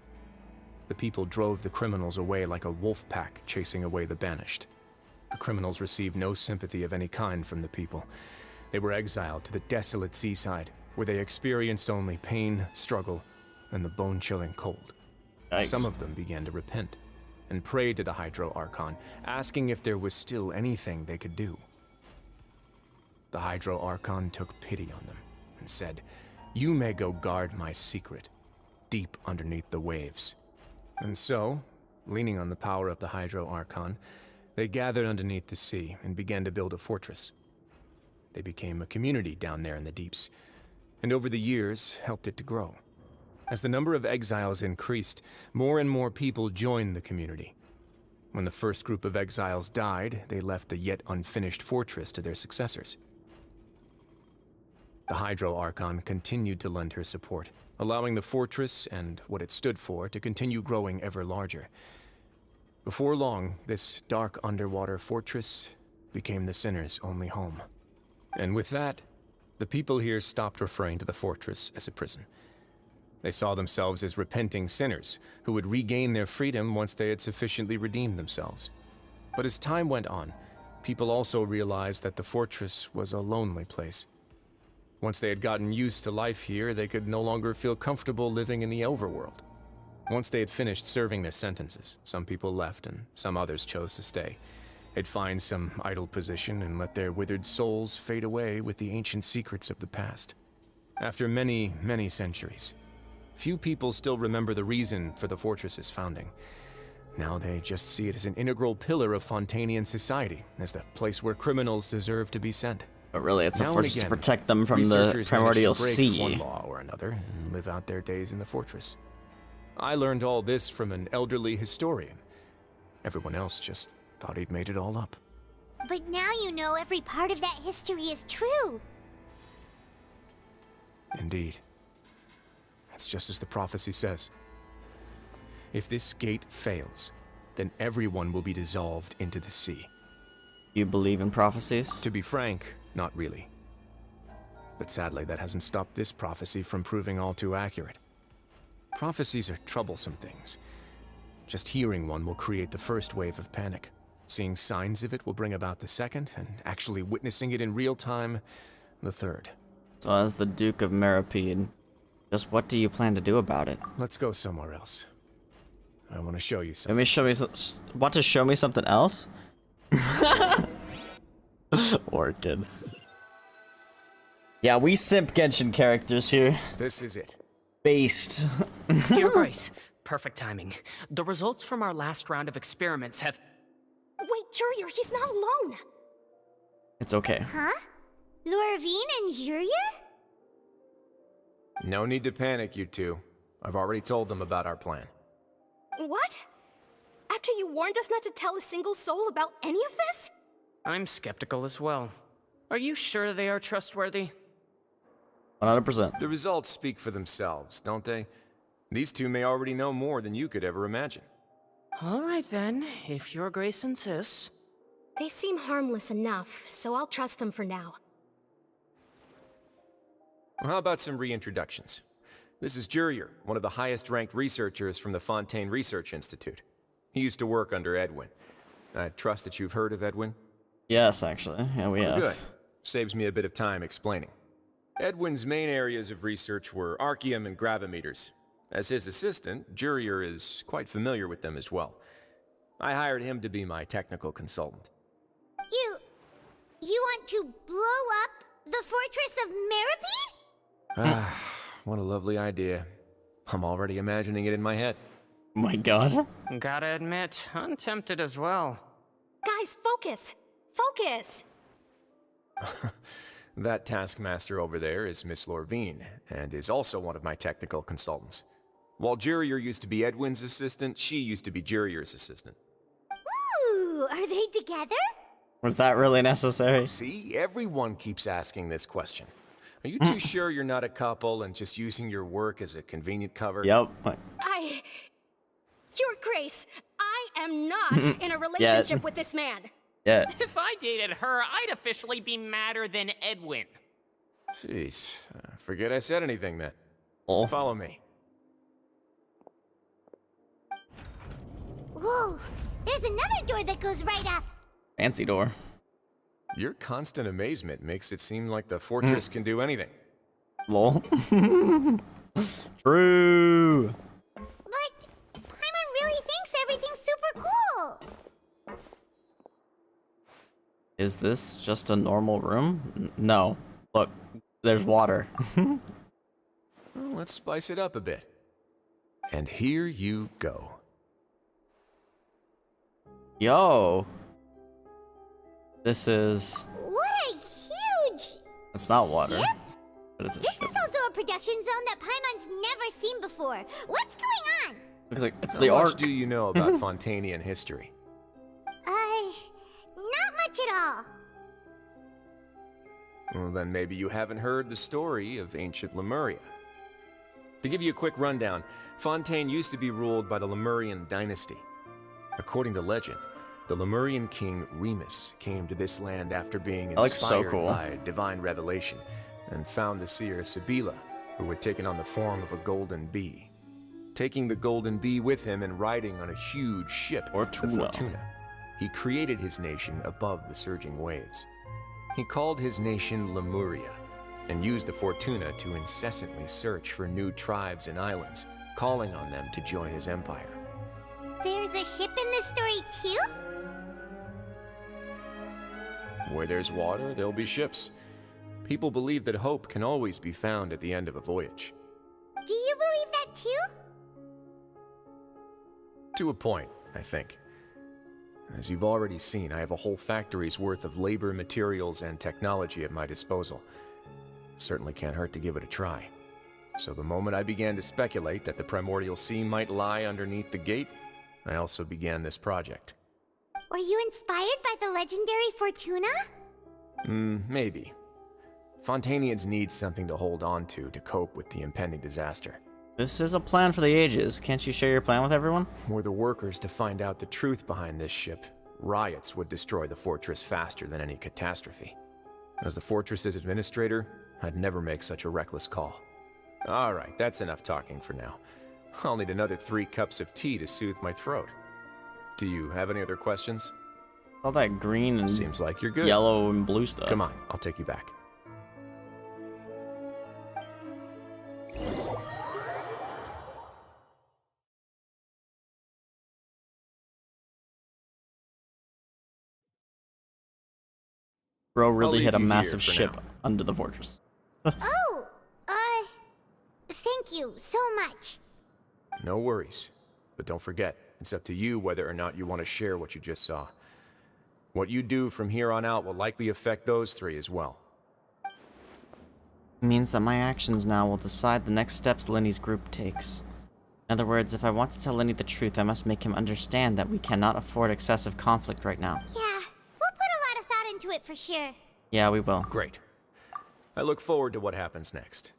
The people drove the criminals away like a wolf pack chasing away the banished. The criminals received no sympathy of any kind from the people. They were exiled to the desolate seaside, where they experienced only pain, struggle, and the bone-chilling cold. Yikes. Some of them began to repent, and prayed to the Hydro Archon, asking if there was still anything they could do. The Hydro Archon took pity on them, and said, "You may go guard my secret, deep underneath the waves." And so, leaning on the power of the Hydro Archon, they gathered underneath the sea and began to build a fortress. They became a community down there in the deeps, and over the years helped it to grow. As the number of exiles increased, more and more people joined the community. When the first group of exiles died, they left the yet unfinished fortress to their successors. The Hydro Archon continued to lend her support, allowing the fortress and what it stood for to continue growing ever larger. Before long, this dark underwater fortress became the sinner's only home. And with that, the people here stopped referring to the fortress as a prison. They saw themselves as repenting sinners who would regain their freedom once they had sufficiently redeemed themselves. But as time went on, people also realized that the fortress was a lonely place. Once they had gotten used to life here, they could no longer feel comfortable living in the overworld. Once they had finished serving their sentences, some people left and some others chose to stay. They'd find some idle position and let their withered souls fade away with the ancient secrets of the past. After many, many centuries, few people still remember the reason for the fortress's founding. Now they just see it as an integral pillar of Fontainian society, as the place where criminals deserve to be sent. But really, it's a Now and fortress to again, protect them from the researchers primordial manage to break sea. one law or another and live out their days in the fortress. I learned all this from an elderly historian. Everyone else just thought he'd made it all up. But now you know every part of that history is true. Indeed. That's just as the prophecy says. If this gate fails, then everyone will be dissolved into the sea. You believe in prophecies? To be frank, not really. But sadly, that hasn't stopped this prophecy from proving all too accurate. Prophecies are troublesome things. Just hearing one will create the first wave of panic. Seeing signs of it will bring about the second, and actually witnessing it in real time, the third. So as the Duke of Meripede, just what do you plan to do about it? Let's go somewhere else. I want to show you something. Let me show me. Want to show me something else? Orchid. Yeah, we simp Genshin characters here. This is it. Based. Your Grace, perfect timing. The results from our last round of experiments have... Wait, Jurier, he's not alone! It's okay. Huh? Lorvine and Jurier? No need to panic, you two. I've already told them about our plan. What? After you warned us not to tell a single soul about any of this? I'm skeptical as well. Are you sure they are trustworthy? 100%. The results speak for themselves, don't they? These two may already know more than you could ever imagine. All right then, if your grace insists. They seem harmless enough, so I'll trust them for now. Well, how about some reintroductions? This is Jurier, one of the highest-ranked researchers from the Fontaine Research Institute. He used to work under Edwin. I trust that you've heard of Edwin? Yes, actually. Yeah, we have. Good. Saves me a bit of time explaining. Edwin's main areas of research were archaeum and gravimeters. As his assistant, Jurier is quite familiar with them as well. I hired him to be my technical consultant. You want to blow up the fortress of Meripede? Ah, what a lovely idea. I'm already imagining it in my head. Oh my god. Gotta admit, I'm tempted as well. Guys, focus! Focus! That taskmaster over there is Miss Lorvine, and is also one of my technical consultants. While Jurier used to be Edwin's assistant, she used to be Jurier's assistant. Ooh, are they together? Was that really necessary? See, everyone keeps asking this question. Are you too sure you're not a couple and just using your work as a convenient cover? Yep. Your Grace, I am not in a relationship with this man. Yeah. If I dated her, I'd officially be madder than Edwin. Jeez, forget I said anything then. Oh. Follow me. Whoa, there's another door that goes right up. Fancy door. Your constant amazement makes it seem like the fortress can do anything. Lol. True. But Paimon really thinks everything's super cool. Is this just a normal room? No. Look, there's water. Well, let's spice it up a bit. And here you go. Yo. This is... What a huge... It's not water. ship? But it's a This ship. is also a production zone that Paimon's never seen before. What's going on? Looks like it's How the much Ark. do you know about Fontainian history? Not much at all. Well, then maybe you haven't heard the story of ancient Lemuria. To give you a quick rundown, Fontaine used to be ruled by the Lemurian dynasty. According to legend, the Lemurian king Remus came to this land after being inspired by divine revelation and found the seer Sibila, who had taken on the form of a golden bee. Taking the golden bee with him and riding on a huge ship, the Fortuna, he created his nation above the surging waves. He called his nation Lemuria and used the Fortuna to incessantly search for new tribes and islands, calling on them to join his empire. There's a ship in this story too? Where there's water, there'll be ships. People believe that hope can always be found at the end of a voyage. Do you believe that too? To a point, I think. As you've already seen, I have a whole factory's worth of labor, materials, and technology at my disposal. Certainly can't hurt to give it a try. So the moment I began to speculate that the primordial sea might lie underneath the gate, I also began this project. Were you inspired by the legendary Fortuna? Maybe. Fontainians need something to hold on to cope with the impending disaster. This is a plan for the ages. Can't you share your plan with everyone? Were the workers to find out the truth behind this ship, riots would destroy the fortress faster than any catastrophe. As the fortress's administrator, I'd never make such a reckless call. Alright, that's enough talking for now. I'll need another 3 cups of tea to soothe my throat. Do you have any other questions? All that green and seems like you're good. Yellow and blue stuff. Come on, I'll take you back. Bro really I'll hit a leave you massive here for ship now. under the fortress. Oh, thank you so much. No worries. But don't forget, it's up to you whether or not you want to share what you just saw. What you do from here on out will likely affect those 3 as well. It means that my actions now will decide the next steps Lenny's group takes. In other words, if I want to tell Lenny the truth, I must make him understand that we cannot afford excessive conflict right now. Yeah, we'll put a lot of thought into it for sure. Yeah, we will. Great. I look forward to what happens next.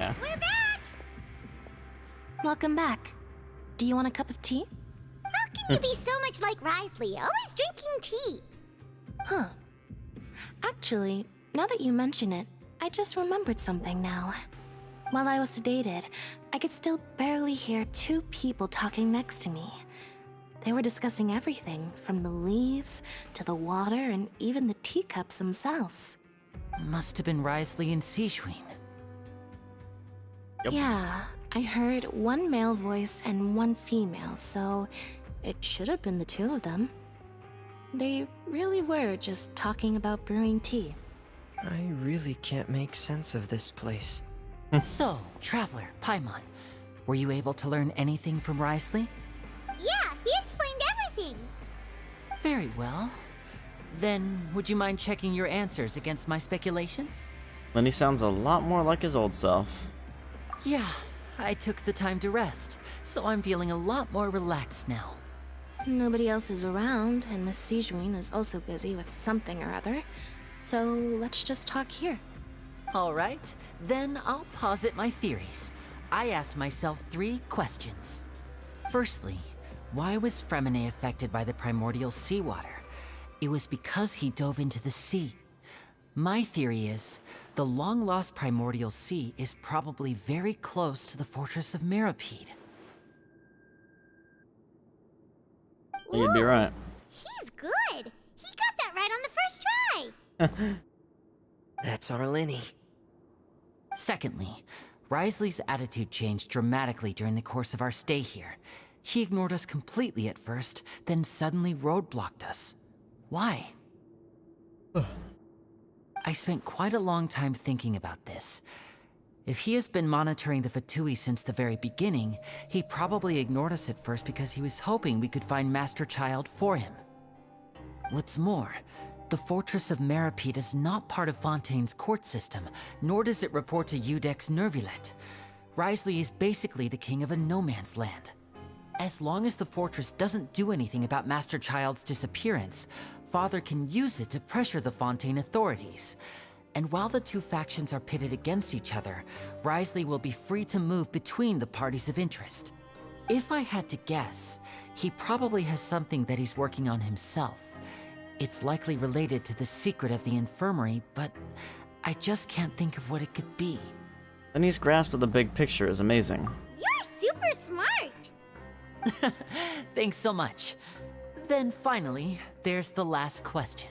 Yeah. We're back! Welcome back. Do you want a cup of tea? How can you be so much like Wriothesley, always drinking tea? Huh. Actually, now that you mention it, I just remembered something now. While I was sedated, I could still barely hear two people talking next to me. They were discussing everything, from the leaves to the water and even the teacups themselves. Must have been Wriothesley and Sigewinne. Yep. Yeah, I heard one male voice and one female, so it should have been the two of them. They really were just talking about brewing tea. I really can't make sense of this place. So, Traveler, Paimon, were you able to learn anything from Wriothesley? Yeah, he explained everything. Very well. Then, would you mind checking your answers against my speculations? Lenny sounds a lot more like his old self. Yeah, I took the time to rest, so I'm feeling a lot more relaxed now. Nobody else is around, and Miss Sigewinne is also busy with something or other, so let's just talk here. Alright, then I'll posit my theories. I asked myself 3 questions. Firstly, why was Fremine affected by the primordial seawater? It was because he dove into the sea. My theory is, the long-lost primordial sea is probably very close to the fortress of Mirapede. You'd be right. He's good. He got that right on the first try. That's our Lenny. Secondly, Wriothesley's attitude changed dramatically during the course of our stay here. He ignored us completely at first, then suddenly roadblocked us. Why? I spent quite a long time thinking about this. If he has been monitoring the Fatui since the very beginning, he probably ignored us at first because he was hoping we could find Master Child for him. What's more, the Fortress of Mirapede is not part of Fontaine's court system, nor does it report to Iudex Neuvillette. Wriothesley is basically the king of a no-man's land. As long as the fortress doesn't do anything about Master Child's disappearance, Father can use it to pressure the Fontaine authorities. And while the two factions are pitted against each other, Wriothesley will be free to move between the parties of interest. If I had to guess, he probably has something that he's working on himself. It's likely related to the secret of the infirmary, but I just can't think of what it could be. Lenny's grasp of the big picture is amazing. You're super smart. Thanks so much. Then finally, there's the last question.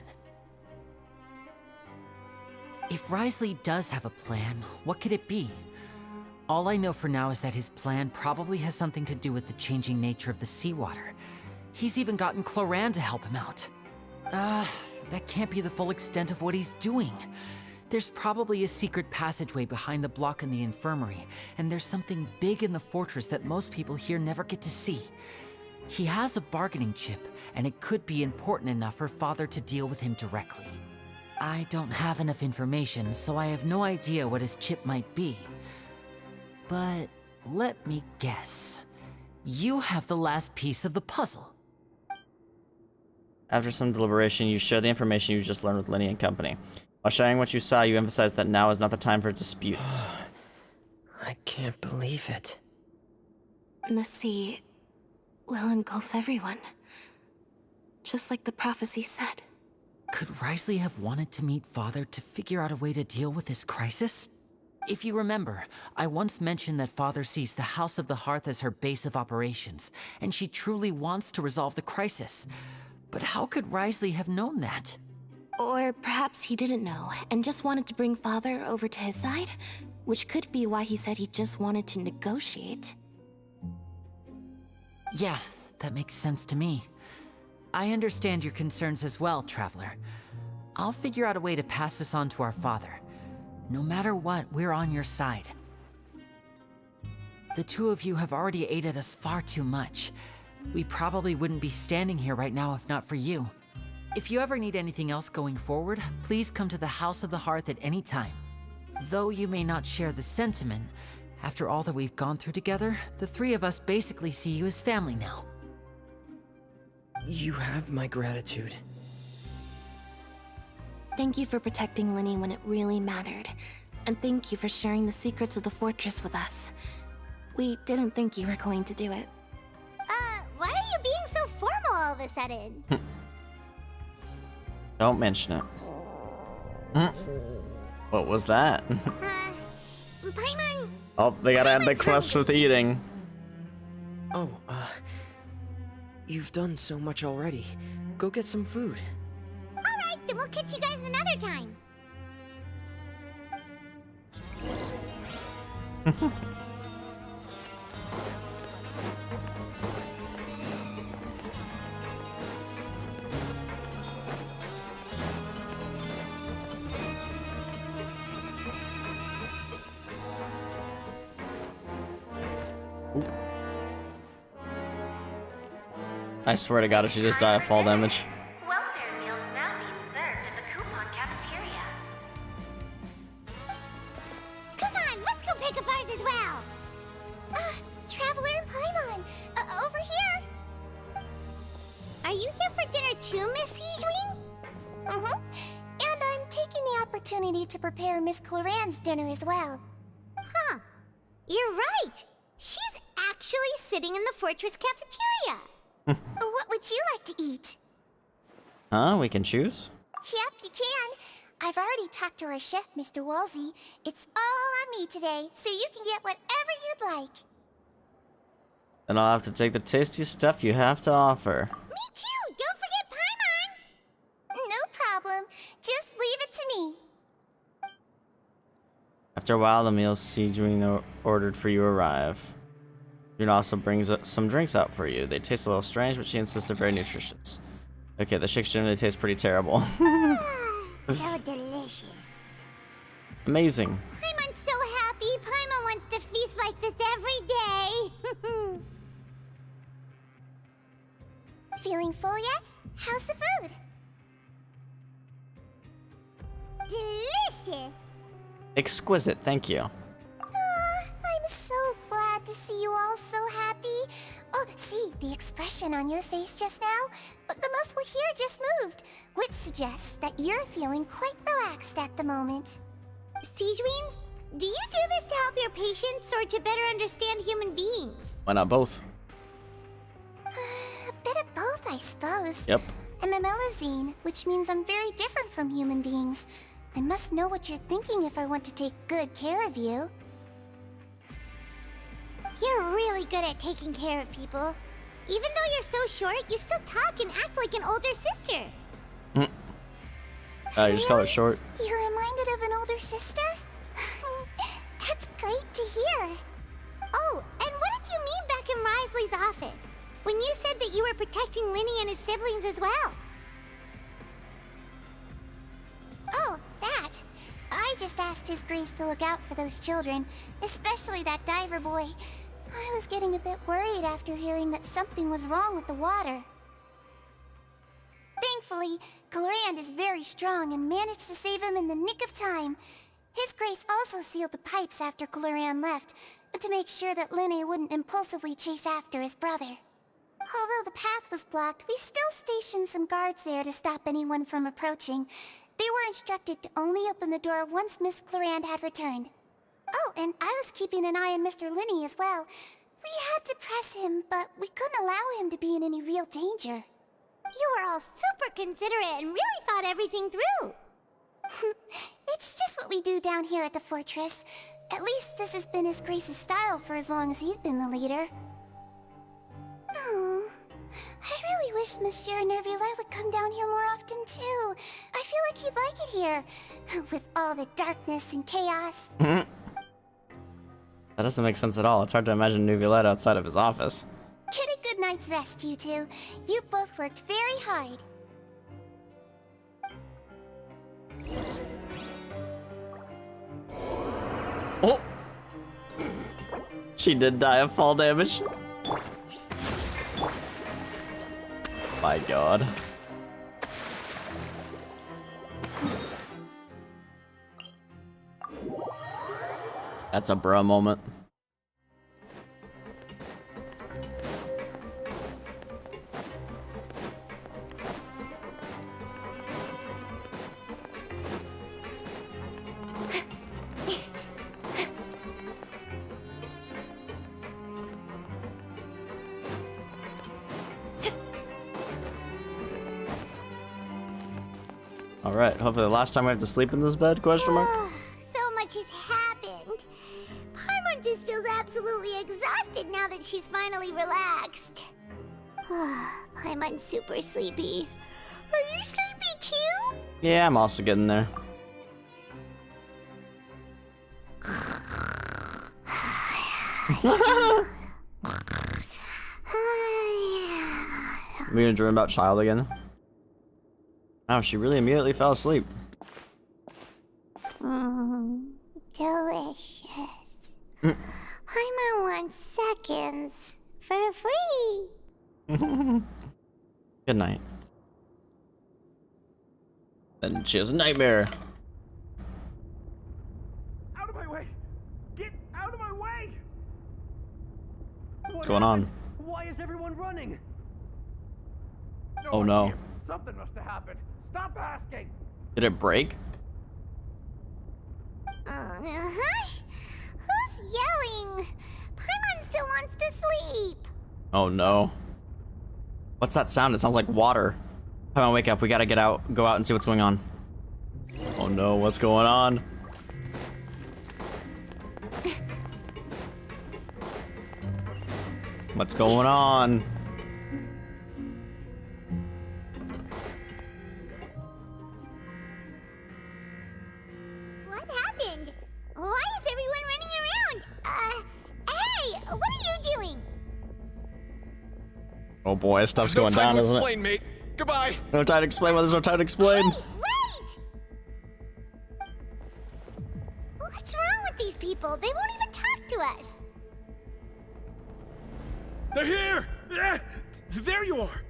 If Wriothesley does have a plan, what could it be? All I know for now is that his plan probably has something to do with the changing nature of the seawater. He's even gotten Cloran to help him out. That can't be the full extent of what he's doing. There's probably a secret passageway behind the block in the infirmary, and there's something big in the fortress that most people here never get to see. He has a bargaining chip, and it could be important enough for Father to deal with him directly. I don't have enough information, so I have no idea what his chip might be. But let me guess. You have the last piece of the puzzle. After some deliberation, you share the information you just learned with Lenny and company. While sharing what you saw, you emphasize that now is not the time for disputes. I can't believe it. The sea will engulf everyone. Just like the prophecy said. Could Wriothesley have wanted to meet Father to figure out a way to deal with this crisis? If you remember, I once mentioned that Father sees the House of the Hearth as her base of operations, and she truly wants to resolve the crisis. But how could Wriothesley have known that? Or perhaps he didn't know, and just wanted to bring Father over to his side? Which could be why he said he just wanted to negotiate. Yeah, that makes sense to me. I understand your concerns as well, Traveler. I'll figure out a way to pass this on to our father. No matter what, we're on your side. The two of you have already aided us far too much. We probably wouldn't be standing here right now if not for you. If you ever need anything else going forward, please come to the House of the Hearth at any time. Though you may not share the sentiment, after all that we've gone through together, the three of us basically see you as family now. You have my gratitude. Thank you for protecting Lyney when it really mattered. And thank you for sharing the secrets of the fortress with us. We didn't think you were going to do it. Why are you being so formal all of a sudden? Don't mention it. What was that? Paimon... Oh, they gotta end the quest with eating. Oh, you've done so much already. Go get some food. Alright, then we'll catch you guys another time. I swear to God, if she just died of fall damage. Welfare meals now being served in the coupon cafeteria. Come on, let's go pick up ours as well. Traveler and Paimon, over here. Are you here for dinner too, Miss Sijween? And I'm taking the opportunity to prepare Miss Cloran's dinner as well. Huh. You're right. She's actually sitting in the fortress cafeteria. What would you like to eat? Huh? We can choose? Yep, you can. I've already talked to our chef, Mr. Wolsey. It's all on me today, so you can get whatever you'd like. Then I'll have to take the tasty stuff you have to offer. Me too! Don't forget Paimon! No problem. Just leave it to me. After a while, the meals Sijween ordered for you arrive. June also brings some drinks out for you. They taste a little strange, but she insists they're very nutritious. Okay, the shakes generally taste pretty terrible. So delicious. Amazing. Paimon's so happy. Paimon wants to feast like this every day. Feeling full yet? How's the food? Delicious. Exquisite, thank you. I'm so glad to see you all so happy. Oh, see, the expression on your face just now? The muscle here just moved, which suggests that you're feeling quite relaxed at the moment. Sijween, do you do this to help your patients or to better understand human beings? Why not both? A bit of both, I suppose. Yep. I'm a Melazine, which means I'm very different from human beings. I must know what you're thinking if I want to take good care of you. You're really good at taking care of people. Even though you're so short, you still talk and act like an older sister. You just call it short. You're reminded of an older sister? That's great to hear. Oh, and what did you mean back in Wriothesley's office? When you said that you were protecting Lyney and his siblings as well? Oh, that. I just asked His Grace to look out for those children, especially that diver boy. I was getting a bit worried after hearing that something was wrong with the water. Thankfully, Cloran is very strong and managed to save him in the nick of time. His Grace also sealed the pipes after Cloran left, to make sure that Lyney wouldn't impulsively chase after his brother. Although the path was blocked, we still stationed some guards there to stop anyone from approaching. They were instructed to only open the door once Miss Cloran had returned. Oh, and I was keeping an eye on Mr. Lyney as well. We had to press him, but we couldn't allow him to be in any real danger. You were all super considerate and really thought everything through. It's just what we do down here at the fortress. At least this has been His Grace's style for as long as he's been the leader. Oh, I really wish Monsieur Neuvillette would come down here more often too. I feel like he'd like it here, with all the darkness and chaos. That doesn't make sense at all. It's hard to imagine Neuvillette outside of his office. Get a good night's rest, you two. You both worked very hard. Oh! She did die of fall damage. My God. That's a bruh moment. Alright, hopefully the last time I have to sleep in this bed, question mark? So much has happened. Paimon just feels absolutely exhausted now that she's finally relaxed. Paimon's super sleepy. Are you sleepy too? Yeah, I'm also getting there. We gonna dream about Child again? Oh, she really immediately fell asleep. Delicious. Paimon wants seconds for free. Good night. And she has a nightmare. Out of my way! Get out of my way! What's going on? Why is everyone running? Oh no. Something must have happened. Stop asking! Did it break? Who's yelling? Paimon still wants to sleep. Oh no. What's that sound? It sounds like water. Come on, wake up. We gotta get out, go out and see what's going on. Oh no, what's going on? What's going on? What happened? Why is everyone running around? Hey, what are you doing? Oh boy, stuff's going down, isn't it? Mate. Goodbye. No time to explain. Well, there's no time to explain. Wait! What's wrong with these people? They won't even talk to us. They're here! Yeah, there you are!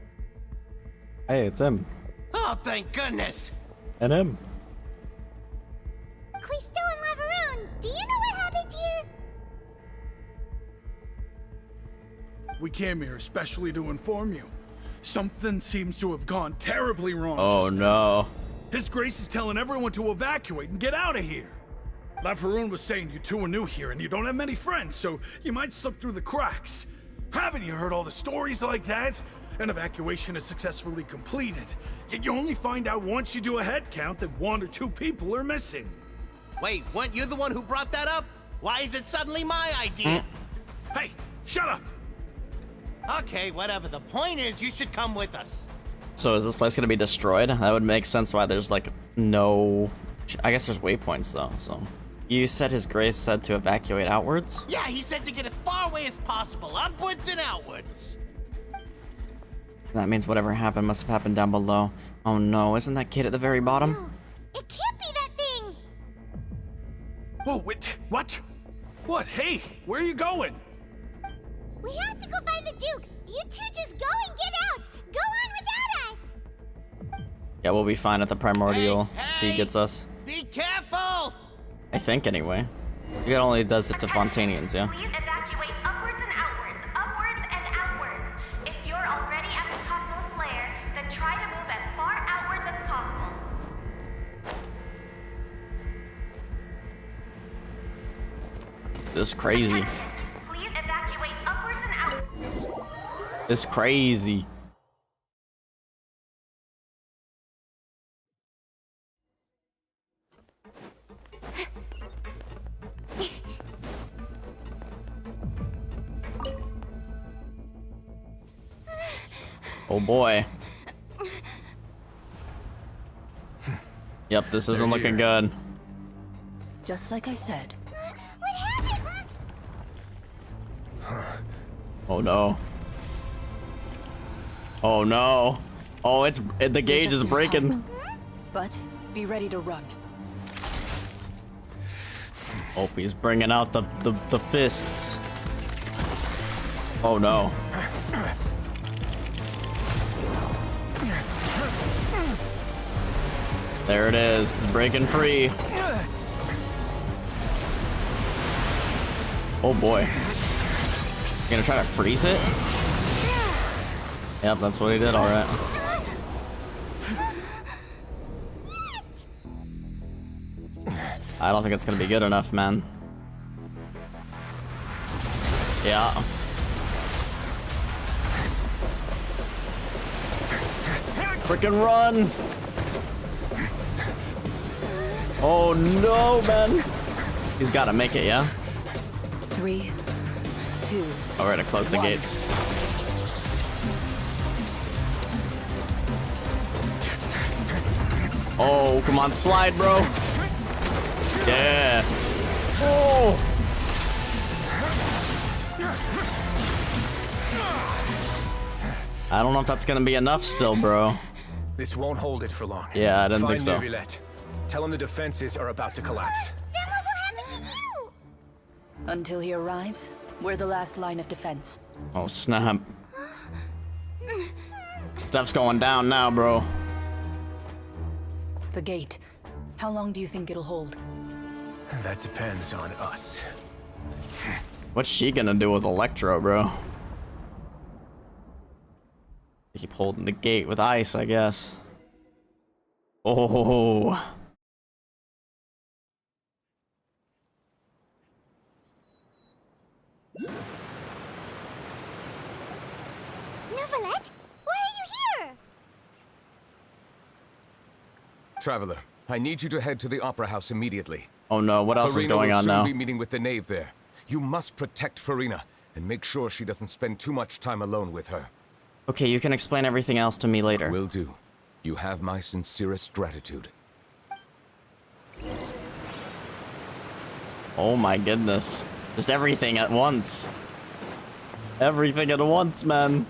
Hey, it's him. Oh, thank goodness! And him. Quisto and Laveroon, do you know what happened here? We came here especially to inform you. Something seems to have gone terribly wrong. Oh no. His Grace is telling everyone to evacuate and get out of here. Laveroon was saying you two are new here and you don't have many friends, so you might slip through the cracks. Haven't you heard all the stories like that? An evacuation is successfully completed, yet you only find out once you do a head count that 1 or 2 people are missing. Wait, weren't you the one who brought that up? Why is it suddenly my idea? Hey, shut up! Okay, whatever. The point is, you should come with us. So is this place gonna be destroyed? That would make sense why there's like no... I guess there's waypoints though, so... You said His Grace said to evacuate outwards? Yeah, he said to get as far away as possible, upwards and outwards. That means whatever happened must have happened down below. Oh no, isn't that kid at the very bottom? No, it can't be that thing! Oh, wait, what? What? Hey, where are you going? We have to go find the Duke! You two just go and get out! Go on without us! Yeah, we'll be fine if the primordial sea gets us. Be careful! I think anyway. It only does it to Fontainians, yeah? Please evacuate upwards and outwards. If you're already at the topmost layer, then try to move as far outwards as possible. This is crazy. Please evacuate upwards and outwards. This is crazy. Oh boy. Yep, this isn't looking good. Just like I said. Oh no. Oh no. Oh, the gauge is breaking. But be ready to run. Oh, he's bringing out the fists. Oh no. There it is. It's breaking free. Oh boy. You gonna try to freeze it? Yep, that's what he did, alright. I don't think it's gonna be good enough, man. Yeah. Frickin' run! Oh no, man! He's gotta make it, yeah? 3, 2. Alright, to close the gates. Oh, come on, slide, bro! Yeah! Oh! I don't know if that's gonna be enough still, bro. This won't hold it for long. Yeah, I didn't think so. Find Neuvillette. Tell him the defenses are about to collapse. Then what will happen to you? Until he arrives, we're the last line of defense. Oh, snap. Stuff's going down now, bro. The gate. How long do you think it'll hold? That depends on us. What's she gonna do with Electro, bro? Keep holding the gate with ice, I guess. Oh. Neuvillette, why are you here? Traveler, I need you to head to the Opera House immediately. Oh no, what else is Farina going will on soon now? be meeting with the Knave there. You must protect Farina and make sure she doesn't spend too much time alone with her. Okay, you can explain everything else to me later. Will do. You have my sincerest gratitude. Oh my goodness. Just everything at once. Everything at once, man.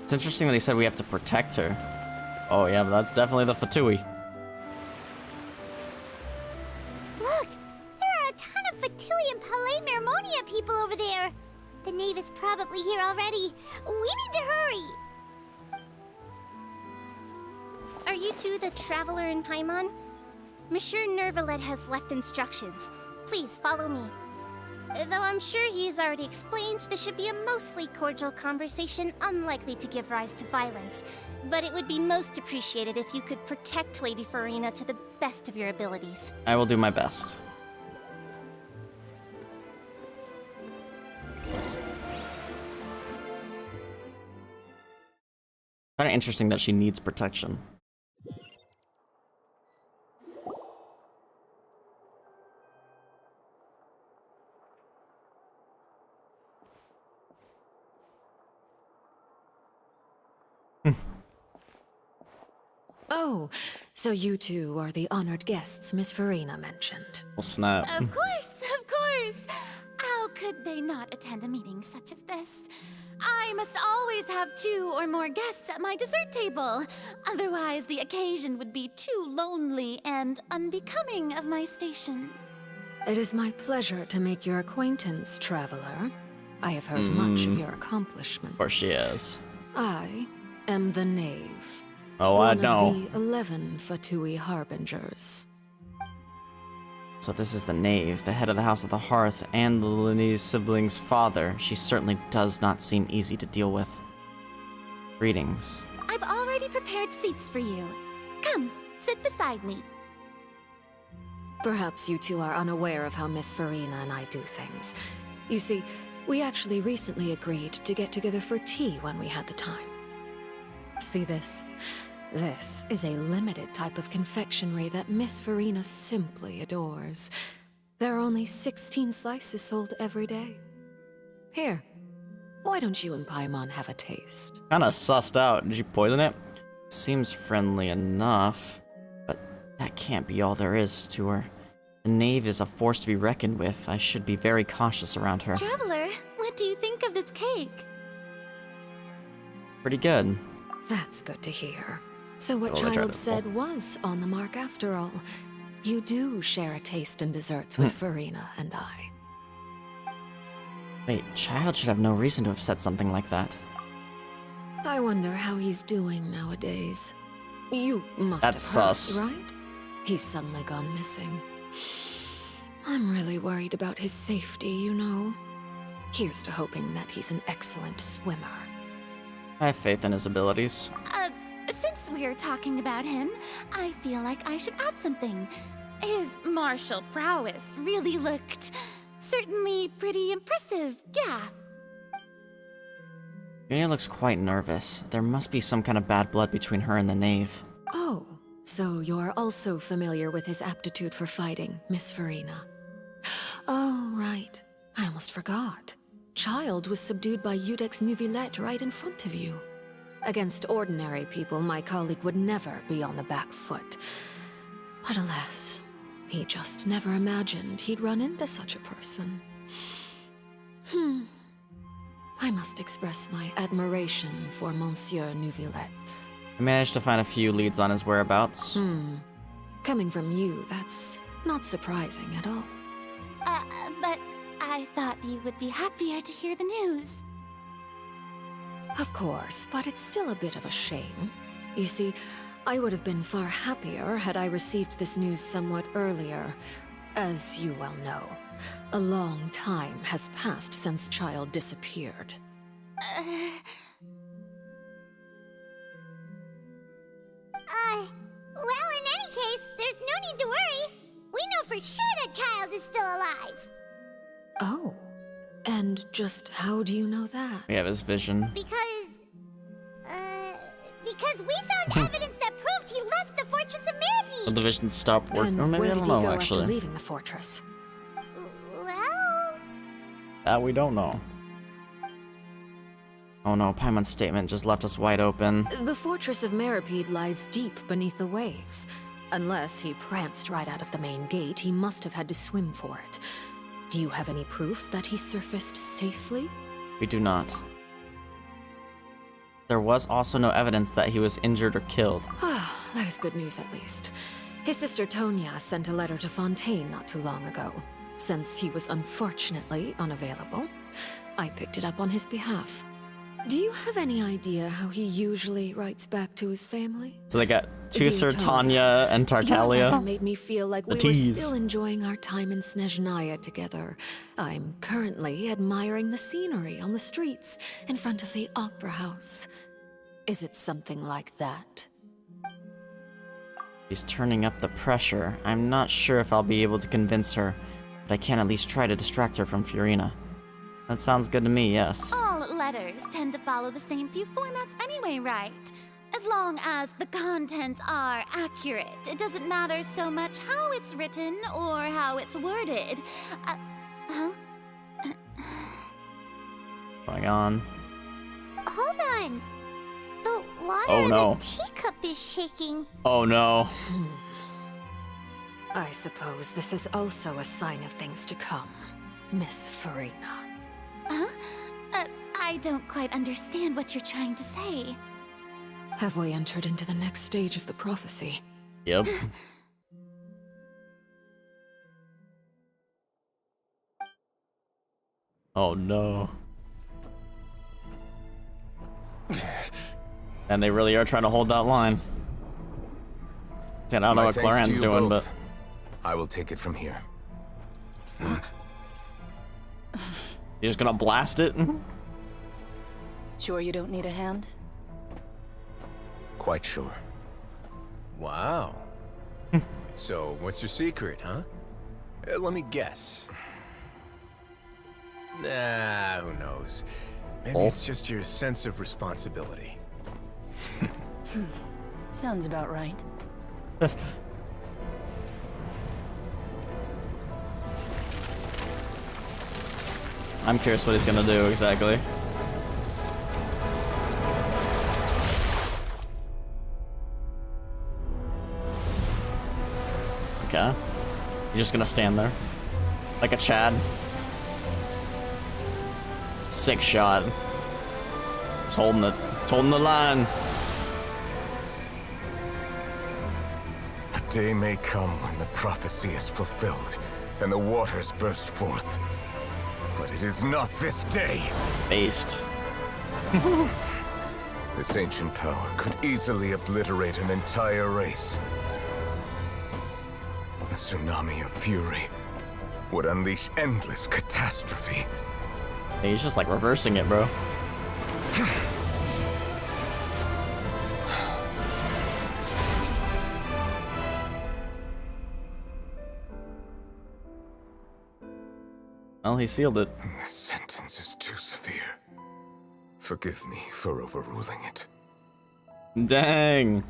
It's interesting that he said we have to protect her. Oh yeah, but that's definitely the Fatui. Look, there are a ton of Fatui and Palais Mermonia people over there. The Knave is probably here already. We need to hurry. Are you two the Traveler and Paimon? Monsieur Neuvillette has left instructions. Please follow me. Though I'm sure he's already explained, this should be a mostly cordial conversation, unlikely to give rise to violence. But it would be most appreciated if you could protect Lady Farina to the best of your abilities. I will do my best. Kind of interesting that she needs protection. Oh, so you two are the honored guests Miss Farina mentioned. Well, snap. Of course, of course. How could they not attend a meeting such as this? I must always have 2 or more guests at my dessert table. Otherwise, the occasion would be too lonely and unbecoming of my station. It is my pleasure to make your acquaintance, traveler. I have heard much of your accomplishments. Of course she is. I am the Knave. Oh, I know. One of the 11 Fatui Harbingers. So this is the Knave, the head of the House of the Hearth, and the Linne's siblings' father. She certainly does not seem easy to deal with. Greetings. I've already prepared seats for you. Come, sit beside me. Perhaps you two are unaware of how Miss Farina and I do things. You see, we actually recently agreed to get together for tea when we had the time. See this? This is a limited type of confectionery that Miss Farina simply adores. There are only 16 slices sold every day. Here, why don't you and Paimon have a taste? Kinda sussed out. Did you poison it? Seems friendly enough, but that can't be all there is to her. The Knave is a force to be reckoned with. I should be very cautious around her. Traveler, what do you think of this cake? Pretty good. That's good to hear. So what Oh, I tried Child it. said was on the mark after all. You do share a taste in desserts with Farina and I. Wait, Child should have no reason to have said something like that. I wonder how he's doing nowadays. You must That's have heard, sus. right? He's suddenly gone missing. I'm really worried about his safety, you know. Here's to hoping that he's an excellent swimmer. I have faith in his abilities. Since we're talking about him, I feel like I should add something. His martial prowess really looked certainly pretty impressive, yeah. Farina looks quite nervous. There must be some kind of bad blood between her and the Knave. Oh, so you're also familiar with his aptitude for fighting, Miss Farina. Oh, right. I almost forgot. Child was subdued by Udex Neuvillette right in front of you. Against ordinary people, my colleague would never be on the back foot. But alas, he just never imagined he'd run into such a person. I must express my admiration for Monsieur Neuvillette. I managed to find a few leads on his whereabouts. Coming from you, that's not surprising at all. But I thought you would be happier to hear the news. Of course, but it's still a bit of a shame. You see, I would have been far happier had I received this news somewhat earlier. As you well know, a long time has passed since Child disappeared. Well, in any case, there's no need to worry. We know for sure that Child is still alive. Oh, and just how do you know that? We have his vision. Because we found evidence that proved he left the Fortress of Meripede. Will the vision stop working? And Or maybe where I did don't he know, go actually. after leaving the fortress? Well... That we don't know. Oh no, Paimon's statement just left us wide open. The Fortress of Meripede lies deep beneath the waves. Unless he pranced right out of the main gate, he must have had to swim for it. Do you have any proof that he surfaced safely? We do not. There was also no evidence that he was injured or killed. That is good news at least. His sister Tonya sent a letter to Fontaine not too long ago. Since he was unfortunately unavailable, I picked it up on his behalf. Do you have any idea how he usually writes back to his family? So they got Dear Sir Tanya and Your letter Tartaglia. made me feel like The we were tease. still enjoying our time in Snezhnaya together. I'm currently admiring the scenery on the streets in front of the Opera House. Is it something like that? She's turning up the pressure. I'm not sure if I'll be able to convince her, but I can at least try to distract her from Farina. That sounds good to me, yes. All letters tend to follow the same few formats anyway, right? As long as the contents are accurate, it doesn't matter so much how it's written or how it's worded. Going on. Hold on. The water Oh, no. in the teacup is shaking. Oh no. I suppose this is also a sign of things to come, Miss Farina. I don't quite understand what you're trying to say. Have we entered into the next stage of the prophecy? Yep. Oh no. And they really are trying to hold that line. And I don't know My what thanks to Claren's you doing, both. but I will take it from here. you're just gonna blast it? Sure you don't need a hand? Quite sure. Wow. So, what's your secret, huh? Let me guess. Nah, who knows? Maybe it's just your sense of responsibility. Sounds about right. I'm curious what he's gonna do exactly. Okay. He's just gonna stand there. Like a Chad. Sick shot. He's holding it. He's holding the line. day may come when the prophecy is fulfilled and the waters burst forth. But it is not this day. Based. This ancient power could easily obliterate an entire race. A tsunami of fury would unleash endless catastrophe. He's just like reversing it, bro. Well, he sealed it. This sentence is too severe. Forgive me for overruling it. Dang.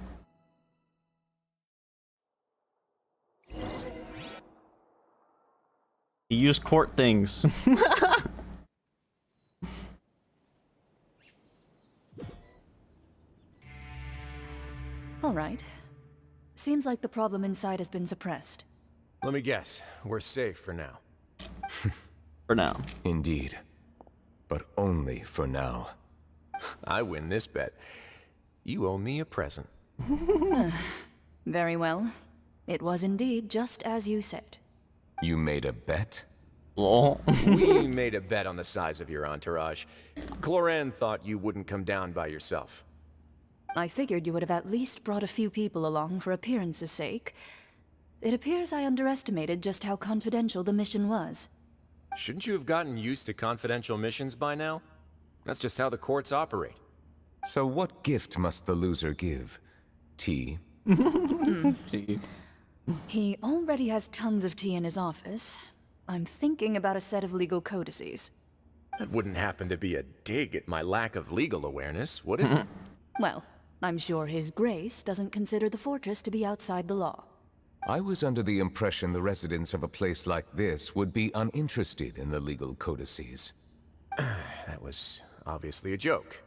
He used court things. All right. Seems like the problem inside has been suppressed. Let me guess. We're safe for now. For now. Indeed. But only for now. I win this bet. You owe me a present. Very well. It was indeed just as you said. You made a bet? Lol. We made a bet on the size of your entourage. Cloran thought you wouldn't come down by yourself. I figured you would have at least brought a few people along for appearance's sake. It appears I underestimated just how confidential the mission was. Shouldn't you have gotten used to confidential missions by now? That's just how the courts operate. So what gift must the loser give? Tea? Tea. He already has tons of tea in his office. I'm thinking about a set of legal codices. That wouldn't happen to be a dig at my lack of legal awareness, would it? Well, I'm sure His Grace doesn't consider the fortress to be outside the law. I was under the impression the residents of a place like this would be uninterested in the legal codices. That was obviously a joke.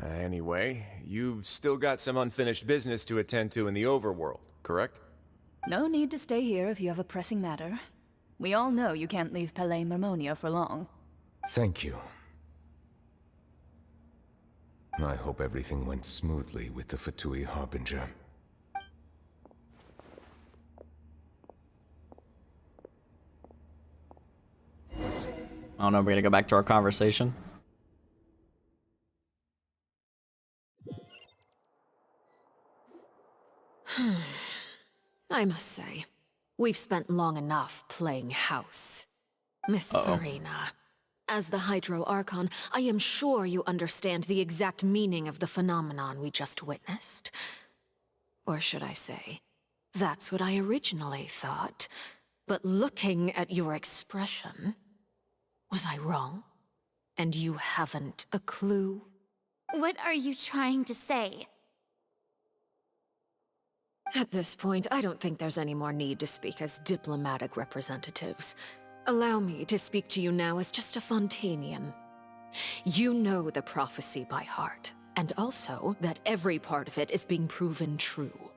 Anyway, you've still got some unfinished business to attend to in the overworld, correct? No need to stay here if you have a pressing matter. We all know you can't leave Palais Marmonia for long. Thank you. I hope everything went smoothly with the Fatui Harbinger. I don't know, we're gonna go back to our conversation. I must say, we've spent long enough playing house. Miss Farina, as the Hydro Archon, I am sure you understand the exact meaning of the phenomenon we just witnessed. Or should I say, that's what I originally thought. But looking at your expression, was I wrong? And you haven't a clue? What are you trying to say? At this point, I don't think there's any more need to speak as diplomatic representatives. Allow me to speak to you now as just a Fontainian. You know the prophecy by heart, and also that every part of it is being proven true.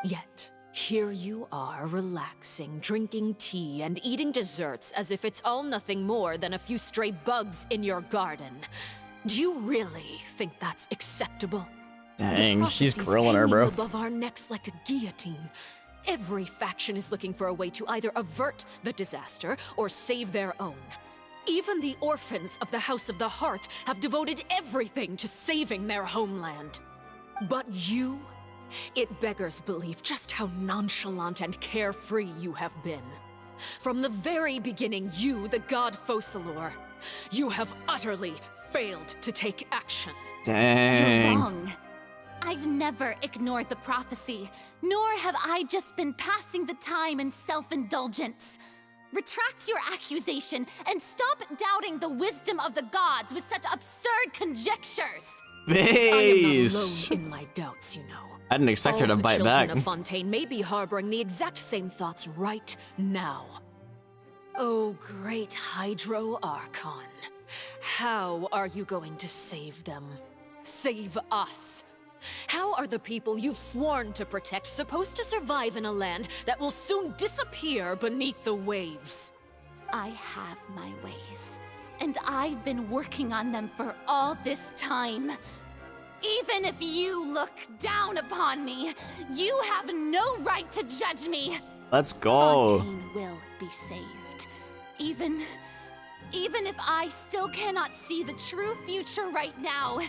Yet, here you are relaxing, drinking tea, and eating desserts as if it's all nothing more than a few stray bugs in your garden. Do you really think that's acceptable? Dang, she's grilling her, bro. Above our necks like a guillotine. Every faction is looking for a way to either avert the disaster or save their own. Even the orphans of the House of the Hearth have devoted everything to saving their homeland. But you? It beggars belief just how nonchalant and carefree you have been. From the very beginning, you, the god Focalor, you have utterly failed to take action. Dang. You're wrong. I've never ignored the prophecy, nor have I just been passing the time in self-indulgence. Retract your accusation and stop doubting the wisdom of the gods with such absurd conjectures. Base. I am not alone in my doubts, you know. I didn't expect her to bite All the back. children of Fontaine may be harboring the exact same thoughts right now. Oh, great Hydro Archon. How are you going to save them? Save us? How are the people you've sworn to protect supposed to survive in a land that will soon disappear beneath the waves? I have my ways, and I've been working on them for all this time. Even if you look down upon me, you have no right to judge me. Let's go. Fontaine will be saved. Even if I still cannot see the true future right now,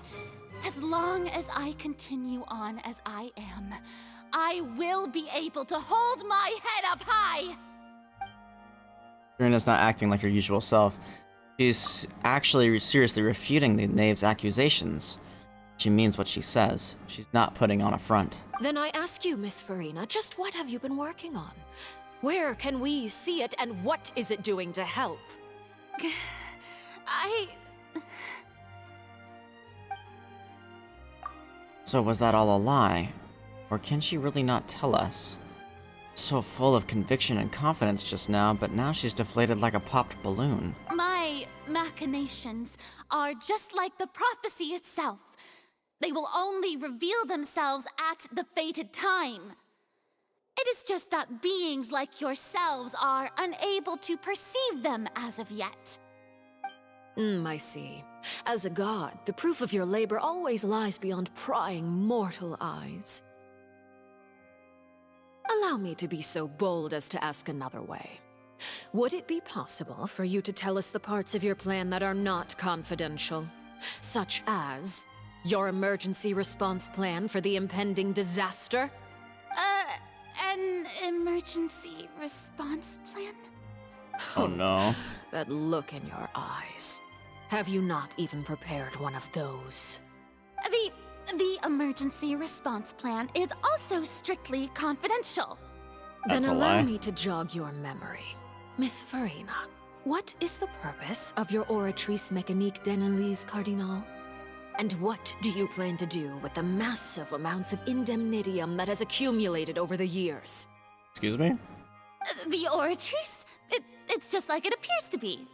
as long as I continue on as I am, I will be able to hold my head up high. Serena's not acting like her usual self. She's actually seriously refuting the Knave's accusations. She means what she says. She's not putting on a front. Then I ask you, Miss Farina, just what have you been working on? Where can we see it, and what is it doing to help? So was that all a lie? Or can she really not tell us? So full of conviction and confidence just now, but now she's deflated like a popped balloon. My machinations are just like the prophecy itself. They will only reveal themselves at the fated time. It is just that beings like yourselves are unable to perceive them as of yet. I see. As a god, the proof of your labor always lies beyond prying mortal eyes. Allow me to be so bold as to ask another way. Would it be possible for you to tell us the parts of your plan that are not confidential? Such as your emergency response plan for the impending disaster? An emergency response plan? Oh no. That look in your eyes. Have you not even prepared one of those? The emergency response plan is also strictly confidential. That's then a allow lie. me to jog your memory. Miss Farina, what is the purpose of your Oratrice Mécanique d'Analyse Cardinal? And what do you plan to do with the massive amounts of indemnitium that has accumulated over the years? Excuse me? The Oratrice? It's just like it appears to be.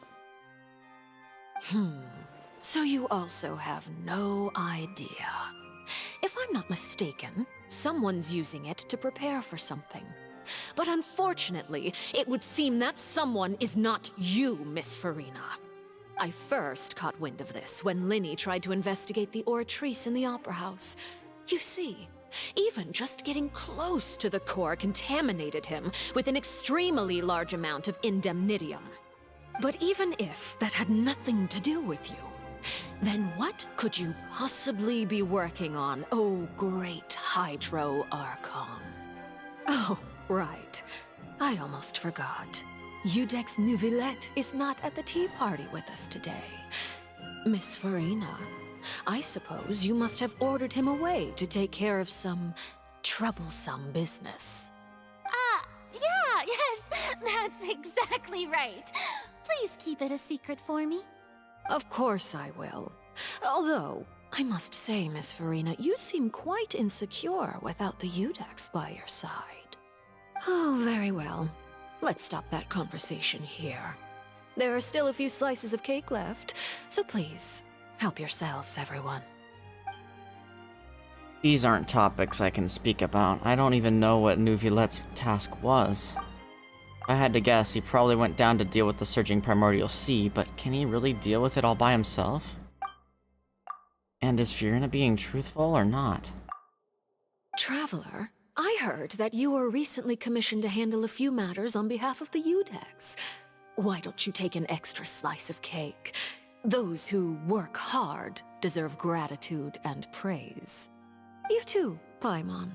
So you also have no idea. If I'm not mistaken, someone's using it to prepare for something. But unfortunately, it would seem that someone is not you, Miss Farina. I first caught wind of this when Linny tried to investigate the Oratrice in the Opera House. You see, even just getting close to the core contaminated him with an extremely large amount of indemnitium. But even if that had nothing to do with you, then what could you possibly be working on, oh great Hydro Archon? Oh, right. I almost forgot. Udex Neuvillette is not at the tea party with us today. Miss Farina, I suppose you must have ordered him away to take care of some troublesome business. Yeah, yes, that's exactly right. Please keep it a secret for me. Of course I will. Although, I must say, Miss Farina, you seem quite insecure without the Udex by your side. Oh, very well. Let's stop that conversation here. There are still a few slices of cake left, so please, help yourselves, everyone. These aren't topics I can speak about. I don't even know what Neuvillette's task was. If I had to guess, he probably went down to deal with the surging primordial sea, but can he really deal with it all by himself? And is Fiorina being truthful or not? Traveler, I heard that you were recently commissioned to handle a few matters on behalf of the Udex. Why don't you take an extra slice of cake? Those who work hard deserve gratitude and praise. You too, Paimon.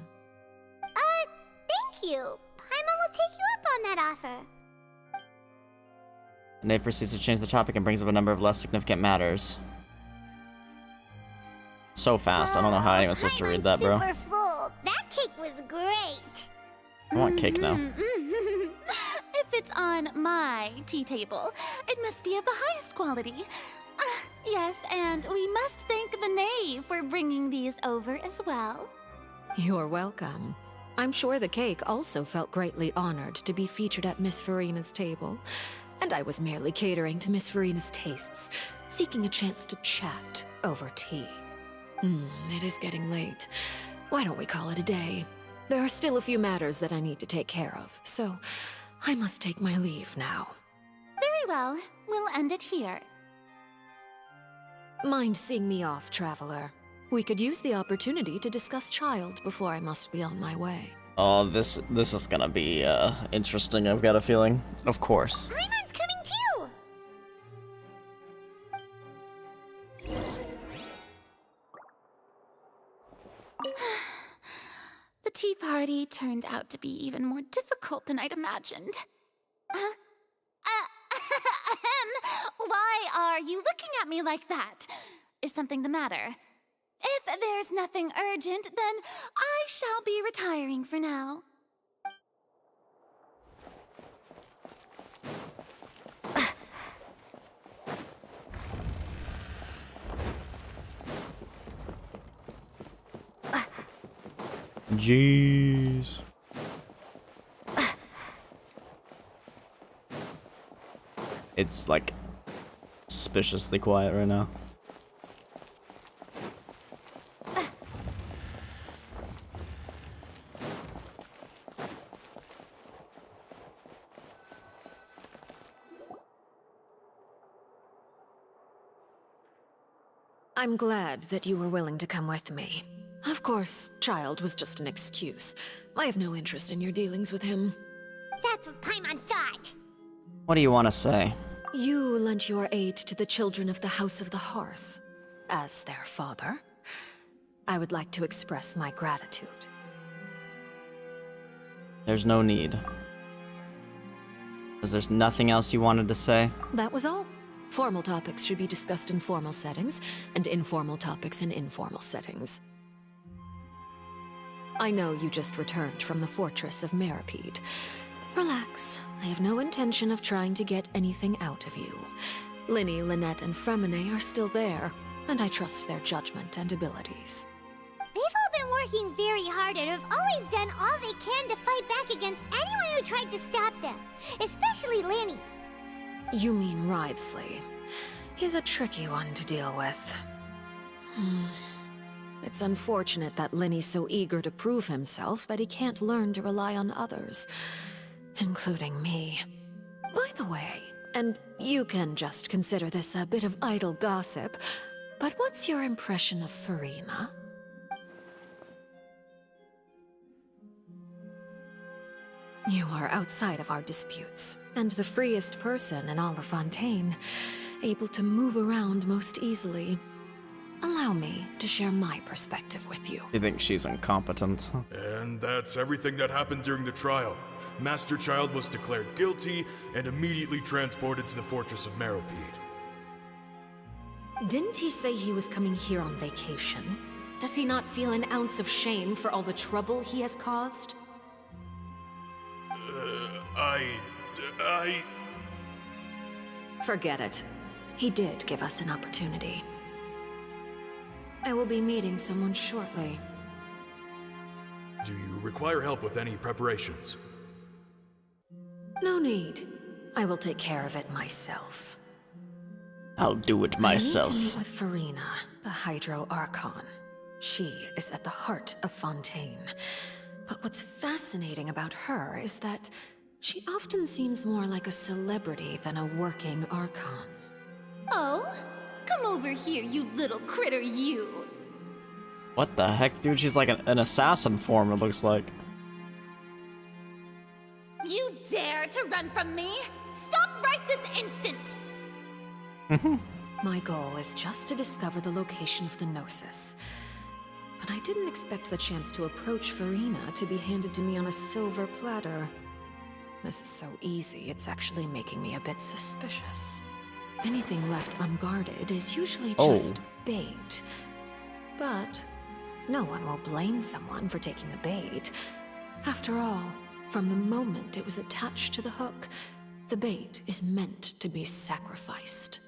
Thank you. Paimon will take you up on that offer. Knave proceeds to change the topic and brings up a number of less significant matters. So fast, I don't know how anyone's supposed to read that, bro. Super full. That cake was great. I want cake now. If it's on my tea table, it must be of the highest quality. Yes, and we must thank the Knave for bringing these over as well. You're welcome. I'm sure the cake also felt greatly honored to be featured at Miss Farina's table. And I was merely catering to Miss Farina's tastes, seeking a chance to chat over tea. It is getting late. Why don't we call it a day? There are still a few matters that I need to take care of, so I must take my leave now. Very well. We'll end it here. Mind seeing me off, Traveler. We could use the opportunity to discuss Child before I must be on my way. Oh, this is gonna be interesting, I've got a feeling. Of course. Paimon's coming too! The tea party turned out to be even more difficult than I'd imagined. Why are you looking at me like that? Is something the matter? If there's nothing urgent, then I shall be retiring for now. Jeez. It's like suspiciously quiet right now. I'm glad that you were willing to come with me. Of course, Child was just an excuse. I have no interest in your dealings with him. That's what Paimon thought. What do you want to say? You lent your aid to the children of the House of the Hearth. As their father, I would like to express my gratitude. There's no need. Is there nothing else you wanted to say? That was all. Formal topics should be discussed in formal settings, and informal topics in informal settings. I know you just returned from the fortress of Meripede. Relax. I have no intention of trying to get anything out of you. Linny, Lynette, and Fremine are still there, and I trust their judgment and abilities. They've all been working very hard and have always done all they can to fight back against anyone who tried to stop them, especially Linny. You mean Wriothesley. He's a tricky one to deal with. It's unfortunate that Linny's so eager to prove himself that he can't learn to rely on others, including me. By the way, and you can just consider this a bit of idle gossip, but what's your impression of Furina? You are outside of our disputes, and the freest person in all of Fontaine, able to move around most easily. Allow me to share my perspective with you. You think she's incompetent? And that's everything that happened during the trial. Master Child was declared guilty and immediately transported to the Fortress of Meripede. Didn't he say he was coming here on vacation? Does he not feel an ounce of shame for all the trouble he has caused? Forget it. He did give us an opportunity. I will be meeting someone shortly. Do you require help with any preparations? No need. I will take care of it myself. I'll do it myself. I need to meet with Furina, the Hydro Archon. She is at the heart of Fontaine. But what's fascinating about her is that she often seems more like a celebrity than a working Archon. Oh? Come over here, you little critter, you! What the heck, dude? She's like an assassin form, it looks like. You dare to run from me? Stop right this instant! My goal is just to discover the location of the Gnosis. But I didn't expect the chance to approach Furina to be handed to me on a silver platter. This is so easy, it's actually making me a bit suspicious. Anything left unguarded is usually just bait. But no one will blame someone for taking the bait. After all, from the moment it was attached to the hook, the bait is meant to be sacrificed.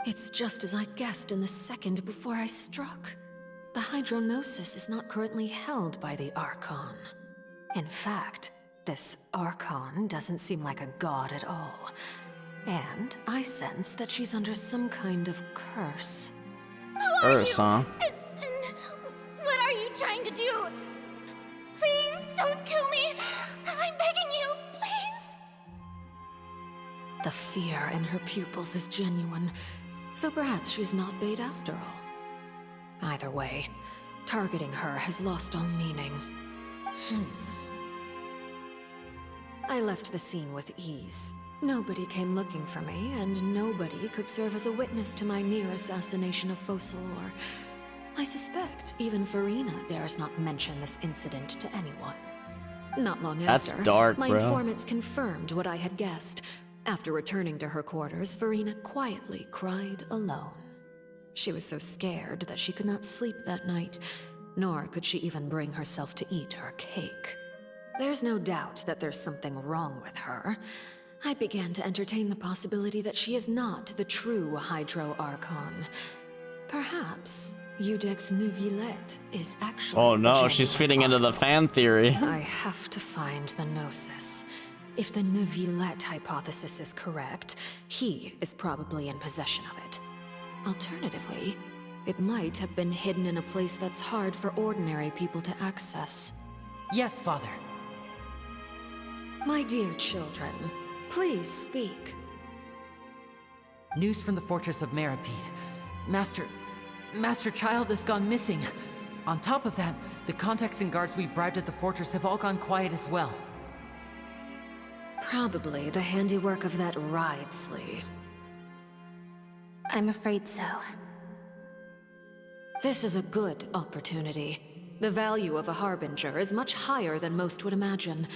It's just as I guessed in the second before I struck. The Hydronosis is not currently held by the Archon. In fact, this Archon doesn't seem like a god at all. And I sense that she's under some kind of curse. Curse, huh? And what are you trying to do? Please don't kill me! I'm begging you, please! The fear in her pupils is genuine. So perhaps she's not bait after all. Either way, targeting her has lost all meaning. I left the scene with ease. Nobody came looking for me, and nobody could serve as a witness to my near assassination of Focalor. I suspect even Farina dares not mention this incident to anyone. Not long That's after, dark, my bro. informants confirmed what I had guessed. After returning to her quarters, Farina quietly cried alone. She was so scared that she could not sleep that night, nor could she even bring herself to eat her cake. There's no doubt that there's something wrong with her. I began to entertain the possibility that she is not the true Hydro Archon. Perhaps Iudex Neuvillette is actually Oh no, a she's genuine fitting into the fan theory. I have to find the Gnosis. If the Neuvillette hypothesis is correct, he is probably in possession of it. Alternatively, it might have been hidden in a place that's hard for ordinary people to access. Yes, Father. My dear children, please speak. News from the fortress of Meripede. Master Child has gone missing. On top of that, the contacts and guards we bribed at the fortress have all gone quiet as well. Probably the handiwork of that Wriothesley. I'm afraid so. This is a good opportunity. The value of a Harbinger is much higher than most would imagine.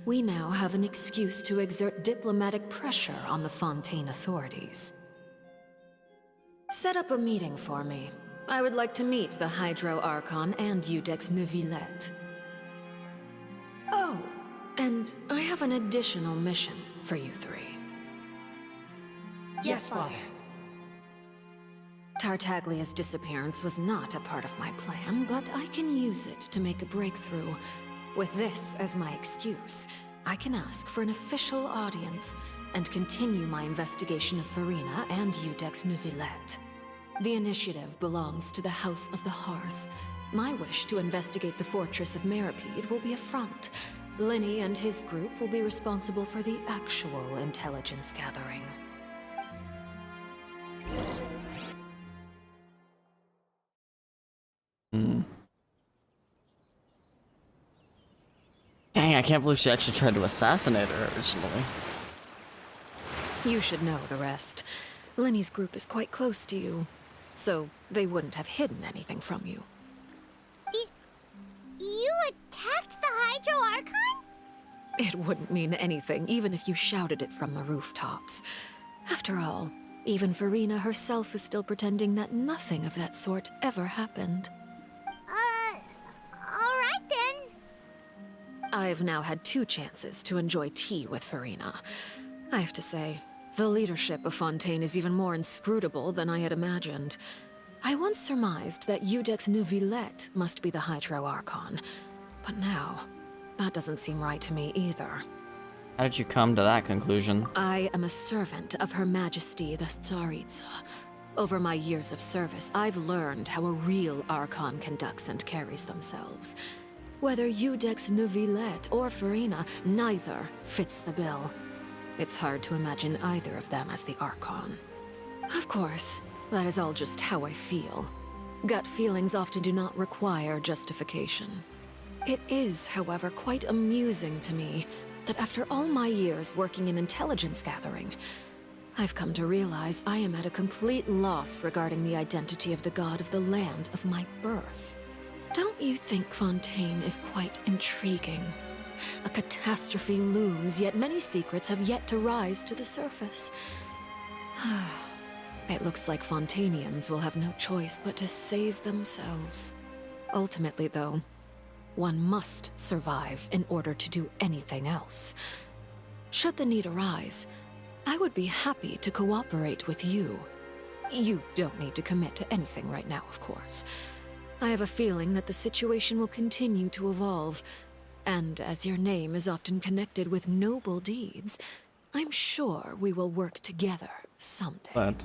We now have an excuse to exert diplomatic pressure on the Fontaine authorities. Set up a meeting for me. I would like to meet the Hydro Archon and Iudex Neuvillette. Oh, and I have an additional mission for you three. Yes, Father. Tartaglia's disappearance was not a part of my plan, but I can use it to make a breakthrough. With this as my excuse, I can ask for an official audience and continue my investigation of Farina and Iudex Neuvillette. The initiative belongs to the House of the Hearth. My wish to investigate the fortress of Meripede will be a front. Linny and his group will be responsible for the actual intelligence gathering. Dang, I can't believe she actually tried to assassinate her originally. You should know the rest. Linny's group is quite close to you, so they wouldn't have hidden anything from you. You attacked the Hydro Archon? It wouldn't mean anything, even if you shouted it from the rooftops. After all, even Farina herself is still pretending that nothing of that sort ever happened. Alright then. I've now had 2 chances to enjoy tea with Farina. I have to say, the leadership of Fontaine is even more inscrutable than I had imagined. I once surmised that Iudex Neuvillette must be the Hydro Archon, but now, that doesn't seem right to me either. How did you come to that conclusion? I am a servant of Her Majesty the Tsaritsa. Over my years of service, I've learned how a real Archon conducts and carries themselves. Whether Iudex Neuvillette or Farina, neither fits the bill. It's hard to imagine either of them as the Archon. Of course, that is all just how I feel. Gut feelings often do not require justification. It is, however, quite amusing to me that after all my years working in intelligence gathering, I've come to realize I am at a complete loss regarding the identity of the god of the land of my birth. Don't you think Fontaine is quite intriguing? A catastrophe looms, yet many secrets have yet to rise to the surface. It looks like Fontainians will have no choice but to save themselves. Ultimately, though, one must survive in order to do anything else. Should the need arise, I would be happy to cooperate with you. You don't need to commit to anything right now, of course. I have a feeling that the situation will continue to evolve, and as your name is often connected with noble deeds, I'm sure we will work together someday.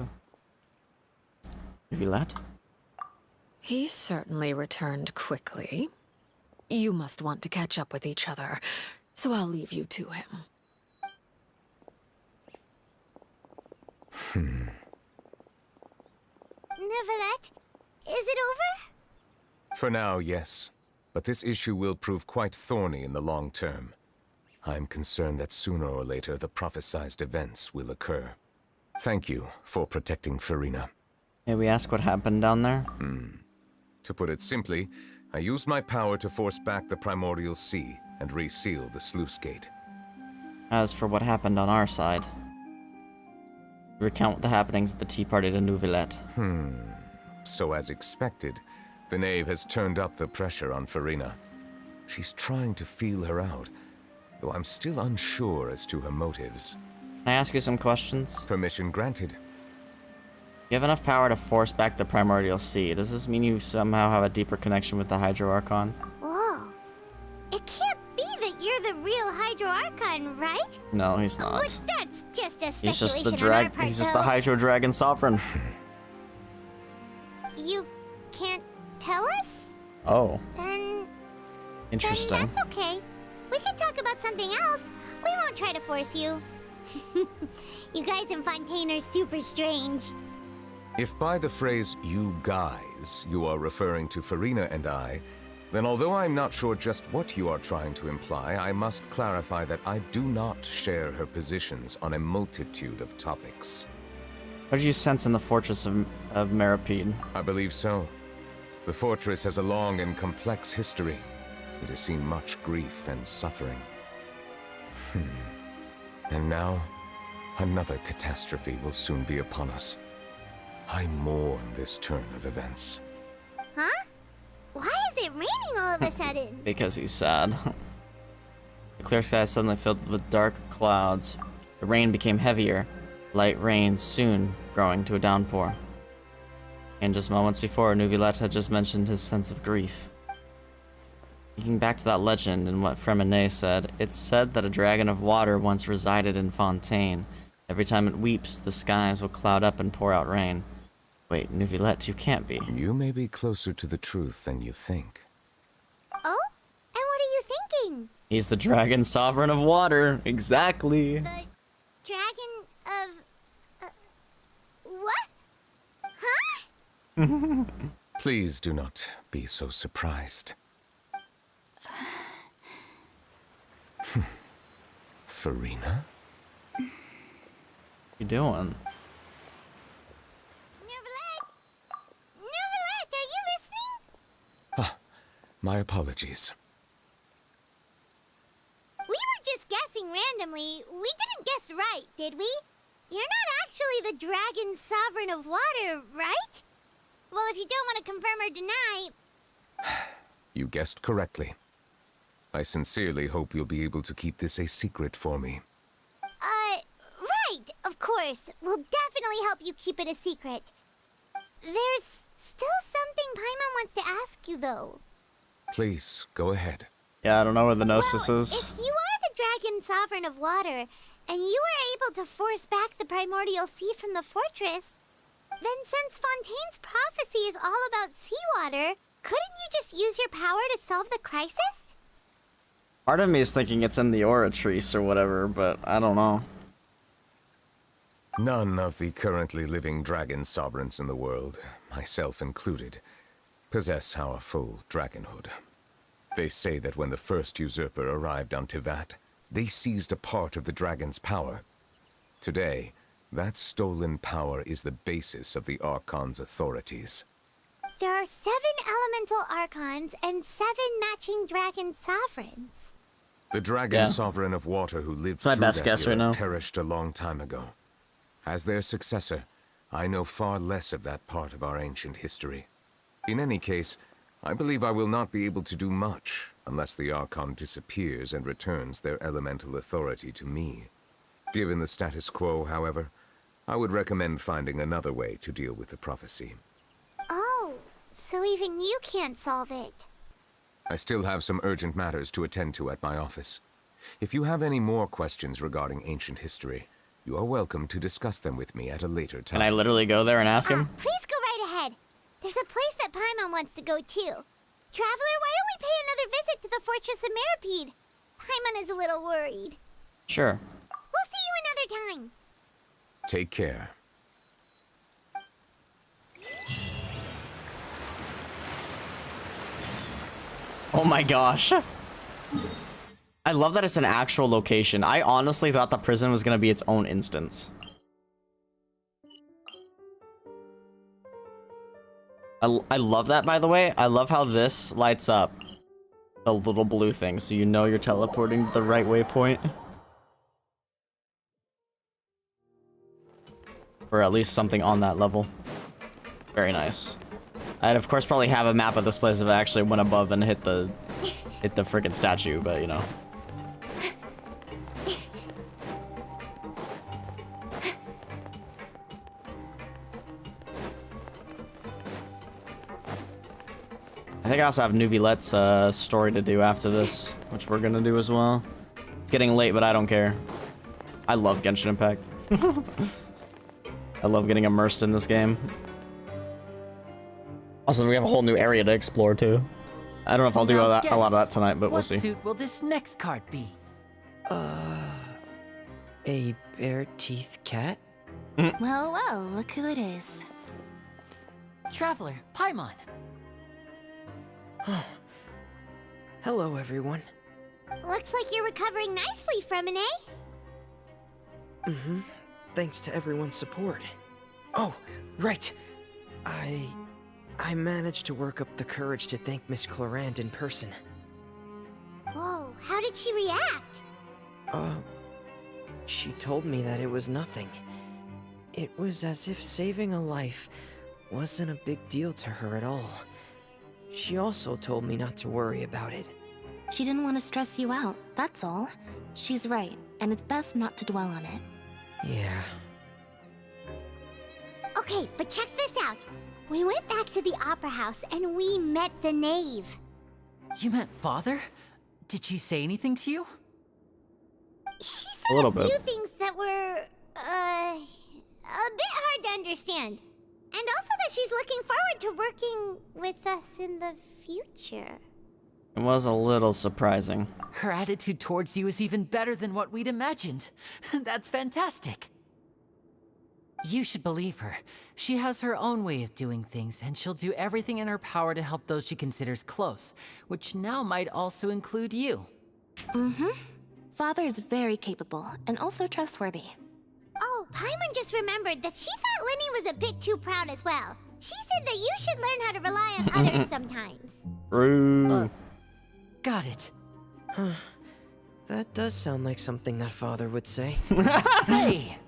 Neuvillette? He certainly returned quickly. You must want to catch up with each other, so I'll leave you to him. Neuvillette, is it over? For now, yes. But this issue will prove quite thorny in the long term. I'm concerned that sooner or later the prophesized events will occur. Thank you for protecting Furina. May we ask what happened down there? To put it simply, I used my power to force back the primordial sea and reseal the sluice gate. As for what happened on our side, recount the happenings at the tea party to Neuvillette. So as expected, the Knave has turned up the pressure on Furina. She's trying to feel her out, though I'm still unsure as to her motives. Can I ask you some questions? Permission granted. You have enough power to force back the primordial sea. Does this mean you somehow have a deeper connection with the Hydro Archon? Whoa. It can't be that you're the real Hydro Archon, right? No, he's not. But that's just a speculation He's just the on our part, He's just the though. Hydro Dragon Sovereign. You can't tell us? Oh. Then Interesting. that's okay. We can talk about something else. We won't try to force you. You guys in Fontaine are super strange. If by the phrase, you guys, you are referring to Furina and I, then although I'm not sure just what you are trying to imply, I must clarify that I do not share her positions on a multitude of topics. What did you sense in the fortress of Meripede? I believe so. The fortress has a long and complex history. It has seen much grief and suffering. And now, another catastrophe will soon be upon us. I mourn this turn of events. Huh? Why is it raining all of a sudden? Because he's sad. The clear sky suddenly filled with dark clouds. The rain became heavier. Light rain soon growing to a downpour. And just moments before, Neuvillette had just mentioned his sense of grief. Thinking back to that legend and what Fremine said, it's said that a dragon of water once resided in Fontaine. Every time it weeps, the skies will cloud up and pour out rain. Wait, Neuvillette, you can't be. You may be closer to the truth than you think. Oh? And what are you thinking? He's the dragon sovereign of water. Exactly. The dragon of... what? Huh? Please do not be so surprised. Furina? What you doing? Neuvillette, are you listening? My apologies. We were just guessing randomly. We didn't guess right, did we? You're not actually the dragon sovereign of water, right? Well, if you don't want to confirm or deny... You guessed correctly. I sincerely hope you'll be able to keep this a secret for me. Right, of course. We'll definitely help you keep it a secret. There's still something Paimon wants to ask you, though. Please, go ahead. Yeah, I don't know where the Gnosis is. If you are the dragon sovereign of water, and you were able to force back the primordial sea from the fortress, then since Fontaine's prophecy is all about seawater, couldn't you just use your power to solve the crisis? Part of me is thinking it's in the Oratrice or whatever, but I don't know. None of the currently living dragon sovereigns in the world, myself included, possess our full dragonhood. They say that when the first usurper arrived on Tivat, they seized a part of the dragon's power. Today, that stolen power is the basis of the Archon's authorities. There are 7 elemental archons and 7 matching dragon sovereigns. The dragon sovereign of water who lived my through best that guess era right now. perished a long time ago. As their successor, I know far less of that part of our ancient history. In any case, I believe I will not be able to do much unless the Archon disappears and returns their elemental authority to me. Given the status quo, however, I would recommend finding another way to deal with the prophecy. Oh, so even you can't solve it. I still have some urgent matters to attend to at my office. If you have any more questions regarding ancient history, you are welcome to discuss them with me at a later time. Can I literally go there and ask him? Please go right ahead. There's a place that Paimon wants to go too. Traveler, why don't we pay another visit to the Fortress of Meripede? Paimon is a little worried. Sure. We'll see you another time. Take care. Oh my gosh. I love that it's an actual location. I honestly thought the prison was gonna be its own instance. I love that, by the way. I love how this lights up the little blue thing, so you know you're teleporting to the right waypoint. Or at least something on that level. Very nice. I'd of course probably have a map of this place if I actually went above and hit the freaking statue, but you know. I think I also have Neuvillette's story to do after this, which we're gonna do as well. It's getting late, but I don't care. I love Genshin Impact. I love getting immersed in this game. Also, we have a whole new area to explore too. I don't know if I'll do a lot of that tonight, but we'll see. What suit will this next card be? A bare teeth cat? Well, well, look who it is. Traveler, Paimon. Hello, everyone. Looks like you're recovering nicely from it, eh? Mm-hmm. Thanks to everyone's support. Oh, right. I managed to work up the courage to thank Miss Clorand in person. Whoa, how did she react? She told me that it was nothing. It was as if saving a life wasn't a big deal to her at all. She also told me not to worry about it. She didn't want to stress you out, that's all. She's right, and it's best not to dwell on it. Yeah. Okay, but check this out. We went back to the opera house and we met the Knave. You met Father? Did she say anything to you? She A little said a few bit. things that were, a bit hard to understand. And also that she's looking forward to working with us in the future. It was a little surprising. Her attitude towards you is even better than what we'd imagined. That's fantastic. You should believe her. She has her own way of doing things, and she'll do everything in her power to help those she considers close, which now might also include you. Mm-hmm. Father is very capable, and also trustworthy. Oh, Paimon just remembered that she thought Lenny was a bit too proud as well. She said that you should learn how to rely on others sometimes. True. Got it. Huh. That does sound like something that Father would say. Hey!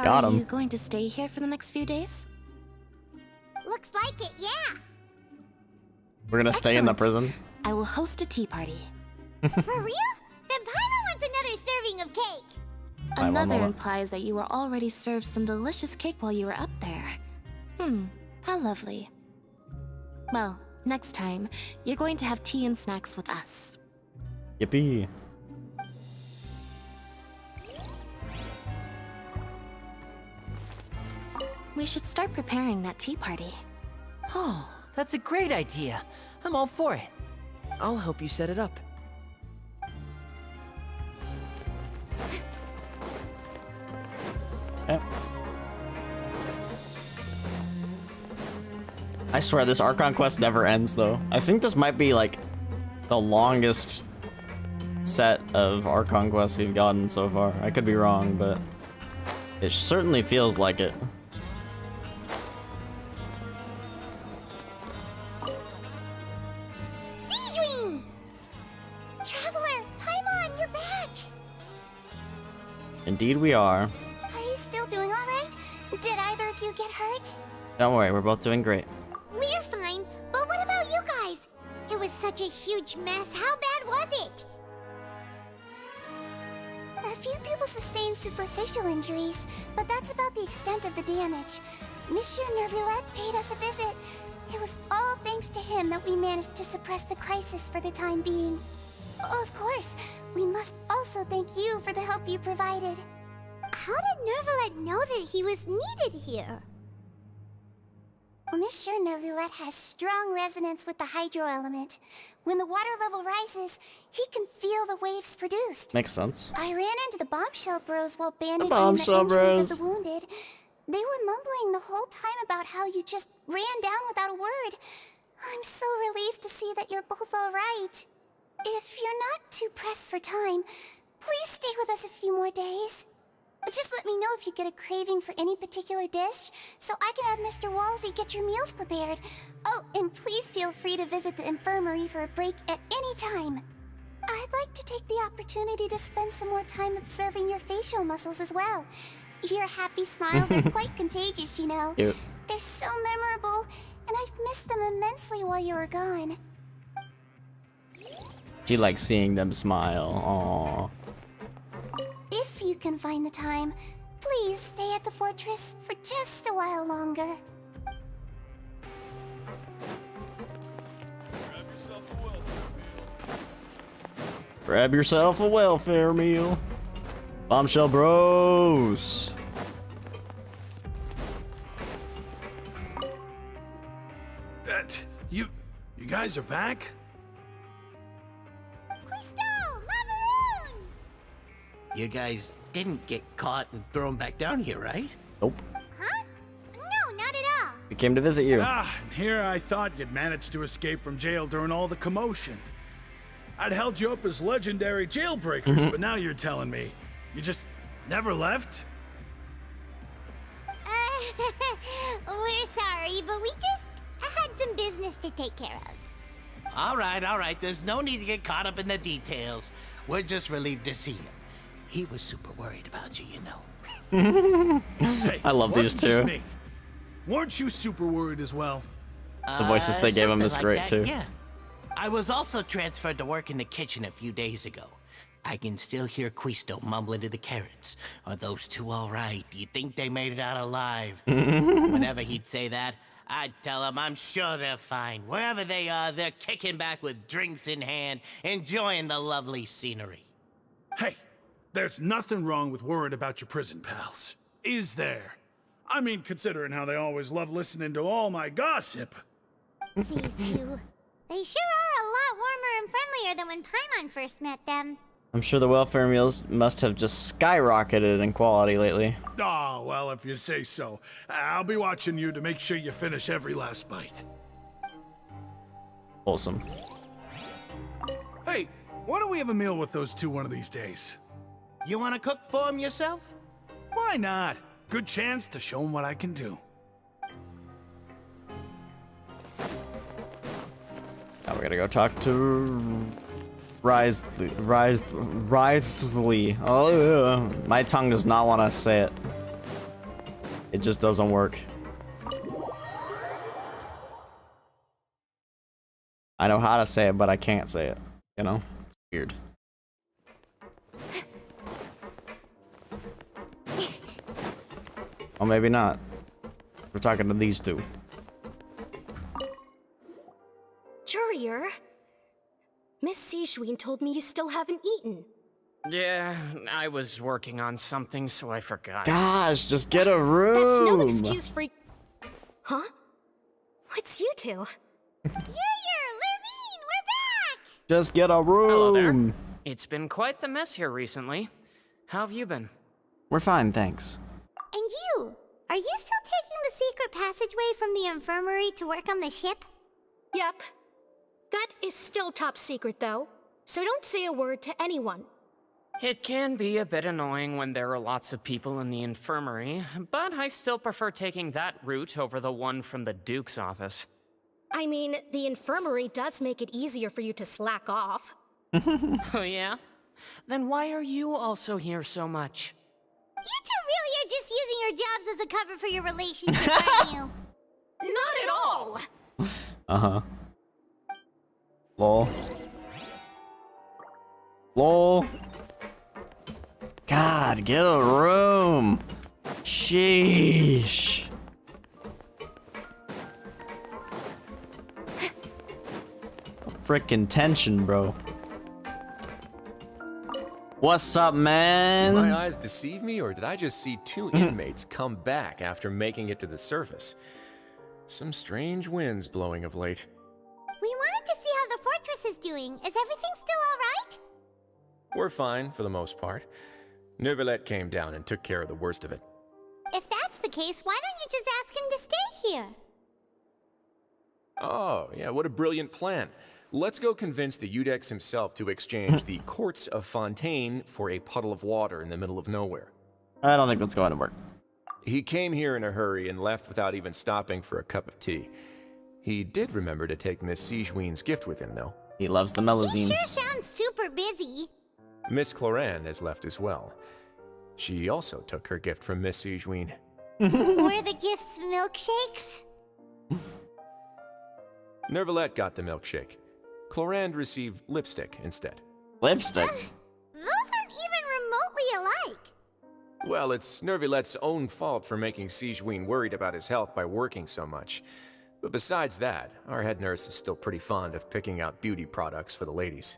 Got Are him. you going to stay here for the next few days? Looks like it, yeah. We're gonna stay in the Excellent. prison. I will host a tea party. For real? Then Paimon wants another serving of cake. Another implies that you were already served some delicious cake while you were up there. How lovely. Well, next time, you're going to have tea and snacks with us. Yippee. We should start preparing that tea party. Oh, that's a great idea. I'm all for it. I'll help you set it up. Okay. I swear this Archon quest never ends though. I think this might be like the longest set of Archon quests we've gotten so far. I could be wrong, but it certainly feels like it. Siegewing! Traveler, Paimon, you're back! Indeed we are. Are you still doing all right? Did either of you get hurt? Don't worry, we're both doing great. We're fine, but what about you guys? It was such a huge mess. How bad was it? A few people sustained superficial injuries, but that's about the extent of the damage. Monsieur Neuvillette paid us a visit. It was all thanks to him that we managed to suppress the crisis for the time being. Of course, we must also thank you for the help you provided. How did Neuvillette know that he was needed here? Well, Monsieur Neuvillette has strong resonance with the hydro element. When the water level rises, he can feel the waves produced. Makes sense. I ran into the bombshell bros while bandaging the bombshell injuries bros. of the wounded. They were mumbling the whole time about how you just ran down without a word. I'm so relieved to see that you're both alright. If you're not too pressed for time, please stay with us a few more days. Just let me know if you get a craving for any particular dish, so I can have Mr. Walsey get your meals prepared. Oh, and please feel free to visit the infirmary for a break at any time. I'd like to take the opportunity to spend some more time observing your facial muscles as well. Your happy smiles are quite contagious, you know. Cute. They're so memorable, and I've missed them immensely while you were gone. She likes seeing them smile. Aww. If you can find the time, please stay at the fortress for just a while longer. Grab yourself a welfare meal. Bombshell Bros. You guys are back? You guys didn't get caught and thrown back down here, right? Nope. Huh? No, not at all. We came to visit you. And here I thought you'd managed to escape from jail during all the commotion. I'd held you up as legendary jailbreakers, but now you're telling me you just never left? We're sorry, but we just had some business to take care of. All right. There's no need to get caught up in the details. We're just relieved to see you. He was super worried about you, you know. Hey, I love these wasn't just two. me. Weren't you super worried as well? The voices they gave him is something great like too. that, yeah. I was also transferred to work in the kitchen a few days ago. I can still hear Quisto mumbling to the carrots. Are those two all right? Do you think they made it out alive? Whenever he'd say that, I'd tell him I'm sure they're fine. Wherever they are, they're kicking back with drinks in hand, enjoying the lovely scenery. Hey, there's nothing wrong with worrying about your prison pals, is there? I mean, considering how they always love listening to all my gossip. These two. They sure are a lot warmer and friendlier than when Paimon first met them. I'm sure the welfare meals must have just skyrocketed in quality lately. Oh, well, if you say so. I'll be watching you to make sure you finish every last bite. Wholesome. Hey, why don't we have a meal with those two one of these days? You want to cook for them yourself? Why not? Good chance to show them what I can do. Now we gotta go talk to Wriothesley. Oh, my tongue does not want to say it. It just doesn't work. I know how to say it, but I can't say it. You know? It's weird. Well, maybe not. We're talking to these two. Jurier, Miss Sijween told me you still haven't eaten. Yeah, I was working on something, so I forgot. Gosh, just get a room. That's no excuse for... Huh? It's you two. Lurvine, we're back! Just get a room. Hello there. It's been quite the mess here recently. How have you been? We're fine, thanks. And you? Are you still taking the secret passageway from the infirmary to work on the ship? Yep. That is still top secret, though. So don't say a word to anyone. It can be a bit annoying when there are lots of people in the infirmary, but I still prefer taking that route over the one from the Duke's office. I mean, the infirmary does make it easier for you to slack off. Oh yeah? Then why are you also here so much? You two really are just using your jobs as a cover for your relationship, aren't you? Not at all! Uh-huh. Lol. Lol. God, get a room. Sheesh. Frickin' tension, bro. What's up, man? Did my eyes deceive me, or did I just see two inmates come back after making it to the surface? Some strange winds blowing of late. We wanted to see how the fortress is doing. Is everything still alright? We're fine, for the most part. Neuvillette came down and took care of the worst of it. If that's the case, why don't you just ask him to stay here? Oh, yeah, what a brilliant plan. Let's go convince the Udex himself to exchange the courts of Fontaine for a puddle of water in the middle of nowhere. I don't think that's going to work. He came here in a hurry and left without even stopping for a cup of tea. He did remember to take Miss Sigewinne's gift with him, though. He loves the He melazines. sure sounds super busy. Miss Cloran has left as well. She also took her gift from Miss Sigewinne. Were the gifts milkshakes? Neuvillette got the milkshake. Cloran received lipstick instead. Lipstick? Those aren't even remotely alike. Well, it's Neuvillette's own fault for making Sigewinne worried about his health by working so much. But besides that, our head nurse is still pretty fond of picking out beauty products for the ladies.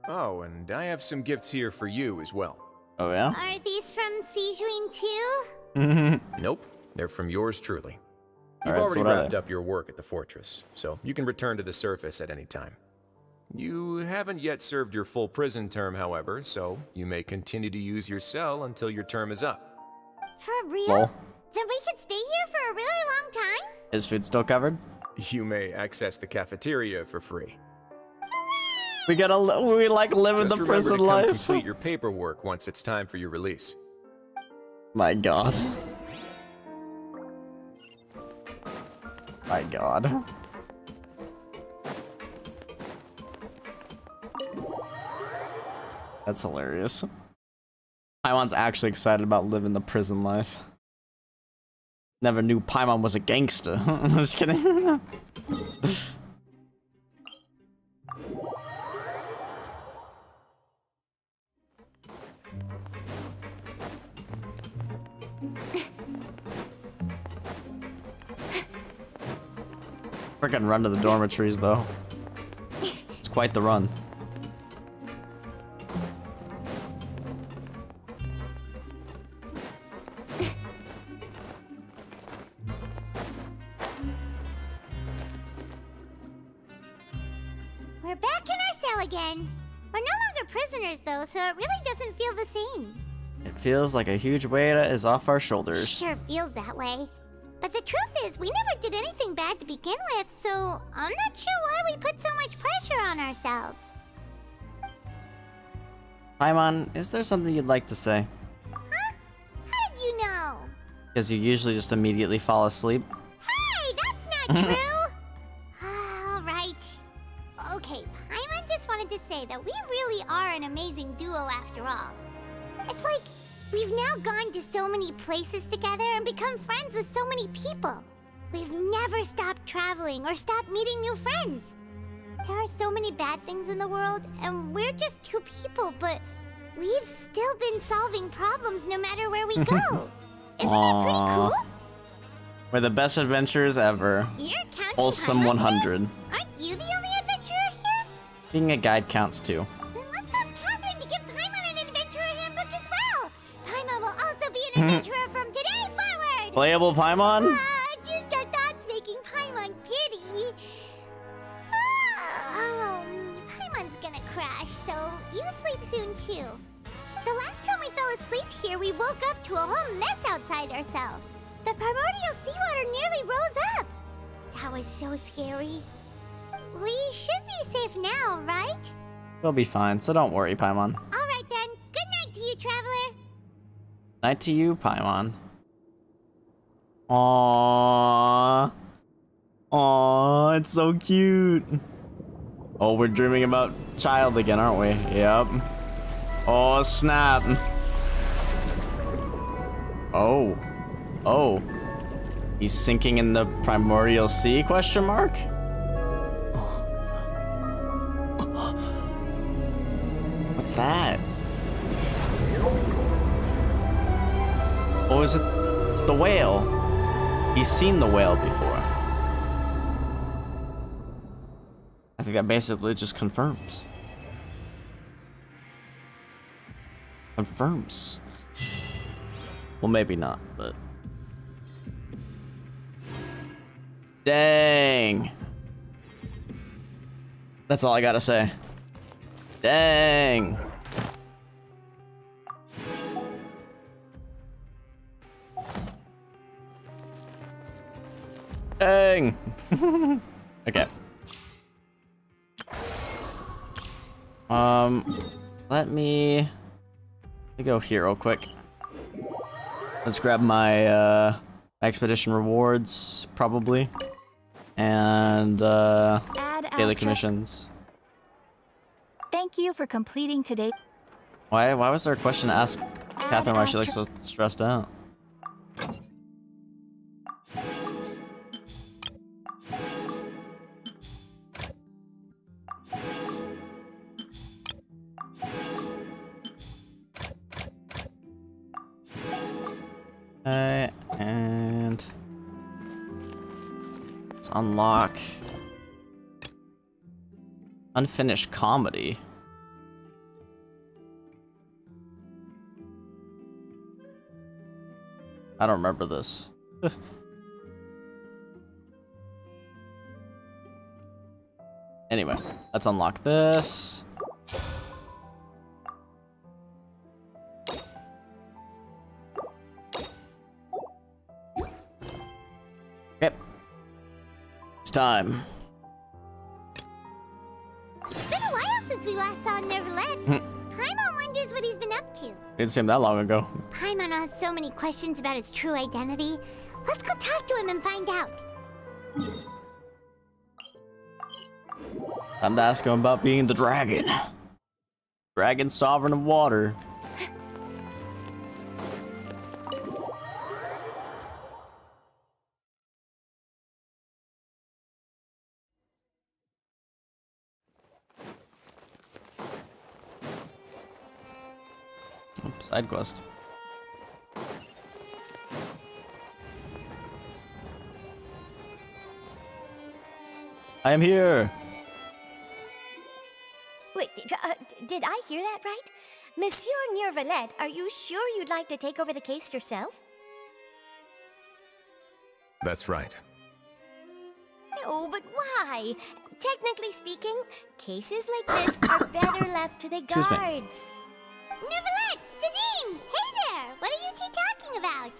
Oh, and I have some gifts here for you as well. Oh, yeah? Are these from Sigewinne too? Nope, they're from yours truly. You've Alright, already so what are wrapped they? up your work at the fortress, so you can return to the surface at any time. You haven't yet served your full prison term, however, so you may continue to use your cell until your term is up. For real? Lol. Then we could stay here for a really long time? Is food still covered? You may access the cafeteria for free. We like living the Just remember prison to come life. complete your paperwork once it's time for your release. My god. My god. That's hilarious. Paimon's actually excited about living the prison life. Never knew Paimon was a gangster. I'm just kidding. Frickin' run to the dormitories, though. It's quite the run. We're back in our cell again. We're no longer prisoners though, so it really doesn't feel the same. It feels like a huge weight is off our shoulders. Sure feels that way. But the truth is, we never did anything bad to begin with, so I'm not sure why we put so much pressure on ourselves. Paimon, is there something you'd like to say? Huh? How did you know? Because you usually just immediately fall asleep. Hey, that's not true! Alright. Okay, Paimon just wanted to say that we really are an amazing duo after all. It's like, we've now gone to so many places together and become friends with so many people. We've never stopped traveling or stopped meeting new friends. There are so many bad things in the world, and we're just two people, but we've still been solving problems no matter where we go. Isn't that pretty cool? We're the best adventurers ever. You're counting Wholesome Paimon 100. here? Aren't you the only adventurer here? Being a guide counts too. Then let's ask Catherine to give Paimon an adventurer handbook as well. Paimon will also be an adventurer from today forward. Playable Paimon? Just our thoughts making Paimon giddy. Paimon's gonna crash, so you sleep soon too. The last time we fell asleep here, we woke up to a whole mess outside our cell. The primordial seawater nearly rose up. That was so scary. We should be safe now, right? We'll be fine, so don't worry, Paimon. Alright then. Good night to you, traveler. Night to you, Paimon. Aww. Aww, it's so cute. Oh, we're dreaming about child again, aren't we? Yep. Oh, snap. Oh. Oh. He's sinking in the primordial sea, question mark? What's that? Oh, is it? It's the whale. He's seen the whale before. I think that basically just confirms. Confirms. Well, maybe not, but... Dang. That's all I gotta say. Dang. Dang. Okay. Let me go here real quick. Let's grab my expedition rewards, probably, and daily commissions. Thank you for completing today. Why was there a question to ask Catherine why she looks so stressed out? And let's unlock unfinished comedy. I don't remember this. Anyway, let's unlock this. Yep. It's time. It's been a while since we last saw Neuvillette. Paimon wonders what he's been up to. Didn't see him that long ago. Paimon has so many questions about his true identity. Let's go talk to him and find out. Time to ask him about being the dragon. Dragon sovereign of water. Oops, side quest. I am here. Wait, did I hear that right? Monsieur Neuvillette, are you sure you'd like to take over the case yourself? That's right. No, but why? Technically speaking, cases like this are better left to the Excuse me. guards. Neuvillette! Sidine! Hey there! What are you two talking about?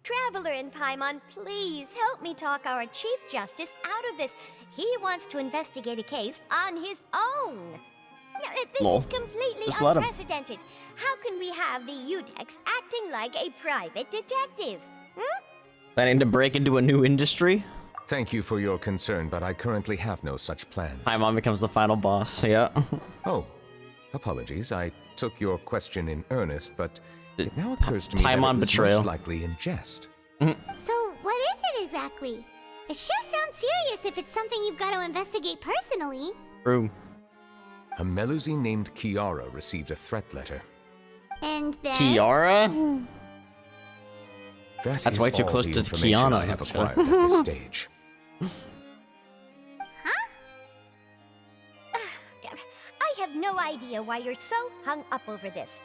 Traveler and Paimon, please help me talk our Chief Justice out of this. He wants to investigate a case on his own. Now, this is completely Just let him. unprecedented. How can we have the Udex acting like a private detective? Planning to break into a new industry? Thank you for your concern, but I currently have no such plans. Paimon becomes the final boss, yeah. Oh, apologies. I took your question in earnest, but it now occurs to me that Paimon it was betrayal. most likely in jest. So, what is it exactly? It sure sounds serious if it's something you've got to investigate personally. True. A Melusine named Kiara received a threat letter. And then... Kiara? That That's is way too all close the to information Kiana, I have actually. acquired at this stage. I have no idea why you're so hung up over this.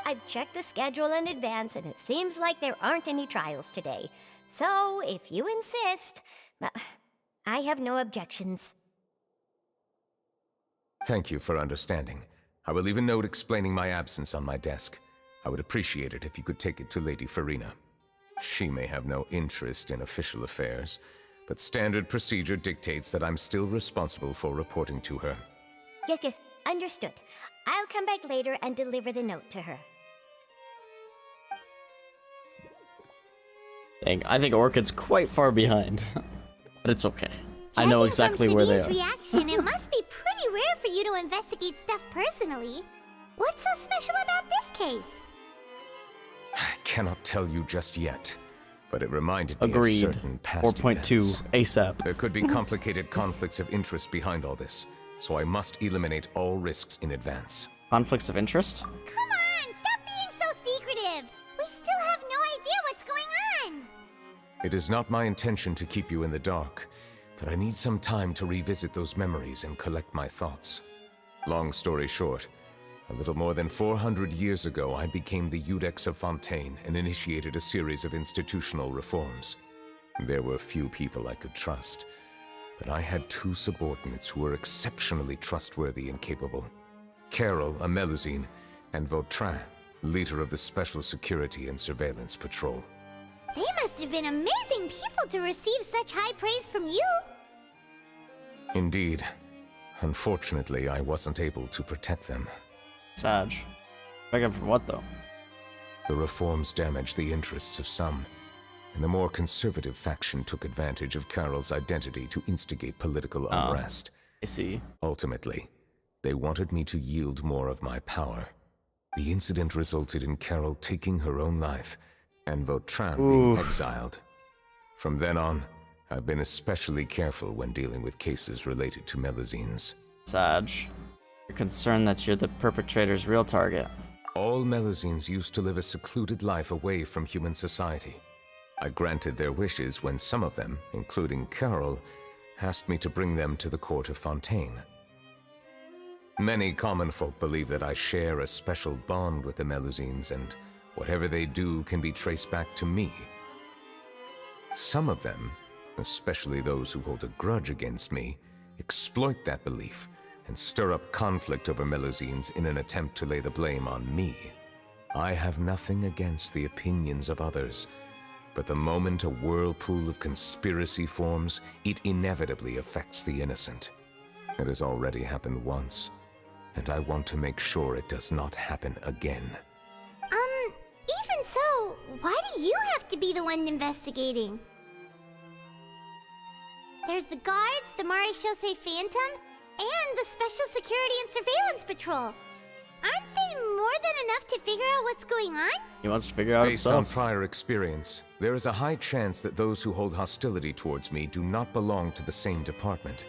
I've checked the schedule in advance, and it seems like there aren't any trials today. So, if you insist, I have no objections. Thank you for understanding. I will leave a note explaining my absence on my desk. I would appreciate it if you could take it to Lady Farina. She may have no interest in official affairs, but standard procedure dictates that I'm still responsible for reporting to her. Yes, understood. I'll come back later and deliver the note to her. Dang, I think Orchid's quite far behind. But it's okay. I know exactly where they are. Judging from Sidine's reaction, it must be pretty rare for you to investigate stuff personally. What's so special about this case? I cannot tell you just yet, but it reminded Agreed. me of certain past 4.2 events. ASAP. There could be complicated conflicts of interest behind all this, so I must eliminate all risks in advance. Conflicts of interest? Come on, stop being so secretive. We still have no idea what's going on. It is not my intention to keep you in the dark, but I need some time to revisit those memories and collect my thoughts. Long story short, a little more than 400 years ago, I became the Udex of Fontaine and initiated a series of institutional reforms. There were few people I could trust, but I had two subordinates who were exceptionally trustworthy and capable. Carol, a Melusine, and Vautrin, leader of the Special Security and Surveillance Patrol. They must have been amazing people to receive such high praise from you. Indeed. Unfortunately, I wasn't able to protect them. Sag. Begging from what, though? The reforms damaged the interests of some, and the more conservative faction took advantage of Carol's identity to instigate political unrest. I see. Ultimately, they wanted me to yield more of my power. The incident resulted in Carol taking her own life, and Vautrin being exiled. From then on, I've been especially careful when dealing with cases related to Melusines. Sag, you're concerned that you're the perpetrator's real target. All Melusines used to live a secluded life away from human society. I granted their wishes when some of them, including Carol, asked me to bring them to the court of Fontaine. Many common folk believe that I share a special bond with the Melusines, and whatever they do can be traced back to me. Some of them, especially those who hold a grudge against me, exploit that belief and stir up conflict over Melusines in an attempt to lay the blame on me. I have nothing against the opinions of others, but the moment a whirlpool of conspiracy forms, it inevitably affects the innocent. It has already happened once, and I want to make sure it does not happen again. Even so, why do you have to be the one investigating? There's the guards, the Maréchaussée Phantom, and the Special Security and Surveillance Patrol. Aren't they more than enough to figure out what's going on? He wants to figure out Based himself. on prior experience, there is a high chance that those who hold hostility towards me do not belong to the same department.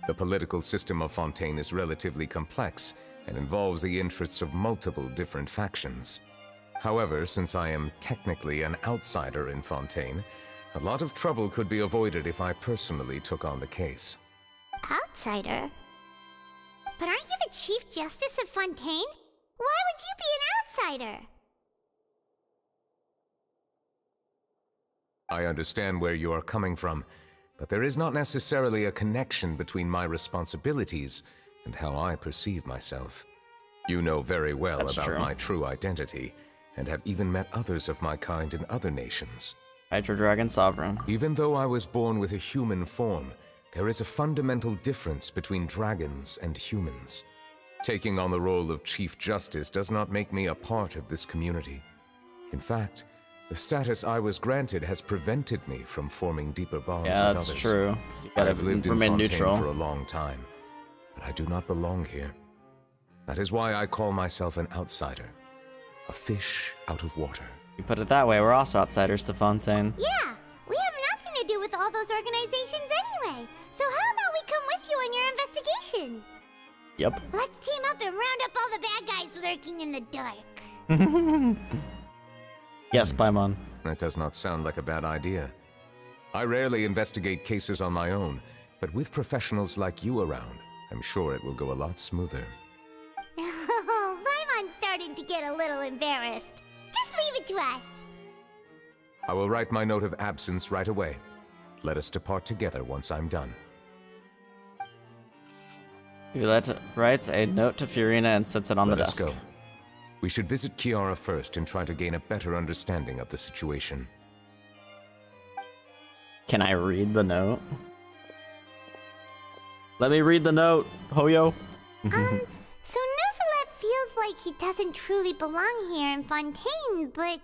The political system of Fontaine is relatively complex and involves the interests of multiple different factions. However, since I am technically an outsider in Fontaine, a lot of trouble could be avoided if I personally took on the case. Outsider? But aren't you the Chief Justice of Fontaine? Why would you be an outsider? I understand where you are coming from, but there is not necessarily a connection between my responsibilities and how I perceive myself. You know very well about my true identity, and have even met others of my kind in other nations. Hydra Dragon Sovereign. Even though I was born with a human form, there is a fundamental difference between dragons and humans. Taking on the role of Chief Justice does not make me a part of this community. In fact, the status I was granted has prevented me from forming deeper bonds with others. Yeah, that's true. You gotta I've lived in remain Fontaine neutral for a long time, but I do not belong here. That is why I call myself an outsider. A fish out of water. You put it that way, we're also outsiders to Fontaine. Yeah, we have nothing to do with all those organizations anyway. So how about we come with you on your investigation? Yep. Let's team up and round up all the bad guys lurking in the dark. Yes, Paimon. That does not sound like a bad idea. I rarely investigate cases on my own, but with professionals like you around, I'm sure it will go a lot smoother. Oh, Paimon's starting to get a little embarrassed. Just leave it to us. I will write my note of absence right away. Let us depart together once I'm done. Neuvillette writes a note to Fiorina and sets it on the desk. Let us go. We should visit Kiara first and try to gain a better understanding of the situation. Can I read the note? Let me read the note, Hoyo. So Neuvillette feels like he doesn't truly belong here in Fontaine, but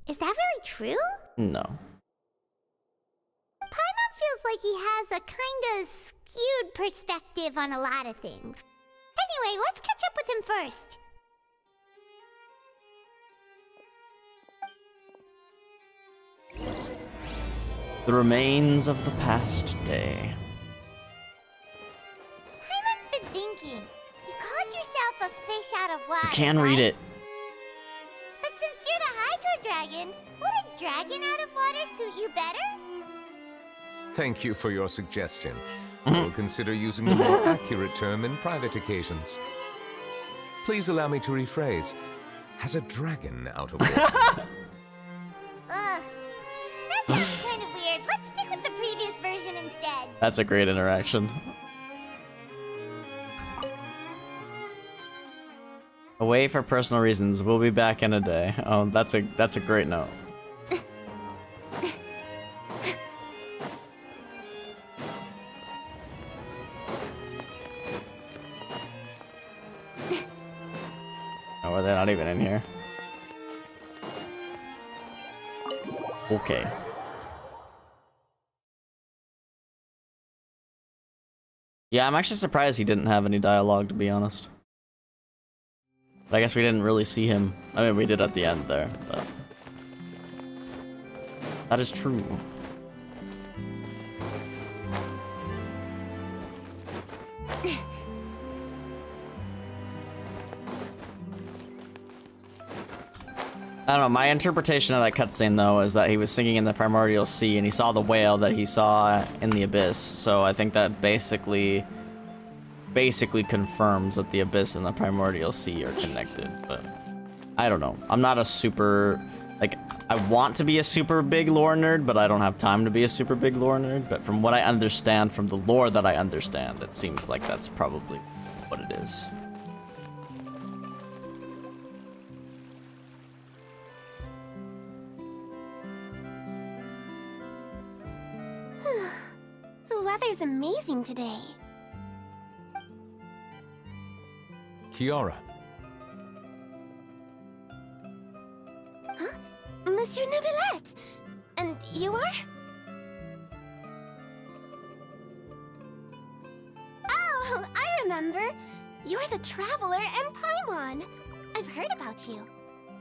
is that really true? No. Paimon feels like he has a kinda skewed perspective on a lot of things. Anyway, let's catch up with him first. The remains of the past day. Paimon's been thinking. You called yourself a fish out of water. You can read it. But since you're the Hydro Dragon, would a dragon out of water suit you better? Thank you for your suggestion. I will consider using the more accurate term in private occasions. Please allow me to rephrase. As a dragon out of water. Ugh. That sounds kind of weird. Let's stick with the previous version instead. That's a great interaction. Away for personal reasons. We'll be back in a day. Oh, that's a great note. they're not even in here. Okay. Yeah, I'm actually surprised he didn't have any dialogue, to be honest. But I guess we didn't really see him. I mean, we did at the end there, but... That is true. I don't know, my interpretation of that cutscene, though, is that he was singing in the Primordial Sea, and he saw the whale that he saw in the Abyss. So I think that basically confirms that the Abyss and the Primordial Sea are connected, but I don't know. I'm not a super, like, I want to be a super big lore nerd, but I don't have time to be a super big lore nerd. But from what I understand, from the lore that I understand, it seems like that's probably what it is. The weather's amazing today. Kiara. Huh? Monsieur Neuvillette! And you are? Oh, I remember. You're the Traveler and Paimon. I've heard about you.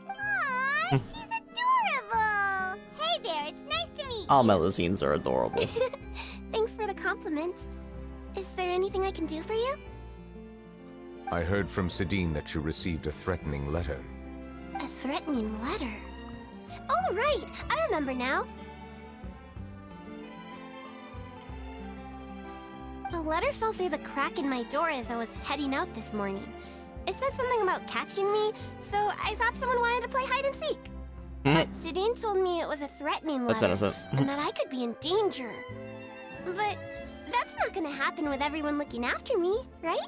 Aw, she's adorable. Hey there, it's nice to meet you. All Melusines are adorable. Thanks for the compliment. Is there anything I can do for you? I heard from Sidine that you received a threatening letter. A threatening letter? Oh, right! I remember now. The letter fell through the crack in my door as I was heading out this morning. It said something about catching me, so I thought someone wanted to play hide and seek. But Sidine told me it was a threatening letter, That's innocent. and that I could be in danger. But that's not gonna happen with everyone looking after me, right?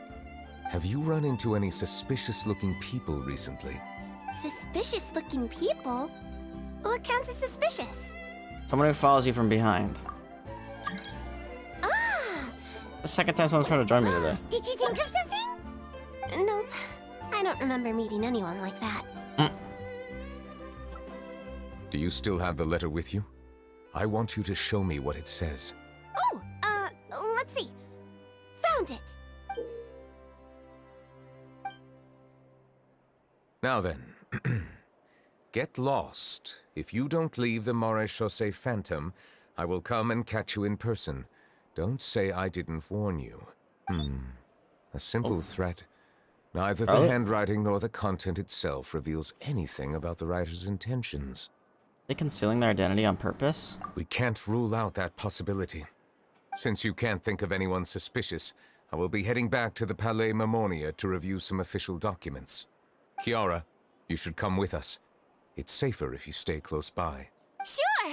Have you run into any suspicious-looking people recently? Suspicious-looking people? What counts as suspicious? Someone who follows you from behind. Ah! The second time someone's trying to join me today. Did you think of something? Nope. I don't remember meeting anyone like that. Do you still have the letter with you? I want you to show me what it says. Oh, let's see. Found it. Now then, get lost. If you don't leave the Maréchaussée Phantom, I will come and catch you in person. Don't say I didn't warn you. A simple threat. Neither the handwriting nor the content itself reveals anything about the writer's intentions. Are they concealing their identity on purpose? We can't rule out that possibility. Since you can't think of anyone suspicious, I will be heading back to the Palais Mermonia to review some official documents. Kiara, you should come with us. It's safer if you stay close by. Sure!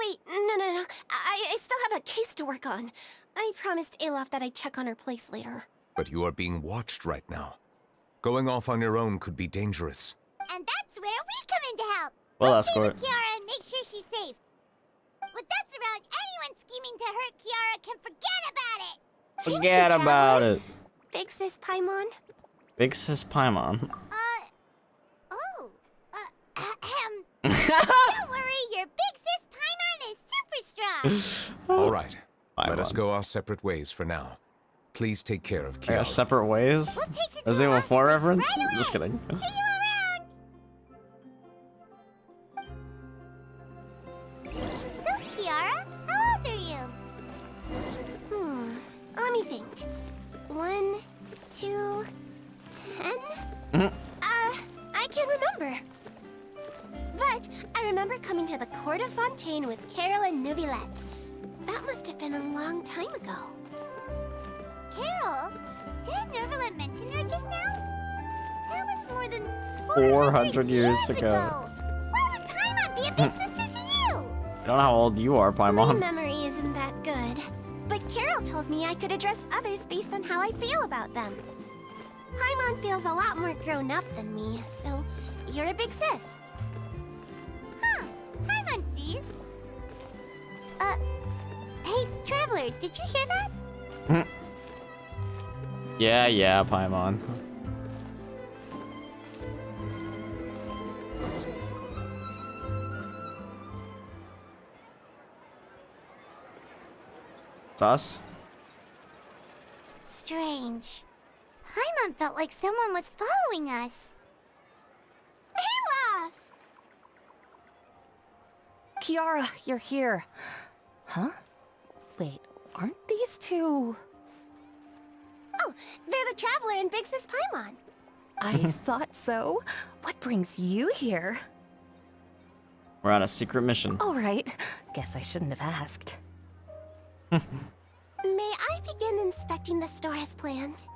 Wait, no. I still have a case to work on. I promised Alof that I'd check on her place later. But you are being watched right now. Going off on your own could be dangerous. And that's where we come in to help. Well, We'll escort. stay with Kiara and make sure she's safe. With us around, anyone scheming to hurt Kiara can forget about it. Forget about it. Big Sis Paimon? Big Sis Paimon. Don't worry, your Big Sis Paimon is super strong. All right. Let us go our separate ways for now. Please take care of Kiara. Separate ways? We'll take her to Is anyone for reference? right away. Just kidding. See you around. So, Kiara, how old are you? Let me think. 1, 2, 10? I can't remember. But I remember coming to the court of Fontaine with Carol and Neuvillette. That must have been a long time ago. Carol? Didn't Neuvillette mention her just now? That was more than 400 years ago. Why would Paimon be a big sister to you? I don't know how old you are, My Paimon. memory isn't that good. But Carol told me I could address others based on how I feel about them. Paimon feels a lot more grown up than me, so you're a big sis. Huh. Paimon sees. Hey, Traveler, did you hear that? It's us? Strange. Paimon felt like someone was following us. Olaf! Kiara, you're here. Huh? Wait, aren't these two... Oh, they're the Traveler and Big Sis Paimon. I thought so. What brings you here? We're on a secret mission. All right. Guess I shouldn't have asked. May I begin inspecting the store as planned?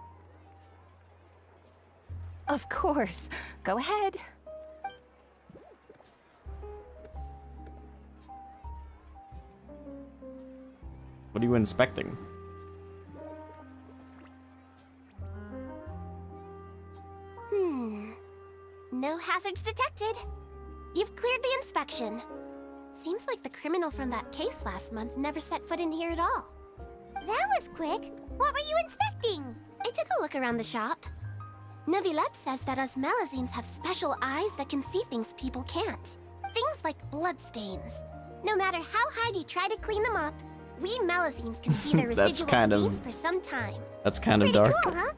Of course. Go ahead. What are you inspecting? No hazards detected. You've cleared the inspection. Seems like the criminal from that case last month never set foot in here at all. That was quick. What were you inspecting? I took a look around the shop. Neuvillette says that us Melazines have special eyes that can see things people can't. Things like bloodstains. No matter how hard you try to clean them up, we Melazines can see their residual stains for some time. That's kind of Pretty dark. cool, huh?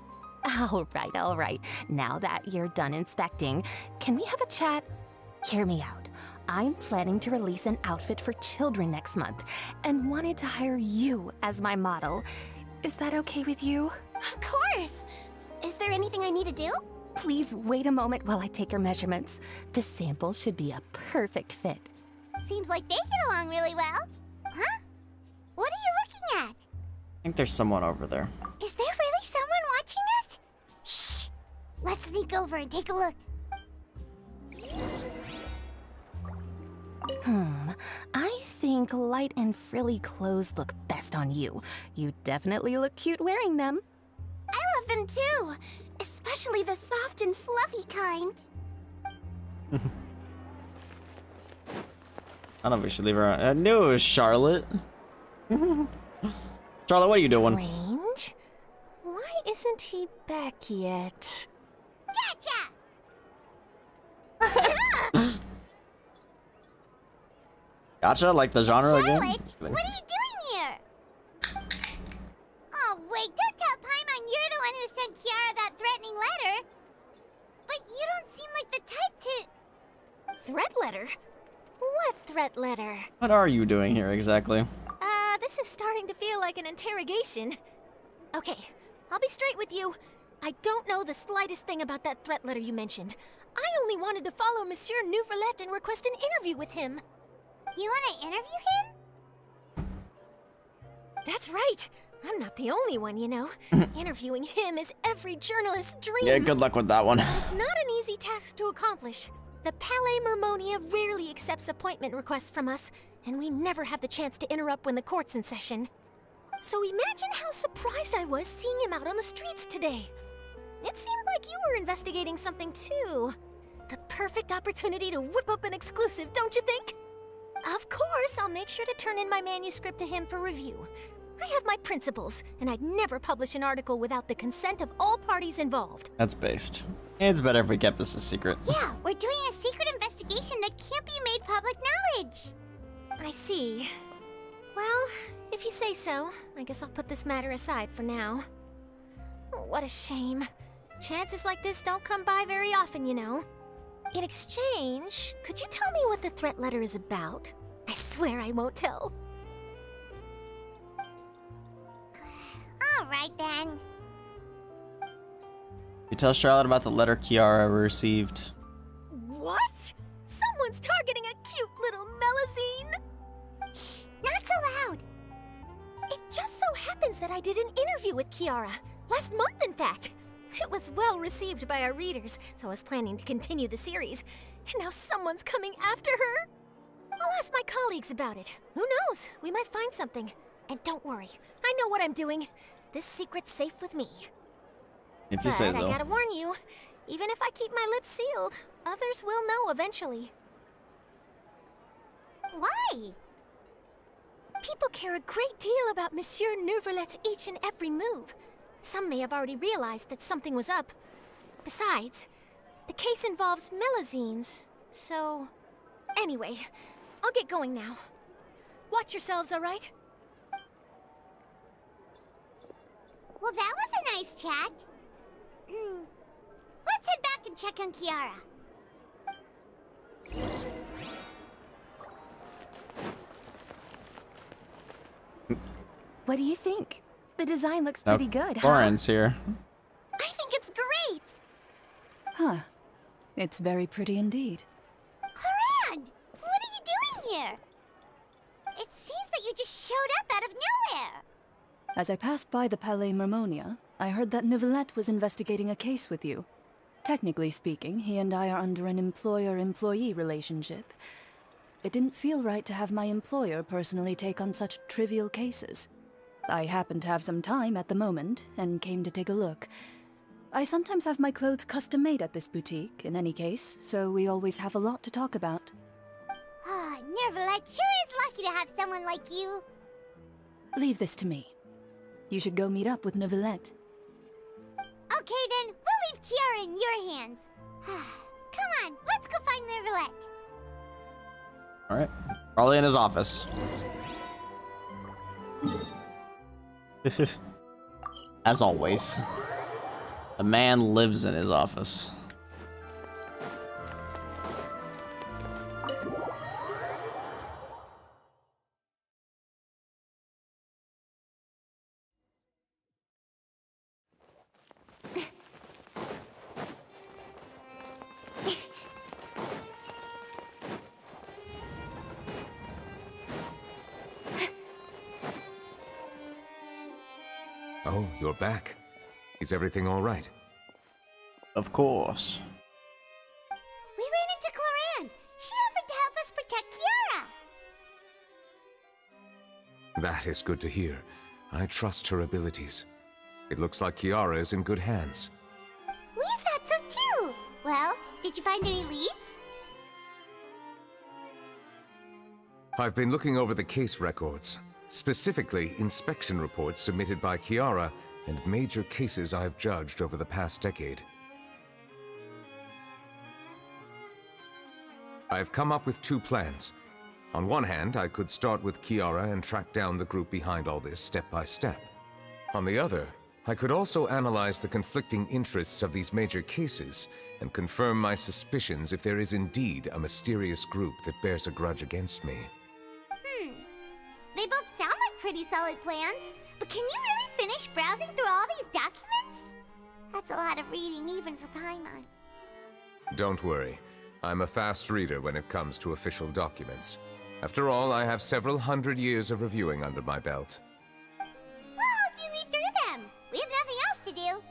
All right. Now that you're done inspecting, can we have a chat? Hear me out. I'm planning to release an outfit for children next month and wanted to hire you as my model. Is that okay with you? Of course! Is there anything I need to do? Please wait a moment while I take your measurements. The sample should be a perfect fit. Seems like they get along really well. Huh? What are you looking at? I think there's someone over there. Is there really someone watching us? Shh! Let's sneak over and take a look. I think light and frilly clothes look best on you. You definitely look cute wearing them. I love them too! Especially the soft and fluffy kind. I don't know if we should leave her on. I knew it was Charlotte. Charlotte, what are you doing? Strange. Why isn't he back yet? Gotcha! Gotcha? Like the genre again? Charlotte, what are you doing here? Oh, wait, don't tell Paimon you're the one who sent Kiara that threatening letter. But you don't seem like the type to... Threat letter? What threat letter? What are you doing here exactly? This is starting to feel like an interrogation. Okay, I'll be straight with you. I don't know the slightest thing about that threat letter you mentioned. I only wanted to follow Monsieur Neuvillette and request an interview with him. You want to interview him? That's right. I'm not the only one, you know. Interviewing him is every journalist's dream. Yeah, good luck with that one. It's not an easy task to accomplish. The Palais Mermonia rarely accepts appointment requests from us, and we never have the chance to interrupt when the court's in session. So imagine how surprised I was seeing him out on the streets today. It seemed like you were investigating something too. The perfect opportunity to whip up an exclusive, don't you think? Of course, I'll make sure to turn in my manuscript to him for review. I have my principles, and I'd never publish an article without the consent of all parties involved. That's based. It's better if we kept this a secret. Yeah, we're doing a secret investigation that can't be made public knowledge. I see. Well, if you say so, I guess I'll put this matter aside for now. Oh, what a shame. Chances like this don't come by very often, you know. In exchange, could you tell me what the threat letter is about? I swear I won't tell. All right, then. You tell Charlotte about the letter Kiara received. What? Someone's targeting a cute little Melazine? Shh, not so loud. It just so happens that I did an interview with Kiara. Last month, in fact. It was well received by our readers, so I was planning to continue the series. And now someone's coming after her. I'll ask my colleagues about it. Who knows? We might find something. And don't worry, I know what I'm doing. This secret's safe with me. If you say But so. I gotta warn you, even if I keep my lips sealed, others will know eventually. Why? People care a great deal about Monsieur Neuvillette's each and every move. Some may have already realized that something was up. Besides, the case involves Melazines, so... Anyway, I'll get going now. Watch yourselves, all right? Well, that was a nice chat. Let's head back and check on Kiara. What do you think? The design looks pretty good, huh? Florence here. I think it's great! Huh. It's very pretty indeed. Clorinde! What are you doing here? It seems that you just showed up out of nowhere. As I passed by the Palais Mermonia, I heard that Neuvillette was investigating a case with you. Technically speaking, he and I are under an employer-employee relationship. It didn't feel right to have my employer personally take on such trivial cases. I happened to have some time at the moment, and came to take a look. I sometimes have my clothes custom-made at this boutique, in any case, so we always have a lot to talk about. Ah, Neuvillette sure is lucky to have someone like you. Leave this to me. You should go meet up with Neuvillette. Okay then, we'll leave Kiara in your hands. Come on, let's go find Neuvillette. Alright. Probably in his office. As always. The man lives in his office. Oh, you're back. Is everything all right? Of course. We ran into Clorinde. She offered to help us protect Kiara. That is good to hear. I trust her abilities. It looks like Kiara is in good hands. We thought so too. Well, did you find any leads? I've been looking over the case records, specifically inspection reports submitted by Kiara and major cases I've judged over the past decade. I've come up with two plans. On one hand, I could start with Kiara and track down the group behind all this step by step. On the other, I could also analyze the conflicting interests of these major cases and confirm my suspicions if there is indeed a mysterious group that bears a grudge against me. They both sound like pretty solid plans, but can you really finish browsing through all these documents? That's a lot of reading even for Paimon. Don't worry. I'm a fast reader when it comes to official documents. After all, I have several hundred years of reviewing under my belt. We'll help you read through them. We have nothing else to do.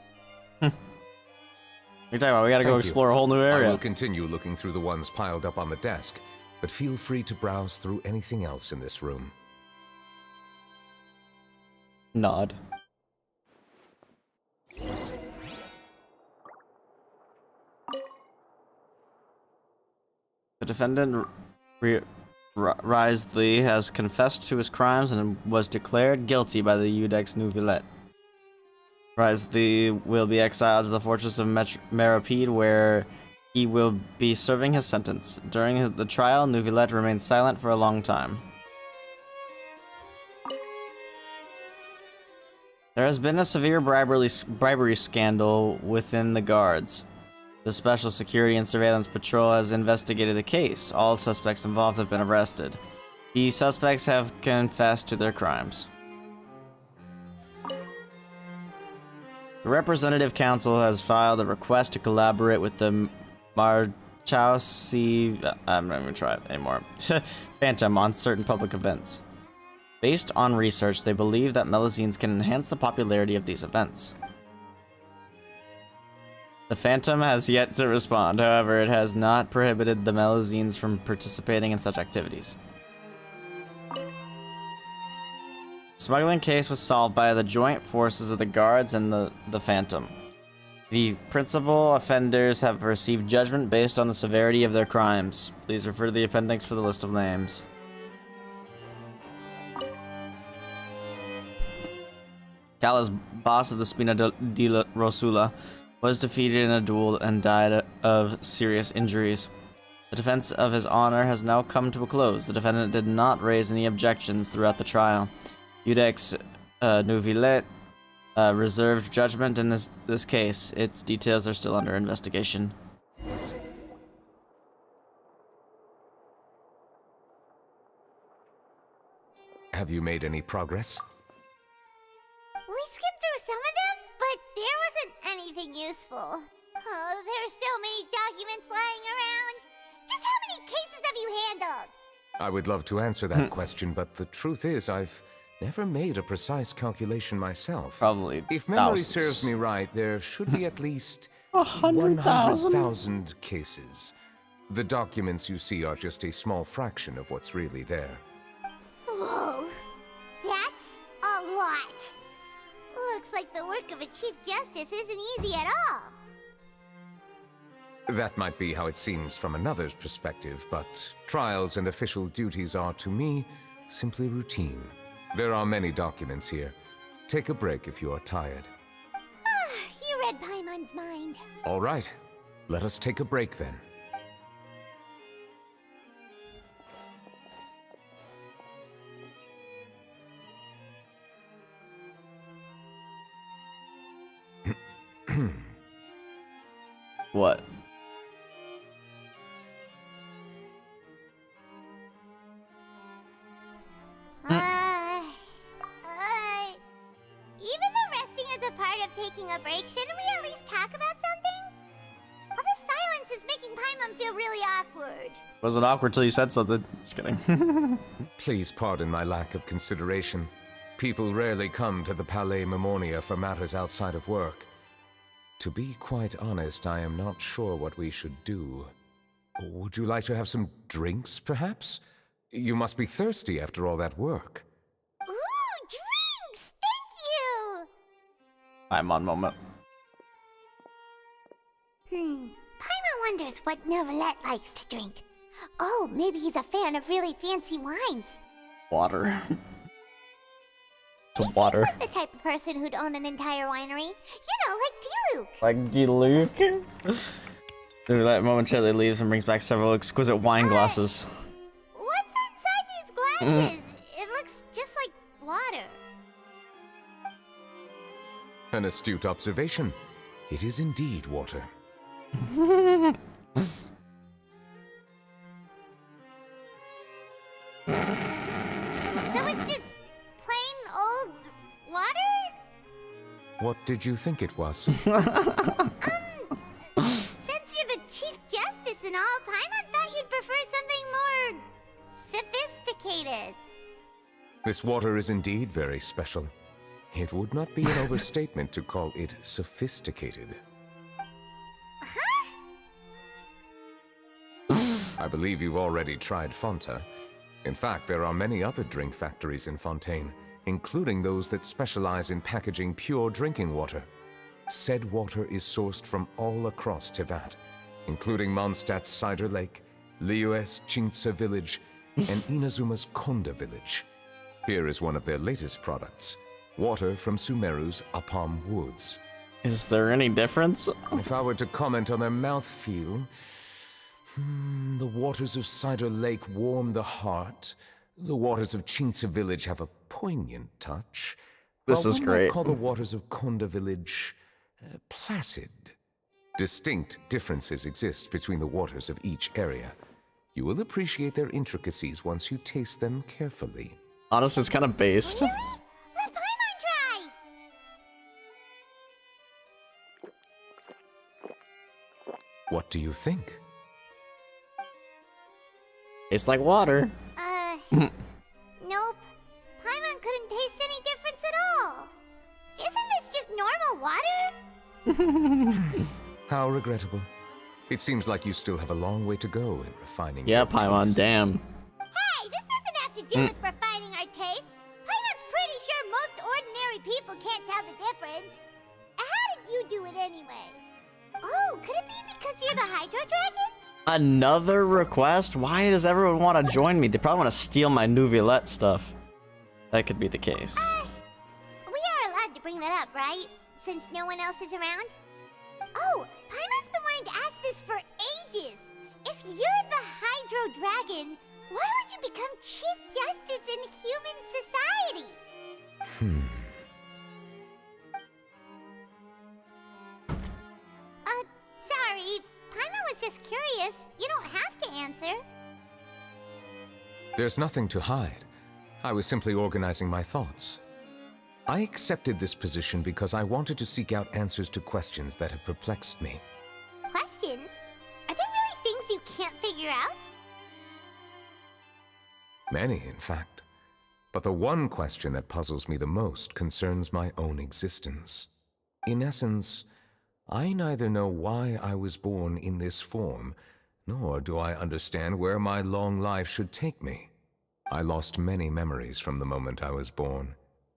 What are you talking about? We gotta go Thank you. explore a whole new area. I will continue looking through the ones piled up on the desk, but feel free to browse through anything else in this room. Nod. The defendant, Wriothesley, has confessed to his crimes and was declared guilty by the Iudex Neuvillette. Wriothesley will be exiled to the fortress of Meripede, where he will be serving his sentence. During the trial, Neuvillette remained silent for a long time. There has been a severe bribery scandal within the guards. The Special Security and Surveillance Patrol has investigated the case. All suspects involved have been arrested. The suspects have confessed to their crimes. The Representative Council has filed a request to collaborate with the Marchausi... I'm not even gonna try it anymore. Phantom on certain public events. Based on research, they believe that melazines can enhance the popularity of these events. The Phantom has yet to respond, however, it has not prohibited the melazines from participating in such activities. Smuggling case was solved by the joint forces of the guards and the Phantom. The principal offenders have received judgment based on the severity of their crimes. Please refer to the appendix for the list of names. Cala's boss of the Spina di Rosula was defeated in a duel and died of serious injuries. The defense of his honor has now come to a close. The defendant did not raise any objections throughout the trial. Iudex Neuvillette Reserved judgment in this case. Its details are still under investigation. Have you made any progress? We skimmed through some of them, but there wasn't anything useful. Oh, there's so many documents lying around. Just how many cases have you handled? I would love to answer that question, but the truth is I've never made a precise calculation myself. Probably If memory thousands. serves me right, there should be at least 100,000. 100,000 cases. The documents you see are just a small fraction of what's really there. Whoa, that's a lot. Looks like the work of a Chief Justice isn't easy at all. That might be how it seems from another's perspective, but trials and official duties are, to me, simply routine. There are many documents here. Take a break if you are tired. You read Paimon's mind. All right, let us take a break then. What? Even though resting is a part of taking a break, shouldn't we at least talk about something? All this silence is making Paimon feel really awkward. Wasn't awkward till you said something. Just kidding. Please pardon my lack of consideration. People rarely come to the Palais Mermonia for matters outside of work. To be quite honest, I am not sure what we should do. Would you like to have some drinks, perhaps? You must be thirsty after all that work. Ooh, drinks! Thank you! I'm on moment. Paimon wonders what Neuvillette likes to drink. Oh, maybe he's a fan of really fancy wines. Water. Some water. Like the type of person who'd own an entire winery. You know, like D-Luke. Like D-Luke? Neuvillette momentarily leaves and brings back several exquisite wine glasses. What's inside these glasses? It looks just like water. An astute observation. It is indeed water. So it's just plain old water? What did you think it was? Since you're the Chief Justice and all, Paimon thought you'd prefer something more sophisticated. This water is indeed very special. It would not be an overstatement to call it sophisticated. I believe you've already tried Fonta. In fact, there are many other drink factories in Fontaine, including those that specialize in packaging pure drinking water. Said water is sourced from all across Tivat, including Mondstadt's Cider Lake, Liyue's Chintsa Village, and Inazuma's Konda Village. Here is one of their latest products, water from Sumeru's Apam Woods. Is there any difference? If I were to comment on their mouthfeel, the waters of Cider Lake warm the heart. The waters of Chintsa Village have a poignant touch. This is one great. might call the waters of Konda Village placid. Distinct differences exist between the waters of each area. You will appreciate their intricacies once you taste them carefully. Honestly, it's kind of based. Really? Let Paimon try! What do you think? Tastes like water. Nope. Paimon couldn't taste any difference at all. Isn't this just normal water? How regrettable. It seems like you still have a long way to go in refining Yeah, your Paimon, tastes. Hey, damn. this doesn't have to do with refining our taste. Paimon's pretty sure most ordinary people can't tell the difference. How did you do it anyway? Oh, could it be because you're the Hydro Dragon? Another request? Why does everyone want to join me? They probably want to steal my Neuvillette stuff. That could be the case. We are allowed to bring that up, right? Since no one else is around? Oh, Paimon's been wanting to ask this for ages. If you're the Hydro Dragon, why would you become Chief Justice in human society? just curious. You don't have to answer. There's nothing to hide. I was simply organizing my thoughts. I accepted this position because I wanted to seek out answers to questions that have perplexed me. Questions? Are there really things you can't figure out? Many, in fact. But the one question that puzzles me the most concerns my own existence. In essence, I neither know why I was born in this form, nor do I understand where my long life should take me. I lost many memories from the moment I was born.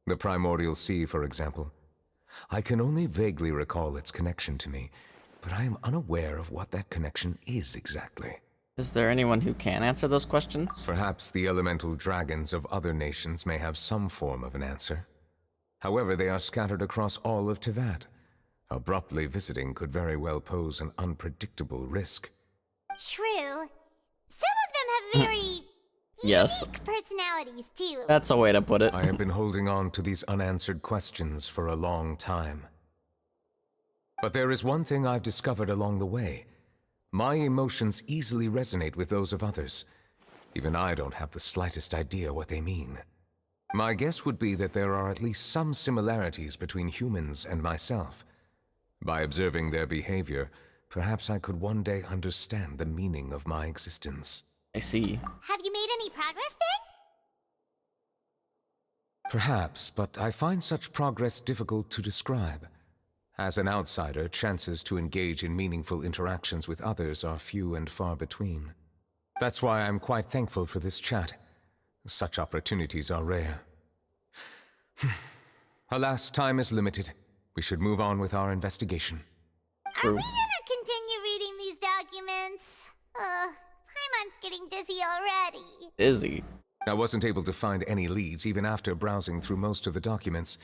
The primordial sea, for example. I can only vaguely recall its connection to me, but I am unaware of what that connection is exactly. Is there anyone who can answer those questions? Perhaps the elemental dragons of other nations may have some form of an answer. However, they are scattered across all of Teyvat. Abruptly visiting could very well pose an unpredictable risk. True. Some of them have very Yes. unique personalities, too. That's a way to put it. I have been holding on to these unanswered questions for a long time. But there is one thing I've discovered along the way. My emotions easily resonate with those of others. Even I don't have the slightest idea what they mean. My guess would be that there are at least some similarities between humans and myself. By observing their behavior, perhaps I could one day understand the meaning of my existence. I see. Have you made any progress then? Perhaps, but I find such progress difficult to describe. As an outsider, chances to engage in meaningful interactions with others are few and far between. That's why I'm quite thankful for this chat. Such opportunities are rare. Alas, time is limited. We should move on with our investigation. Are we gonna continue reading these documents? Paimon's getting dizzy already. Dizzy? I wasn't able to find any leads even after browsing through most of the documents.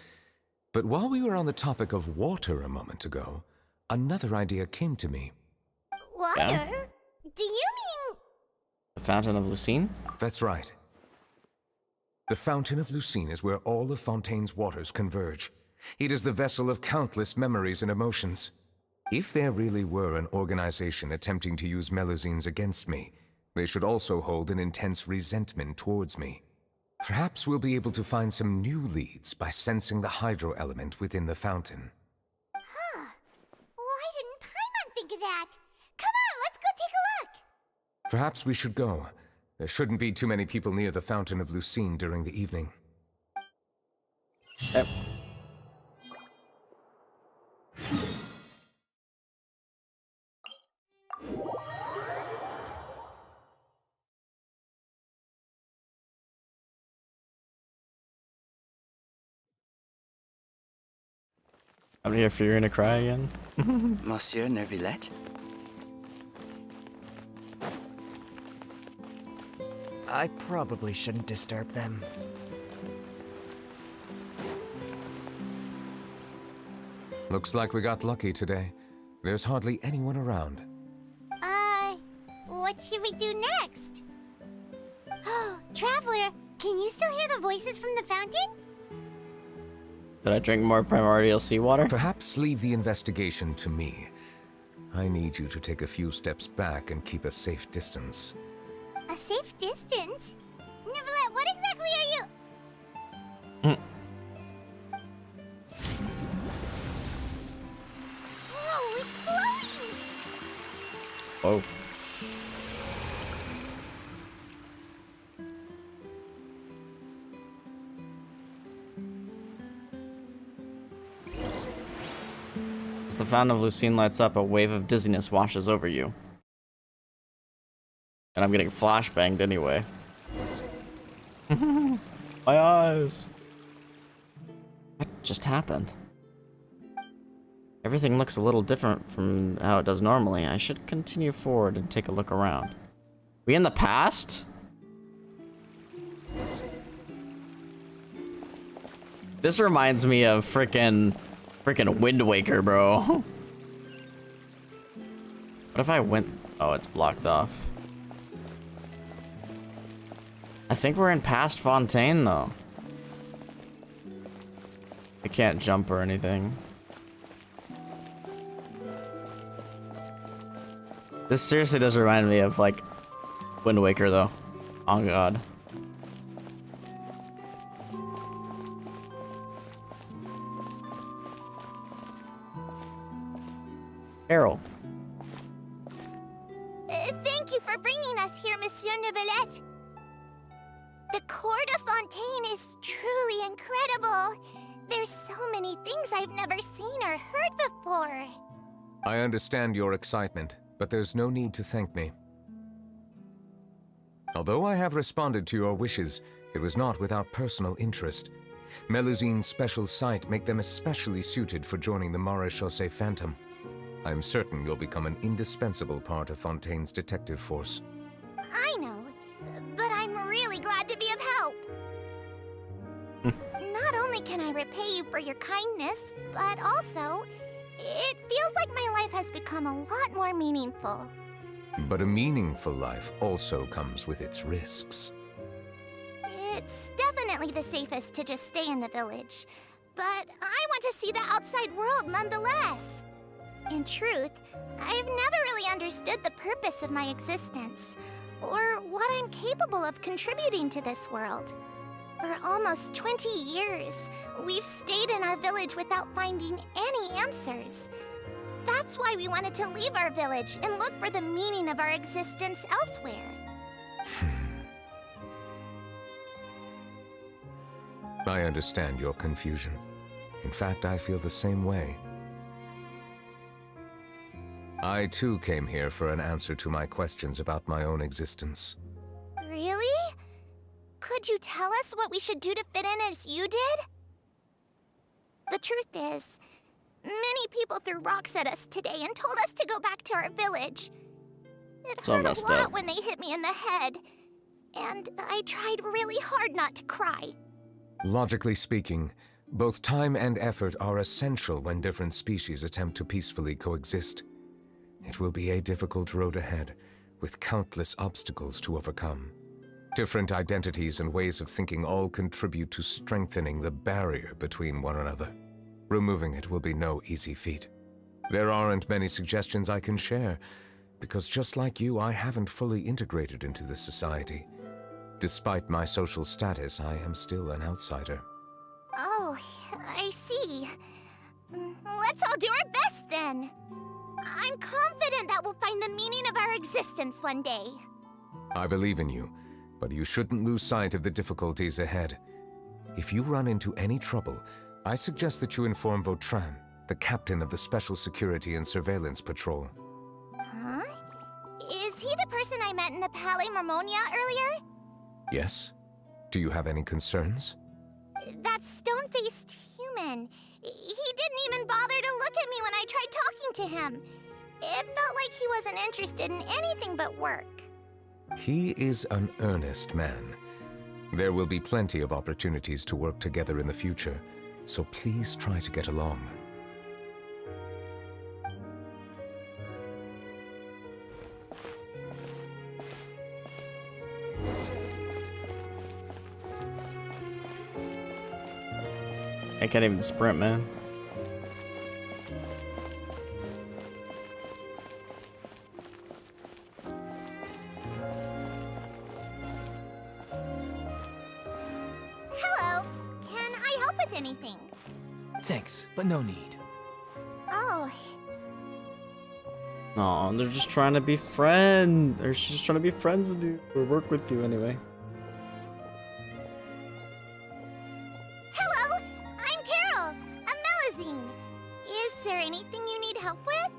But while we were on the topic of water a moment ago, another idea came to me. Water? Yeah. Do you mean... The Fountain of Lucine? That's right. The Fountain of Lucine is where all of Fontaine's waters converge. It is the vessel of countless memories and emotions. If there really were an organization attempting to use Melusines against me, they should also hold an intense resentment towards me. Perhaps we'll be able to find some new leads by sensing the hydro element within the fountain. Huh. Why didn't Paimon think of that? Come on, let's go take a look! Perhaps we should go. There shouldn't be too many people near the Fountain of Lucine during the evening. Yep. I'm here for you're gonna cry again. Monsieur Neuvillette? I probably shouldn't disturb them. Looks like we got lucky today. There's hardly anyone around. What should we do next? Oh, Traveler, can you still hear the voices from the fountain? Did I drink more primordial seawater? Perhaps leave the investigation to me. I need you to take a few steps back and keep a safe distance. A safe distance? Neuvillette, what exactly are you... Whoa, it's glowing! Whoa. As the Fountain of Lucine lights up, a wave of dizziness washes over you. And I'm getting flashbanged anyway. My eyes! What just happened? Everything looks a little different from how it does normally. I should continue forward and take a look around. We in the past? This reminds me of frickin' Wind Waker, bro. What if I went... Oh, it's blocked off. I think we're in past Fontaine, though. I can't jump or anything. This seriously does remind me of, like, Wind Waker, though. Oh, God. Carol. Thank you for bringing us here, Monsieur Neuvillette. The court of Fontaine is truly incredible. There's so many things I've never seen or heard before. I understand your excitement, but there's no need to thank me. Although I have responded to your wishes, it was not without personal interest. Melusine's special sight make them especially suited for joining the Maréchaussée Phantom. I'm certain you'll become an indispensable part of Fontaine's detective force. I know, but I'm really glad to be of help. Not only can I repay you for your kindness, but also, it feels like my life has become a lot more meaningful. But a meaningful life also comes with its risks. It's definitely the safest to just stay in the village, but I want to see the outside world nonetheless. In truth, I've never really understood the purpose of my existence, or what I'm capable of contributing to this world. For almost 20 years, we've stayed in our village without finding any answers. That's why we wanted to leave our village and look for the meaning of our existence elsewhere. I understand your confusion. In fact, I feel the same way. I too came here for an answer to my questions about my own existence. Really? Could you tell us what we should do to fit in as you did? The truth is, many people threw rocks at us today and told us to go back to our village. It hurt a lot when they hit me in the head, and I tried really hard not to cry. Logically speaking, both time and effort are essential when different species attempt to peacefully coexist. It will be a difficult road ahead, with countless obstacles to overcome. Different identities and ways of thinking all contribute to strengthening the barrier between one another. Removing it will be no easy feat. There aren't many suggestions I can share, because just like you, I haven't fully integrated into this society. Despite my social status, I am still an outsider. Oh, I see. Let's all do our best then. I'm confident that we'll find the meaning of our existence one day. I believe in you, but you shouldn't lose sight of the difficulties ahead. If you run into any trouble, I suggest that you inform Vautrin, the captain of the Special Security and Surveillance Patrol. Huh? Is he the person I met in the Palais Marmonia earlier? Yes? Do you have any concerns? That stone-faced human. He didn't even bother to look at me when I tried talking to him. It felt like he wasn't interested in anything but work. He is an earnest man. There will be plenty of opportunities to work together in the future, so please try to get along. I can't even sprint, man. Hello. Can I help with anything? Thanks, but no need. Oh, Aw, they're just trying to be friends. They're just trying to be friends with you or work with you anyway. hello. I'm Carol. I'm Melusine. Is there anything you need help with?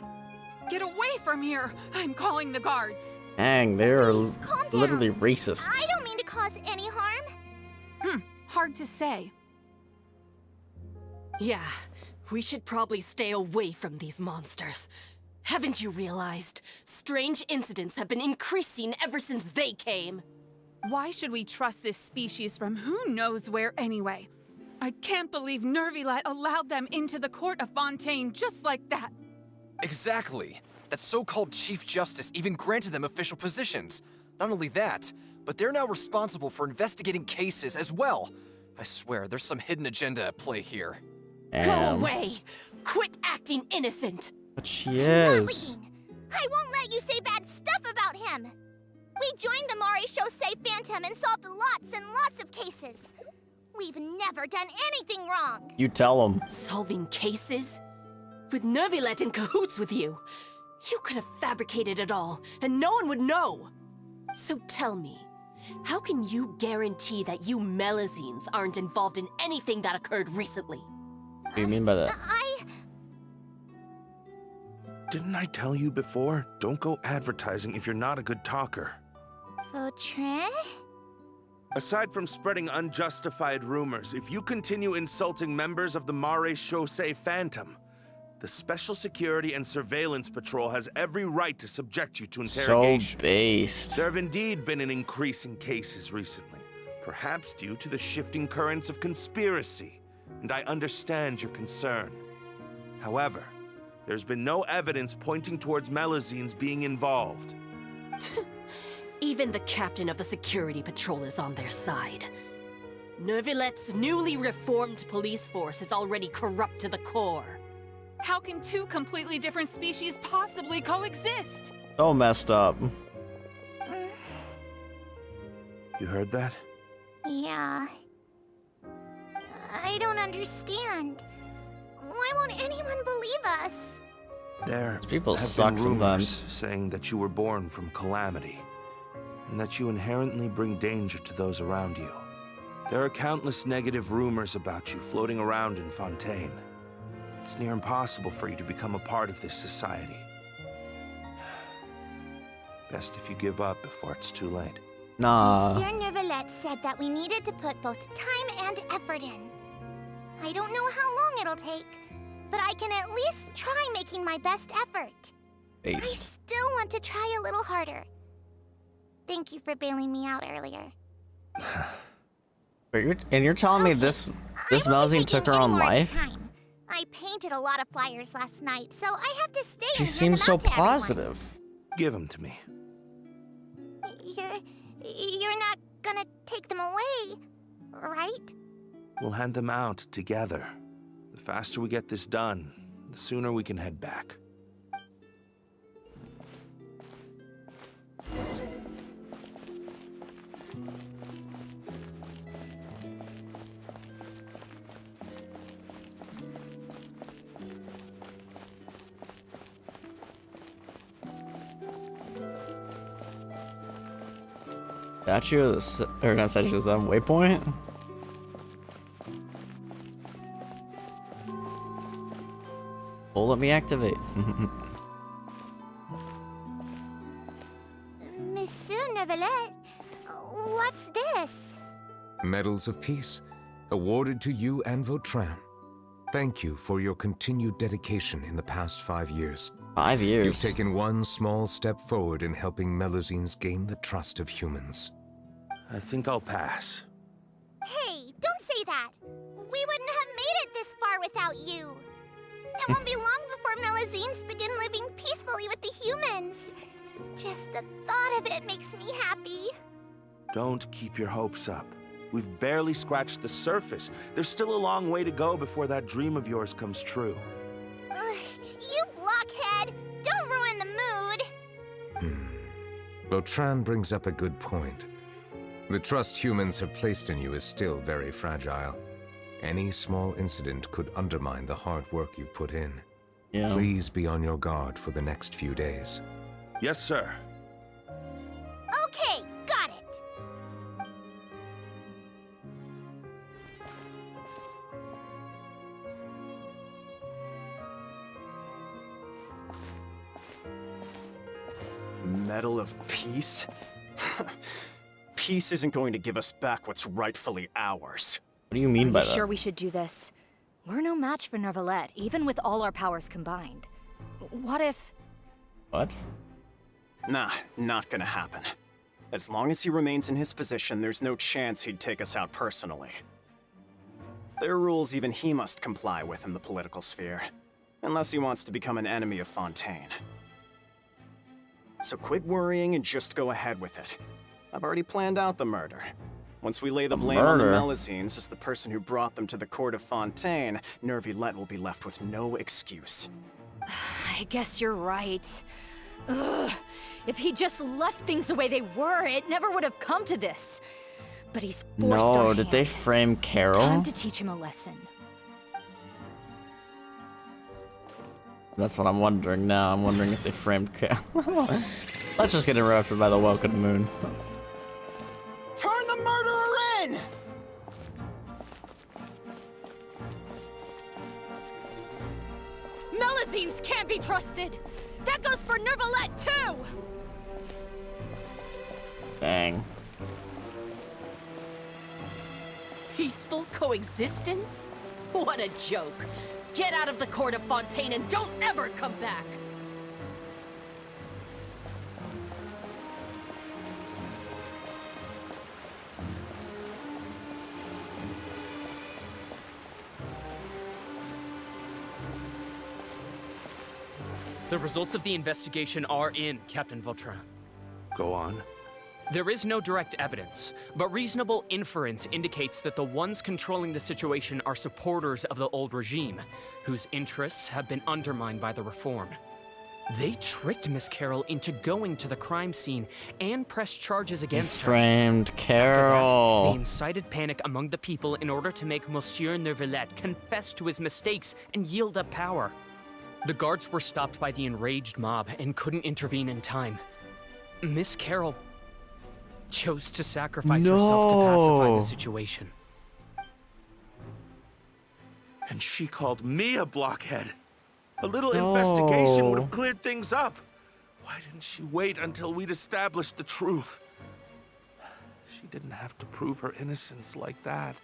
Get away from here! I'm calling the guards. Dang, they are calm down. literally racist. I don't mean to cause any harm. Hard to say. Yeah, we should probably stay away from these monsters. Haven't you realized? Strange incidents have been increasing ever since they came. Why should we trust this species from who knows where anyway? I can't believe Neuvillette allowed them into the court of Fontaine just like that. Exactly. That so-called Chief Justice even granted them official positions. Not only that, but they're now responsible for investigating cases as well. I swear, there's some hidden agenda at play here. Go away! Quit acting innocent! But she is. I won't let you say bad stuff about him! We joined the Maréchaussée Phantom and solved lots and lots of cases. We've never done anything wrong. You tell him. Solving cases? With Neuvillette in cahoots with you? You could have fabricated it all, and no one would know. So tell me, how can you guarantee that you Melazines aren't involved in anything that occurred recently? What do you mean by that? Didn't I tell you before? Don't go advertising if you're not a good talker. Vautrin? Aside from spreading unjustified rumors, if you continue insulting members of the Maréchaussée Phantom, the Special Security and Surveillance Patrol has every right to subject you to interrogation. So based. There have indeed been an increase in cases recently, perhaps due to the shifting currents of conspiracy, and I understand your concern. However, there's been no evidence pointing towards Melazines being involved. Even the captain of the security patrol is on their side. Neuvillette's newly reformed police force is already corrupt to the core. How can two completely different species possibly coexist? So messed up. You heard that? Yeah. I don't understand. Why won't anyone believe us? There people have suck been rumors sometimes. saying that you were born from calamity, and that you inherently bring danger to those around you. There are countless negative rumors about you floating around in Fontaine. It's near impossible for you to become a part of this society. Best if you give up before it's too late. Nah. Monsieur Neuvillette said that we needed to put both time and effort in. I don't know how long it'll take, but I can at least try making my best effort. I still want to try a little harder. Thank you for bailing me out earlier. You're telling me this Melazine took her own life? I painted a lot of flyers last night, so I have to stay and She hand seems them so out to everyone. positive. Give them to me. You're not gonna take them away, right? We'll hand them out together. The faster we get this done, the sooner we can head back. Statue of the, or not statue of the waypoint? Oh, let me activate. Monsieur Neuvillette, what's this? Medals of Peace, awarded to you and Vautrin. Thank you for your continued dedication in the past 5 years. 5 years? You've taken one small step forward in helping Melazines gain the trust of humans. I think I'll pass. Hey, don't say that. We wouldn't have made it this far without you. It won't be long before Melazines begin living peacefully with the humans. Just the thought of it makes me happy. Don't keep your hopes up. We've barely scratched the surface. There's still a long way to go before that dream of yours comes true. You blockhead! Don't ruin the mood! Vautrin brings up a good point. The trust humans have placed in you is still very fragile. Any small incident could undermine the hard work you've put in. Yeah. Please be on your guard for the next few days. Yes, sir. Okay, got it. Medal of Peace? Peace isn't going to give us back what's rightfully ours. What do you mean by Are you that? sure we should do this? We're no match for Neuvillette, even with all our powers combined. What if... What? Nah, not gonna happen. As long as he remains in his position, there's no chance he'd take us out personally. There are rules even he must comply with in the political sphere, unless he wants to become an enemy of Fontaine. So quit worrying and just go ahead with it. I've already planned out the murder. Once we lay the blame on the Melazines as the person who brought them to the court of Fontaine, Neuvillette will be left with no excuse. I guess you're right. Ugh. If he just left things the way they were, it never would have come to this. But he's forced our No, did they hand. frame Carol? Time to teach him a lesson. That's what I'm wondering now. I'm wondering if they framed Carol. Let's just get interrupted by the welcome moon. Turn the murderer in! Melusines can't be trusted! That goes for Neuvillette, too! Dang. Peaceful coexistence? What a joke. Get out of the court of Fontaine and don't ever come back! The results of the investigation are in, Captain Vautrin. Go on. There is no direct evidence, but reasonable inference indicates that the ones controlling the situation are supporters of the old regime, whose interests have been undermined by the reform. They tricked Miss Carol into going to the crime scene and pressed charges against her. Framed After Carol. that, they incited panic among the people in order to make Monsieur Neuvillette confess to his mistakes and yield up power. The guards were stopped by the enraged mob and couldn't intervene in time. Miss Carol chose to sacrifice herself to pacify the situation. And she called me a blockhead. A little investigation would have cleared things up. Why didn't she wait until we'd established the truth? She didn't have to prove her innocence like that.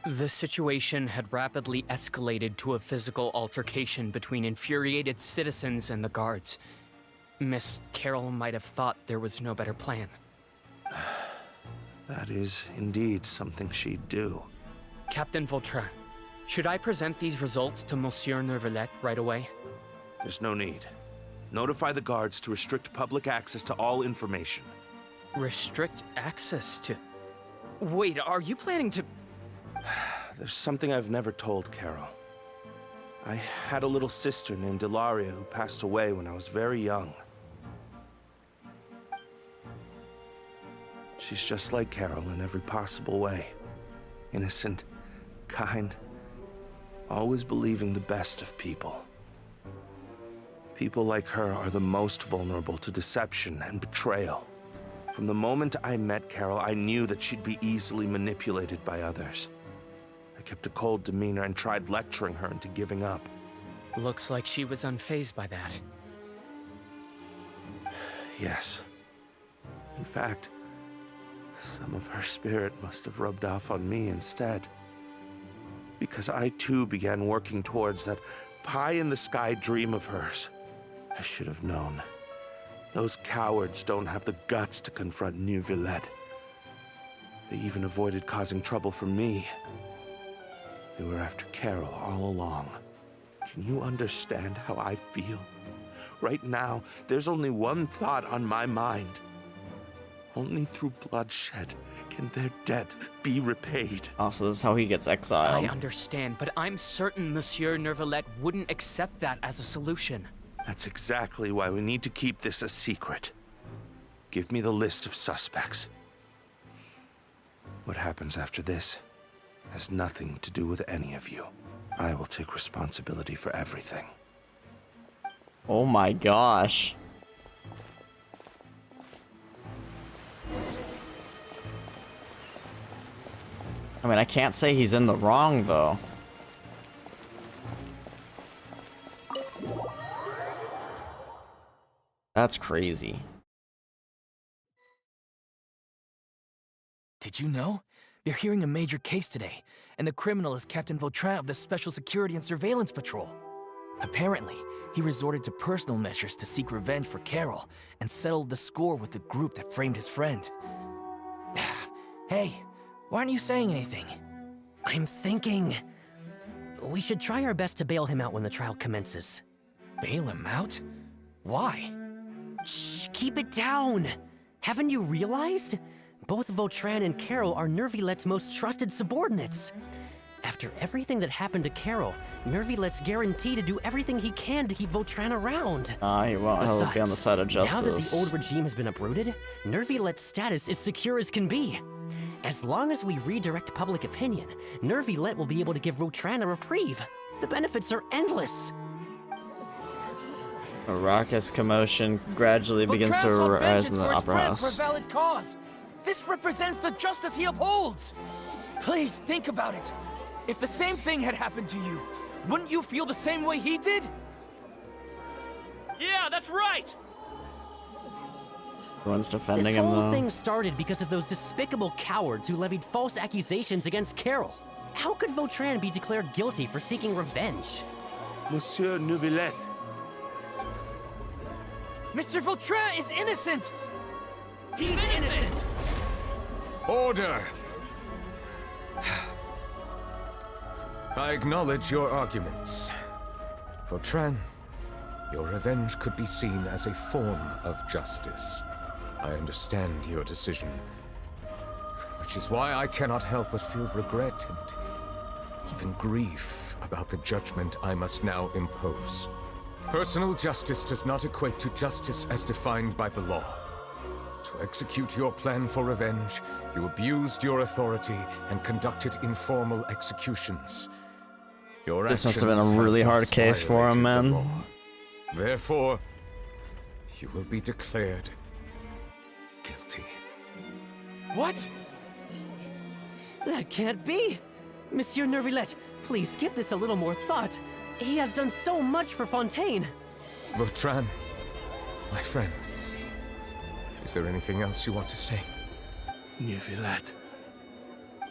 The situation had rapidly escalated to a physical altercation between infuriated citizens and the guards. Miss Carol might have thought there was no better plan. That is indeed something she'd do. Captain Vautrin, should I present these results to Monsieur Neuvillette right away? There's no need. Notify the guards to restrict public access to all information. Restrict access to... Wait, are you planning to... There's something I've never told Carol. I had a little sister named Ilaria who passed away when I was very young. She's just like Carol in every possible way. Innocent, kind, always believing the best of people. People like her are the most vulnerable to deception and betrayal. From the moment I met Carol, I knew that she'd be easily manipulated by others. I kept a cold demeanor and tried lecturing her into giving up. Looks like she was unfazed by that. Yes. In fact, some of her spirit must have rubbed off on me instead. Because I too began working towards that pie-in-the-sky dream of hers. I should have known. Those cowards don't have the guts to confront Neuvillette. They even avoided causing trouble for me. They were after Carol all along. Can you understand how I feel? Right now, there's only one thought on my mind. Only through bloodshed can their debt be repaid. Also, this is how he gets exiled. I understand, but I'm certain Monsieur Neuvillette wouldn't accept that as a solution. That's exactly why we need to keep this a secret. Give me the list of suspects. What happens after this has nothing to do with any of you. I will take responsibility for everything. Oh my gosh. I mean, I can't say he's in the wrong, though. That's crazy. Did you know? They're hearing a major case today, and the criminal is Captain Vautrin of the Special Security and Surveillance Patrol. Apparently, he resorted to personal measures to seek revenge for Carol, and settled the score with the group that framed his friend. Hey, why aren't you saying anything? I'm thinking... we should try our best to bail him out when the trial commences. Bail him out? Why? Shh, keep it down! Haven't you realized? Both Vautrin and Carol are Neuvillette's most trusted subordinates. After everything that happened to Carol, Neuvillette's guaranteed to do everything he can to keep Vautrin around. He won't. He'll be on the side of justice. Now that the old regime has been uprooted, Neuvillette's status is secure as can be. As long as we redirect public opinion, Neuvillette will be able to give Vautrin a reprieve. The benefits are endless. A raucous commotion gradually begins to Vautrin sought rise in the vengeance for his opera friend house. for a valid cause. This represents the justice he upholds. Please think about it. If the same thing had happened to you, wouldn't you feel the same way he did? Yeah, that's right. Everyone's defending This him, whole though. thing started because of those despicable cowards who levied false accusations against Carol. How could Vautrin be declared guilty for seeking revenge? Monsieur Neuvillette. Mr. Vautrin is innocent! He's innocent! Order! I acknowledge your arguments. Vautrin, your revenge could be seen as a form of justice. I understand your decision, which is why I cannot help but feel regret and even grief about the judgment I must now impose. Personal justice does not equate to justice as defined by the law. To execute your plan for revenge, you abused your authority and conducted informal executions. Your This must have been actions a really hard thus case for him, violated the man. law. Therefore, you will be declared guilty. What? That can't be! Monsieur Neuvillette, please give this a little more thought. He has done so much for Fontaine. Vautrin, my friend, is there anything else you want to say? Neuvillette,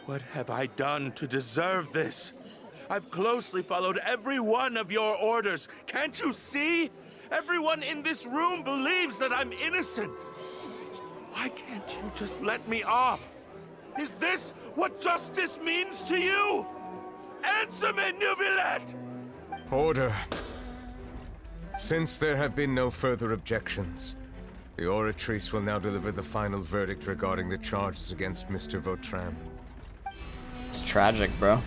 what have I done to deserve this? I've closely followed every one of your orders. Can't you see? Everyone in this room believes that I'm innocent. Why can't you just let me off? Is this what justice means to you? Answer me, Neuvillette! Order. Since there have been no further objections, the Oratrice will now deliver the final verdict regarding the charges against Mr. Vautrin. It's tragic, bro.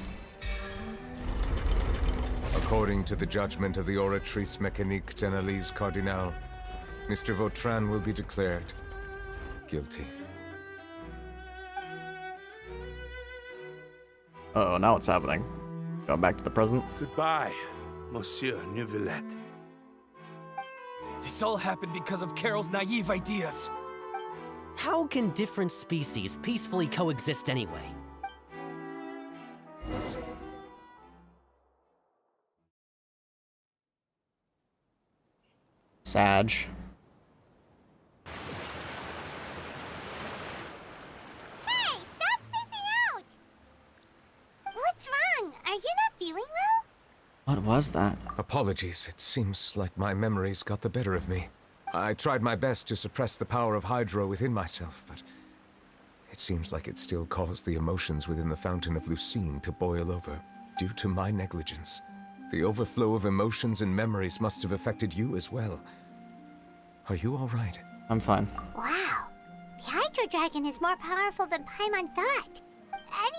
According to the judgment of the Oratrice Mécanique d'Analyse Cardinal, Mr. Vautrin will be declared guilty. Uh oh, now what's happening? Going back to the present? Goodbye, Monsieur Neuvillette. This all happened because of Carol's naive ideas. How can different species peacefully coexist anyway? Sag. Hey, stop spacing out! What's wrong? Are you not feeling well? What was that? Apologies, it seems like my memories got the better of me. I tried my best to suppress the power of Hydro within myself, but it seems like it still caused the emotions within the Fountain of Lucine to boil over, due to my negligence. The overflow of emotions and memories must have affected you as well. Are you all right? I'm fine. Wow. The Hydro Dragon is more powerful than Paimon thought.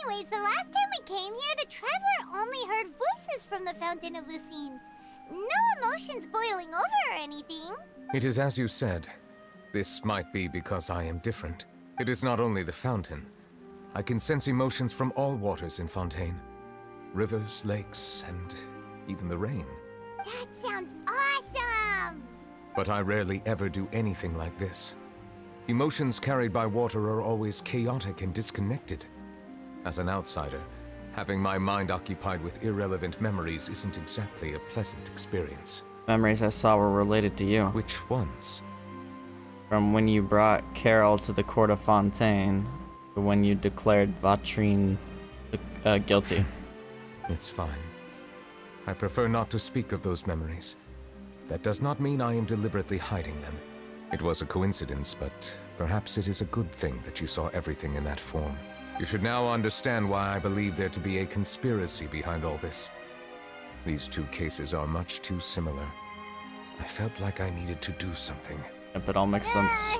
Anyways, the last time we came here, the Traveler only heard voices from the Fountain of Lucine. No emotions boiling over or anything. It is as you said. This might be because I am different. It is not only the fountain. I can sense emotions from all waters in Fontaine. Rivers, lakes, and even the rain. That sounds awesome! But I rarely ever do anything like this. Emotions carried by water are always chaotic and disconnected. As an outsider, having my mind occupied with irrelevant memories isn't exactly a pleasant experience. Memories I saw were related to you. Which ones? From when you brought Carol to the court of Fontaine, to when you declared Vautrin guilty. It's fine. I prefer not to speak of those memories. That does not mean I am deliberately hiding them. It was a coincidence, but perhaps it is a good thing that you saw everything in that form. You should now understand why I believe there to be a conspiracy behind all this. These two cases are much too similar. I felt like I needed to do something. If it all makes sense.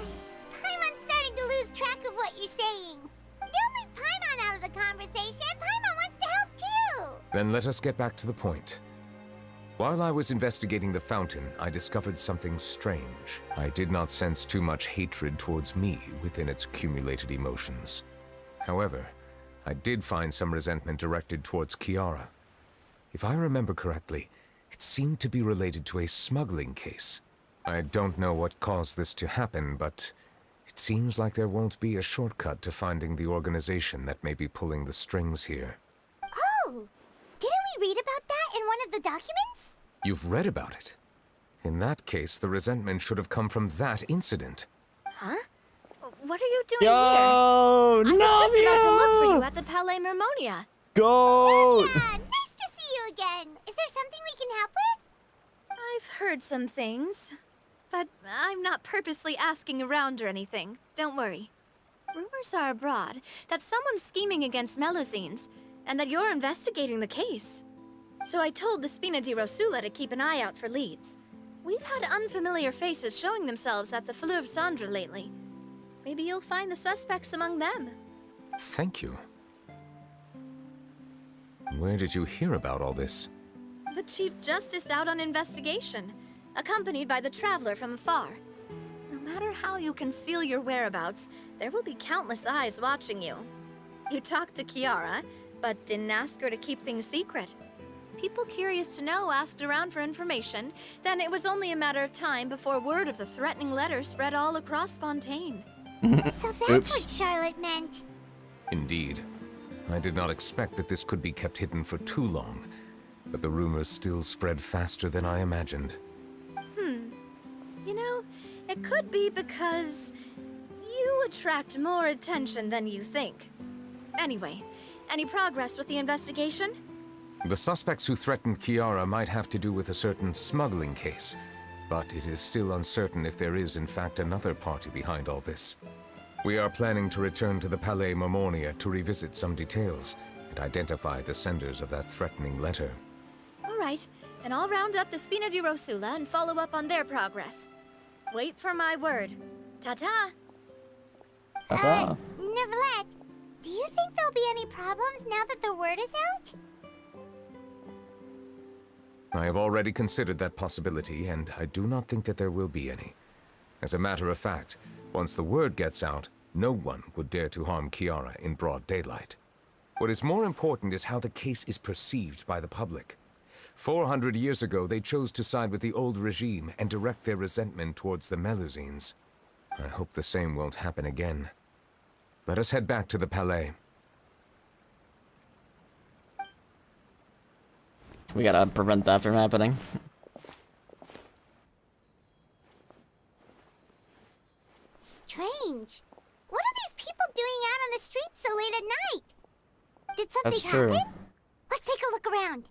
Paimon's starting to lose track of what you're saying. Don't leave Paimon out of the conversation. Paimon wants to help too. Then let us get back to the point. While I was investigating the fountain, I discovered something strange. I did not sense too much hatred towards me within its accumulated emotions. However, I did find some resentment directed towards Kiara. If I remember correctly, it seemed to be related to a smuggling case. I don't know what caused this to happen, but it seems like there won't be a shortcut to finding the organization that may be pulling the strings here. Oh! Didn't we read about that in one of the documents? You've read about it? In that case, the resentment should have come from that incident. Huh? What are you doing Yo, here? I was just about to look for Navia! you at the Palais Mermonia. Go! Navia, nice to see you again. Is there something we can help with? I've heard some things, but I'm not purposely asking around or anything. Don't worry. Rumors are abroad that someone's scheming against Melusines, and that you're investigating the case. So I told the Spina di Rosula to keep an eye out for leads. We've had unfamiliar faces showing themselves at the Fleuve Cendre lately. Maybe you'll find the suspects among them. Thank you. Where did you hear about all this? The Chief Justice out on investigation, accompanied by the Traveler from afar. No matter how you conceal your whereabouts, there will be countless eyes watching you. You talked to Kiara, but didn't ask her to keep things secret. People curious to know asked around for information, then it was only a matter of time before word of the threatening letter spread all across Fontaine. So that's what Charlotte meant. Indeed. I did not expect that this could be kept hidden for too long, but the rumors still spread faster than I imagined. You know, it could be because you attract more attention than you think. Anyway, any progress with the investigation? The suspects who threatened Kiara might have to do with a certain smuggling case, but it is still uncertain if there is in fact another party behind all this. We are planning to return to the Palais Mermonia to revisit some details and identify the senders of that threatening letter. All right, then I'll round up the Spina di Rosula and follow up on their progress. Wait for my word. Ta-ta! Ta-ta. Neuvillette, do you think there'll be any problems now that the word is out? I have already considered that possibility, and I do not think that there will be any. As a matter of fact, once the word gets out, no one would dare to harm Kiara in broad daylight. What is more important is how the case is perceived by the public. 400 years ago, they chose to side with the old regime and direct their resentment towards the Melusines. I hope the same won't happen again. Let us head back to the Palais. We gotta prevent that from happening. Strange. What are these people doing out on the streets so late at night? Did something That's true. happen? Let's take a look around.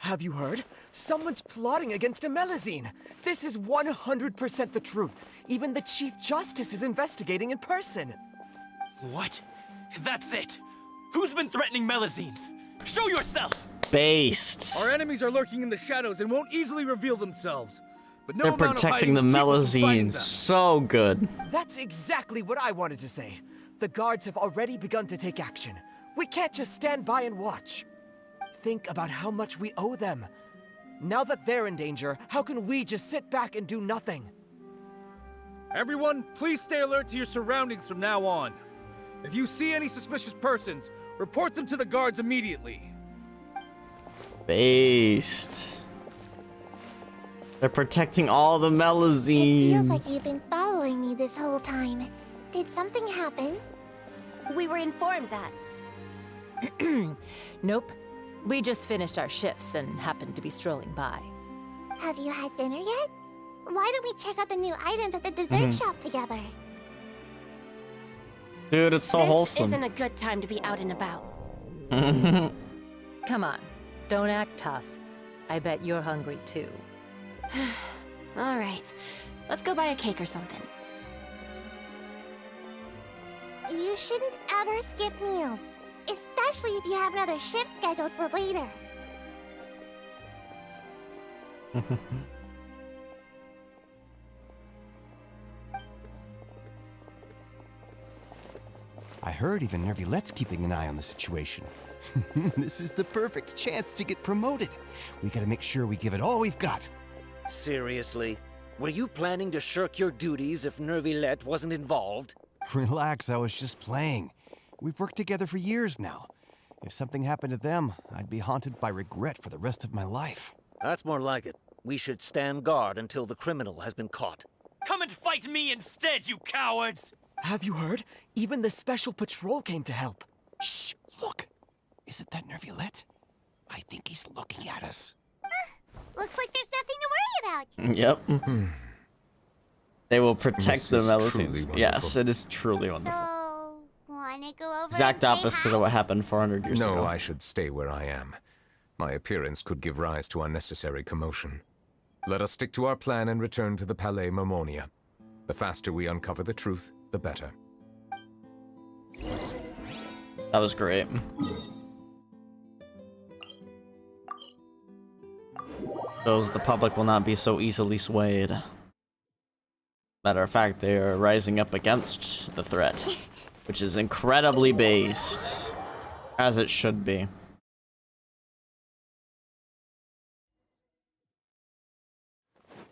Have you heard? Someone's plotting against a Melusine. This is 100% the truth. Even the Chief Justice is investigating in person. What? That's it! Who's been threatening Melusines? Show yourself! Based. Our enemies are lurking in the shadows and won't easily reveal themselves. But no They're amount of protecting the hiding will keep us from finding Melusines. them. So good. That's exactly what I wanted to say. The guards have already begun to take action. We can't just stand by and watch. Think about how much we owe them. Now that they're in danger, how can we just sit back and do nothing? Everyone, please stay alert to your surroundings from now on. If you see any suspicious persons, report them to the guards immediately. Based. They're protecting all the Melusines. Feels like you've been following me this whole time. Did something happen? We were informed that. Nope. We just finished our shifts and happened to be strolling by. Have you had dinner yet? Why don't we check out the new items at the dessert shop together? Dude, it's so wholesome. This isn't a good time to be out and about. Come on, don't act tough. I bet you're hungry too. All right, let's go buy a cake or something. You shouldn't ever skip meals, especially if you have another shift scheduled for later. I heard even Neuvillette's keeping an eye on the situation. This is the perfect chance to get promoted. We gotta make sure we give it all we've got. Seriously? Were you planning to shirk your duties if Neuvillette wasn't involved? Relax, I was just playing. We've worked together for years now. If something happened to them, I'd be haunted by regret for the rest of my life. That's more like it. We should stand guard until the criminal has been caught. Come and fight me instead, you cowards! Have you heard? Even the special patrol came to help. Shh! Look! Isn't that Neuvillette? I think he's looking at us. Looks like there's nothing to worry about. Yep. They will protect This the is Melusines. truly Yes, wonderful. it is truly wonderful. So, wanna go over Exact and say opposite hi? of what happened 400 years ago. No, I should stay where I am. My appearance could give rise to unnecessary commotion. Let us stick to our plan and return to the Palais Mermonia. The faster we uncover the truth, the better. That was great. Shows the public will not be so easily swayed. Matter of fact, they are rising up against the threat, which is incredibly based, as it should be.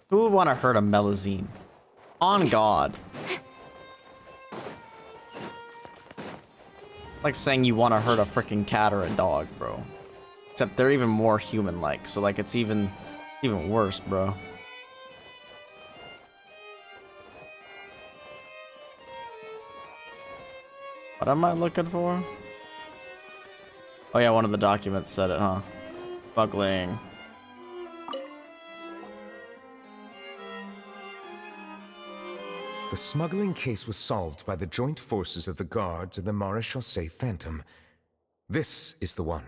Who would want to hurt a Melusine? On God. Like saying you want to hurt a freaking cat or a dog, bro. Except they're even more human-like, so like it's even worse, bro. What am I looking for? Oh yeah, one of the documents said it, huh? Smuggling. The smuggling case was solved by the joint forces of the guards and the Maréchaussée Phantom. This is the one.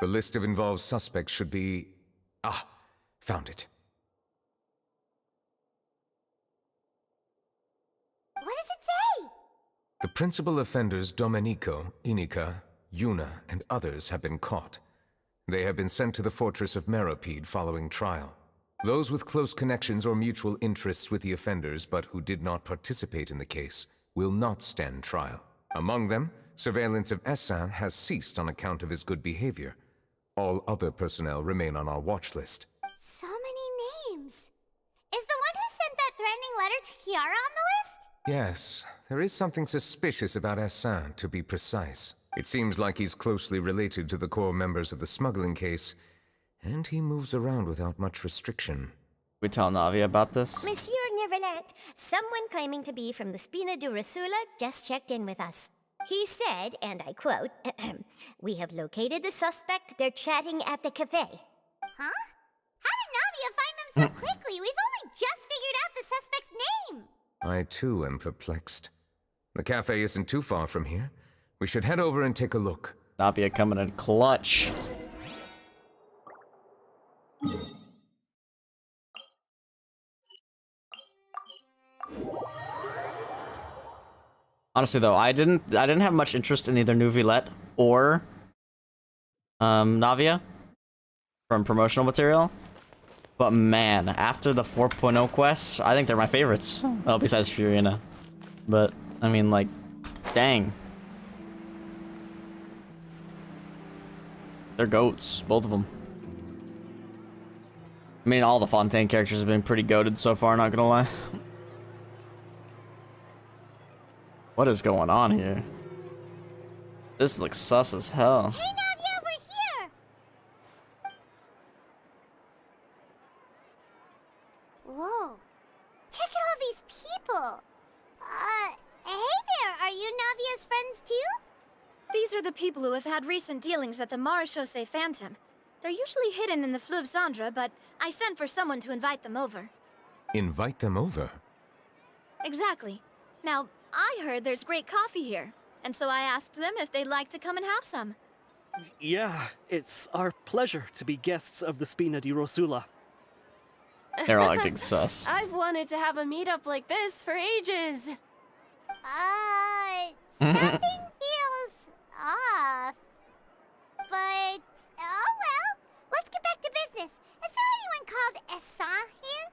The list of involved suspects should be... Ah, found it. What does it say? The principal offenders Domenico, Inica, Yuna, and others have been caught. They have been sent to the fortress of Meropide following trial. Those with close connections or mutual interests with the offenders but who did not participate in the case will not stand trial. Among them, surveillance of Essin has ceased on account of his good behavior. All other personnel remain on our watch list. So many names. Is the one who sent that threatening letter to Kiara on the list? Yes, there is something suspicious about Essin, to be precise. It seems like he's closely related to the core members of the smuggling case, and he moves around without much restriction. We tell Navi about this? Monsieur Neuvillette, someone claiming to be from the Spina Durasula just checked in with us. He said, and I quote, "We have located the suspect. They're chatting at the cafe." Huh? How did Navia find them so quickly? We've only just figured out the suspect's name. I too am perplexed. The cafe isn't too far from here. We should head over and take a look. Navia coming in clutch. Honestly though, I didn't have much interest in either Neuvillette or Navia from promotional material. But man, after the 4.0 quests, I think they're my favorites. Well, besides Furina. But I mean, like, dang. They're goats, both of them. I mean, all the Fontaine characters have been pretty goated so far, not gonna lie. What is going on here? This looks sus as hell. Hey, Navia, we're here! Whoa. Check out all these people! Hey there, are you Navia's friends too? These are the people who have had recent dealings at the Maréchaussée Phantom. They're usually hidden in the Fleuve Cendre, but I sent for someone to invite them over. Invite them over? Exactly. Now, I heard there's great coffee here, and so I asked them if they'd like to come and have some. Yeah, it's our pleasure to be guests of the Spina di Rosula. They're all acting sus. I've wanted to have a meetup like this for ages. Something feels off. But, oh well. Let's get back to business. Is there anyone called Essin here?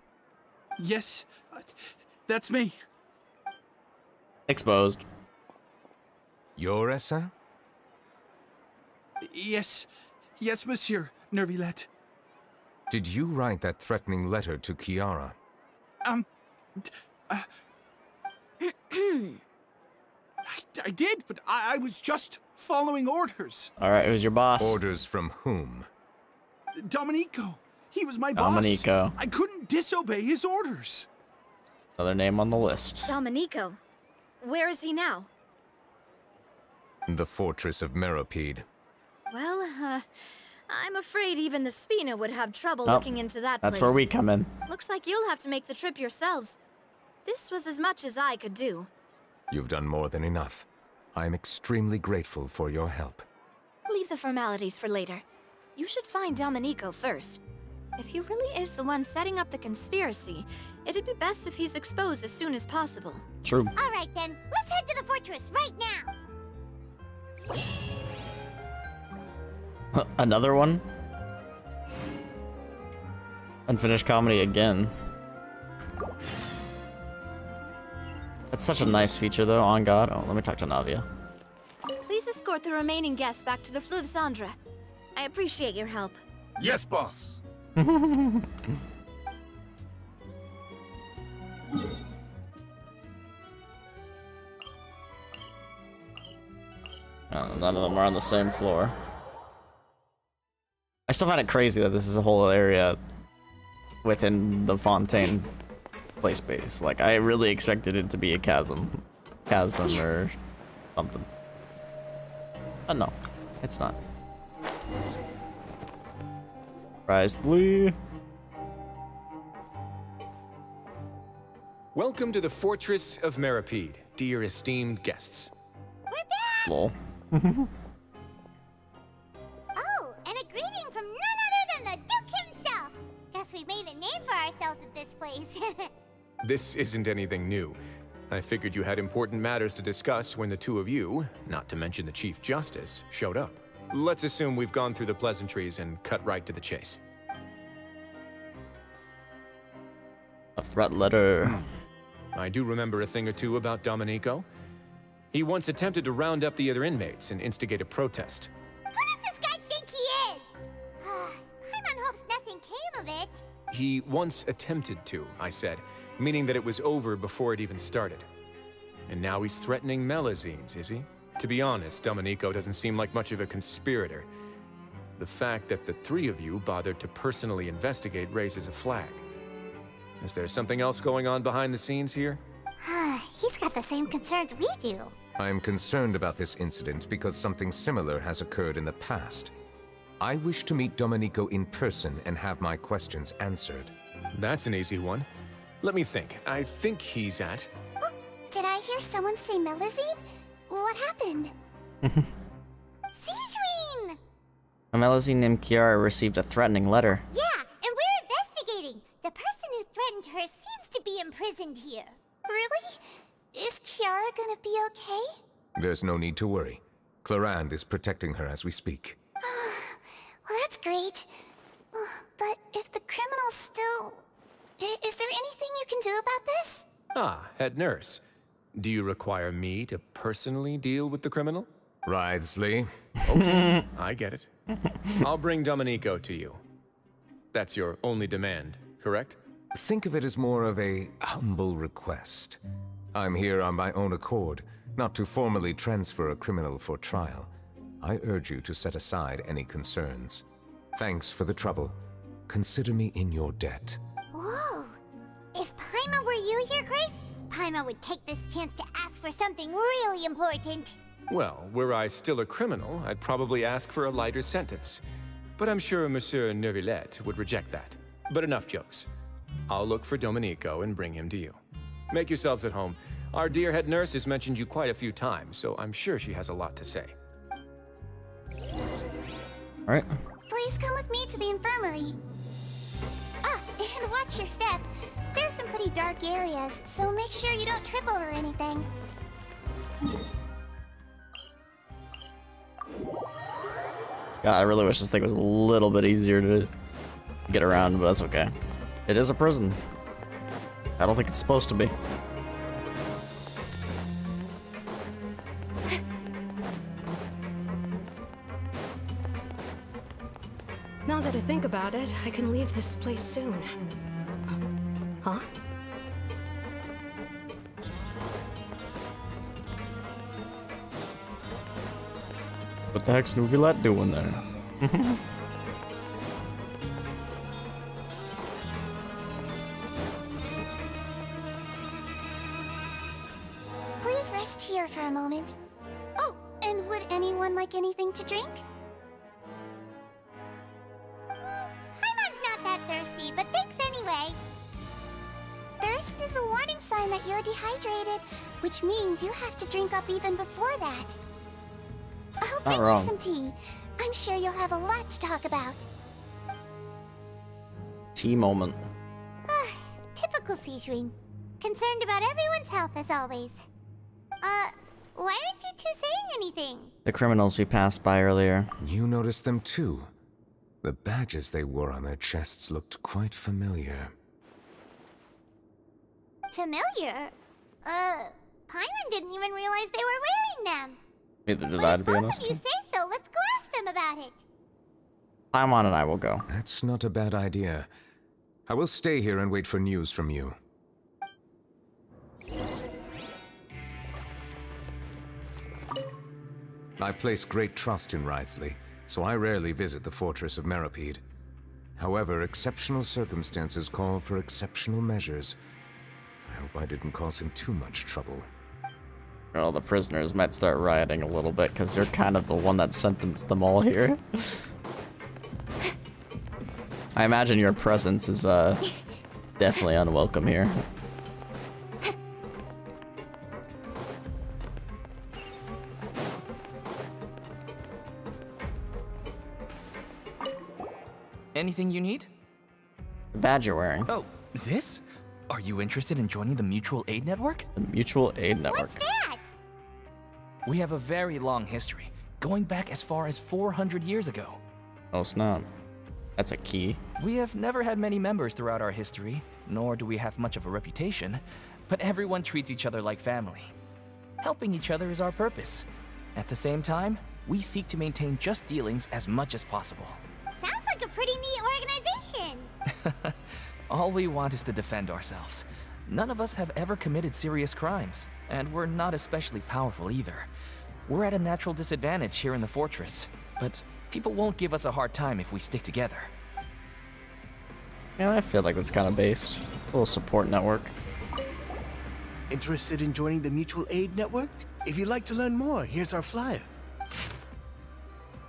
Yes, that's me. Exposed. Your essay? Yes, monsieur, Neuvillette. Did you write that threatening letter to Kiara? I did, but I was just following orders. All right, who's your boss? Orders from whom? Domenico. He was my Domenico. boss. I couldn't disobey his orders. Another name on the list. Domenico. Where is he now? The fortress of Meropide. Well, I'm afraid even the Spina would have trouble looking into that That's place. where we come in. Looks like you'll have to make the trip yourselves. This was as much as I could do. You've done more than enough. I am extremely grateful for your help. Leave the formalities for later. You should find Domenico first. If he really is the one setting up the conspiracy, it'd be best if he's exposed as soon as possible. True. All right then, let's head to the fortress right now. Another one? Unfinished comedy again. That's such a nice feature though, on God. Oh, let me talk to Navia. Please escort the remaining guests back to the Fleuve Cendre. I appreciate your help. Yes, boss. None of them are on the same floor. I still find it crazy that this is a whole area within the Fontaine play space. Like, I really expected it to be a chasm or something. But no, it's not. Wriothesley. Welcome to the Fortress of Meropide, dear esteemed guests. Lol. Oh, and a greeting from none other than the Duke himself. Guess we made a name for ourselves at this place. This isn't anything new. I figured you had important matters to discuss when the two of you, not to mention the Chief Justice, showed up. Let's assume we've gone through the pleasantries and cut right to the chase. A threat letter. I do remember a thing or two about Domenico. He once attempted to round up the other inmates and instigate a protest. Who does this guy think he is? Paimon hopes nothing came of it. He once attempted to, I said, meaning that it was over before it even started. And now he's threatening Melazines, is he? To be honest, Domenico doesn't seem like much of a conspirator. The fact that the three of you bothered to personally investigate raises a flag. Is there something else going on behind the scenes here? He's got the same concerns we do. I am concerned about this incident because something similar has occurred in the past. I wish to meet Domenico in person and have my questions answered. That's an easy one. Let me think. I think he's at... Oh, did I hear someone say Melazine? What happened? Siegeween! A Melazine named Kiara received a threatening letter. Yeah, and we're investigating. The person who threatened her seems to be imprisoned here. Really? Is Kiara gonna be okay? There's no need to worry. Clarande is protecting her as we speak. Well, that's great. But if the criminal's still... Is there anything you can do about this? Ah, head nurse. Do you require me to personally deal with the criminal? Wriothesley. Okay, I get it. I'll bring Domenico to you. That's your only demand, correct? Think of it as more of a humble request. I'm here on my own accord, not to formally transfer a criminal for trial. I urge you to set aside any concerns. Thanks for the trouble. Consider me in your debt. Whoa. If Paimon were you here, Grace, Paimon would take this chance to ask for something really important. Well, were I still a criminal, I'd probably ask for a lighter sentence. But I'm sure Monsieur Neuvillette would reject that. But enough jokes. I'll look for Domenico and bring him to you. Make yourselves at home. Our dear head nurse has mentioned you quite a few times, so I'm sure she has a lot to say. All right. Please come with me to the infirmary. Ah, and watch your step. There's some pretty dark areas, so make sure you don't trip over anything. God, I really wish this thing was a little bit easier to get around, but that's okay. It is a prison. I don't think it's supposed to be. Now that I think about it, I can leave this place soon. Huh? What the heck's Neuvillette doing there? Please rest here for a moment. Oh, and would anyone like anything to drink? Paimon's not that thirsty, but thanks anyway. Thirst is a warning sign that you're dehydrated, which means you have to drink up even before that. I'll bring you some tea. I'm sure you'll have a lot to talk about. Tea moment. Typical Sijuin. Concerned about everyone's health as always. Why aren't you two saying anything? The criminals we passed by earlier. You noticed them too. The badges they wore on their chests looked quite familiar. Familiar? Paimon didn't even realize they were wearing them. Neither did I, to be Both honest. of you say so, let's go ask them about it. Paimon and I will go. That's not a bad idea. I will stay here and wait for news from you. I place great trust in Wriothesley, so I rarely visit the fortress of Meripede. However, exceptional circumstances call for exceptional measures. I hope I didn't cause him too much trouble. Well, the prisoners might start rioting a little bit because you're kind of the one that sentenced them all here. I imagine your presence is definitely unwelcome here. Anything you need? The badge you're wearing. Oh, this? Are you interested in joining the Mutual Aid Network? The Mutual Aid Network. What's that? We have a very long history, going back as far as 400 years ago. Oh snap. That's a key. We have never had many members throughout our history, nor do we have much of a reputation, but everyone treats each other like family. Helping each other is our purpose. At the same time, we seek to maintain just dealings as much as possible. Sounds like a pretty neat organization. All we want is to defend ourselves. None of us have ever committed serious crimes, and we're not especially powerful either. We're at a natural disadvantage here in the fortress, but people won't give us a hard time if we stick together. Yeah, I feel like that's kind of based. A little support network. Interested in joining the Mutual Aid Network? If you'd like to learn more, here's our flyer.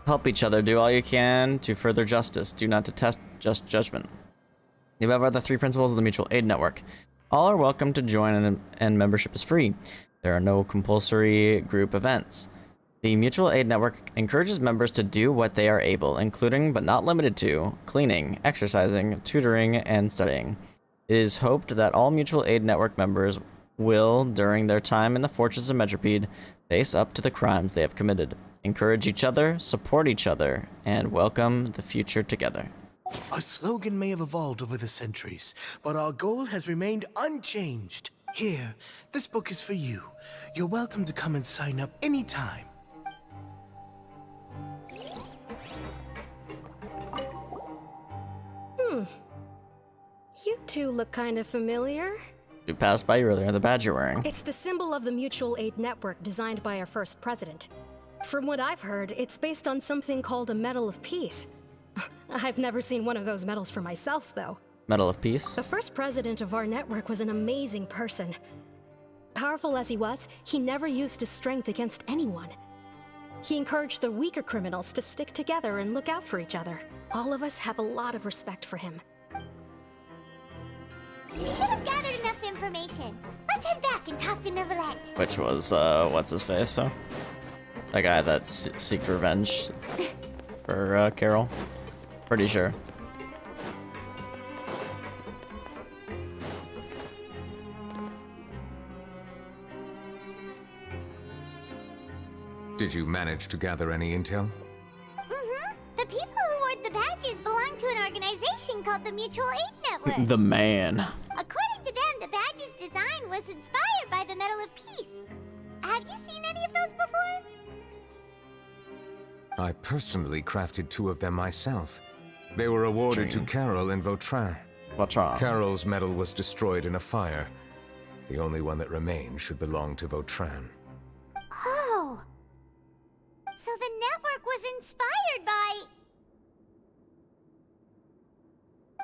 Help each other, do all you can to further justice. Do not detest just judgment. The above are the 3 principles of the Mutual Aid Network. All are welcome to join and membership is free. There are no compulsory group events. The Mutual Aid Network encourages members to do what they are able, including but not limited to cleaning, exercising, tutoring, and studying. It is hoped that all Mutual Aid Network members will, during their time in the Fortress of Metripede, face up to the crimes they have committed, encourage each other, support each other, and welcome the future together. Our slogan may have evolved over the centuries, but our goal has remained unchanged. Here, this book is for you. You're welcome to come and sign up anytime. You two look kind of familiar. We passed by you earlier, the badge you're wearing. It's the symbol of the Mutual Aid Network designed by our first president. From what I've heard, it's based on something called a Medal of Peace. I've never seen one of those medals for myself, though. Medal of Peace? The first president of our network was an amazing person. Powerful as he was, he never used his strength against anyone. He encouraged the weaker criminals to stick together and look out for each other. All of us have a lot of respect for him. We should have gathered enough information. Let's head back and talk to Neuvillette. Which was, what's his face, so? The guy that seeked revenge for, Carol. Pretty sure. Did you manage to gather any intel? The people who wore the badges belong to an organization called the Mutual Aid Network. The man. According to them, the badge's design was inspired by the Medal of Peace. Have you seen any of those before? I personally crafted 2 of them myself. They were awarded to Carol and Vautrin. Vautrin. Carol's medal was destroyed in a fire. The only one that remained should belong to Vautrin. Oh! So the network was inspired by...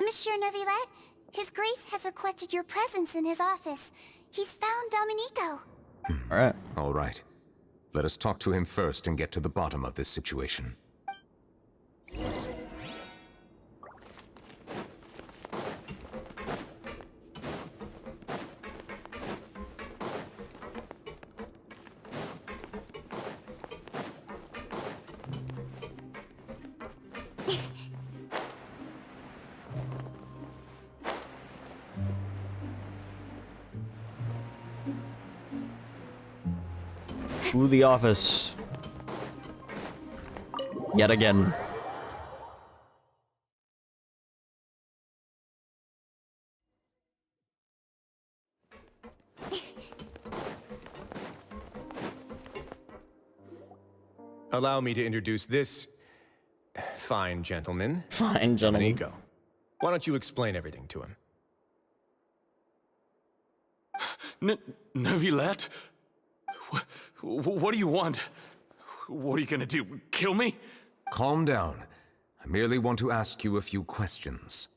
Monsieur Neuvillette, His Grace has requested your presence in his office. He's found Domenico. Alright. All right. Let us talk to him first and get to the bottom of this situation. To the office. Yet again. Allow me to introduce this fine gentleman. Fine gentleman. Domenico. Why don't you explain everything to him? Neuvillette? What do you want? What are you gonna do? Kill me? Calm down. I merely want to ask you a few questions.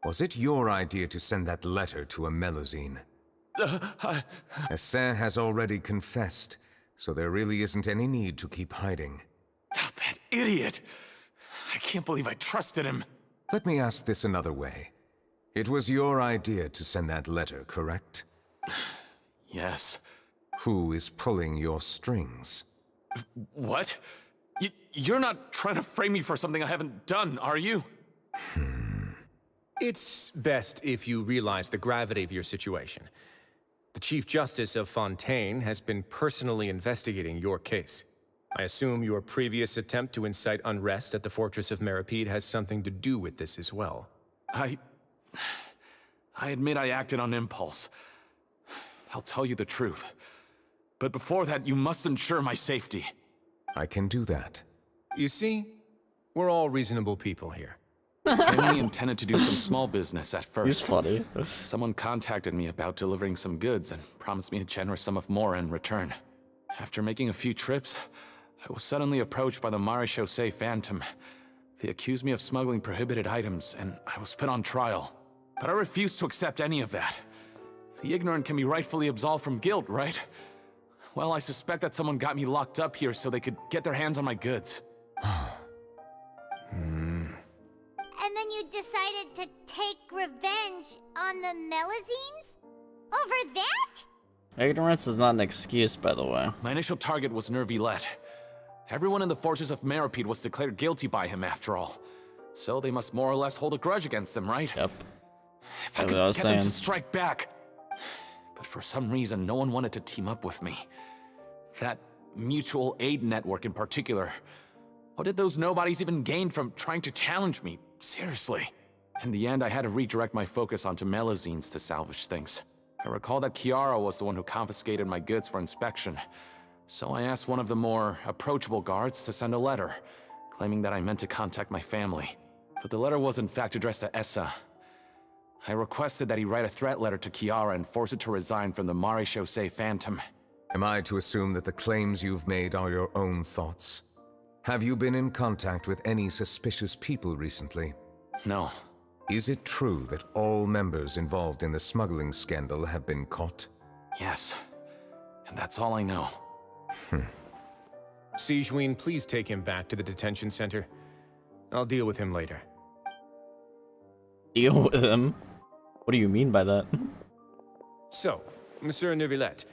Was it your idea to send that letter to a Melusine? Hassan has already confessed, so there really isn't any need to keep hiding. That idiot! I can't believe I trusted him. Let me ask this another way. It was your idea to send that letter, correct? Yes. Who is pulling your strings? What? You're not trying to frame me for something I haven't done, are you? It's best if you realize the gravity of your situation. The Chief Justice of Fontaine has been personally investigating your case. I assume your previous attempt to incite unrest at the Fortress of Meripede has something to do with this as well. I admit I acted on impulse. I'll tell you the truth. But before that, you must ensure my safety. I can do that. You see, we're all reasonable people here. I only intended to do some small business at first. He's funny. Someone contacted me about delivering some goods and promised me a generous sum of more in return. After making a few trips, I was suddenly approached by the Maréchaussée Phantom. They accused me of smuggling prohibited items, and I was put on trial. But I refused to accept any of that. The ignorant can be rightfully absolved from guilt, right? Well, I suspect that someone got me locked up here so they could get their hands on my goods. And then you decided to take revenge on the Melusines? Over that? Ignorance is not an excuse, by the way. My initial target was Neuvillette. Everyone in the Fortress of Meripede was declared guilty by him, after all. So they must more or less hold a grudge against him, right? Yep. If I could get them to strike back. But for some reason, no one wanted to team up with me. That mutual aid network in particular. What did those nobodies even gain from trying to challenge me? Seriously. In the end, I had to redirect my focus onto Melusines to salvage things. I recall that Chiara was the one who confiscated my goods for inspection. So I asked one of the more approachable guards to send a letter, claiming that I meant to contact my family. But the letter was in fact addressed to Essa. I requested that he write a threat letter to Chiara and force it to resign from the Maréchaussée Phantom. Am I to assume that the claims you've made are your own thoughts? Have you been in contact with any suspicious people recently? No. Is it true that all members involved in the smuggling scandal have been caught? Yes. And that's all I know. Sigewinne, please take him back to the detention center. I'll deal with him later. Deal with him? What do you mean by that? So, Monsieur Neuvillette,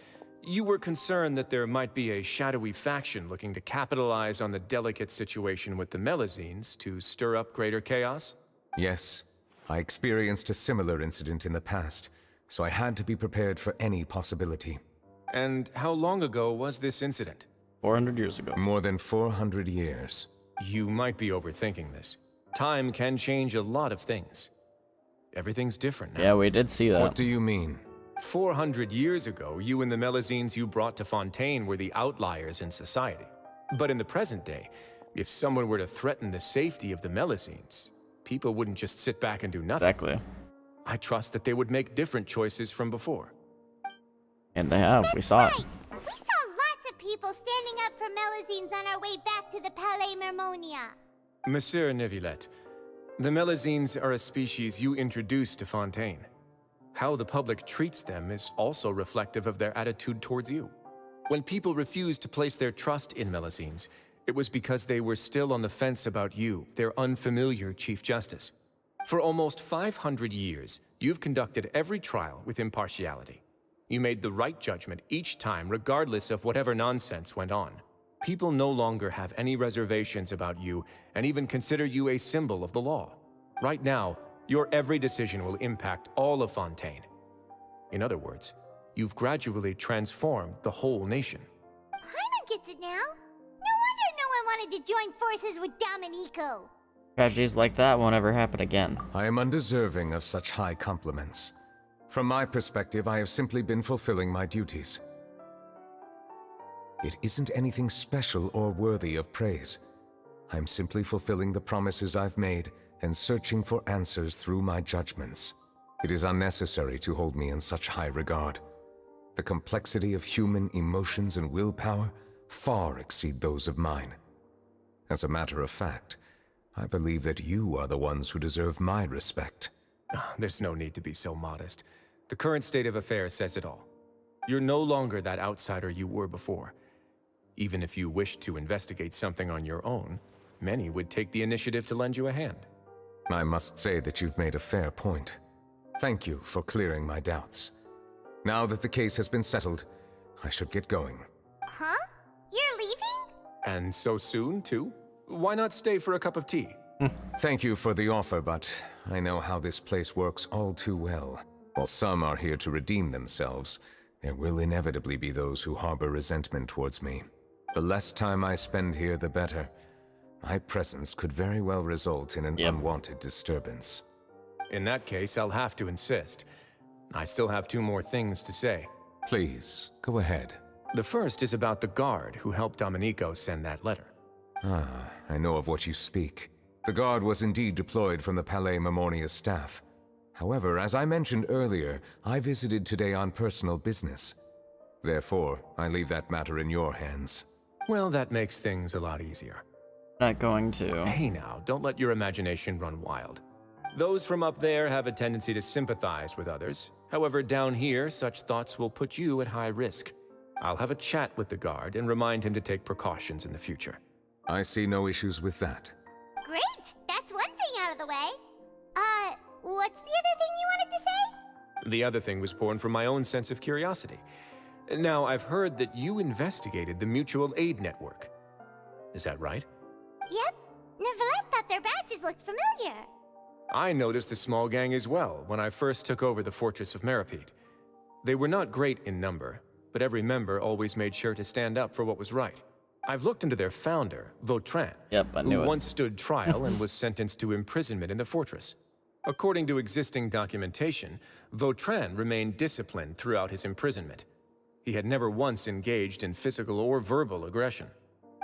you were concerned that there might be a shadowy faction looking to capitalize on the delicate situation with the Melusines to stir up greater chaos? Yes. I experienced a similar incident in the past, so I had to be prepared for any possibility. And how long ago was this incident? 400 years ago. More than 400 years. You might be overthinking this. Time can change a lot of things. Everything's different now. Yeah, we did see that. What do you mean? 400 years ago, you and the Melusines you brought to Fontaine were the outliers in society. But in the present day, if someone were to threaten the safety of the Melusines, people wouldn't just sit back and do nothing. Exactly. I trust that they would make different choices from before. And they have. We saw it. We saw lots of people standing up for Melazines on our way back to the Palais Mermonia. Monsieur Neuvillette, the Melazines are a species you introduced to Fontaine. How the public treats them is also reflective of their attitude towards you. When people refused to place their trust in Melazines, it was because they were still on the fence about you, their unfamiliar Chief Justice. For almost 500 years, you've conducted every trial with impartiality. You made the right judgment each time, regardless of whatever nonsense went on. People no longer have any reservations about you, and even consider you a symbol of the law. Right now, your every decision will impact all of Fontaine. In other words, you've gradually transformed the whole nation. Paimon gets it now. No wonder no one wanted to join forces with Domenico. Tragedies like that won't ever happen again. I am undeserving of such high compliments. From my perspective, I have simply been fulfilling my duties. It isn't anything special or worthy of praise. I'm simply fulfilling the promises I've made and searching for answers through my judgments. It is unnecessary to hold me in such high regard. The complexity of human emotions and willpower far exceed those of mine. As a matter of fact, I believe that you are the ones who deserve my respect. There's no need to be so modest. The current state of affairs says it all. You're no longer that outsider you were before. Even if you wished to investigate something on your own, many would take the initiative to lend you a hand. I must say that you've made a fair point. Thank you for clearing my doubts. Now that the case has been settled, I should get going. Huh? You're leaving? And so soon, too? Why not stay for a cup of tea? Thank you for the offer, but I know how this place works all too well. While some are here to redeem themselves, there will inevitably be those who harbor resentment towards me. The less time I spend here, the better. My presence could very well result in an unwanted disturbance. In that case, I'll have to insist. I still have 2 more things to say. Please, go ahead. The first is about the guard who helped Domenico send that letter. Ah, I know of what you speak. The guard was indeed deployed from the Palais Mermonia's staff. However, as I mentioned earlier, I visited today on personal business. Therefore, I leave that matter in your hands. Well, that makes things a lot easier. Not going to. Hey now, don't let your imagination run wild. Those from up there have a tendency to sympathize with others. However, down here, such thoughts will put you at high risk. I'll have a chat with the guard and remind him to take precautions in the future. I see no issues with that. Great! That's one thing out of the way. What's the other thing you wanted to say? The other thing was born from my own sense of curiosity. Now, I've heard that you investigated the mutual aid network. Is that right? Yep. Neuvillette thought their badges looked familiar. I noticed the small gang as well when I first took over the Fortress of Meripede. They were not great in number, but every member always made sure to stand up for what was right. I've looked into their founder, Vautrin, who once stood trial and was sentenced to imprisonment in the fortress. According to existing documentation, Vautrin remained disciplined throughout his imprisonment. He had never once engaged in physical or verbal aggression.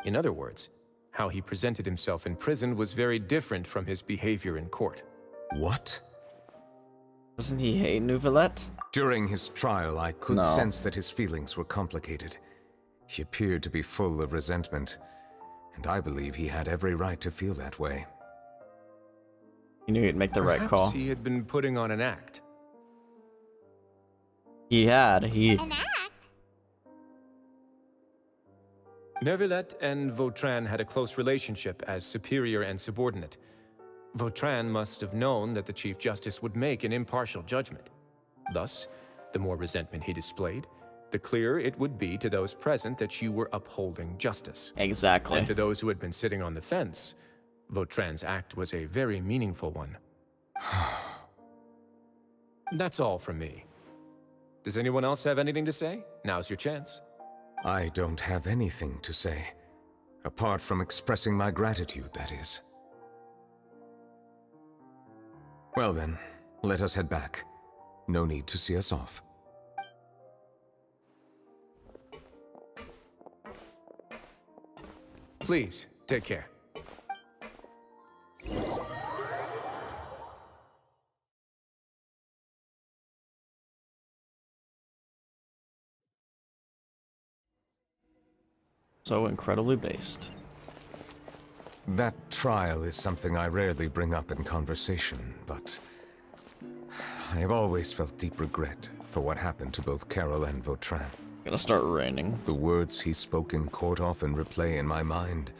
In other words, how he presented himself in prison was very different from his behavior in court. What? Doesn't he hate Neuvillette? During his trial, I could sense that his feelings were complicated. He appeared to be full of resentment, and I believe he had every right to feel that way. He knew he'd make the right call. Perhaps he had been putting on an act. He had. An act? Neuvillette and Vautrin had a close relationship as superior and subordinate. Vautrin must have known that the Chief Justice would make an impartial judgment. Thus, the more resentment he displayed, the clearer it would be to those present that you were upholding justice. Exactly. And to those who had been sitting on the fence, Vautrin's act was a very meaningful one. That's all from me. Does anyone else have anything to say? Now's your chance. I don't have anything to say. Apart from expressing my gratitude, that is. Well then, let us head back. No need to see us off. Please, take care. So incredibly based. That trial is something I rarely bring up in conversation, but I have always felt deep regret for what happened to both Carol and Vautrin. Gonna start raining. The words he spoke in court often replay in my mind,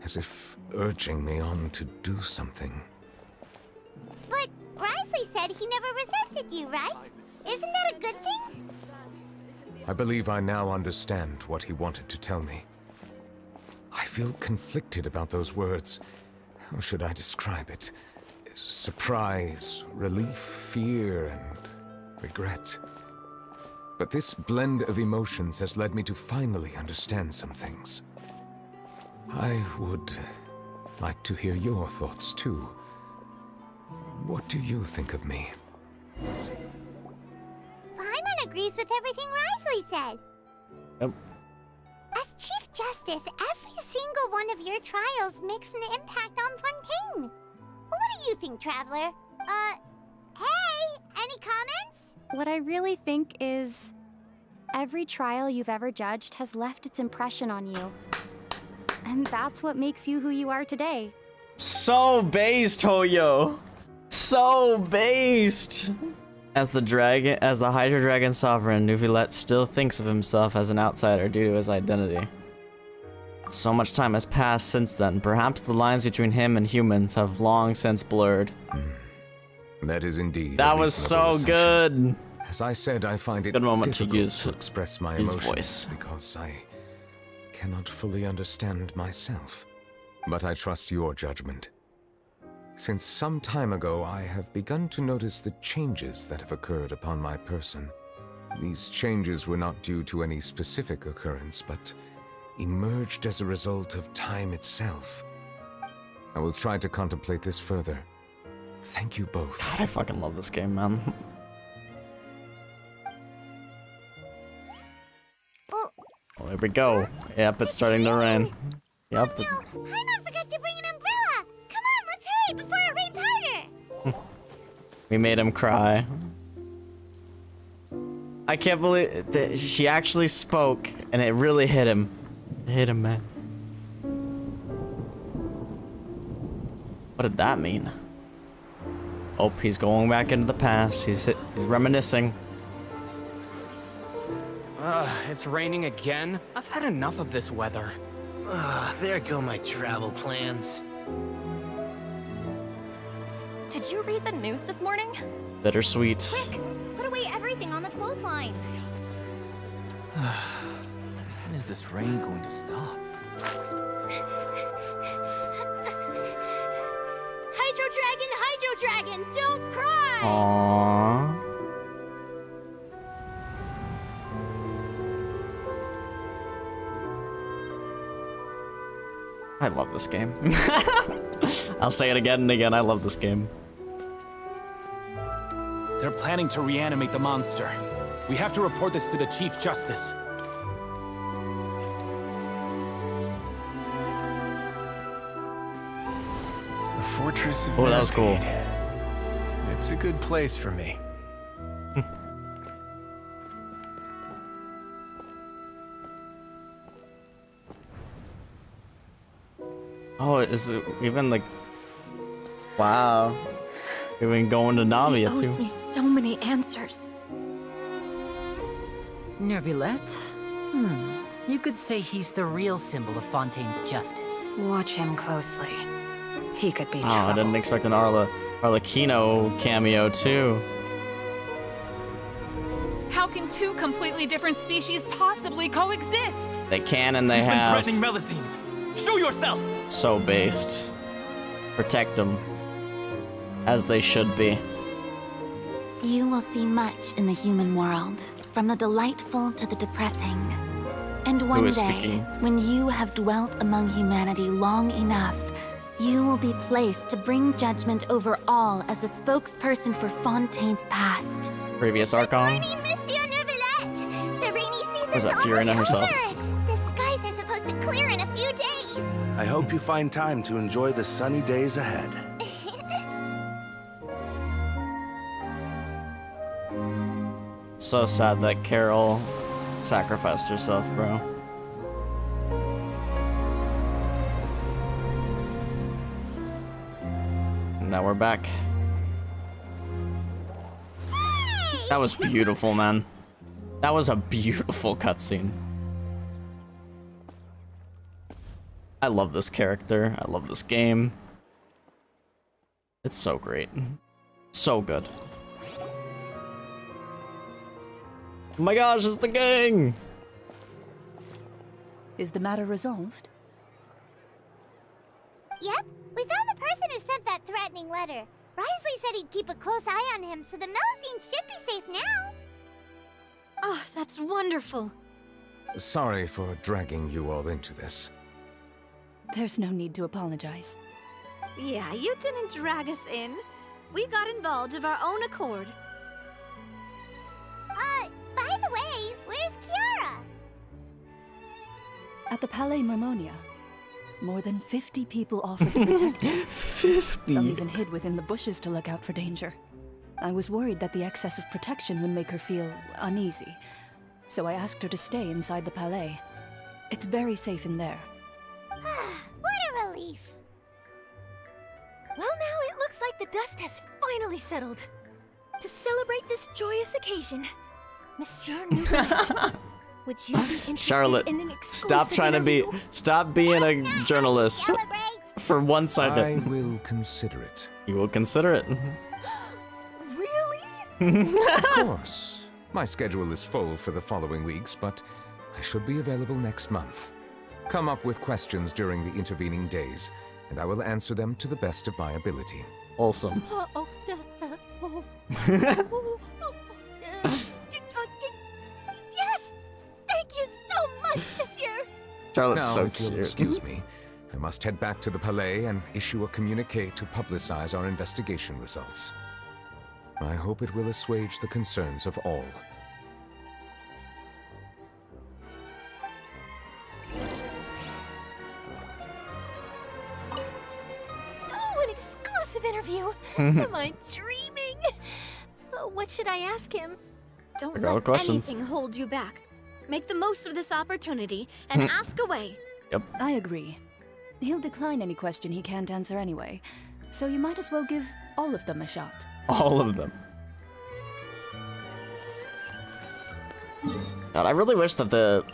as if urging me on to do something. But Wriothesley said he never resented you, right? Isn't that a good thing? I believe I now understand what he wanted to tell me. I feel conflicted about those words. How should I describe it? Surprise, relief, fear, and regret. But this blend of emotions has led me to finally understand some things. I would like to hear your thoughts too. What do you think of me? Paimon agrees with everything Wriothesley said. Yep. As Chief Justice, every single one of your trials makes an impact on Fontaine. What do you think, Traveler? Hey, any comments? What I really think is every trial you've ever judged has left its impression on you. And that's what makes you who you are today. So based, Hoyo. So based. As the Hydra Dragon Sovereign, Neuvillette still thinks of himself as an outsider due to his identity. So much time has passed since then. Perhaps the lines between him and humans have long since blurred. That is indeed. That was so good. As I said, I find it good moment difficult to express my his emotions voice because I cannot fully understand myself. But I trust your judgment. Since some time ago, I have begun to notice the changes that have occurred upon my person. These changes were not due to any specific occurrence, but emerged as a result of time itself. I will try to contemplate this further. Thank you both. God, I fucking love this game, man. Oh, there we go. Yep, it's starting to rain. Yep. Paimon forgot to bring an umbrella. Come on, let's hurry before it rains harder. We made him cry. I can't believe that she actually spoke, and it really hit him. It hit him, man. What did that mean? Oh, he's going back into the past. He's reminiscing. It's raining again? I've had enough of this weather. There go my travel plans. Did you read the news this morning? Bittersweet. Quick, put away everything on the clothesline. When is this rain going to stop? Hydro Dragon, don't cry! Aww. I love this game. I'll say it again and again. I love this game. They're planning to reanimate the monster. We have to report this to the Chief Justice. The Fortress of Oh, that was cool. Narcade. It's a good place for me. Oh, is it even like... Wow. Even going to Navia, He owes too. me so many answers. Neuvillette? You could say he's the real symbol of Fontaine's justice. Watch him closely. He could be Oh, I didn't expect an Arlecchino cameo, too. How can two completely different species possibly coexist? They can and they He's been have. threatening Melazines. Show yourself! So based. Protect them. As they should be. You will see much in the human world, from the delightful to the depressing. And one day, speaking? when you have dwelt among humanity long enough, you will be placed to bring judgment over all as a spokesperson for Fontaine's past. Previous Archon. Monsieur Neuvillette! The rainy Was season's that Fiorina almost herself? over. The skies are supposed to clear in a few days. I hope you find time to enjoy the sunny days ahead. So sad that Carol sacrificed herself, bro. Now we're back. That was beautiful, man. That was a beautiful cutscene. I love this character. I love this game. It's so great. So good. Oh my gosh, it's the gang! Is the matter resolved? Yep, we found the person who sent that threatening letter. Wriothesley said he'd keep a close eye on him, so the Melusines should be safe now. Oh, that's wonderful. Sorry for dragging you all into this. There's no need to apologize. Yeah, you didn't drag us in. We got involved of our own accord. By the way, where's Kiara? At the Palais Mermonia, more than 50 people offered to protect her. 50? Some even hid within the bushes to look out for danger. I was worried that the excess of protection would make her feel uneasy, so I asked her to stay inside the Palais. It's very safe in there. What a relief. Well, now it looks like the dust has finally settled. To celebrate this joyous occasion, Monsieur Neuvillette, would you be interested Charlotte, in an exclusive stop trying interview? to be. Stop being a journalist. For one I second. will consider it. You will consider it. Really? Of course. My schedule is full for the following weeks, but I should be available next month. Come up with questions during the intervening days, and I will answer them to the best of my ability. Awesome. Yes! Thank you so much, Monsieur! Charlotte's now, so if you'll cute. excuse me, I must head back to the Palais and issue a communique to publicize our investigation results. I hope it will assuage the concerns of all. Oh, an exclusive interview! Am I dreaming? What should I ask him? Don't I got let questions. anything hold you back. Make the most of this opportunity and ask away. Yep. I agree. He'll decline any question he can't answer anyway, so you might as well give all of them a shot. All of them. God, I really wish that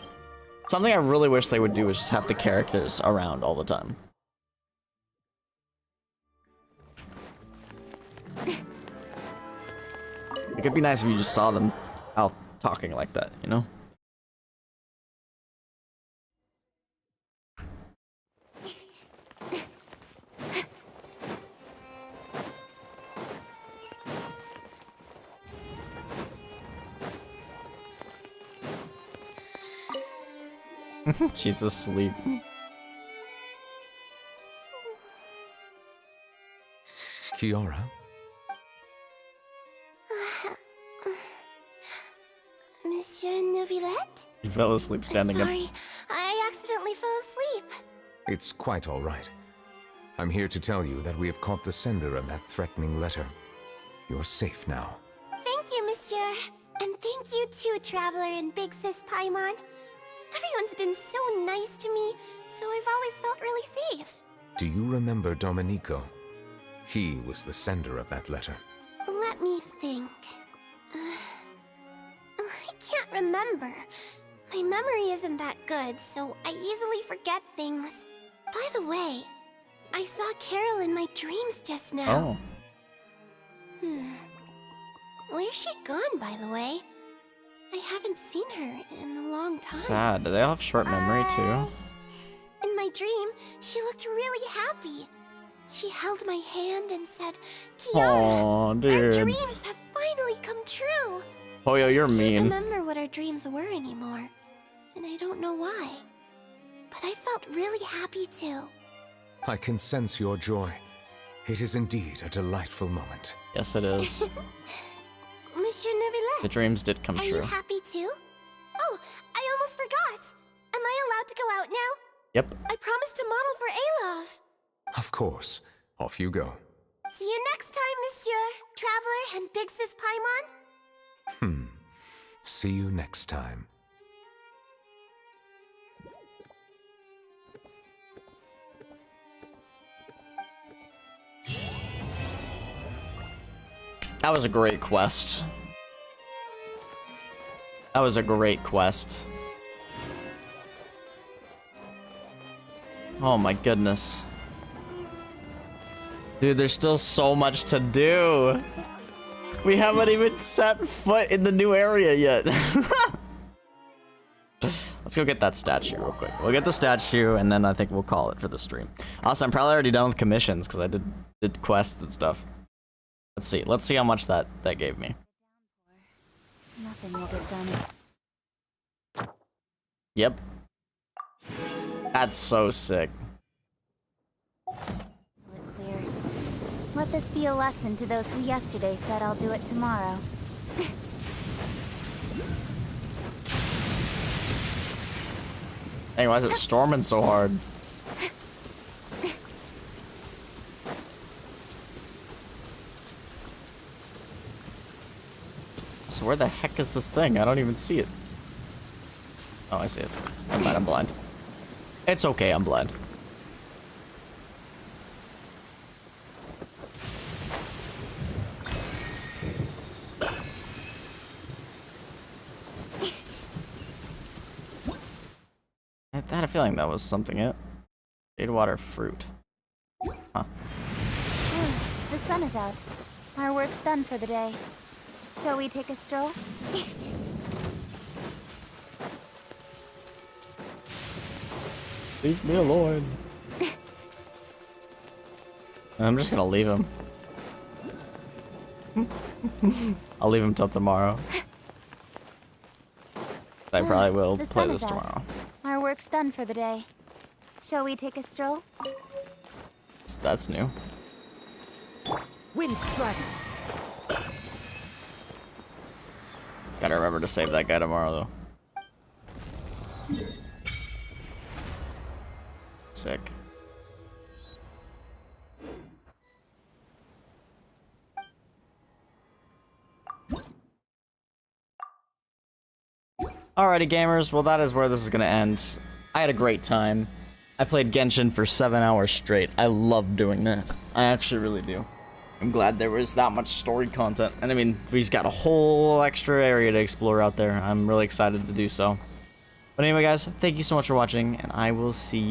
something I really wish they would do is just have the characters around all the time. It could be nice if you just saw them out talking like that, you know? She's asleep. Kiara? Monsieur Neuvillette? You fell asleep standing up. Sorry, I accidentally fell asleep. It's quite all right. I'm here to tell you that we have caught the sender of that threatening letter. You're safe now. Thank you, Monsieur. And thank you too, Traveler and Big Sis Paimon. Everyone's been so nice to me, so I've always felt really safe. Do you remember Domenico? He was the sender of that letter. Let me think. I can't remember. My memory isn't that good, so I easily forget things. By the way, I saw Carol in my dreams just now. Oh. Where's she gone, by the way? I haven't seen her in a long time. Sad. Do they all have short memory too? In my dream, she looked really happy. She held my hand and said, Kiara, Aw, our dude. dreams have finally come true. Poyo, you're I can't mean. remember what our dreams were anymore, and I don't know why. But I felt really happy too. I can sense your joy. It is indeed a delightful moment. Yes, it is. Monsieur Neuvillette, The dreams did come are true. you happy too? Oh, I almost forgot. Am I allowed to go out now? Yep. I promised to model for Alov. Of course. Off you go. See you next time, Monsieur, Traveler, and Big Sis Paimon. See you next time. That was a great quest. That was a great quest. Oh my goodness. Dude, there's still so much to do. We haven't even set foot in the new area yet. Let's go get that statue real quick. We'll get the statue, and then I think we'll call it for the stream. Also, I'm probably already done with commissions, because I did quests and stuff. Let's see. Let's see how much that gave me. Nothing will get done. Yep. That's so sick. It clears. Let this be a lesson to those who yesterday said I'll do it tomorrow. Hey, why is it storming so hard? So where the heck is this thing? I don't even see it. Oh, I see it. Never mind, I'm blind. It's okay, I'm blind. I had a feeling that was something it. Shade water fruit. Huh. The sun is out. Our work's done for the day. Shall we take a stroll? Leave me alone. I'm just gonna leave him. I'll leave him till tomorrow. I probably will The play sun this is out. tomorrow. Our work's done for the day. Shall we take a stroll? That's new. Wind strider. Gotta remember to save that guy tomorrow, though. Sick. Alrighty, gamers. Well, that is where this is gonna end. I had a great time. I played Genshin for 7 hours straight. I love doing that. I actually really do. I'm glad there was that much story content. And I mean, we've got a whole extra area to explore out there. I'm really excited to do so. But anyway, guys, thank you so much for watching, and I will see you